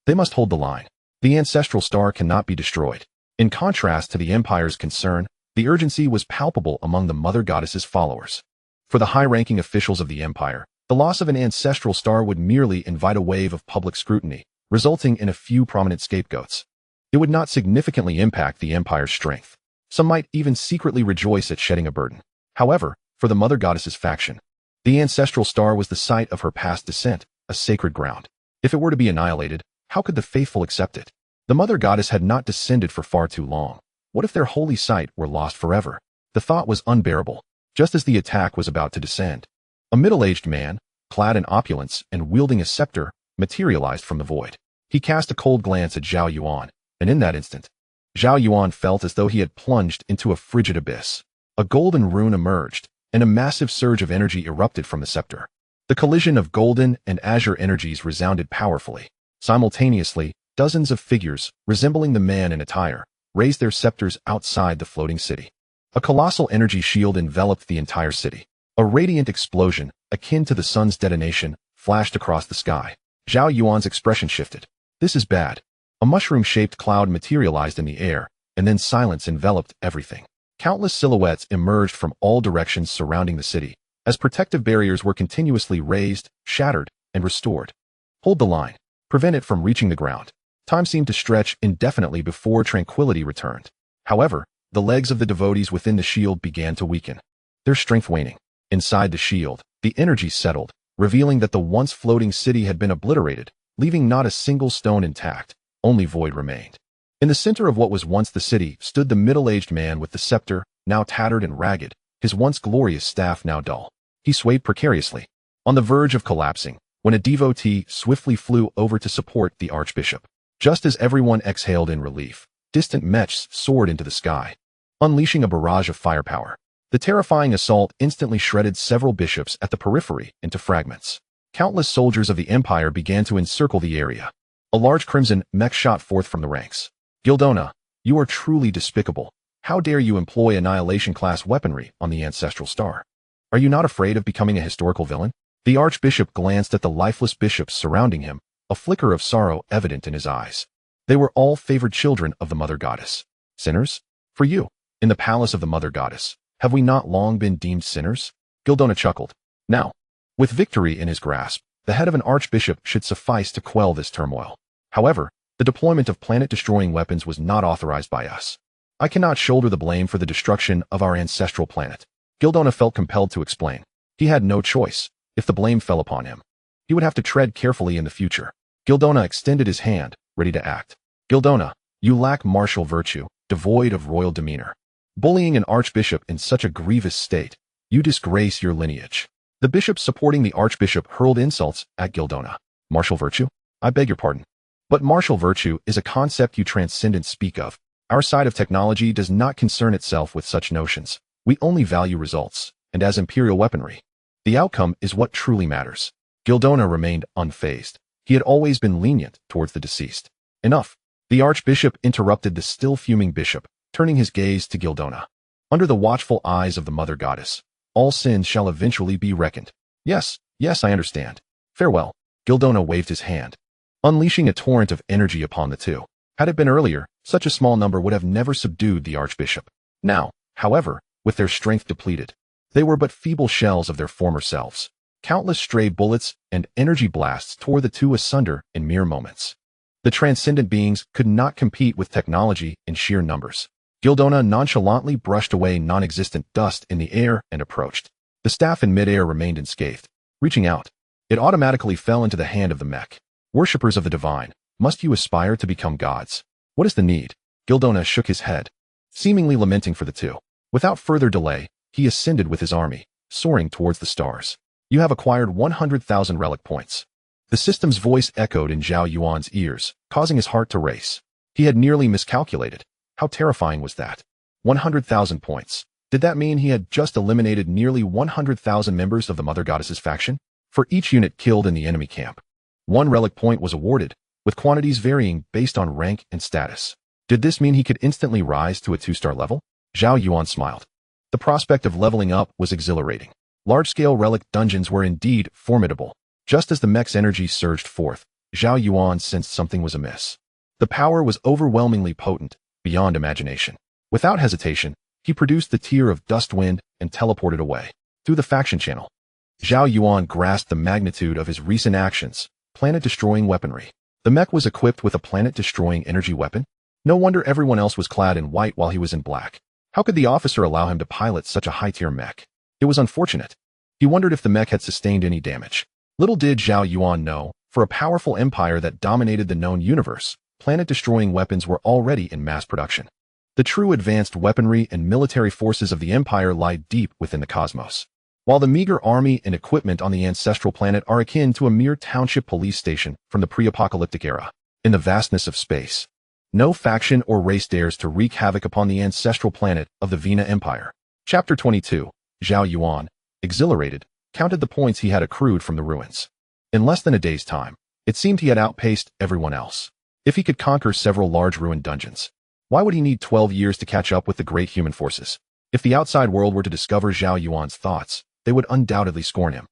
They must hold the line. The ancestral star cannot be destroyed. In contrast to the Empire's concern, the urgency was palpable among the Mother Goddess's followers. For the high-ranking officials of the Empire, the loss of an ancestral star would merely invite a wave of public scrutiny, resulting in a few prominent scapegoats. It would not significantly impact the Empire's strength. Some might even secretly rejoice at shedding a burden. However, for the Mother Goddess's faction, the ancestral star was the site of her past descent, a sacred ground. If it were to be annihilated, how could the faithful accept it? The Mother Goddess had not descended for far too long. What if their holy site were lost forever? The thought was unbearable. Just as the attack was about to descend, a middle-aged man, clad in opulence and wielding a scepter, materialized from the void. He cast a cold glance at Zhao Yuan, and in that instant, Zhao Yuan felt as though he had plunged into a frigid abyss. A golden rune emerged, and a massive surge of energy erupted from the scepter. The collision of golden and azure energies resounded powerfully. Simultaneously, dozens of figures, resembling the man in attire, raised their scepters outside the floating city. A colossal energy shield enveloped the entire city. A radiant explosion, akin to the sun's detonation, flashed across the sky. Zhao Yuan's expression shifted. This is bad. A mushroom-shaped cloud materialized in the air, and then silence enveloped everything. Countless silhouettes emerged from all directions surrounding the city, as protective barriers were continuously raised, shattered, and restored. Hold the line. Prevent it from reaching the ground. Time seemed to stretch indefinitely before tranquility returned. However, the legs of the devotees within the shield began to weaken, their strength waning. Inside the shield, the energy settled, revealing that the once floating city had been obliterated, leaving not a single stone intact. Only void remained. In the center of what was once the city stood the middle-aged man with the scepter, now tattered and ragged, his once glorious staff now dull. He swayed precariously, on the verge of collapsing, when a devotee swiftly flew over to support the archbishop. Just as everyone exhaled in relief, distant mechs soared into the sky, unleashing a barrage of firepower. The terrifying assault instantly shredded several bishops at the periphery into fragments. Countless soldiers of the Empire began to encircle the area. A large crimson mech shot forth from the ranks. Gildona, you are truly despicable. How dare you employ annihilation-class weaponry on the Ancestral Star? Are you not afraid of becoming a historical villain? The Archbishop glanced at the lifeless bishops surrounding him, a flicker of sorrow evident in his eyes. They were all favored children of the Mother Goddess. Sinners? For you, in the palace of the Mother Goddess, have we not long been deemed sinners? Gildona chuckled. Now, with victory in his grasp, the head of an archbishop should suffice to quell this turmoil. However, the deployment of planet-destroying weapons was not authorized by us. I cannot shoulder the blame for the destruction of our ancestral planet. Gildona felt compelled to explain. He had no choice. If the blame fell upon him, he would have to tread carefully in the future. Gildona extended his hand, ready to act. Gildona, you lack martial virtue, devoid of royal demeanor. Bullying an archbishop in such a grievous state, you disgrace your lineage. The bishops supporting the archbishop hurled insults at Gildona. Martial virtue? I beg your pardon. But martial virtue is a concept you transcendents speak of. Our side of technology does not concern itself with such notions. We only value results, and as imperial weaponry, the outcome is what truly matters. Gildona remained unfazed. He had always been lenient towards the deceased. Enough. The archbishop interrupted the still fuming bishop, turning his gaze to Gildona. Under the watchful eyes of the Mother Goddess, all sins shall eventually be reckoned. Yes, I understand. Farewell. Gildona waved his hand, unleashing a torrent of energy upon the two. Had it been earlier, such a small number would have never subdued the archbishop. Now, however, with their strength depleted, they were but feeble shells of their former selves. Countless stray bullets and energy blasts tore the two asunder in mere moments. The transcendent beings could not compete with technology in sheer numbers. Gildona nonchalantly brushed away non-existent dust in the air and approached. The staff in midair remained unscathed. Reaching out, it automatically fell into the hand of the mech. Worshippers of the divine, must you aspire to become gods? What is the need? Gildona shook his head, seemingly lamenting for the two. Without further delay, he ascended with his army, soaring towards the stars. You have acquired 100,000 relic points. The system's voice echoed in Zhao Yuan's ears, causing his heart to race. He had nearly miscalculated. How terrifying was that? 100,000 points. Did that mean he had just eliminated nearly 100,000 members of the Mother Goddess's faction? For each unit killed in the enemy camp, 1 relic point was awarded, with quantities varying based on rank and status. Did this mean he could instantly rise to a 2-star level? Zhao Yuan smiled. The prospect of leveling up was exhilarating. Large-scale relic dungeons were indeed formidable. Just as the mech's energy surged forth, Zhao Yuan sensed something was amiss. The power was overwhelmingly potent, beyond imagination. Without hesitation, he produced the tier of dust wind and teleported away. Through the faction channel, Zhao Yuan grasped the magnitude of his recent actions. Planet-destroying weaponry. The mech was equipped with a planet-destroying energy weapon? No wonder everyone else was clad in white while he was in black. How could the officer allow him to pilot such a high-tier mech? It was unfortunate. He wondered if the mech had sustained any damage. Little did Zhao Yuan know, for a powerful empire that dominated the known universe, planet-destroying weapons were already in mass production. The true advanced weaponry and military forces of the empire lie deep within the cosmos. While the meager army and equipment on the ancestral planet are akin to a mere township police station from the pre-apocalyptic era, in the vastness of space, no faction or race dares to wreak havoc upon the ancestral planet of the Vina Empire. Chapter 22. Zhao Yuan, exhilarated, counted the points he had accrued from the ruins. In less than a day's time, it seemed he had outpaced everyone else. If he could conquer several large ruined dungeons, why would he need 12 years to catch up with the great human forces? If the outside world were to discover Zhao Yuan's thoughts, they would undoubtedly scorn him.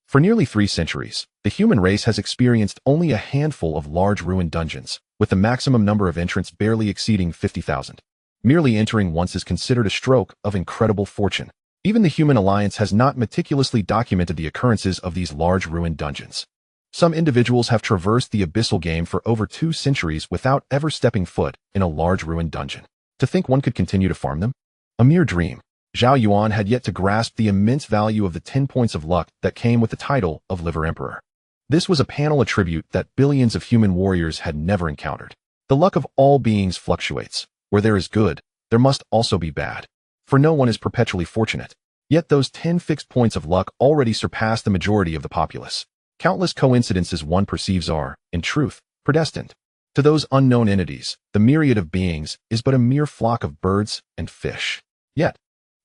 For nearly 3 centuries, the human race has experienced only a handful of large ruined dungeons, with the maximum number of entrants barely exceeding 50,000. Merely entering once is considered a stroke of incredible fortune. Even the Human Alliance has not meticulously documented the occurrences of these large ruined dungeons. Some individuals have traversed the abyssal game for over 2 centuries without ever stepping foot in a large ruined dungeon. To think one could continue to farm them? A mere dream. Zhao Yuan had yet to grasp the immense value of the 10 points of luck that came with the title of Liver Emperor. This was a panel attribute that billions of human warriors had never encountered. The luck of all beings fluctuates. Where there is good, there must also be bad. For no one is perpetually fortunate. Yet those 10 fixed points of luck already surpass the majority of the populace. Countless coincidences one perceives are, in truth, predestined. To those unknown entities, the myriad of beings is but a mere flock of birds and fish. Yet,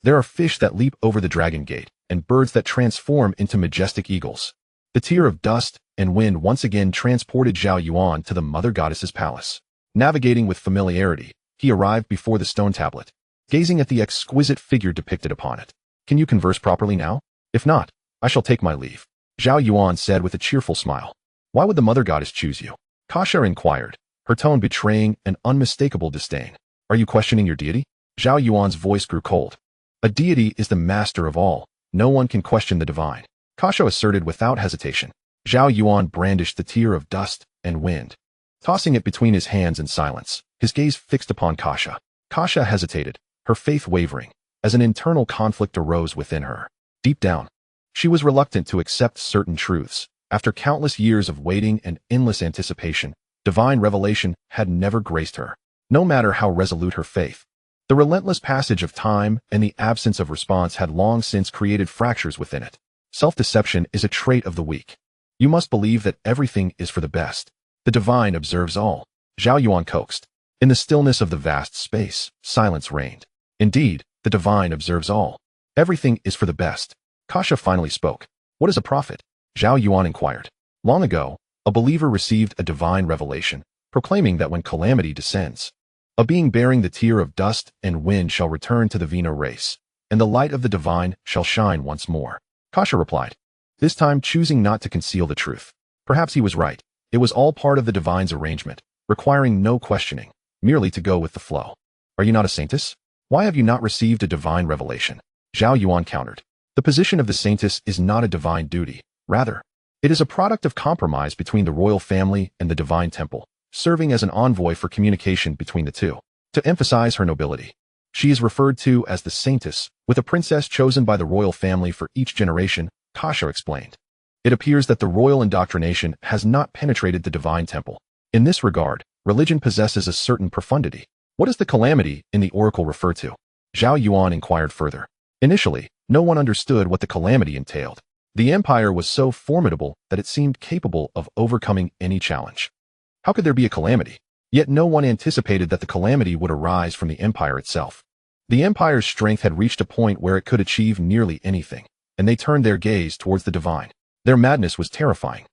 there are fish that leap over the dragon gate, and birds that transform into majestic eagles. The tier of dust and wind once again transported Zhao Yuan to the mother goddess's palace. Navigating with familiarity, he arrived before the stone tablet, gazing at the exquisite figure depicted upon it. Can you converse properly now? If not, I shall take my leave, Zhao Yuan said with a cheerful smile. Why would the mother goddess choose you? Kasha inquired, her tone betraying an unmistakable disdain. Are you questioning your deity? Zhao Yuan's voice grew cold. A deity is the master of all. No one can question the divine, Kasha asserted without hesitation. Zhao Yuan brandished the tier of dust and wind, tossing it between his hands in silence, his gaze fixed upon Kasha. Kasha hesitated, her faith wavering, as an internal conflict arose within her. Deep down, she was reluctant to accept certain truths. After countless years of waiting and endless anticipation, divine revelation had never graced her, no matter how resolute her faith. The relentless passage of time and the absence of response had long since created fractures within it. Self-deception is a trait of the weak. You must believe that everything is for the best. The divine observes all, Zhao Yuan coaxed. In the stillness of the vast space, silence reigned. Indeed, the divine observes all. Everything is for the best. Kasha finally spoke. What is a prophet? Zhao Yuan inquired. Long ago, a believer received a divine revelation, proclaiming that when calamity descends, a being bearing the tier of dust and wind shall return to the Vina race, and the light of the divine shall shine once more. Kasha replied, this time choosing not to conceal the truth. Perhaps he was right. It was all part of the divine's arrangement, requiring no questioning, merely to go with the flow. Are you not a saintess? Why have you not received a divine revelation? Zhao Yuan countered. The position of the saintess is not a divine duty. Rather, it is a product of compromise between the royal family and the divine temple, serving as an envoy for communication between the two. To emphasize her nobility, she is referred to as the saintess, with a princess chosen by the royal family for each generation, Kasha explained. It appears that the royal indoctrination has not penetrated the divine temple. In this regard, religion possesses a certain profundity. What does the calamity in the oracle refer to? Zhao Yuan inquired further. Initially, no one understood what the calamity entailed. The empire was so formidable that it seemed capable of overcoming any challenge. How could there be a calamity? Yet no one anticipated that the calamity would arise from the empire itself. The empire's strength had reached a point where it could achieve nearly anything, and they turned their gaze towards the divine. Their madness was terrifying.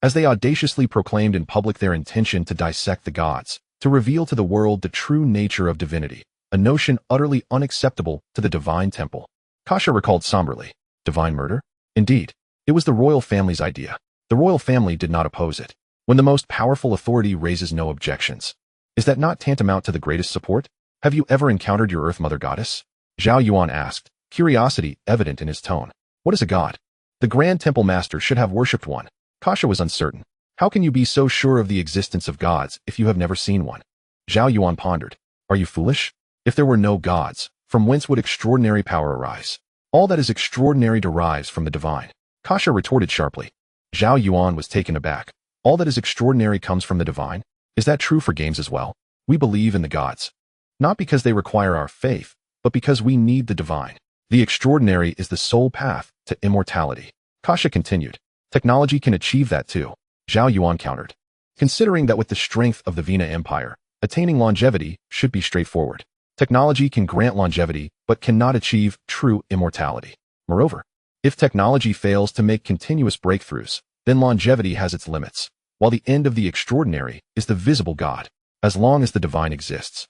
As they audaciously proclaimed in public their intention to dissect the gods, to reveal to the world the true nature of divinity, a notion utterly unacceptable to the divine temple. Kasha recalled somberly. Divine murder? Indeed, it was the royal family's idea. The royal family did not oppose it. When the most powerful authority raises no objections, is that not tantamount to the greatest support? Have you ever encountered your Earth Mother Goddess? Zhao Yuan asked, curiosity evident in his tone. What is a god? The Grand Temple Master should have worshipped one. Kasha was uncertain. How can you be so sure of the existence of gods if you have never seen one? Zhao Yuan pondered. Are you foolish? If there were no gods, from whence would extraordinary power arise? All that is extraordinary derives from the divine. Kasha retorted sharply. Zhao Yuan was taken aback. All that is extraordinary comes from the divine? Is that true for games as well? We believe in the gods, not because they require our faith, but because we need the divine. The extraordinary is the sole path to immortality. Kasha continued. Technology can achieve that too, Zhao Yuan countered. Considering that with the strength of the Vina Empire, attaining longevity should be straightforward. Technology can grant longevity, but cannot achieve true immortality. Moreover, if technology fails to make continuous breakthroughs, then longevity has its limits, while the end of the extraordinary is the visible God, as long as the divine exists.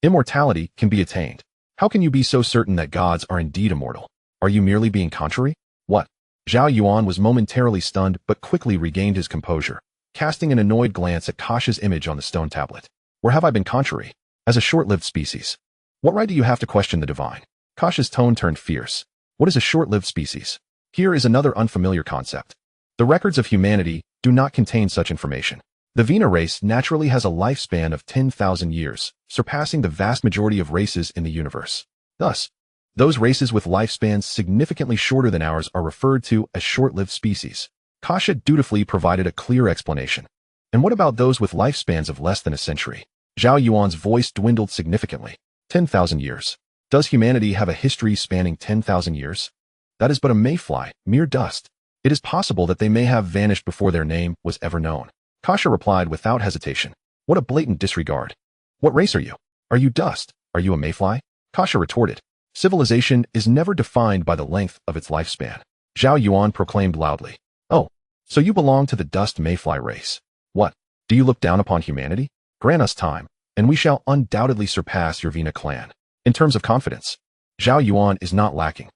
Immortality can be attained. How can you be so certain that gods are indeed immortal? Are you merely being contrary? What? Zhao Yuan was momentarily stunned but quickly regained his composure, casting an annoyed glance at Kasha's image on the stone tablet. Where have I been contrary? As a short-lived species. What right do you have to question the divine? Kasha's tone turned fierce. What is a short-lived species? Here is another unfamiliar concept. The records of humanity do not contain such information. The Vina race naturally has a lifespan of 10,000 years, surpassing the vast majority of races in the universe. Thus, those races with lifespans significantly shorter than ours are referred to as short-lived species. Kasha dutifully provided a clear explanation. And what about those with lifespans of less than a century? Zhao Yuan's voice dwindled significantly. 10,000 years. Does humanity have a history spanning 10,000 years? That is but a mayfly, mere dust. It is possible that they may have vanished before their name was ever known. Kasha replied without hesitation. What a blatant disregard. What race are you? Are you dust? Are you a mayfly? Kasha retorted. Civilization is never defined by the length of its lifespan. Zhao Yuan proclaimed loudly. Oh, so you belong to the dust mayfly race. What? Do you look down upon humanity? Grant us time, and we shall undoubtedly surpass your Vina clan. In terms of confidence, Zhao Yuan is not lacking.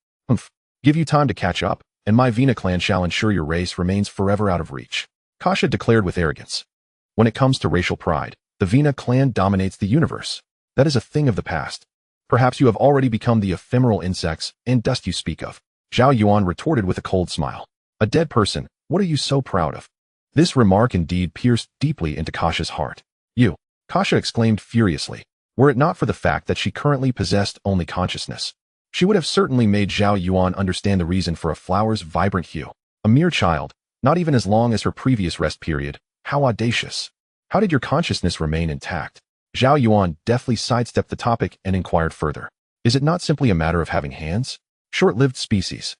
Give you time to catch up, and my Vina clan shall ensure your race remains forever out of reach. Kasha declared with arrogance. When it comes to racial pride, the Vina clan dominates the universe. That is a thing of the past. Perhaps you have already become the ephemeral insects and dust you speak of. Zhao Yuan retorted with a cold smile. A dead person, what are you so proud of? This remark indeed pierced deeply into Kasha's heart. You, Kasha exclaimed furiously. Were it not for the fact that she currently possessed only consciousness, she would have certainly made Zhao Yuan understand the reason for a flower's vibrant hue. A mere child, not even as long as her previous rest period. How audacious. How did your consciousness remain intact? Zhao Yuan deftly sidestepped the topic and inquired further. Is it not simply a matter of having hands? Short-lived species.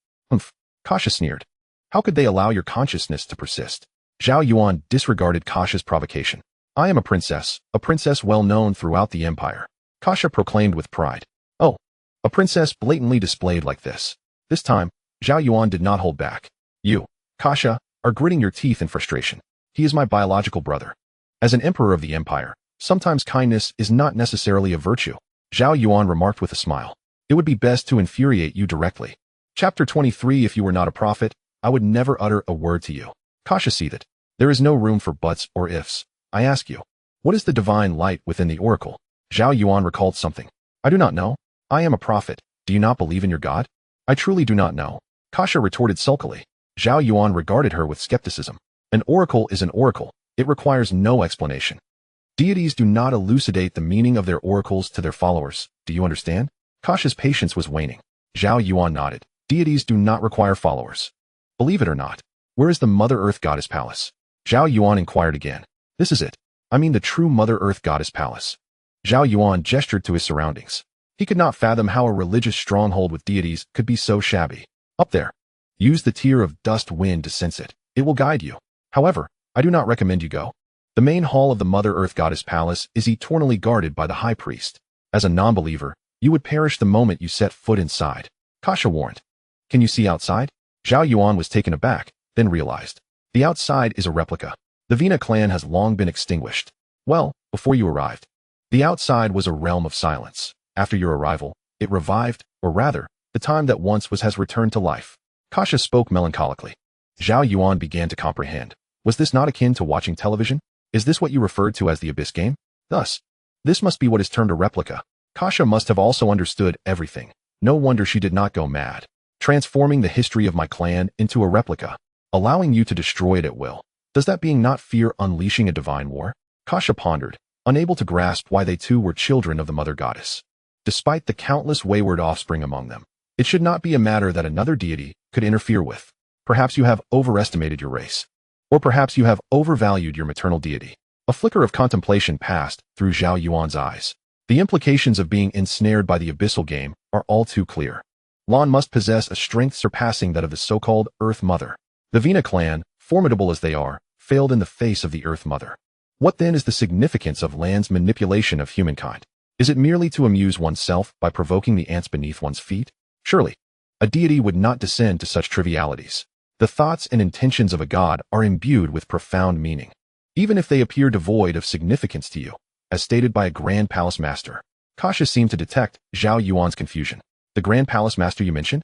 Kasha sneered. How could they allow your consciousness to persist? Zhao Yuan disregarded Kasha's provocation. I am a princess well known throughout the empire. Kasha proclaimed with pride. Oh, a princess blatantly displayed like this. This time, Zhao Yuan did not hold back. You, Kasha, are gritting your teeth in frustration. He is my biological brother. As an emperor of the empire, sometimes kindness is not necessarily a virtue. Zhao Yuan remarked with a smile. It would be best to infuriate you directly. Chapter 23. If you were not a prophet, I would never utter a word to you. Kasha seethed. There is no room for buts or ifs. I ask you, what is the divine light within the oracle? Zhao Yuan recalled something. I do not know. I am a prophet. Do you not believe in your god? I truly do not know. Kasha retorted sulkily. Zhao Yuan regarded her with skepticism. An oracle is an oracle. It requires no explanation. Deities do not elucidate the meaning of their oracles to their followers. Do you understand? Kasha's patience was waning. Zhao Yuan nodded. Deities do not require followers. Believe it or not, where is the Mother Earth Goddess Palace? Zhao Yuan inquired again. This is it. I mean the true Mother Earth Goddess Palace. Zhao Yuan gestured to his surroundings. He could not fathom how a religious stronghold with deities could be so shabby. Up there. Use the tear of dust wind to sense it. It will guide you. However, I do not recommend you go. The main hall of the Mother Earth Goddess Palace is eternally guarded by the High Priest. As a non-believer, you would perish the moment you set foot inside. Kasha warned. Can you see outside? Zhao Yuan was taken aback, then realized. The outside is a replica. The Vina clan has long been extinguished. Well, before you arrived. The outside was a realm of silence. After your arrival, it revived, or rather, the time that once was has returned to life. Kasha spoke melancholically. Zhao Yuan began to comprehend. Was this not akin to watching television? Is this what you referred to as the Abyss game? Thus, this must be what is termed a replica. Kasha must have also understood everything. No wonder she did not go mad. Transforming the history of my clan into a replica, allowing you to destroy it at will. Does that being not fear unleashing a divine war? Kasha pondered, unable to grasp why they too were children of the Mother Goddess. Despite the countless wayward offspring among them, it should not be a matter that another deity could interfere with. Perhaps you have overestimated your race. Or perhaps you have overvalued your maternal deity. A flicker of contemplation passed through Zhao Yuan's eyes. The implications of being ensnared by the abyssal game are all too clear. Lan must possess a strength surpassing that of the so-called Earth Mother. The Vina clan, formidable as they are, failed in the face of the Earth Mother. What then is the significance of Lan's manipulation of humankind? Is it merely to amuse oneself by provoking the ants beneath one's feet? Surely, a deity would not descend to such trivialities. The thoughts and intentions of a god are imbued with profound meaning, even if they appear devoid of significance to you, as stated by a Grand Palace Master. Kasha seemed to detect Zhao Yuan's confusion. The Grand Palace Master you mentioned?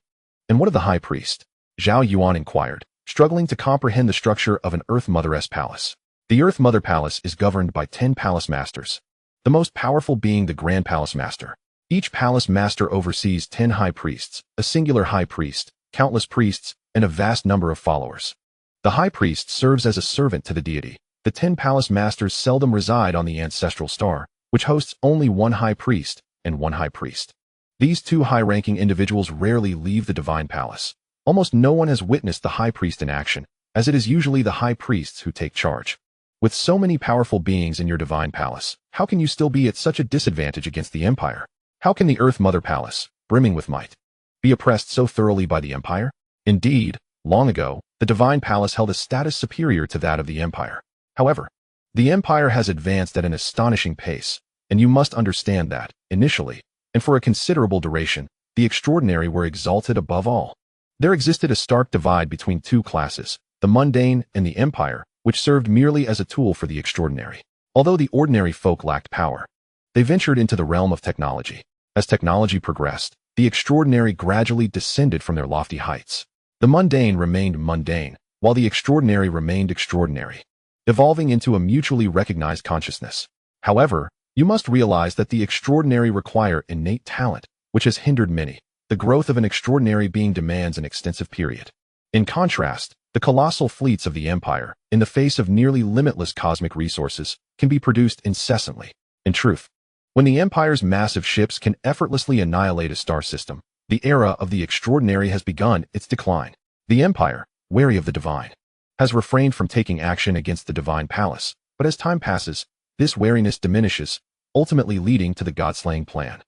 And what of the High Priest? Zhao Yuan inquired, struggling to comprehend the structure of an Earth Mother-esque palace. The Earth Mother Palace is governed by 10 Palace Masters, the most powerful being the Grand Palace Master. Each Palace Master oversees 10 High Priests, a singular High Priest, countless priests, and a vast number of followers. The High Priest serves as a servant to the deity. The 10 Palace Masters seldom reside on the ancestral star, which hosts only one High Priest and one High Priest. These two high-ranking individuals rarely leave the Divine Palace. Almost no one has witnessed the High Priest in action, as it is usually the High Priests who take charge. With so many powerful beings in your Divine Palace, how can you still be at such a disadvantage against the Empire? How can the Earth Mother Palace, brimming with might, be oppressed so thoroughly by the Empire? Indeed, long ago, the Divine Palace held a status superior to that of the Empire. However, The empire has advanced at an astonishing pace, and you must understand that, initially, and for a considerable duration, the extraordinary were exalted above all. There existed a stark divide between two classes, the mundane and the empire, which served merely as a tool for the extraordinary. Although the ordinary folk lacked power, they ventured into the realm of technology. As technology progressed, the extraordinary gradually descended from their lofty heights. The mundane remained mundane, while the extraordinary remained extraordinary, evolving into a mutually recognized consciousness. However, you must realize that the extraordinary require innate talent, which has hindered many. The growth of an extraordinary being demands an extensive period. In contrast, the colossal fleets of the empire, in the face of nearly limitless cosmic resources, can be produced incessantly. In truth, when the empire's massive ships can effortlessly annihilate a star system, the era of the extraordinary has begun its decline. The empire, wary of the divine, has refrained from taking action against the divine palace, but as time passes, this wariness diminishes, ultimately leading to the god-slaying plan.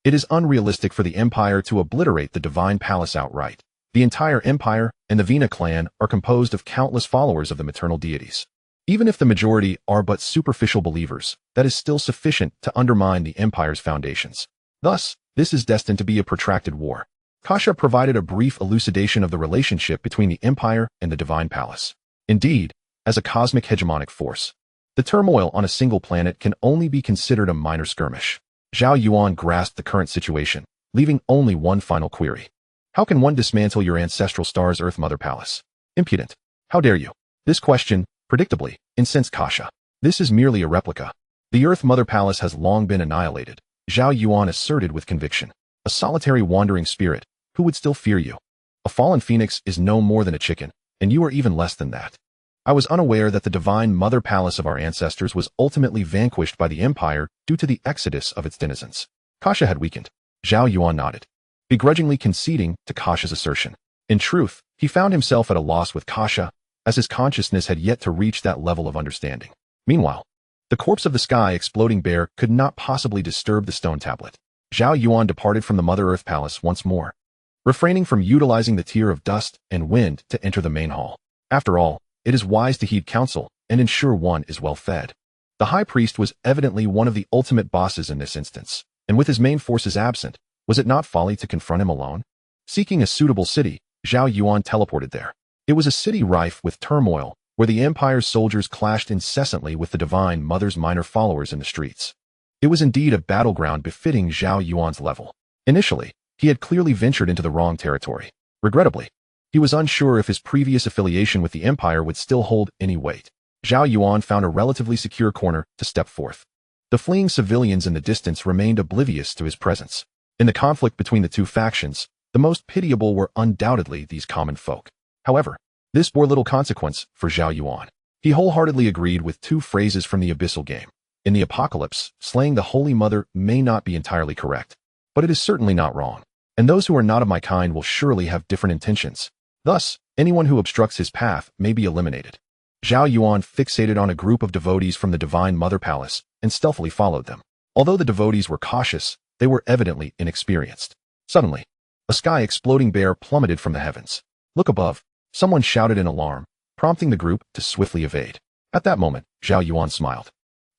It is unrealistic for the empire to obliterate the divine palace outright. The entire empire and the Vina clan are composed of countless followers of the maternal deities. Even if the majority are but superficial believers, that is still sufficient to undermine the empire's foundations. Thus, this is destined to be a protracted war. Kasha provided a brief elucidation of the relationship between the empire and the divine palace. Indeed, as a cosmic hegemonic force, the turmoil on a single planet can only be considered a minor skirmish. Zhao Yuan grasped the current situation, leaving only one final query. How can one dismantle your ancestral star's Earth Mother Palace? Impudent. How dare you? This question, predictably, incensed Kasha. This is merely a replica. The Earth Mother Palace has long been annihilated, Zhao Yuan asserted with conviction. A solitary wandering spirit, who would still fear you? A fallen phoenix is no more than a chicken, and you are even less than that. I was unaware that the divine mother palace of our ancestors was ultimately vanquished by the empire due to the exodus of its denizens. Kasha had weakened. Zhao Yuan nodded, begrudgingly conceding to Kasha's assertion. In truth, he found himself at a loss with Kasha, as his consciousness had yet to reach that level of understanding. Meanwhile, the corpse of the sky exploding bear could not possibly disturb the stone tablet. Zhao Yuan departed from the Mother Earth Palace once more, refraining from utilizing the tier of dust and wind to enter the main hall. After all, it is wise to heed counsel and ensure one is well fed. The high priest was evidently one of the ultimate bosses in this instance, and with his main forces absent, was it not folly to confront him alone? Seeking a suitable city, Zhao Yuan teleported there. It was a city rife with turmoil, where the empire's soldiers clashed incessantly with the divine mother's minor followers in the streets. It was indeed a battleground befitting Zhao Yuan's level. Initially, he had clearly ventured into the wrong territory. Regrettably, he was unsure if his previous affiliation with the empire would still hold any weight. Zhao Yuan found a relatively secure corner to step forth. The fleeing civilians in the distance remained oblivious to his presence. In the conflict between the two factions, the most pitiable were undoubtedly these common folk. However, this bore little consequence for Zhao Yuan. He wholeheartedly agreed with two phrases from the Abyssal game. In the apocalypse, slaying the Holy Mother may not be entirely correct, but it is certainly not wrong, and those who are not of my kind will surely have different intentions. Thus, anyone who obstructs his path may be eliminated. Zhao Yuan fixated on a group of devotees from the Divine Mother Palace and stealthily followed them. Although the devotees were cautious, they were evidently inexperienced. Suddenly, a sky-exploding bear plummeted from the heavens. Look above, someone shouted in alarm, prompting the group to swiftly evade. At that moment, Zhao Yuan smiled.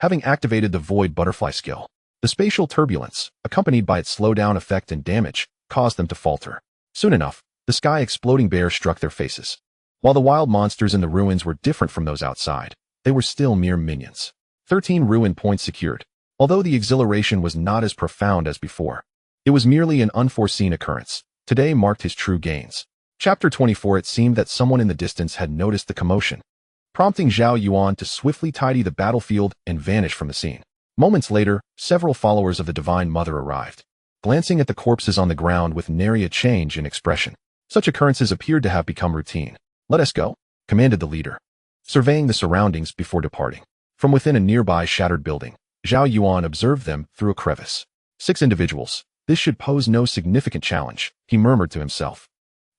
Having activated the Void Butterfly skill, the spatial turbulence, accompanied by its slowdown effect and damage, caused them to falter. Soon enough, the sky-exploding bear struck their faces. While the wild monsters in the ruins were different from those outside, they were still mere minions. 13 ruin points secured. Although the exhilaration was not as profound as before, it was merely an unforeseen occurrence. Today marked his true gains. Chapter 24. It seemed that someone in the distance had noticed the commotion, prompting Zhao Yuan to swiftly tidy the battlefield and vanish from the scene. Moments later, several followers of the Divine Mother arrived, glancing at the corpses on the ground with nary a change in expression. Such occurrences appeared to have become routine. Let us go, commanded the leader, surveying the surroundings before departing. From within a nearby shattered building, Zhao Yuan observed them through a crevice. 6 individuals. This should pose no significant challenge, he murmured to himself.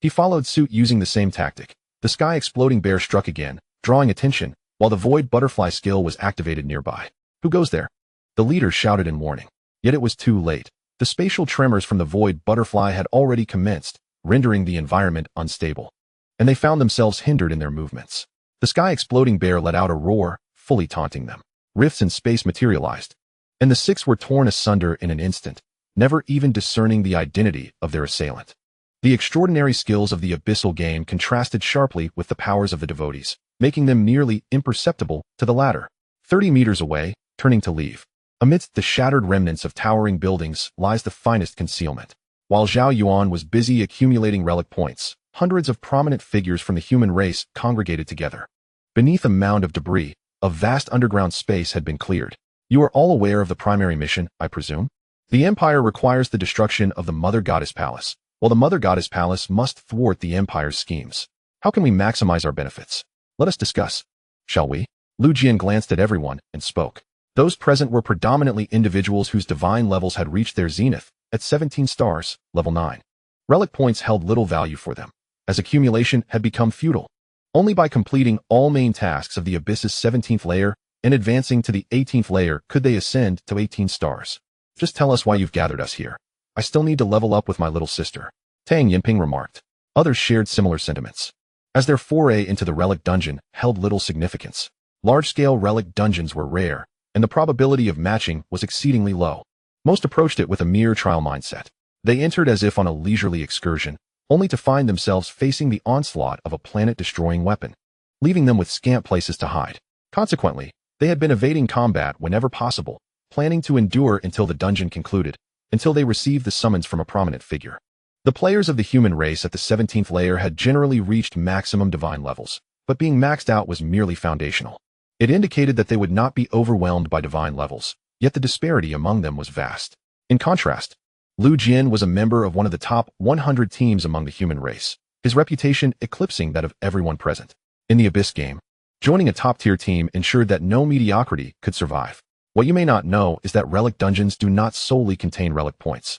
He followed suit using the same tactic. The sky-exploding bear struck again, drawing attention, while the Void Butterfly skill was activated nearby. Who goes there? The leader shouted in warning. Yet it was too late. The spatial tremors from the Void Butterfly had already commenced, rendering the environment unstable, and they found themselves hindered in their movements. The sky-exploding bear let out a roar, fully taunting them. Rifts in space materialized, and the six were torn asunder in an instant, never even discerning the identity of their assailant. The extraordinary skills of the abyssal game contrasted sharply with the powers of the devotees, making them nearly imperceptible to the latter. 30 meters away, turning to leave. Amidst the shattered remnants of towering buildings lies the finest concealment. While Zhao Yuan was busy accumulating relic points, hundreds of prominent figures from the human race congregated together. Beneath a mound of debris, a vast underground space had been cleared. You are all aware of the primary mission, I presume? The Empire requires the destruction of the Mother Goddess Palace, while the Mother Goddess Palace must thwart the Empire's schemes. How can we maximize our benefits? Let us discuss. Shall we? Lu Jian glanced at everyone and spoke. Those present were predominantly individuals whose divine levels had reached their zenith, at 17 stars, level 9. Relic points held little value for them, as accumulation had become futile. Only by completing all main tasks of the Abyss's 17th layer and advancing to the 18th layer could they ascend to 18 stars. Just tell us why you've gathered us here. I still need to level up with my little sister, Tang Yinping remarked. Others shared similar sentiments, as their foray into the relic dungeon held little significance. Large-scale relic dungeons were rare, and the probability of matching was exceedingly low. Most approached it with a mere trial mindset. They entered as if on a leisurely excursion, only to find themselves facing the onslaught of a planet-destroying weapon, leaving them with scant places to hide. Consequently, they had been evading combat whenever possible, planning to endure until the dungeon concluded, until they received the summons from a prominent figure. The players of the human race at the 17th layer had generally reached maximum divine levels, but being maxed out was merely foundational. It indicated that they would not be overwhelmed by divine levels, yet the disparity among them was vast. In contrast, Lu Jian was a member of one of the top 100 teams among the human race, his reputation eclipsing that of everyone present. In the Abyss game, joining a top-tier team ensured that no mediocrity could survive. What you may not know is that relic dungeons do not solely contain relic points.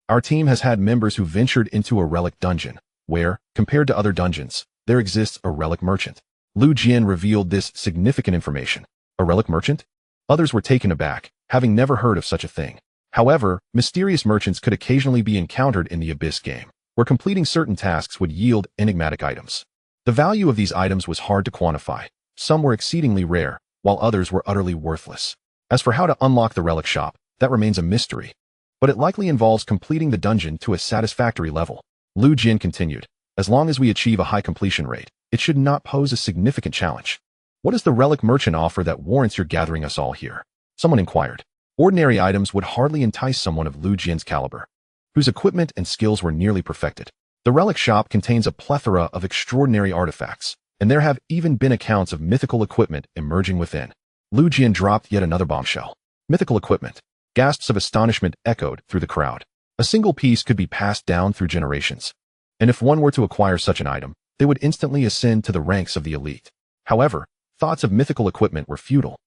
Our team has had members who ventured into a relic dungeon, where, compared to other dungeons, there exists a relic merchant. Lu Jian revealed this significant information. A relic merchant? Others were taken aback, having never heard of such a thing. However, mysterious merchants could occasionally be encountered in the Abyss game, where completing certain tasks would yield enigmatic items. The value of these items was hard to quantify. Some were exceedingly rare, while others were utterly worthless. As for how to unlock the relic shop, that remains a mystery, but it likely involves completing the dungeon to a satisfactory level. Lu Jian continued, as long as we achieve a high completion rate, it should not pose a significant challenge. What does the relic merchant offer that warrants your gathering us all here? Someone inquired. Ordinary items would hardly entice someone of Lu Jian's caliber, whose equipment and skills were nearly perfected. The relic shop contains a plethora of extraordinary artifacts, and there have even been accounts of mythical equipment emerging within. Lu Jian dropped yet another bombshell. Mythical equipment. Gasps of astonishment echoed through the crowd. A single piece could be passed down through generations, and if one were to acquire such an item, they would instantly ascend to the ranks of the elite. However, thoughts of mythical equipment were futile.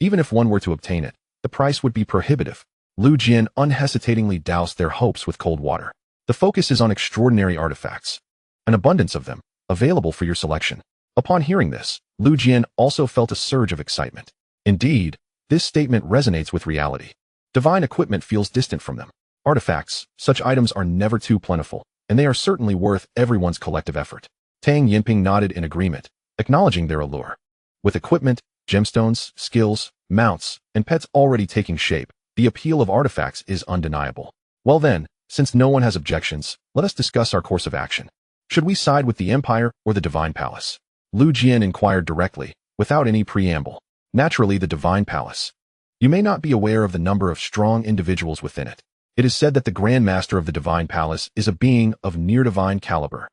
Even if one were to obtain it, the price would be prohibitive. Lu Jian unhesitatingly doused their hopes with cold water. The focus is on extraordinary artifacts, an abundance of them, available for your selection. Upon hearing this, Lu Jian also felt a surge of excitement. Indeed, this statement resonates with reality. Divine equipment feels distant from them. Artifacts, such items are never too plentiful, and they are certainly worth everyone's collective effort. Tang Yinping nodded in agreement, acknowledging their allure. With equipment, gemstones, skills, mounts, and pets already taking shape, the appeal of artifacts is undeniable. Well then, since no one has objections, let us discuss our course of action. Should we side with the Empire or the Divine Palace? Lu Jian inquired directly, without any preamble. Naturally, the Divine Palace. You may not be aware of the number of strong individuals within it. It is said that the Grand Master of the Divine Palace is a being of near-divine caliber.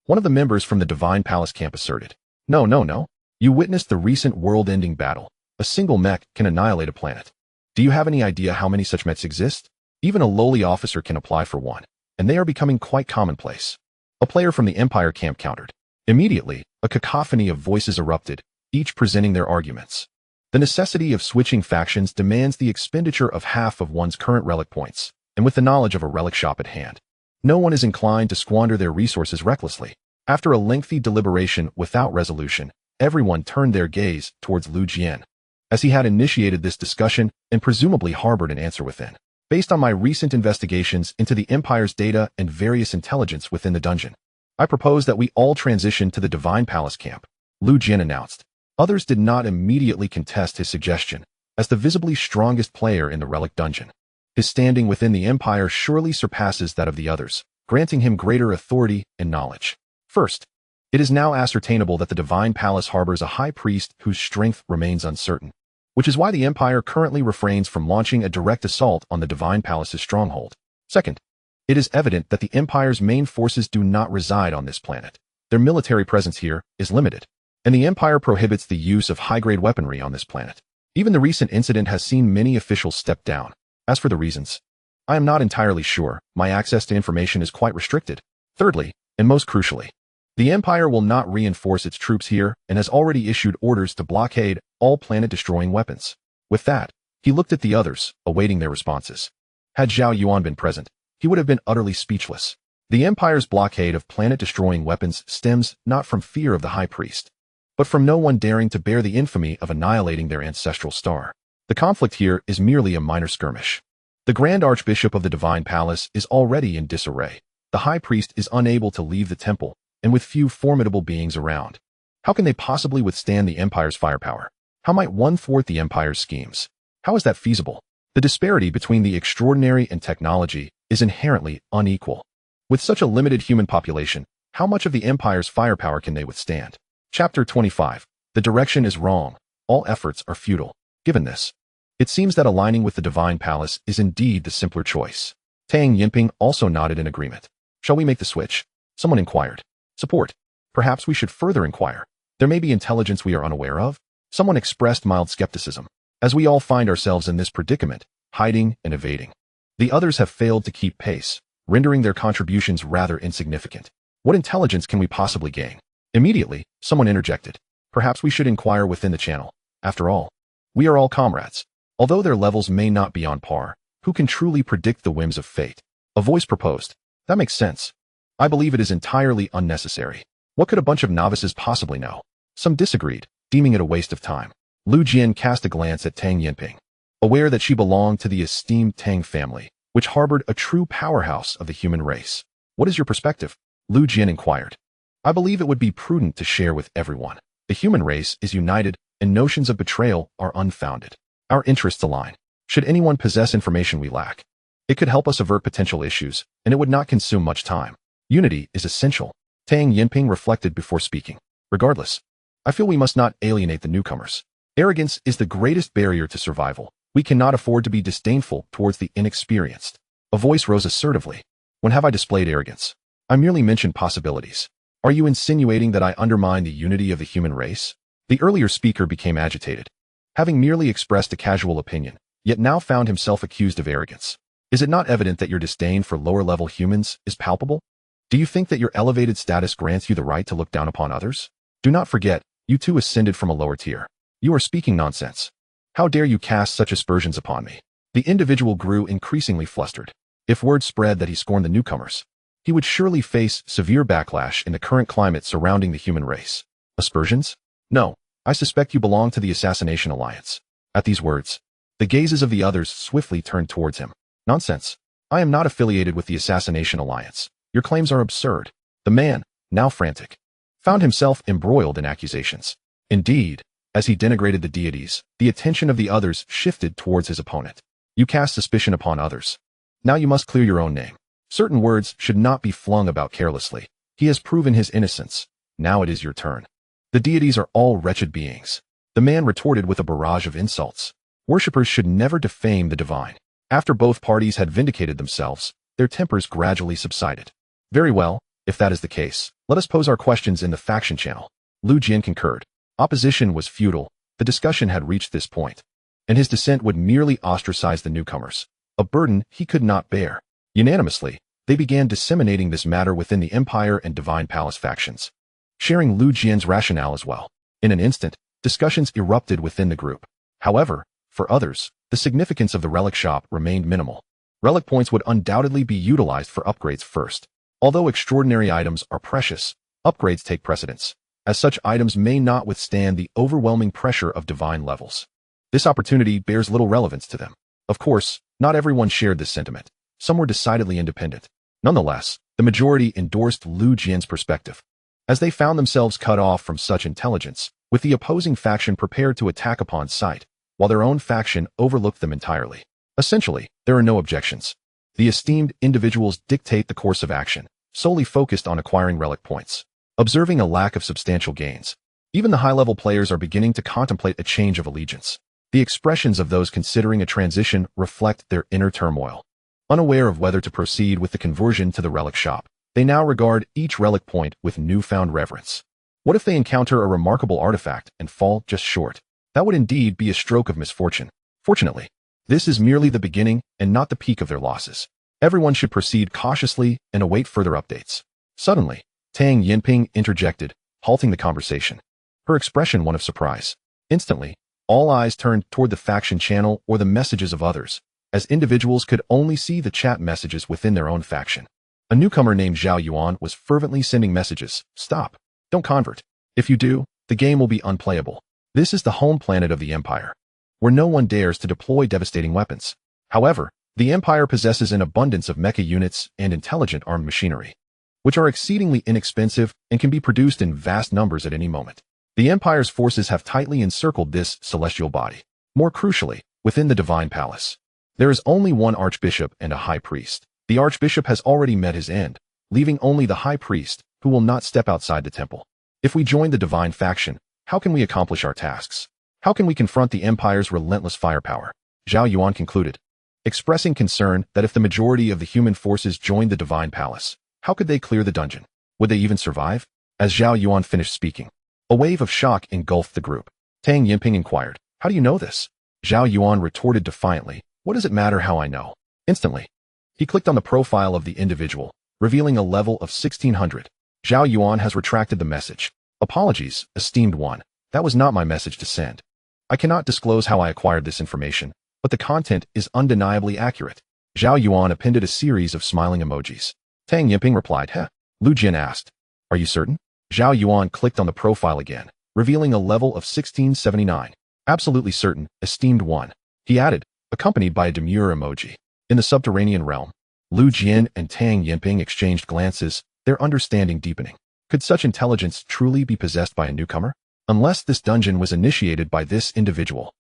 One of the members from the Divine Palace camp asserted. No. You witnessed the recent world-ending battle. A single mech can annihilate a planet. Do you have any idea how many such mechs exist? Even a lowly officer can apply for one, and they are becoming quite commonplace. A player from the Empire camp countered. Immediately, a cacophony of voices erupted, each presenting their arguments. The necessity of switching factions demands the expenditure of half of one's current relic points, and with the knowledge of a relic shop at hand, no one is inclined to squander their resources recklessly. After a lengthy deliberation without resolution, everyone turned their gaze towards Lu Jian, as he had initiated this discussion and presumably harbored an answer within. Based on my recent investigations into the Empire's data and various intelligence within the dungeon, I propose that we all transition to the Divine Palace camp, Lu Jian announced. Others did not immediately contest his suggestion, as the visibly strongest player in the relic dungeon. His standing within the empire surely surpasses that of the others, granting him greater authority and knowledge. First, it is now ascertainable that the Divine Palace harbors a high priest whose strength remains uncertain, which is why the Empire currently refrains from launching a direct assault on the Divine Palace's stronghold. Second, it is evident that the Empire's main forces do not reside on this planet. Their military presence here is limited, and the Empire prohibits the use of high-grade weaponry on this planet. Even the recent incident has seen many officials step down. As for the reasons, I am not entirely sure. My access to information is quite restricted. Thirdly, and most crucially, the Empire will not reinforce its troops here and has already issued orders to blockade all planet-destroying weapons. With that, he looked at the others, awaiting their responses. Had Zhao Yuan been present, he would have been utterly speechless. The Empire's blockade of planet-destroying weapons stems not from fear of the High Priest, but from no one daring to bear the infamy of annihilating their ancestral star. The conflict here is merely a minor skirmish. The Grand Archbishop of the Divine Palace is already in disarray. The High Priest is unable to leave the temple, and with few formidable beings around, how can they possibly withstand the Empire's firepower? How might one thwart the Empire's schemes? How is that feasible? The disparity between the extraordinary and technology is inherently unequal. With such a limited human population, how much of the Empire's firepower can they withstand? Chapter 25. The direction is wrong. All efforts are futile. Given this, it seems that aligning with the Divine Palace is indeed the simpler choice. Tang Yinping also nodded in agreement. Shall we make the switch? Someone inquired. Support. Perhaps we should further inquire. There may be intelligence we are unaware of. Someone expressed mild skepticism. As we all find ourselves in this predicament, hiding and evading, the others have failed to keep pace, rendering their contributions rather insignificant. What intelligence can we possibly gain? Immediately, someone interjected. Perhaps we should inquire within the channel. After all, we are all comrades. Although their levels may not be on par, who can truly predict the whims of fate? A voice proposed. That makes sense. I believe it is entirely unnecessary. What could a bunch of novices possibly know? Some disagreed, deeming it a waste of time. Lu Jian cast a glance at Tang Yinping, aware that she belonged to the esteemed Tang family, which harbored a true powerhouse of the human race. What is your perspective? Lu Jian inquired. I believe it would be prudent to share with everyone. The human race is united, and notions of betrayal are unfounded. Our interests align. Should anyone possess information we lack, it could help us avert potential issues, and it would not consume much time. Unity is essential. Tang Yinping reflected before speaking. Regardless, I feel we must not alienate the newcomers. Arrogance is the greatest barrier to survival. We cannot afford to be disdainful towards the inexperienced. A voice rose assertively. When have I displayed arrogance? I merely mentioned possibilities. Are you insinuating that I undermine the unity of the human race? The earlier speaker became agitated, having merely expressed a casual opinion, yet now found himself accused of arrogance. Is it not evident that your disdain for lower-level humans is palpable? Do you think that your elevated status grants you the right to look down upon others? Do not forget, you too ascended from a lower tier. You are speaking nonsense. How dare you cast such aspersions upon me? The individual grew increasingly flustered. If word spread that he scorned the newcomers, he would surely face severe backlash in the current climate surrounding the human race. Aspersions? No, I suspect you belong to the Assassination Alliance. At these words, the gazes of the others swiftly turned towards him. Nonsense. I am not affiliated with the Assassination Alliance. Your claims are absurd. The man, now frantic, found himself embroiled in accusations. Indeed, as he denigrated the deities, the attention of the others shifted towards his opponent. You cast suspicion upon others. Now you must clear your own name. Certain words should not be flung about carelessly. He has proven his innocence. Now it is your turn. The deities are all wretched beings. The man retorted with a barrage of insults. Worshippers should never defame the divine. After both parties had vindicated themselves, their tempers gradually subsided. Very well, if that is the case, let us pose our questions in the faction channel. Lu Jian concurred. Opposition was futile. The discussion had reached this point, and his dissent would merely ostracize the newcomers, a burden he could not bear. Unanimously, they began disseminating this matter within the Empire and Divine Palace factions, sharing Lu Jian's rationale as well. In an instant, discussions erupted within the group. However, for others, the significance of the relic shop remained minimal. Relic points would undoubtedly be utilized for upgrades first. Although extraordinary items are precious, upgrades take precedence, as such items may not withstand the overwhelming pressure of divine levels. This opportunity bears little relevance to them. Of course, not everyone shared this sentiment. Some were decidedly independent. Nonetheless, the majority endorsed Lu Jian's perspective, as they found themselves cut off from such intelligence, with the opposing faction prepared to attack upon sight, while their own faction overlooked them entirely. Essentially, there are no objections. The esteemed individuals dictate the course of action, solely focused on acquiring relic points. Observing a lack of substantial gains, even the high-level players are beginning to contemplate a change of allegiance. The expressions of those considering a transition reflect their inner turmoil. Unaware of whether to proceed with the conversion to the relic shop, they now regard each relic point with newfound reverence. What if they encounter a remarkable artifact and fall just short? That would indeed be a stroke of misfortune. Fortunately, this is merely the beginning and not the peak of their losses. Everyone should proceed cautiously and await further updates. Suddenly, Tang Yinping interjected, halting the conversation, her expression one of surprise. Instantly, all eyes turned toward the faction channel or the messages of others, as individuals could only see the chat messages within their own faction. A newcomer named Zhao Yuan was fervently sending messages. Stop. Don't convert. If you do, the game will be unplayable. This is the home planet of the Empire, where no one dares to deploy devastating weapons. However, the Empire possesses an abundance of mecha units and intelligent armed machinery, which are exceedingly inexpensive and can be produced in vast numbers at any moment. The Empire's forces have tightly encircled this celestial body. More crucially, within the Divine Palace, there is only one Archbishop and a High Priest. The Archbishop has already met his end, leaving only the High Priest, who will not step outside the temple. If we join the Divine faction, how can we accomplish our tasks? How can we confront the Empire's relentless firepower? Zhao Yuan concluded, expressing concern that if the majority of the human forces joined the Divine Palace, how could they clear the dungeon? Would they even survive? As Zhao Yuan finished speaking, a wave of shock engulfed the group. Tang Yinping inquired, how do you know this? Zhao Yuan retorted defiantly, what does it matter how I know? Instantly, he clicked on the profile of the individual, revealing a level of 1600. Zhao Yuan has retracted the message. Apologies, esteemed one. That was not my message to send. I cannot disclose how I acquired this information, but the content is undeniably accurate. Zhao Yuan appended a series of smiling emojis. Tang Yinping replied, heh. Lu Jin asked, are you certain? Zhao Yuan clicked on the profile again, revealing a level of 1679. Absolutely certain, esteemed one. He added, accompanied by a demure emoji. In the subterranean realm, Lu Jin and Tang Yinping exchanged glances, their understanding deepening. Could such intelligence truly be possessed by a newcomer? Unless this dungeon was initiated by this individual.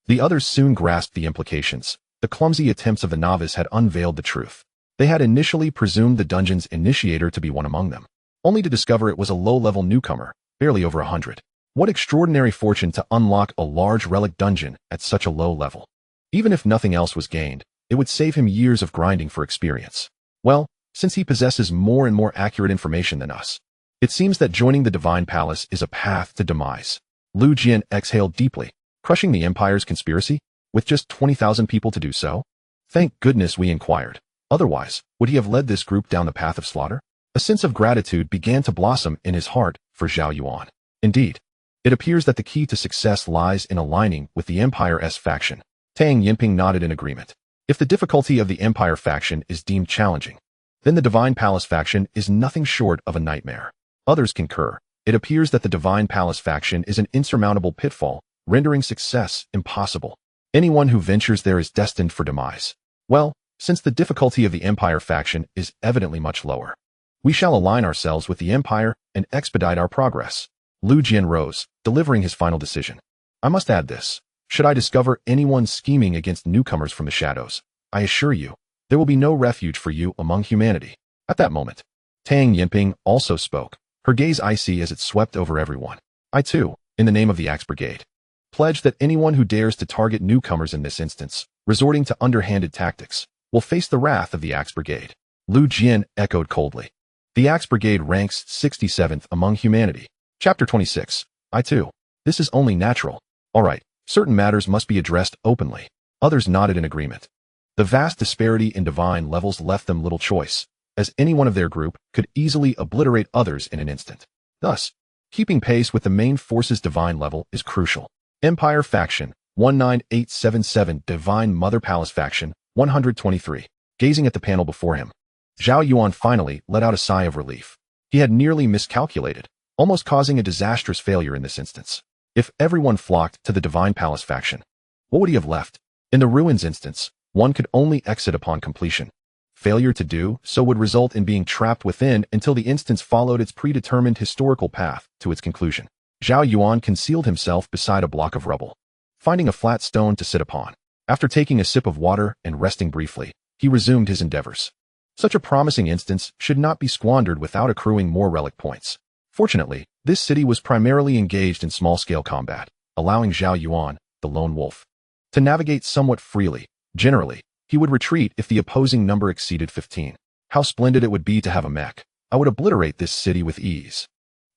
The others soon grasped the implications. The clumsy attempts of the novice had unveiled the truth. They had initially presumed the dungeon's initiator to be one among them, only to discover it was a low-level newcomer, barely over 100. What extraordinary fortune to unlock a large relic dungeon at such a low level. Even if nothing else was gained, it would save him years of grinding for experience. Well, since he possesses more and more accurate information than us, it seems that joining the Divine Palace is a path to demise. Lu Jin exhaled deeply, crushing the Empire's conspiracy, with just 20,000 people to do so? Thank goodness we inquired. Otherwise, would he have led this group down the path of slaughter? A sense of gratitude began to blossom in his heart for Zhao Yuan. Indeed, it appears that the key to success lies in aligning with the Empire's faction. Tang Yinping nodded in agreement. If the difficulty of the Empire faction is deemed challenging, then the Divine Palace faction is nothing short of a nightmare. Others concur. It appears that the Divine Palace faction is an insurmountable pitfall, rendering success impossible. Anyone who ventures there is destined for demise. Well, since the difficulty of the Empire faction is evidently much lower, we shall align ourselves with the Empire and expedite our progress. Lu Jin rose, delivering his final decision. I must add this. Should I discover anyone scheming against newcomers from the shadows, I assure you, there will be no refuge for you among humanity. At that moment, Tang Yinping also spoke, her gaze icy as it swept over everyone. I too, in the name of the Axe Brigade, pledge that anyone who dares to target newcomers in this instance, resorting to underhanded tactics, will face the wrath of the Axe Brigade. Lu Jin echoed coldly. The Axe Brigade ranks 67th among humanity. Chapter 26. I too. This is only natural. All right. Certain matters must be addressed openly. Others nodded in agreement. The vast disparity in divine levels left them little choice, as any one of their group could easily obliterate others in an instant. Thus, keeping pace with the main force's divine level is crucial. Empire Faction, 19877. Divine Mother Palace Faction, 123. Gazing at the panel before him, Zhao Yuan finally let out a sigh of relief. He had nearly miscalculated, almost causing a disastrous failure in this instance. If everyone flocked to the Divine Palace faction, what would he have left? In the Ruins instance, one could only exit upon completion. Failure to do so would result in being trapped within until the instance followed its predetermined historical path to its conclusion. Zhao Yuan concealed himself beside a block of rubble, finding a flat stone to sit upon. After taking a sip of water and resting briefly, he resumed his endeavors. Such a promising instance should not be squandered without accruing more relic points. Fortunately, this city was primarily engaged in small-scale combat, allowing Zhao Yuan, the lone wolf, to navigate somewhat freely. Generally, he would retreat if the opposing number exceeded 15. How splendid it would be to have a mech. I would obliterate this city with ease.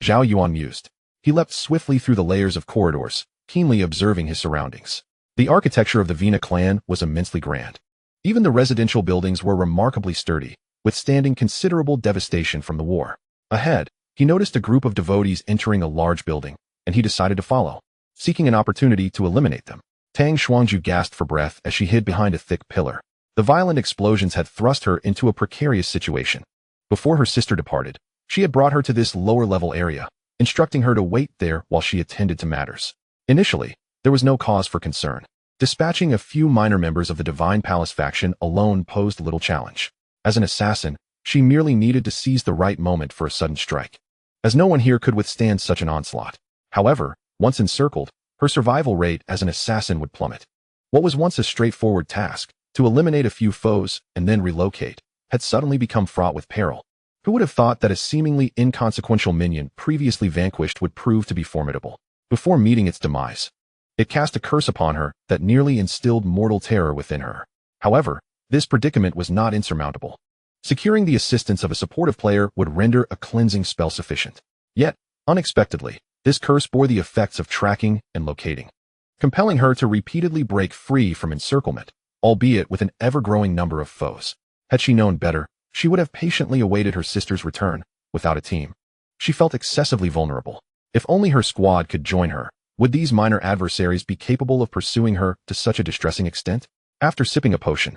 Zhao Yuan mused. He leapt swiftly through the layers of corridors, keenly observing his surroundings. The architecture of the Vina clan was immensely grand. Even the residential buildings were remarkably sturdy, withstanding considerable devastation from the war. Ahead, he noticed a group of devotees entering a large building, and he decided to follow, seeking an opportunity to eliminate them. Tang Xuanju gasped for breath as she hid behind a thick pillar. The violent explosions had thrust her into a precarious situation. Before her sister departed, she had brought her to this lower-level area, instructing her to wait there while she attended to matters. Initially, there was no cause for concern. Dispatching a few minor members of the Divine Palace faction alone posed little challenge. As an assassin, she merely needed to seize the right moment for a sudden strike, as no one here could withstand such an onslaught. However, once encircled, her survival rate as an assassin would plummet. What was once a straightforward task, to eliminate a few foes and then relocate, had suddenly become fraught with peril. Who would have thought that a seemingly inconsequential minion previously vanquished would prove to be formidable? Before meeting its demise, it cast a curse upon her that nearly instilled mortal terror within her. However, this predicament was not insurmountable. Securing the assistance of a supportive player would render a cleansing spell sufficient. Yet, unexpectedly, this curse bore the effects of tracking and locating, compelling her to repeatedly break free from encirclement, albeit with an ever-growing number of foes. Had she known better, she would have patiently awaited her sister's return, without a team. She felt excessively vulnerable. If only her squad could join her, would these minor adversaries be capable of pursuing her to such a distressing extent? After sipping a potion,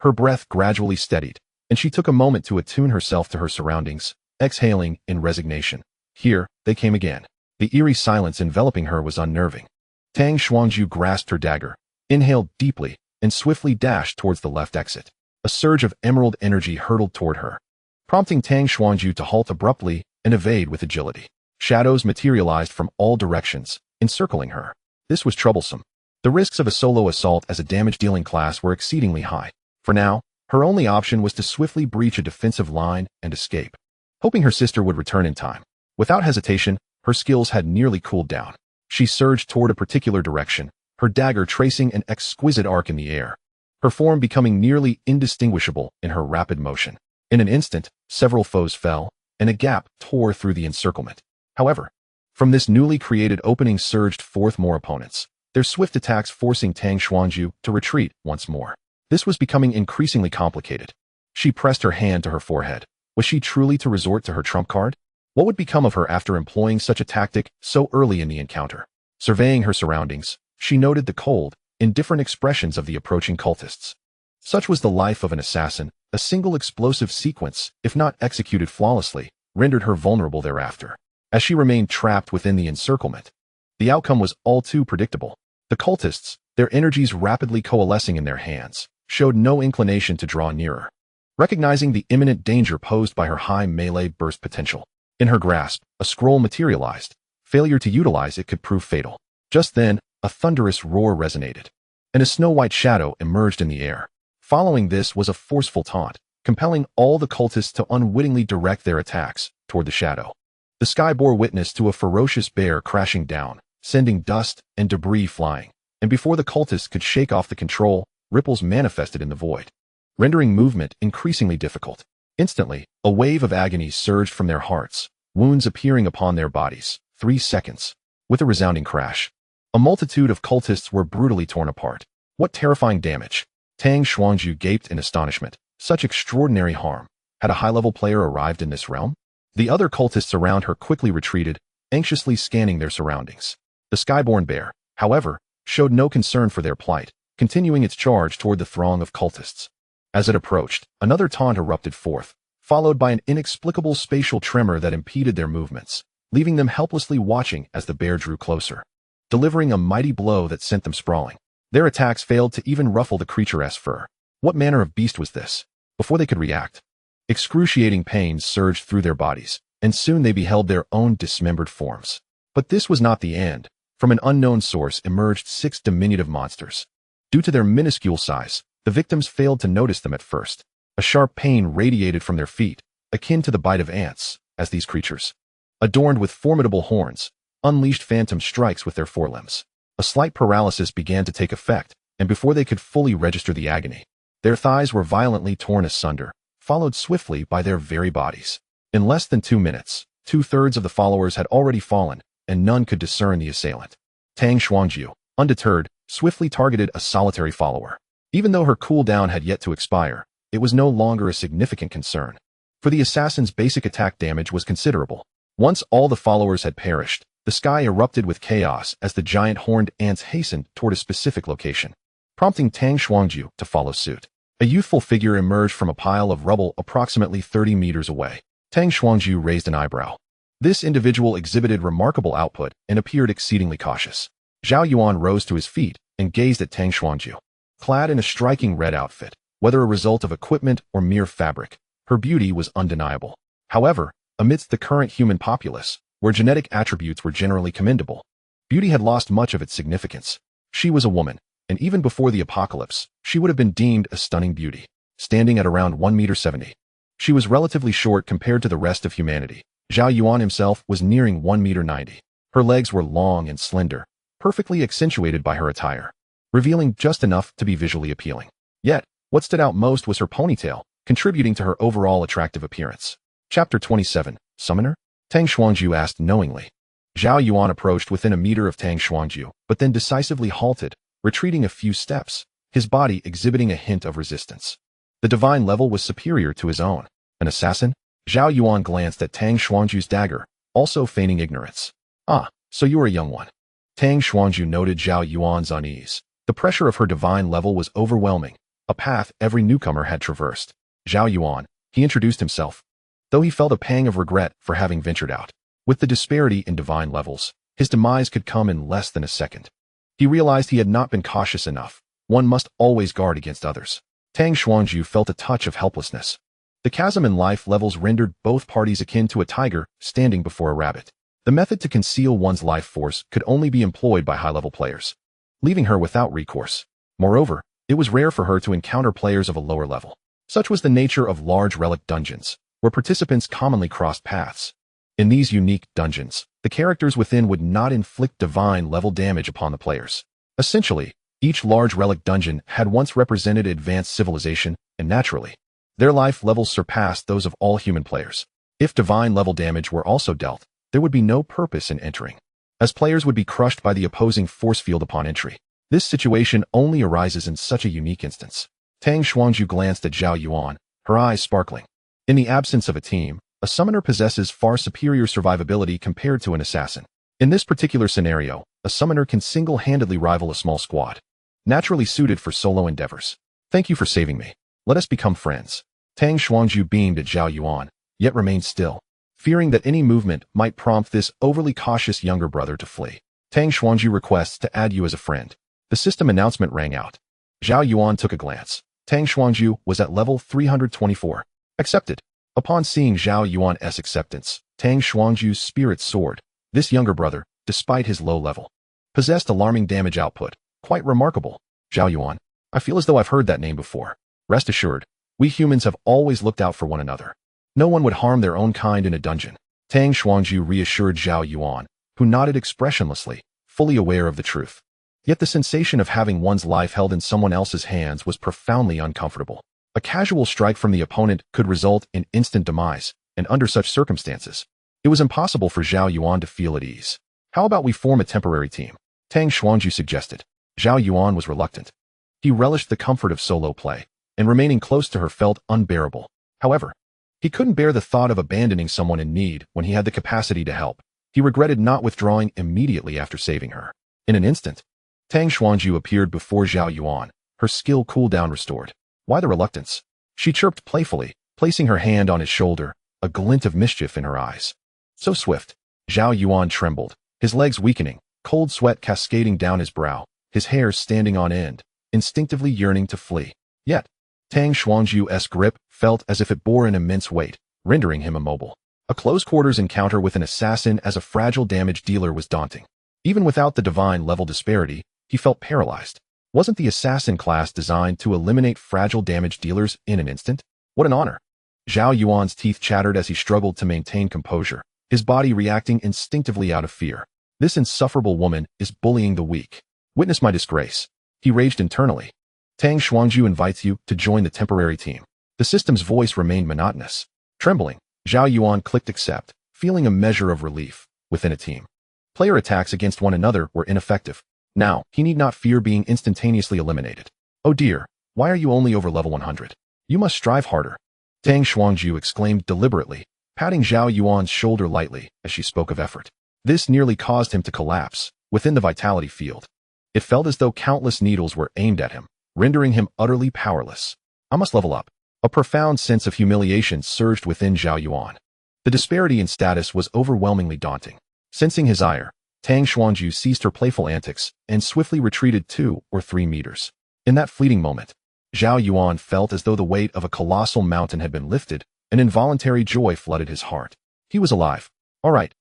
her breath gradually steadied, and she took a moment to attune herself to her surroundings, exhaling in resignation. Here, they came again. The eerie silence enveloping her was unnerving. Tang Xuanju grasped her dagger, inhaled deeply, and swiftly dashed towards the left exit. A surge of emerald energy hurtled toward her, prompting Tang Xuanju to halt abruptly and evade with agility. Shadows materialized from all directions, encircling her. This was troublesome. The risks of a solo assault as a damage-dealing class were exceedingly high. For now, her only option was to swiftly breach a defensive line and escape, hoping her sister would return in time. Without hesitation, her skills had nearly cooled down. She surged toward a particular direction, her dagger tracing an exquisite arc in the air, her form becoming nearly indistinguishable in her rapid motion. In an instant, several foes fell, and a gap tore through the encirclement. However, from this newly created opening surged forth more opponents, their swift attacks forcing Tang Xuanju to retreat once more. This was becoming increasingly complicated. She pressed her hand to her forehead. Was she truly to resort to her trump card? What would become of her after employing such a tactic so early in the encounter? Surveying her surroundings, she noted the cold, indifferent expressions of the approaching cultists. Such was the life of an assassin. A single explosive sequence, if not executed flawlessly, rendered her vulnerable thereafter. As she remained trapped within the encirclement, the outcome was all too predictable. The cultists, their energies rapidly coalescing in their hands, showed no inclination to draw nearer. Recognizing the imminent danger posed by her high melee burst potential, in her grasp, a scroll materialized. Failure to utilize it could prove fatal. Just then, a thunderous roar resonated, and a snow-white shadow emerged in the air. Following this was a forceful taunt, compelling all the cultists to unwittingly direct their attacks toward the shadow. The sky bore witness to a ferocious bear crashing down, sending dust and debris flying, and before the cultists could shake off the control, ripples manifested in the void, rendering movement increasingly difficult. Instantly, a wave of agony surged from their hearts, wounds appearing upon their bodies. 3 seconds. With a resounding crash, a multitude of cultists were brutally torn apart. What terrifying damage! Tang Xuanju gaped in astonishment. Such extraordinary harm. Had a high-level player arrived in this realm? The other cultists around her quickly retreated, anxiously scanning their surroundings. The skyborn bear, however, showed no concern for their plight, continuing its charge toward the throng of cultists. As it approached, another taunt erupted forth, followed by an inexplicable spatial tremor that impeded their movements, leaving them helplessly watching as the bear drew closer, delivering a mighty blow that sent them sprawling. Their attacks failed to even ruffle the creature's fur. What manner of beast was this? Before they could react, excruciating pain surged through their bodies, and soon they beheld their own dismembered forms. But this was not the end. From an unknown source emerged 6 diminutive monsters. Due to their minuscule size, the victims failed to notice them at first. A sharp pain radiated from their feet, akin to the bite of ants, as these creatures, adorned with formidable horns, unleashed phantom strikes with their forelimbs. A slight paralysis began to take effect, and before they could fully register the agony, their thighs were violently torn asunder, followed swiftly by their very bodies. In less than 2 minutes, 2/3 of the followers had already fallen, and none could discern the assailant. Tang Xuanju, undeterred, swiftly targeted a solitary follower. Even though her cooldown had yet to expire, it was no longer a significant concern. For the assassin's basic attack damage was considerable. Once all the followers had perished, the sky erupted with chaos as the giant horned ants hastened toward a specific location, prompting Tang Xuanju to follow suit. A youthful figure emerged from a pile of rubble approximately 30 meters away. Tang Xuanju raised an eyebrow. This individual exhibited remarkable output and appeared exceedingly cautious. Zhao Yuan rose to his feet and gazed at Tang Xuanju. Clad in a striking red outfit, whether a result of equipment or mere fabric, her beauty was undeniable. However, amidst the current human populace, where genetic attributes were generally commendable, beauty had lost much of its significance. She was a woman, and even before the apocalypse, she would have been deemed a stunning beauty, standing at around 1.70 meters. She was relatively short compared to the rest of humanity. Zhao Yuan himself was nearing 1.90 meters. Her legs were long and slender, perfectly accentuated by her attire, revealing just enough to be visually appealing. Yet, what stood out most was her ponytail, contributing to her overall attractive appearance. Chapter 27, Summoner? Tang Xuanju asked knowingly. Zhao Yuan approached within a meter of Tang Xuanju, but then decisively halted, retreating a few steps, his body exhibiting a hint of resistance. The divine level was superior to his own. An assassin? Zhao Yuan glanced at Tang Xuanju's dagger, also feigning ignorance. Ah, so you are a young one. Tang Xuanju noted Zhao Yuan's unease. The pressure of her divine level was overwhelming, a path every newcomer had traversed. Zhao Yuan, he introduced himself, though he felt a pang of regret for having ventured out. With the disparity in divine levels, his demise could come in less than a second. He realized he had not been cautious enough. One must always guard against others. Tang Xuanju felt a touch of helplessness. The chasm in life levels rendered both parties akin to a tiger standing before a rabbit. The method to conceal one's life force could only be employed by high-level players, leaving her without recourse. Moreover, it was rare for her to encounter players of a lower level. Such was the nature of large relic dungeons, where participants commonly crossed paths. In these unique dungeons, the characters within would not inflict divine-level damage upon the players. Essentially, each large relic dungeon had once represented advanced civilization, and naturally, their life levels surpassed those of all human players. If divine-level damage were also dealt, there would be no purpose in entering, as players would be crushed by the opposing force field upon entry. This situation only arises in such a unique instance. Tang Xuanju glanced at Zhao Yuan, her eyes sparkling. In the absence of a team, a summoner possesses far superior survivability compared to an assassin. In this particular scenario, a summoner can single-handedly rival a small squad, naturally suited for solo endeavors. Thank you for saving me. Let us become friends. Tang Xuanju beamed at Zhao Yuan, yet remained still, fearing that any movement might prompt this overly cautious younger brother to flee. Tang Xuanju requests to add you as a friend. The system announcement rang out. Zhao Yuan took a glance. Tang Xuanju was at level 324. Accepted. Upon seeing Zhao Yuan's acceptance, Tang Xuanju's spirit soared. This younger brother, despite his low level, possessed alarming damage output. Quite remarkable. Zhao Yuan, I feel as though I've heard that name before. Rest assured, we humans have always looked out for one another. No one would harm their own kind in a dungeon. Tang Xuanju reassured Zhao Yuan, who nodded expressionlessly, fully aware of the truth. Yet the sensation of having one's life held in someone else's hands was profoundly uncomfortable. A casual strike from the opponent could result in instant demise, and under such circumstances, it was impossible for Zhao Yuan to feel at ease. How about we form a temporary team? Tang Xuanju suggested. Zhao Yuan was reluctant. He relished the comfort of solo play, and remaining close to her felt unbearable. However, he couldn't bear the thought of abandoning someone in need when he had the capacity to help. He regretted not withdrawing immediately after saving her. In an instant, Tang Xuanju appeared before Zhao Yuan, her skill cooldown restored. Why the reluctance? She chirped playfully, placing her hand on his shoulder, a glint of mischief in her eyes. So swift. Zhao Yuan trembled, his legs weakening, cold sweat cascading down his brow, his hair standing on end, instinctively yearning to flee. Yet, Tang Xuanju's grip felt as if it bore an immense weight, rendering him immobile. A close-quarters encounter with an assassin as a fragile damage dealer was daunting. Even without the divine level disparity, he felt paralyzed. Wasn't the assassin class designed to eliminate fragile damage dealers in an instant? What an honor. Zhao Yuan's teeth chattered as he struggled to maintain composure, his body reacting instinctively out of fear. This insufferable woman is bullying the weak. Witness my disgrace. He raged internally. Tang Xuanzhu invites you to join the temporary team. The system's voice remained monotonous. Trembling, Zhao Yuan clicked accept, feeling a measure of relief. Within a team, player attacks against one another were ineffective. Now, he need not fear being instantaneously eliminated. Oh dear, why are you only over level 100? You must strive harder. Tang Xuanzhu exclaimed deliberately, patting Zhao Yuan's shoulder lightly as she spoke of effort. This nearly caused him to collapse within the vitality field. It felt as though countless needles were aimed at him, rendering him utterly powerless. I must level up. A profound sense of humiliation surged within Zhao Yuan. The disparity in status was overwhelmingly daunting. Sensing his ire, Tang Xuanzhu ceased her playful antics and swiftly retreated 2 or 3 meters. In that fleeting moment, Zhao Yuan felt as though the weight of a colossal mountain had been lifted. An involuntary joy flooded his heart. He was alive. All right,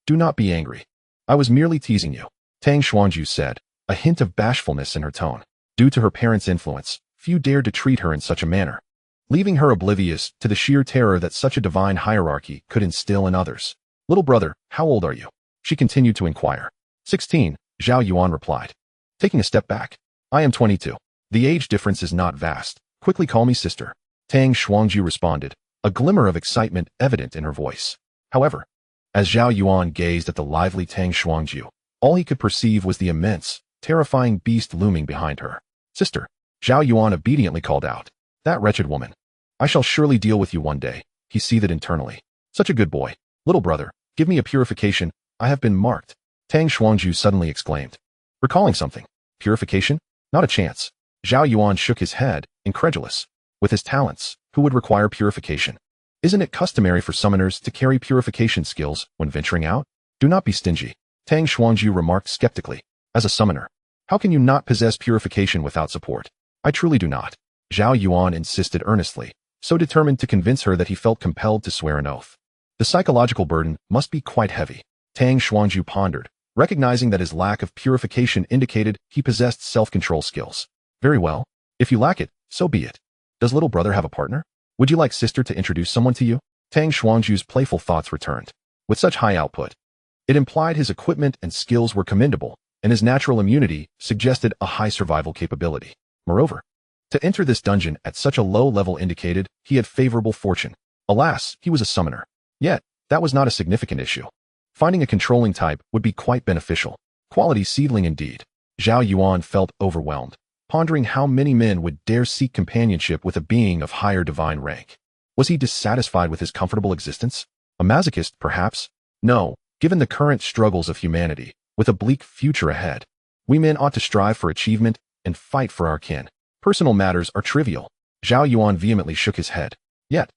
do not be angry. I was merely teasing you, Tang Xuanzhu said, a hint of bashfulness in her tone. Due to her parents' influence, few dared to treat her in such a manner, leaving her oblivious to the sheer terror that such a divine hierarchy could instill in others. Little brother, how old are you? She continued to inquire. 16, Zhao Yuan replied. Taking a step back. I am 22. The age difference is not vast. Quickly call me sister. Tang Xuanzhu responded, a glimmer of excitement evident in her voice. However, as Zhao Yuan gazed at the lively Tang Xuanzhu, all he could perceive was the immense, terrifying beast looming behind her. Sister, Zhao Yuan obediently called out. That wretched woman. I shall surely deal with you one day, he seethed internally. Such a good boy. Little brother, give me a purification. I have been marked. Tang Xuanzhu suddenly exclaimed. Recalling something. Purification? Not a chance. Zhao Yuan shook his head, incredulous. With his talents, who would require purification? Isn't it customary for summoners to carry purification skills when venturing out? Do not be stingy. Tang Xuanzhu remarked skeptically. As a summoner, how can you not possess purification without support? I truly do not. Zhao Yuan insisted earnestly, so determined to convince her that he felt compelled to swear an oath. The psychological burden must be quite heavy. Tang Xuanzhu pondered, recognizing that his lack of purification indicated he possessed self-control skills. Very well. If you lack it, so be it. Does little brother have a partner? Would you like sister to introduce someone to you? Tang Xuanzhu's playful thoughts returned. With such high output, it implied his equipment and skills were commendable, and his natural immunity suggested a high survival capability. Moreover, to enter this dungeon at such a low level indicated he had favorable fortune. Alas, he was a summoner. Yet, that was not a significant issue. Finding a controlling type would be quite beneficial. Quality seedling indeed. Zhao Yuan felt overwhelmed, pondering how many men would dare seek companionship with a being of higher divine rank. Was he dissatisfied with his comfortable existence? A masochist, perhaps? No, given the current struggles of humanity, with a bleak future ahead, we men ought to strive for achievement and fight for our kin. Personal matters are trivial. Zhao Yuan vehemently shook his head. Yet,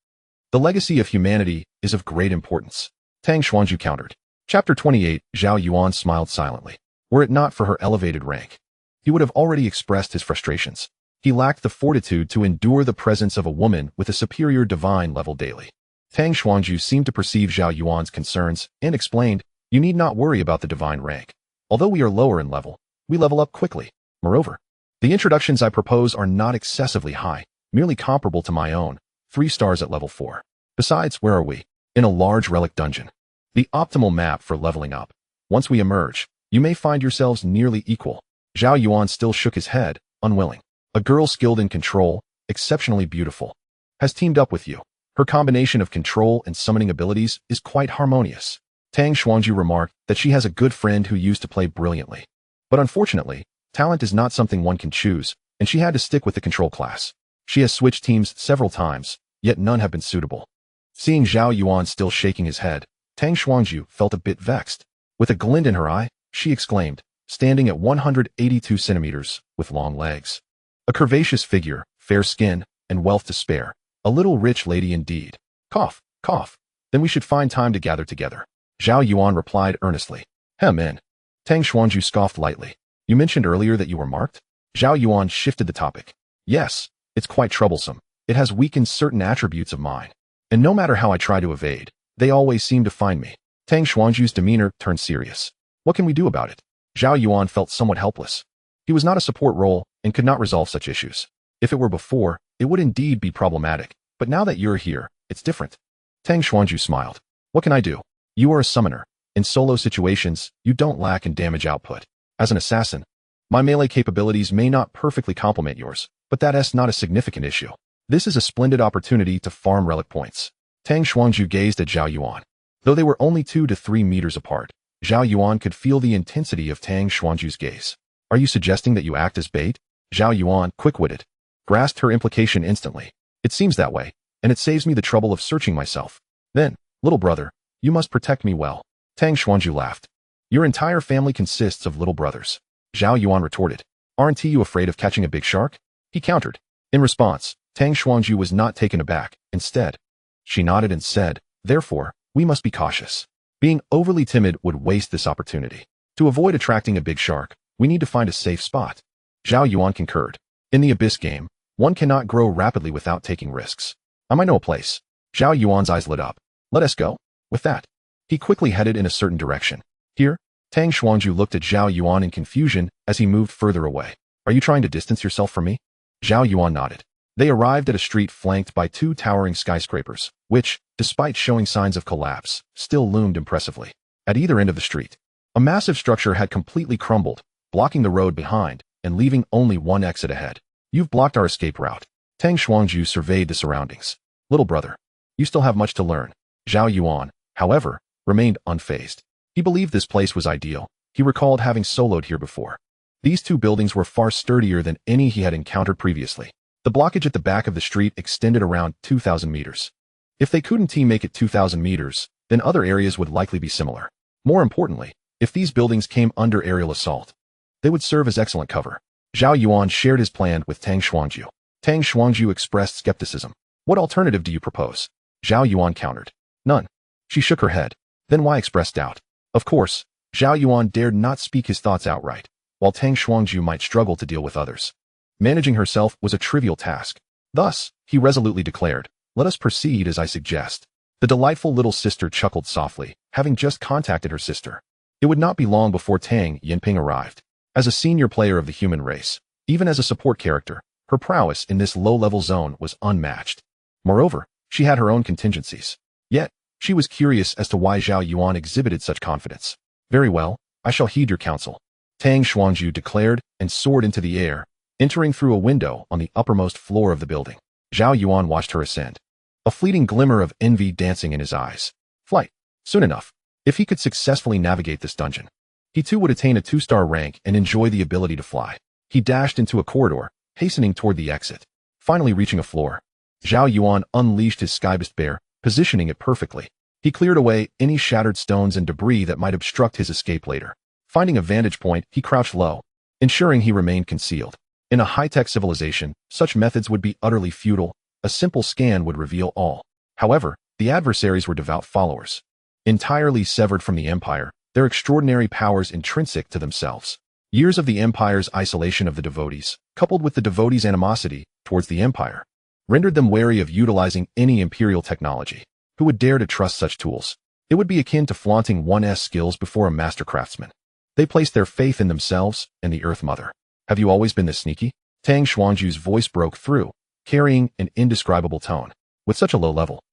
the legacy of humanity is of great importance. Tang Xuanzhu countered. Chapter 28, Zhao Yuan smiled silently. Were it not for her elevated rank, he would have already expressed his frustrations. He lacked the fortitude to endure the presence of a woman with a superior divine level daily. Tang Xuanzhu seemed to perceive Zhao Yuan's concerns and explained, you need not worry about the divine rank. Although we are lower in level, we level up quickly. Moreover, the introductions I propose are not excessively high, merely comparable to my own, 3 stars at level 4. Besides, where are we? In a large relic dungeon. The optimal map for leveling up. Once we emerge, you may find yourselves nearly equal. Zhao Yuan still shook his head, unwilling. A girl skilled in control, exceptionally beautiful, has teamed up with you. Her combination of control and summoning abilities is quite harmonious. Tang Xuanzhu remarked that she has a good friend who used to play brilliantly. But unfortunately, talent is not something one can choose, and she had to stick with the control class. She has switched teams several times, yet none have been suitable. Seeing Zhao Yuan still shaking his head, Tang Xuanzhu felt a bit vexed. With a glint in her eye, she exclaimed, standing at 182 centimeters, with long legs. A curvaceous figure, fair skin, and wealth to spare. A little rich lady indeed. Cough, cough. Then we should find time to gather together. Zhao Yuan replied earnestly. In. Tang Xuanzhu scoffed lightly. You mentioned earlier that you were marked? Zhao Yuan shifted the topic. Yes, it's quite troublesome. It has weakened certain attributes of mine. And no matter how I try to evade, They always seem to find me. Tang Xuanzhu's demeanor turned serious. What can we do about it? Zhao Yuan felt somewhat helpless. He was not a support role and could not resolve such issues. If it were before, it would indeed be problematic, but now that you're here, it's different. Tang Xuanzhu smiled. What can I do? You are a summoner. In solo situations, you don't lack in damage output. As an assassin, my melee capabilities may not perfectly complement yours, but that's not a significant issue. This is a splendid opportunity to farm relic points. Tang Xuanzhu gazed at Zhao Yuan. Though they were only 2 to 3 meters apart, Zhao Yuan could feel the intensity of Tang Xuanzhu's gaze. Are you suggesting that you act as bait? Zhao Yuan, quick-witted, grasped her implication instantly. It seems that way, and it saves me the trouble of searching myself. Then, little brother, you must protect me well. Tang Xuanzhu laughed. Your entire family consists of little brothers. Zhao Yuan retorted. Aren't you afraid of catching a big shark? He countered. In response, Tang Xuanzhu was not taken aback. Instead, she nodded and said, therefore, we must be cautious. Being overly timid would waste this opportunity. To avoid attracting a big shark, we need to find a safe spot. Zhao Yuan concurred. In the Abyss game, one cannot grow rapidly without taking risks. I might know a place. Zhao Yuan's eyes lit up. Let us go. With that, he quickly headed in a certain direction. Here, Tang Xuanzhu looked at Zhao Yuan in confusion as he moved further away. Are you trying to distance yourself from me? Zhao Yuan nodded. They arrived at a street flanked by 2 towering skyscrapers, which, despite showing signs of collapse, still loomed impressively. At either end of the street, a massive structure had completely crumbled, blocking the road behind and leaving only one exit ahead. You've blocked our escape route. Tang Xuanzhu surveyed the surroundings. Little brother, you still have much to learn. Zhao Yuan, however, remained unfazed. He believed this place was ideal. He recalled having soloed here before. These 2 buildings were far sturdier than any he had encountered previously. The blockage at the back of the street extended around 2,000 meters. If they couldn't make it 2,000 meters, then other areas would likely be similar. More importantly, if these buildings came under aerial assault, they would serve as excellent cover. Zhao Yuan shared his plan with Tang Xuanzhu. Tang Xuanzhu expressed skepticism. What alternative do you propose? Zhao Yuan countered. None. She shook her head. Then why express doubt? Of course, Zhao Yuan dared not speak his thoughts outright, while Tang Xuanzhu might struggle to deal with others. Managing herself was a trivial task. Thus, he resolutely declared, let us proceed as I suggest. The delightful little sister chuckled softly, having just contacted her sister. It would not be long before Tang Yinping arrived. As a senior player of the human race, even as a support character, her prowess in this low-level zone was unmatched. Moreover, she had her own contingencies. Yet, she was curious as to why Zhao Yuan exhibited such confidence. Very well, I shall heed your counsel. Tang Xuanzhu declared and soared into the air, entering through a window on the uppermost floor of the building. Zhao Yuan watched her ascend, a fleeting glimmer of envy dancing in his eyes. Flight. Soon enough, if he could successfully navigate this dungeon, he too would attain a 2-star rank and enjoy the ability to fly. He dashed into a corridor, hastening toward the exit. Finally reaching a floor, Zhao Yuan unleashed his skybest bear, positioning it perfectly. He cleared away any shattered stones and debris that might obstruct his escape later. Finding a vantage point, he crouched low, ensuring he remained concealed. In a high-tech civilization, such methods would be utterly futile. A simple scan would reveal all. However, the adversaries were devout followers. Entirely severed from the Empire, their extraordinary powers intrinsic to themselves. Years of the Empire's isolation of the devotees, coupled with the devotees' animosity towards the Empire, rendered them wary of utilizing any imperial technology. Who would dare to trust such tools? It would be akin to flaunting one's skills before a master craftsman. They placed their faith in themselves and the Earth Mother. Have you always been this sneaky? Tang Xuanzhu's voice broke through, carrying an indescribable tone. With such a low level,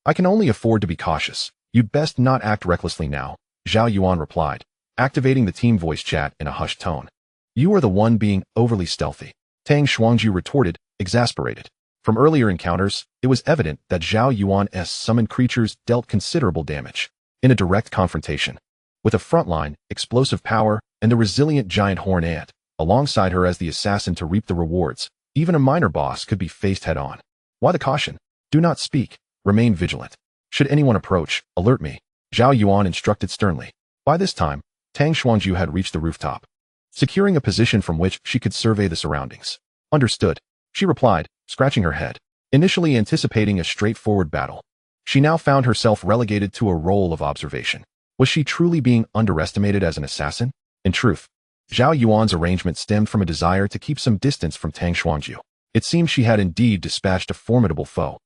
I can only afford to be cautious. You'd best not act recklessly now, Zhao Yuan replied, activating the team voice chat in a hushed tone. You are the one being overly stealthy. Tang Xuanzhu retorted, exasperated. From earlier encounters, it was evident that Zhao Yuan's summoned creatures dealt considerable damage. In a direct confrontation, with a frontline, explosive power, and the resilient giant horn ant, alongside her as the assassin to reap the rewards, even a minor boss could be faced head-on. Why the caution? Do not speak. Remain vigilant. Should anyone approach, alert me, Zhao Yuan instructed sternly. By this time, Tang Xuanzhu had reached the rooftop, securing a position from which she could survey the surroundings. Understood, she replied, scratching her head. Initially anticipating a straightforward battle, she now found herself relegated to a role of observation. Was she truly being underestimated as an assassin? In truth, Zhao Yuan's arrangement stemmed from a desire to keep some distance from Tang Xuanzhu. It seemed she had indeed dispatched a formidable foe.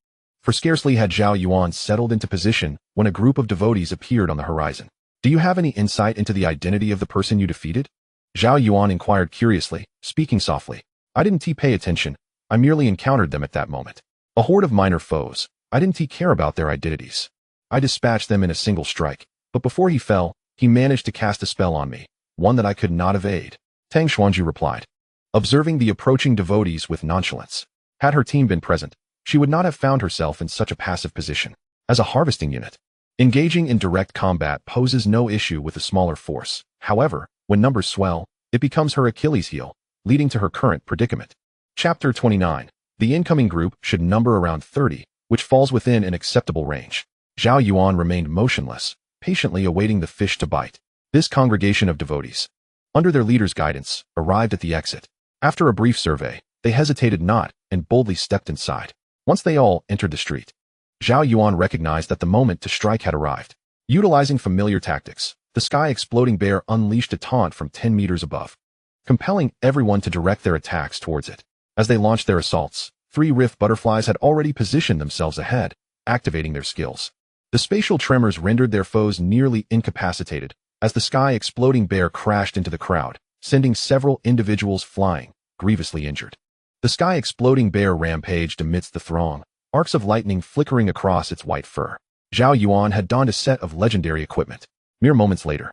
For scarcely had Zhao Yuan settled into position when a group of devotees appeared on the horizon. Do you have any insight into the identity of the person you defeated? Zhao Yuan inquired curiously, speaking softly. I didn't pay attention. I merely encountered them at that moment. A horde of minor foes. I didn't care about their identities. I dispatched them in a single strike, but before he fell, he managed to cast a spell on me, one that I could not evade. Tang Xuanju replied, observing the approaching devotees with nonchalance. Had her team been present, she would not have found herself in such a passive position. As a harvesting unit, engaging in direct combat poses no issue with a smaller force. However, when numbers swell, it becomes her Achilles heel, leading to her current predicament. Chapter 29. The incoming group should number around 30, which falls within an acceptable range. Zhao Yuan remained motionless, patiently awaiting the fish to bite. This congregation of devotees, under their leader's guidance, arrived at the exit. After a brief survey, they hesitated not and boldly stepped inside. Once they all entered the street, Zhao Yuan recognized that the moment to strike had arrived. Utilizing familiar tactics, the sky-exploding bear unleashed a taunt from 10 meters above, compelling everyone to direct their attacks towards it. As they launched their assaults, 3 rift butterflies had already positioned themselves ahead, activating their skills. The spatial tremors rendered their foes nearly incapacitated as the sky-exploding bear crashed into the crowd, sending several individuals flying, grievously injured. The sky-exploding bear rampaged amidst the throng, arcs of lightning flickering across its white fur. Zhao Yuan had donned a set of legendary equipment. Mere moments later,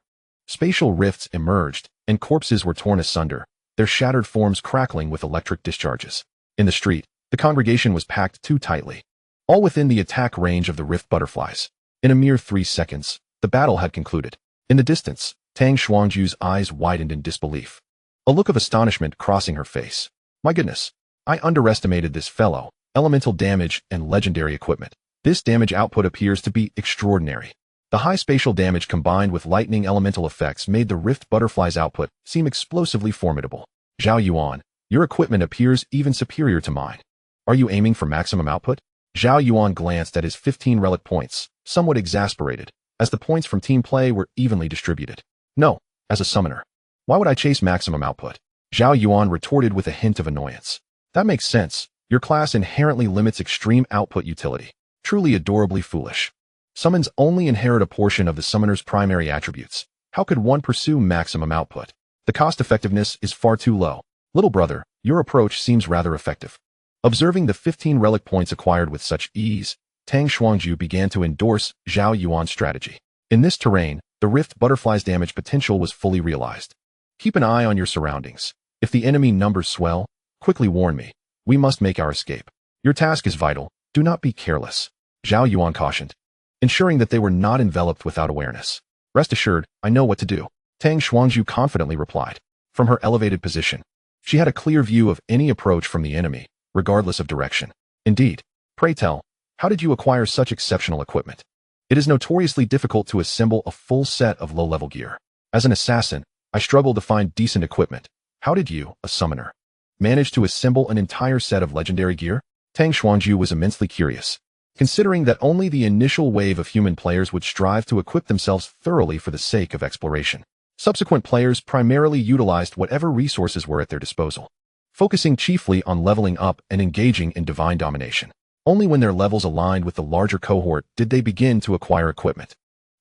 spatial rifts emerged, and corpses were torn asunder, their shattered forms crackling with electric discharges. In the street, the congregation was packed too tightly, all within the attack range of the rift butterflies. In a mere 3 seconds, the battle had concluded. In the distance, Tang Xuanju's eyes widened in disbelief, a look of astonishment crossing her face. My goodness, I underestimated this fellow. Elemental damage and legendary equipment. This damage output appears to be extraordinary. The high spatial damage combined with lightning elemental effects made the rift butterfly's output seem explosively formidable. Zhao Yuan, your equipment appears even superior to mine. Are you aiming for maximum output? Zhao Yuan glanced at his 15 relic points, somewhat exasperated, as the points from team play were evenly distributed. No, as a summoner. Why would I chase maximum output? Zhao Yuan retorted with a hint of annoyance. That makes sense. Your class inherently limits extreme output utility. Truly adorably foolish. Summons only inherit a portion of the summoner's primary attributes. How could one pursue maximum output? The cost-effectiveness is far too low. Little brother, your approach seems rather effective. Observing the 15 relic points acquired with such ease, Tang Xuanju began to endorse Zhao Yuan's strategy. In this terrain, the rift butterfly's damage potential was fully realized. Keep an eye on your surroundings. If the enemy numbers swell, quickly warn me. We must make our escape. Your task is vital. Do not be careless. Zhao Yuan cautioned, ensuring that they were not enveloped without awareness. Rest assured, I know what to do. Tang Xuanju confidently replied. From her elevated position, she had a clear view of any approach from the enemy, regardless of direction. Indeed, pray tell, how did you acquire such exceptional equipment? It is notoriously difficult to assemble a full set of low-level gear. As an assassin, I struggle to find decent equipment. How did you, a summoner, manage to assemble an entire set of legendary gear? Tang Xuanju was immensely curious, considering that only the initial wave of human players would strive to equip themselves thoroughly for the sake of exploration. Subsequent players primarily utilized whatever resources were at their disposal, focusing chiefly on leveling up and engaging in divine domination. Only when their levels aligned with the larger cohort did they begin to acquire equipment.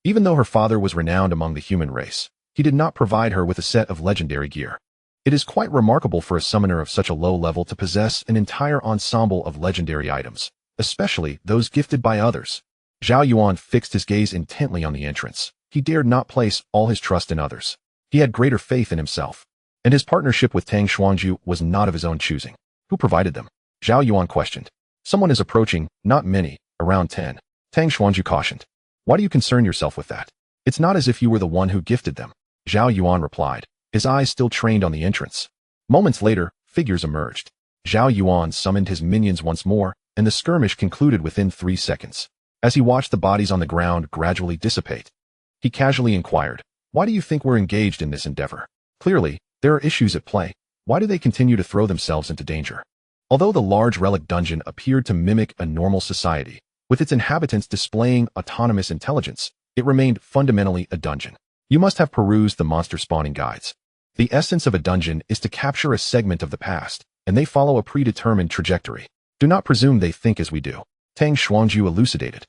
Even though her father was renowned among the human race, he did not provide her with a set of legendary gear. It is quite remarkable for a summoner of such a low level to possess an entire ensemble of legendary items, especially those gifted by others. Zhao Yuan fixed his gaze intently on the entrance. He dared not place all his trust in others. He had greater faith in himself, and his partnership with Tang Xuanju was not of his own choosing. Who provided them? Zhao Yuan questioned. Someone is approaching, not many, around 10. Tang Xuanju cautioned. Why do you concern yourself with that? It's not as if you were the one who gifted them. Zhao Yuan replied, his eyes still trained on the entrance. Moments later, figures emerged. Zhao Yuan summoned his minions once more, and the skirmish concluded within 3 seconds. As he watched the bodies on the ground gradually dissipate, he casually inquired, why do you think we're engaged in this endeavor? Clearly, there are issues at play. Why do they continue to throw themselves into danger? Although the large relic dungeon appeared to mimic a normal society, with its inhabitants displaying autonomous intelligence, it remained fundamentally a dungeon. You must have perused the monster spawning guides. The essence of a dungeon is to capture a segment of the past, and they follow a predetermined trajectory. Do not presume they think as we do. Tang Xuanju elucidated.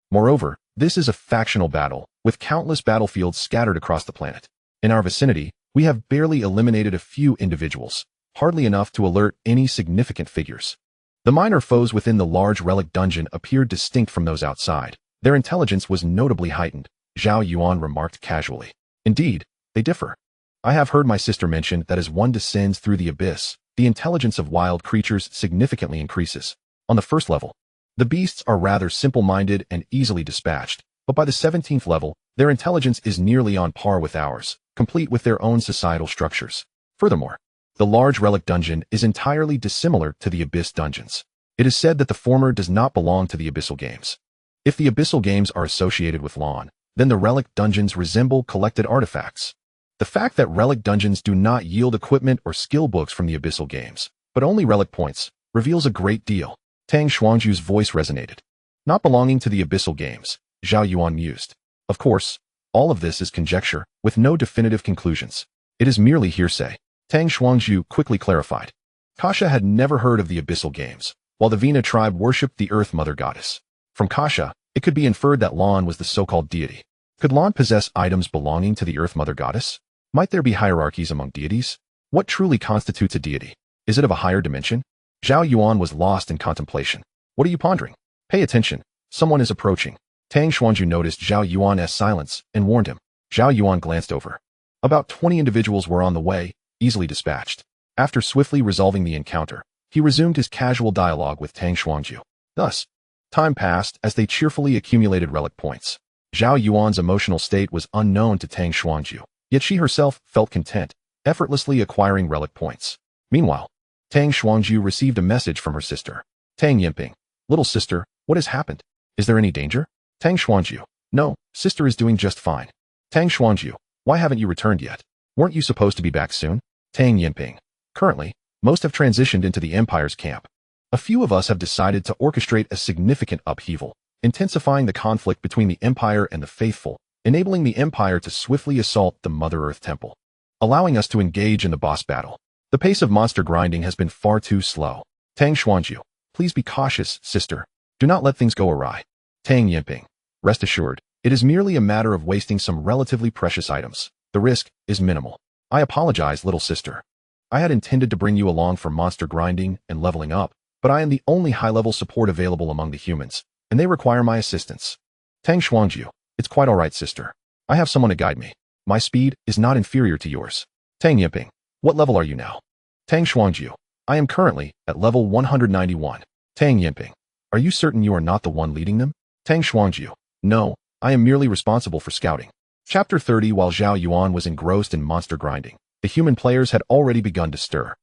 Moreover, this is a factional battle, with countless battlefields scattered across the planet. In our vicinity, we have barely eliminated a few individuals, hardly enough to alert any significant figures. The minor foes within the large relic dungeon appeared distinct from those outside. Their intelligence was notably heightened, Zhao Yuan remarked casually. Indeed, they differ. I have heard my sister mention that as one descends through the abyss, the intelligence of wild creatures significantly increases. On the first level, the beasts are rather simple-minded and easily dispatched, but by the 17th level, their intelligence is nearly on par with ours, complete with their own societal structures. Furthermore, the large relic dungeon is entirely dissimilar to the abyss dungeons. It is said that the former does not belong to the abyssal games. If the abyssal games are associated with Lan, then the relic dungeons resemble collected artifacts. The fact that relic dungeons do not yield equipment or skill books from the abyssal games, but only relic points, reveals a great deal. Tang Xuanju's voice resonated. Not belonging to the abyssal games, Zhao Yuan mused. Of course, all of this is conjecture, with no definitive conclusions. It is merely hearsay. Tang Xuanju quickly clarified. Kasha had never heard of the abyssal games, while the Vina tribe worshipped the Earth Mother Goddess. From Kasha, it could be inferred that Lan was the so-called deity. Could Lan possess items belonging to the Earth Mother Goddess? Might there be hierarchies among deities? What truly constitutes a deity? Is it of a higher dimension? Zhao Yuan was lost in contemplation. What are you pondering? Pay attention. Someone is approaching. Tang Xuanju noticed Zhao Yuan's silence and warned him. Zhao Yuan glanced over. About 20 individuals were on the way, easily dispatched. After swiftly resolving the encounter, he resumed his casual dialogue with Tang Xuanju. Thus, time passed as they cheerfully accumulated relic points. Zhao Yuan's emotional state was unknown to Tang Xuanju, yet she herself felt content, effortlessly acquiring relic points. Meanwhile, Tang Xuanju received a message from her sister. Tang Yinping, little sister, what has happened? Is there any danger? Tang Xuanju, no, sister is doing just fine. Tang Xuanju, why haven't you returned yet? Weren't you supposed to be back soon? Tang Yinping, currently, most have transitioned into the Empire's camp. A few of us have decided to orchestrate a significant upheaval, intensifying the conflict between the Empire and the faithful, enabling the Empire to swiftly assault the Mother Earth Temple, allowing us to engage in the boss battle. The pace of monster grinding has been far too slow. Tang Xuanju, please be cautious, sister. Do not let things go awry. Tang Yinping, rest assured, it is merely a matter of wasting some relatively precious items. The risk is minimal. I apologize, little sister. I had intended to bring you along for monster grinding and leveling up, but I am the only high-level support available among the humans, and they require my assistance. Tang Xuanju, it's quite all right, sister. I have someone to guide me. My speed is not inferior to yours. Tang Yinping, what level are you now? Tang Xuanju, I am currently at level 191. Tang Yinping, are you certain you are not the one leading them? Tang Xuanju, no, I am merely responsible for scouting. Chapter 30. While Zhao Yuan was engrossed in monster grinding, the human players had already begun to stir.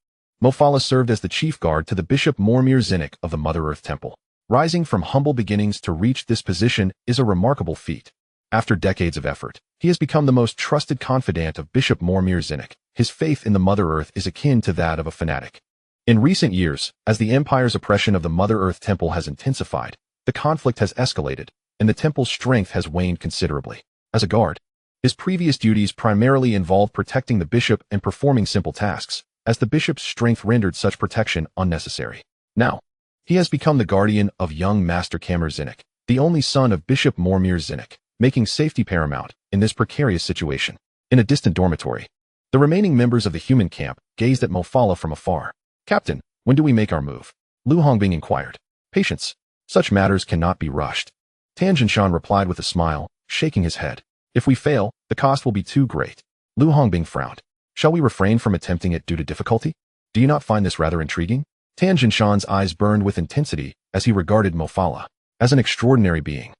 Mofala served as the chief guard to the Bishop Mormir Zinnik of the Mother Earth Temple. Rising from humble beginnings to reach this position is a remarkable feat. After decades of effort, he has become the most trusted confidant of Bishop Mormir Zinnik. His faith in the Mother Earth is akin to that of a fanatic. In recent years, as the Empire's oppression of the Mother Earth Temple has intensified, the conflict has escalated, and the temple's strength has waned considerably. As a guard, his previous duties primarily involved protecting the bishop and performing simple tasks, as the bishop's strength rendered such protection unnecessary. Now, he has become the guardian of young Master Kamer Zinnik, the only son of Bishop Mormir Zinnik, making safety paramount in this precarious situation. In a distant dormitory, the remaining members of the human camp gazed at Mofala from afar. Captain, when do we make our move? Lu Hongbing inquired. Patience. Such matters cannot be rushed. Tan Jinshan replied with a smile, shaking his head. If we fail, the cost will be too great. Lu Hongbing frowned. Shall we refrain from attempting it due to difficulty? Do you not find this rather intriguing? Tan Jinshan's eyes burned with intensity as he regarded Mofala as an extraordinary being.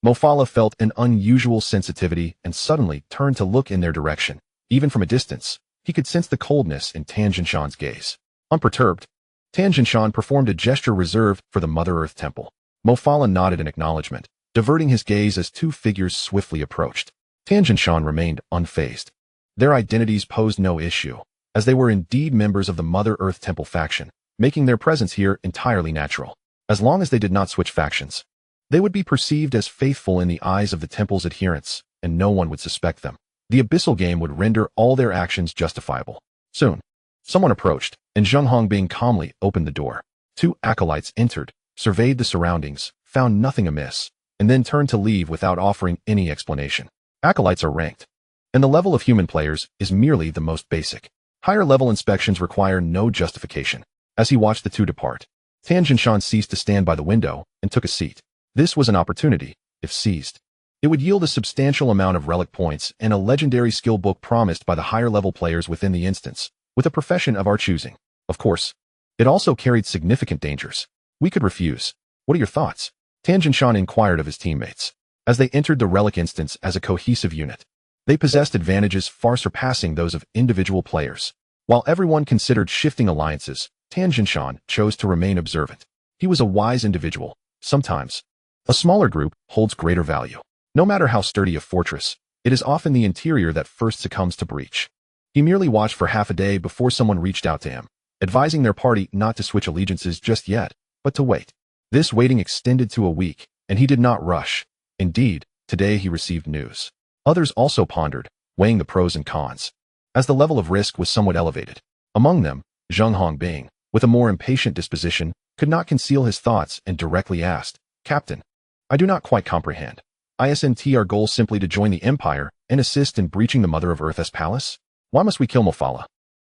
Mofala felt an unusual sensitivity and suddenly turned to look in their direction. Even from a distance, he could sense the coldness in Tan Jinshan's gaze. Unperturbed, Tan Jinshan performed a gesture reserved for the Mother Earth Temple. Mofala nodded in acknowledgement, diverting his gaze as two figures swiftly approached. Tan Jinshan remained unfazed. Their identities posed no issue, as they were indeed members of the Mother Earth Temple faction, making their presence here entirely natural. As long as they did not switch factions, they would be perceived as faithful in the eyes of the temple's adherents, and no one would suspect them. The abyssal game would render all their actions justifiable. Soon, someone approached, and Zheng Hongbing calmly opened the door. Two acolytes entered, surveyed the surroundings, found nothing amiss, and then turned to leave without offering any explanation. Acolytes are ranked, and the level of human players is merely the most basic. Higher-level inspections require no justification. As he watched the two depart, Tan Jinshan ceased to stand by the window and took a seat. This was an opportunity, if seized. It would yield a substantial amount of relic points and a legendary skill book promised by the higher-level players within the instance, with a profession of our choosing. Of course, it also carried significant dangers. We could refuse. What are your thoughts? Tan Jinshan inquired of his teammates. As they entered the relic instance as a cohesive unit, they possessed advantages far surpassing those of individual players. While everyone considered shifting alliances, Tan Jinshan chose to remain observant. He was a wise individual. Sometimes, a smaller group holds greater value. No matter how sturdy a fortress, it is often the interior that first succumbs to breach. He merely watched for half a day before someone reached out to him, advising their party not to switch allegiances just yet, but to wait. This waiting extended to a week, and he did not rush. Indeed, today he received news. Others also pondered, weighing the pros and cons, as the level of risk was somewhat elevated. Among them, Zheng Hongbing, with a more impatient disposition, could not conceal his thoughts and directly asked, "Captain, I do not quite comprehend. Isn't our goal simply to join the Empire and assist in breaching the Mother of Earth's palace? Why must we kill Mofala?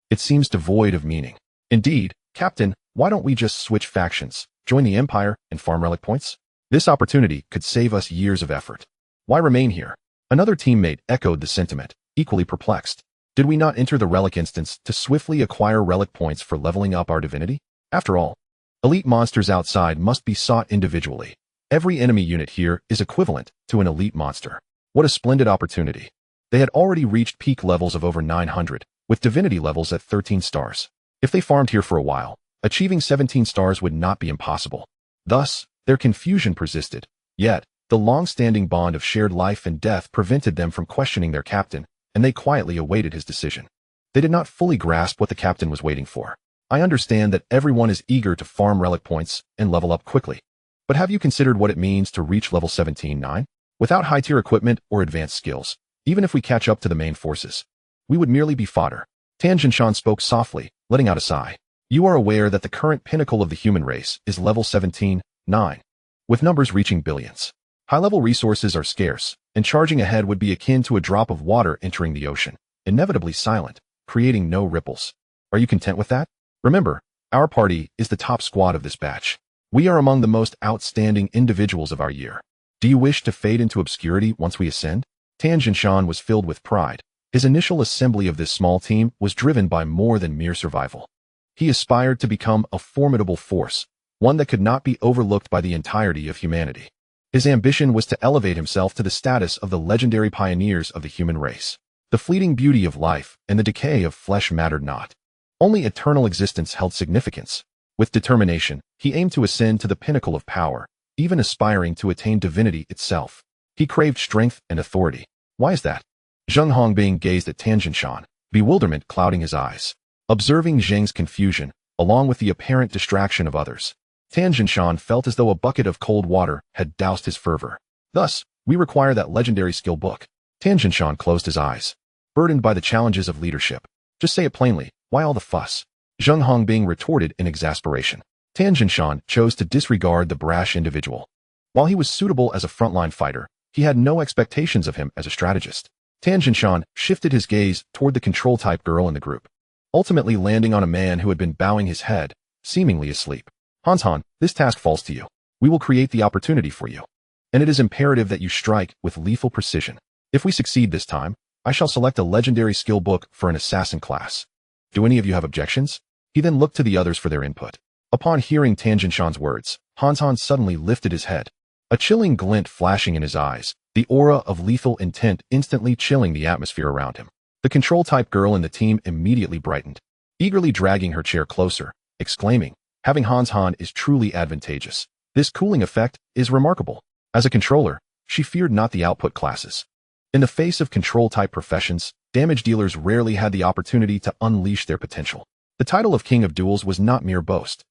It seems devoid of meaning." "Indeed, Captain, why don't we just switch factions, join the Empire, and farm relic points? This opportunity could save us years of effort. Why remain here?" Another teammate echoed the sentiment, equally perplexed. Did we not enter the relic instance to swiftly acquire relic points for leveling up our divinity? After all, elite monsters outside must be sought individually. Every enemy unit here is equivalent to an elite monster. What a splendid opportunity. They had already reached peak levels of over 900, with divinity levels at 13 stars. If they farmed here for a while, achieving 17 stars would not be impossible. Thus, their confusion persisted. Yet, the long-standing bond of shared life and death prevented them from questioning their captain, and they quietly awaited his decision. They did not fully grasp what the captain was waiting for. "I understand that everyone is eager to farm relic points and level up quickly. But have you considered what it means to reach level 17-9? Without high-tier equipment or advanced skills, even if we catch up to the main forces, we would merely be fodder." Tan Jinshan spoke softly, letting out a sigh. "You are aware that the current pinnacle of the human race is level 17-9, with numbers reaching billions. High-level resources are scarce, and charging ahead would be akin to a drop of water entering the ocean, inevitably silent, creating no ripples. Are you content with that? Remember, our party is the top squad of this batch. We are among the most outstanding individuals of our year. Do you wish to fade into obscurity once we ascend?" Tan Jinshan was filled with pride. His initial assembly of this small team was driven by more than mere survival. He aspired to become a formidable force, one that could not be overlooked by the entirety of humanity. His ambition was to elevate himself to the status of the legendary pioneers of the human race. The fleeting beauty of life and the decay of flesh mattered not. Only eternal existence held significance. With determination, he aimed to ascend to the pinnacle of power, even aspiring to attain divinity itself. He craved strength and authority. Why is that? Zheng Hongbing gazed at Tan Jinshan, bewilderment clouding his eyes. Observing Zheng's confusion, along with the apparent distraction of others, Tan Jinshan felt as though a bucket of cold water had doused his fervor. "Thus, we require that legendary skill book." Tan Jinshan closed his eyes, burdened by the challenges of leadership. "Just say it plainly, why all the fuss?" Zheng Hongbing retorted in exasperation. Tan Jinshan chose to disregard the brash individual. While he was suitable as a frontline fighter, he had no expectations of him as a strategist. Tan Jinshan shifted his gaze toward the control-type girl in the group, ultimately landing on a man who had been bowing his head, seemingly asleep. "Han, this task falls to you. We will create the opportunity for you, and it is imperative that you strike with lethal precision. If we succeed this time, I shall select a legendary skill book for an assassin class. Do any of you have objections?" He then looked to the others for their input. Upon hearing Tan Jinshan's words, Han suddenly lifted his head, a chilling glint flashing in his eyes, the aura of lethal intent instantly chilling the atmosphere around him. The control-type girl in the team immediately brightened, eagerly dragging her chair closer, exclaiming, "Having Han is truly advantageous. This cooling effect is remarkable." As a controller, she feared not the output classes. In the face of control-type professions, damage dealers rarely had the opportunity to unleash their potential. The title of King of Duels was not mere boast.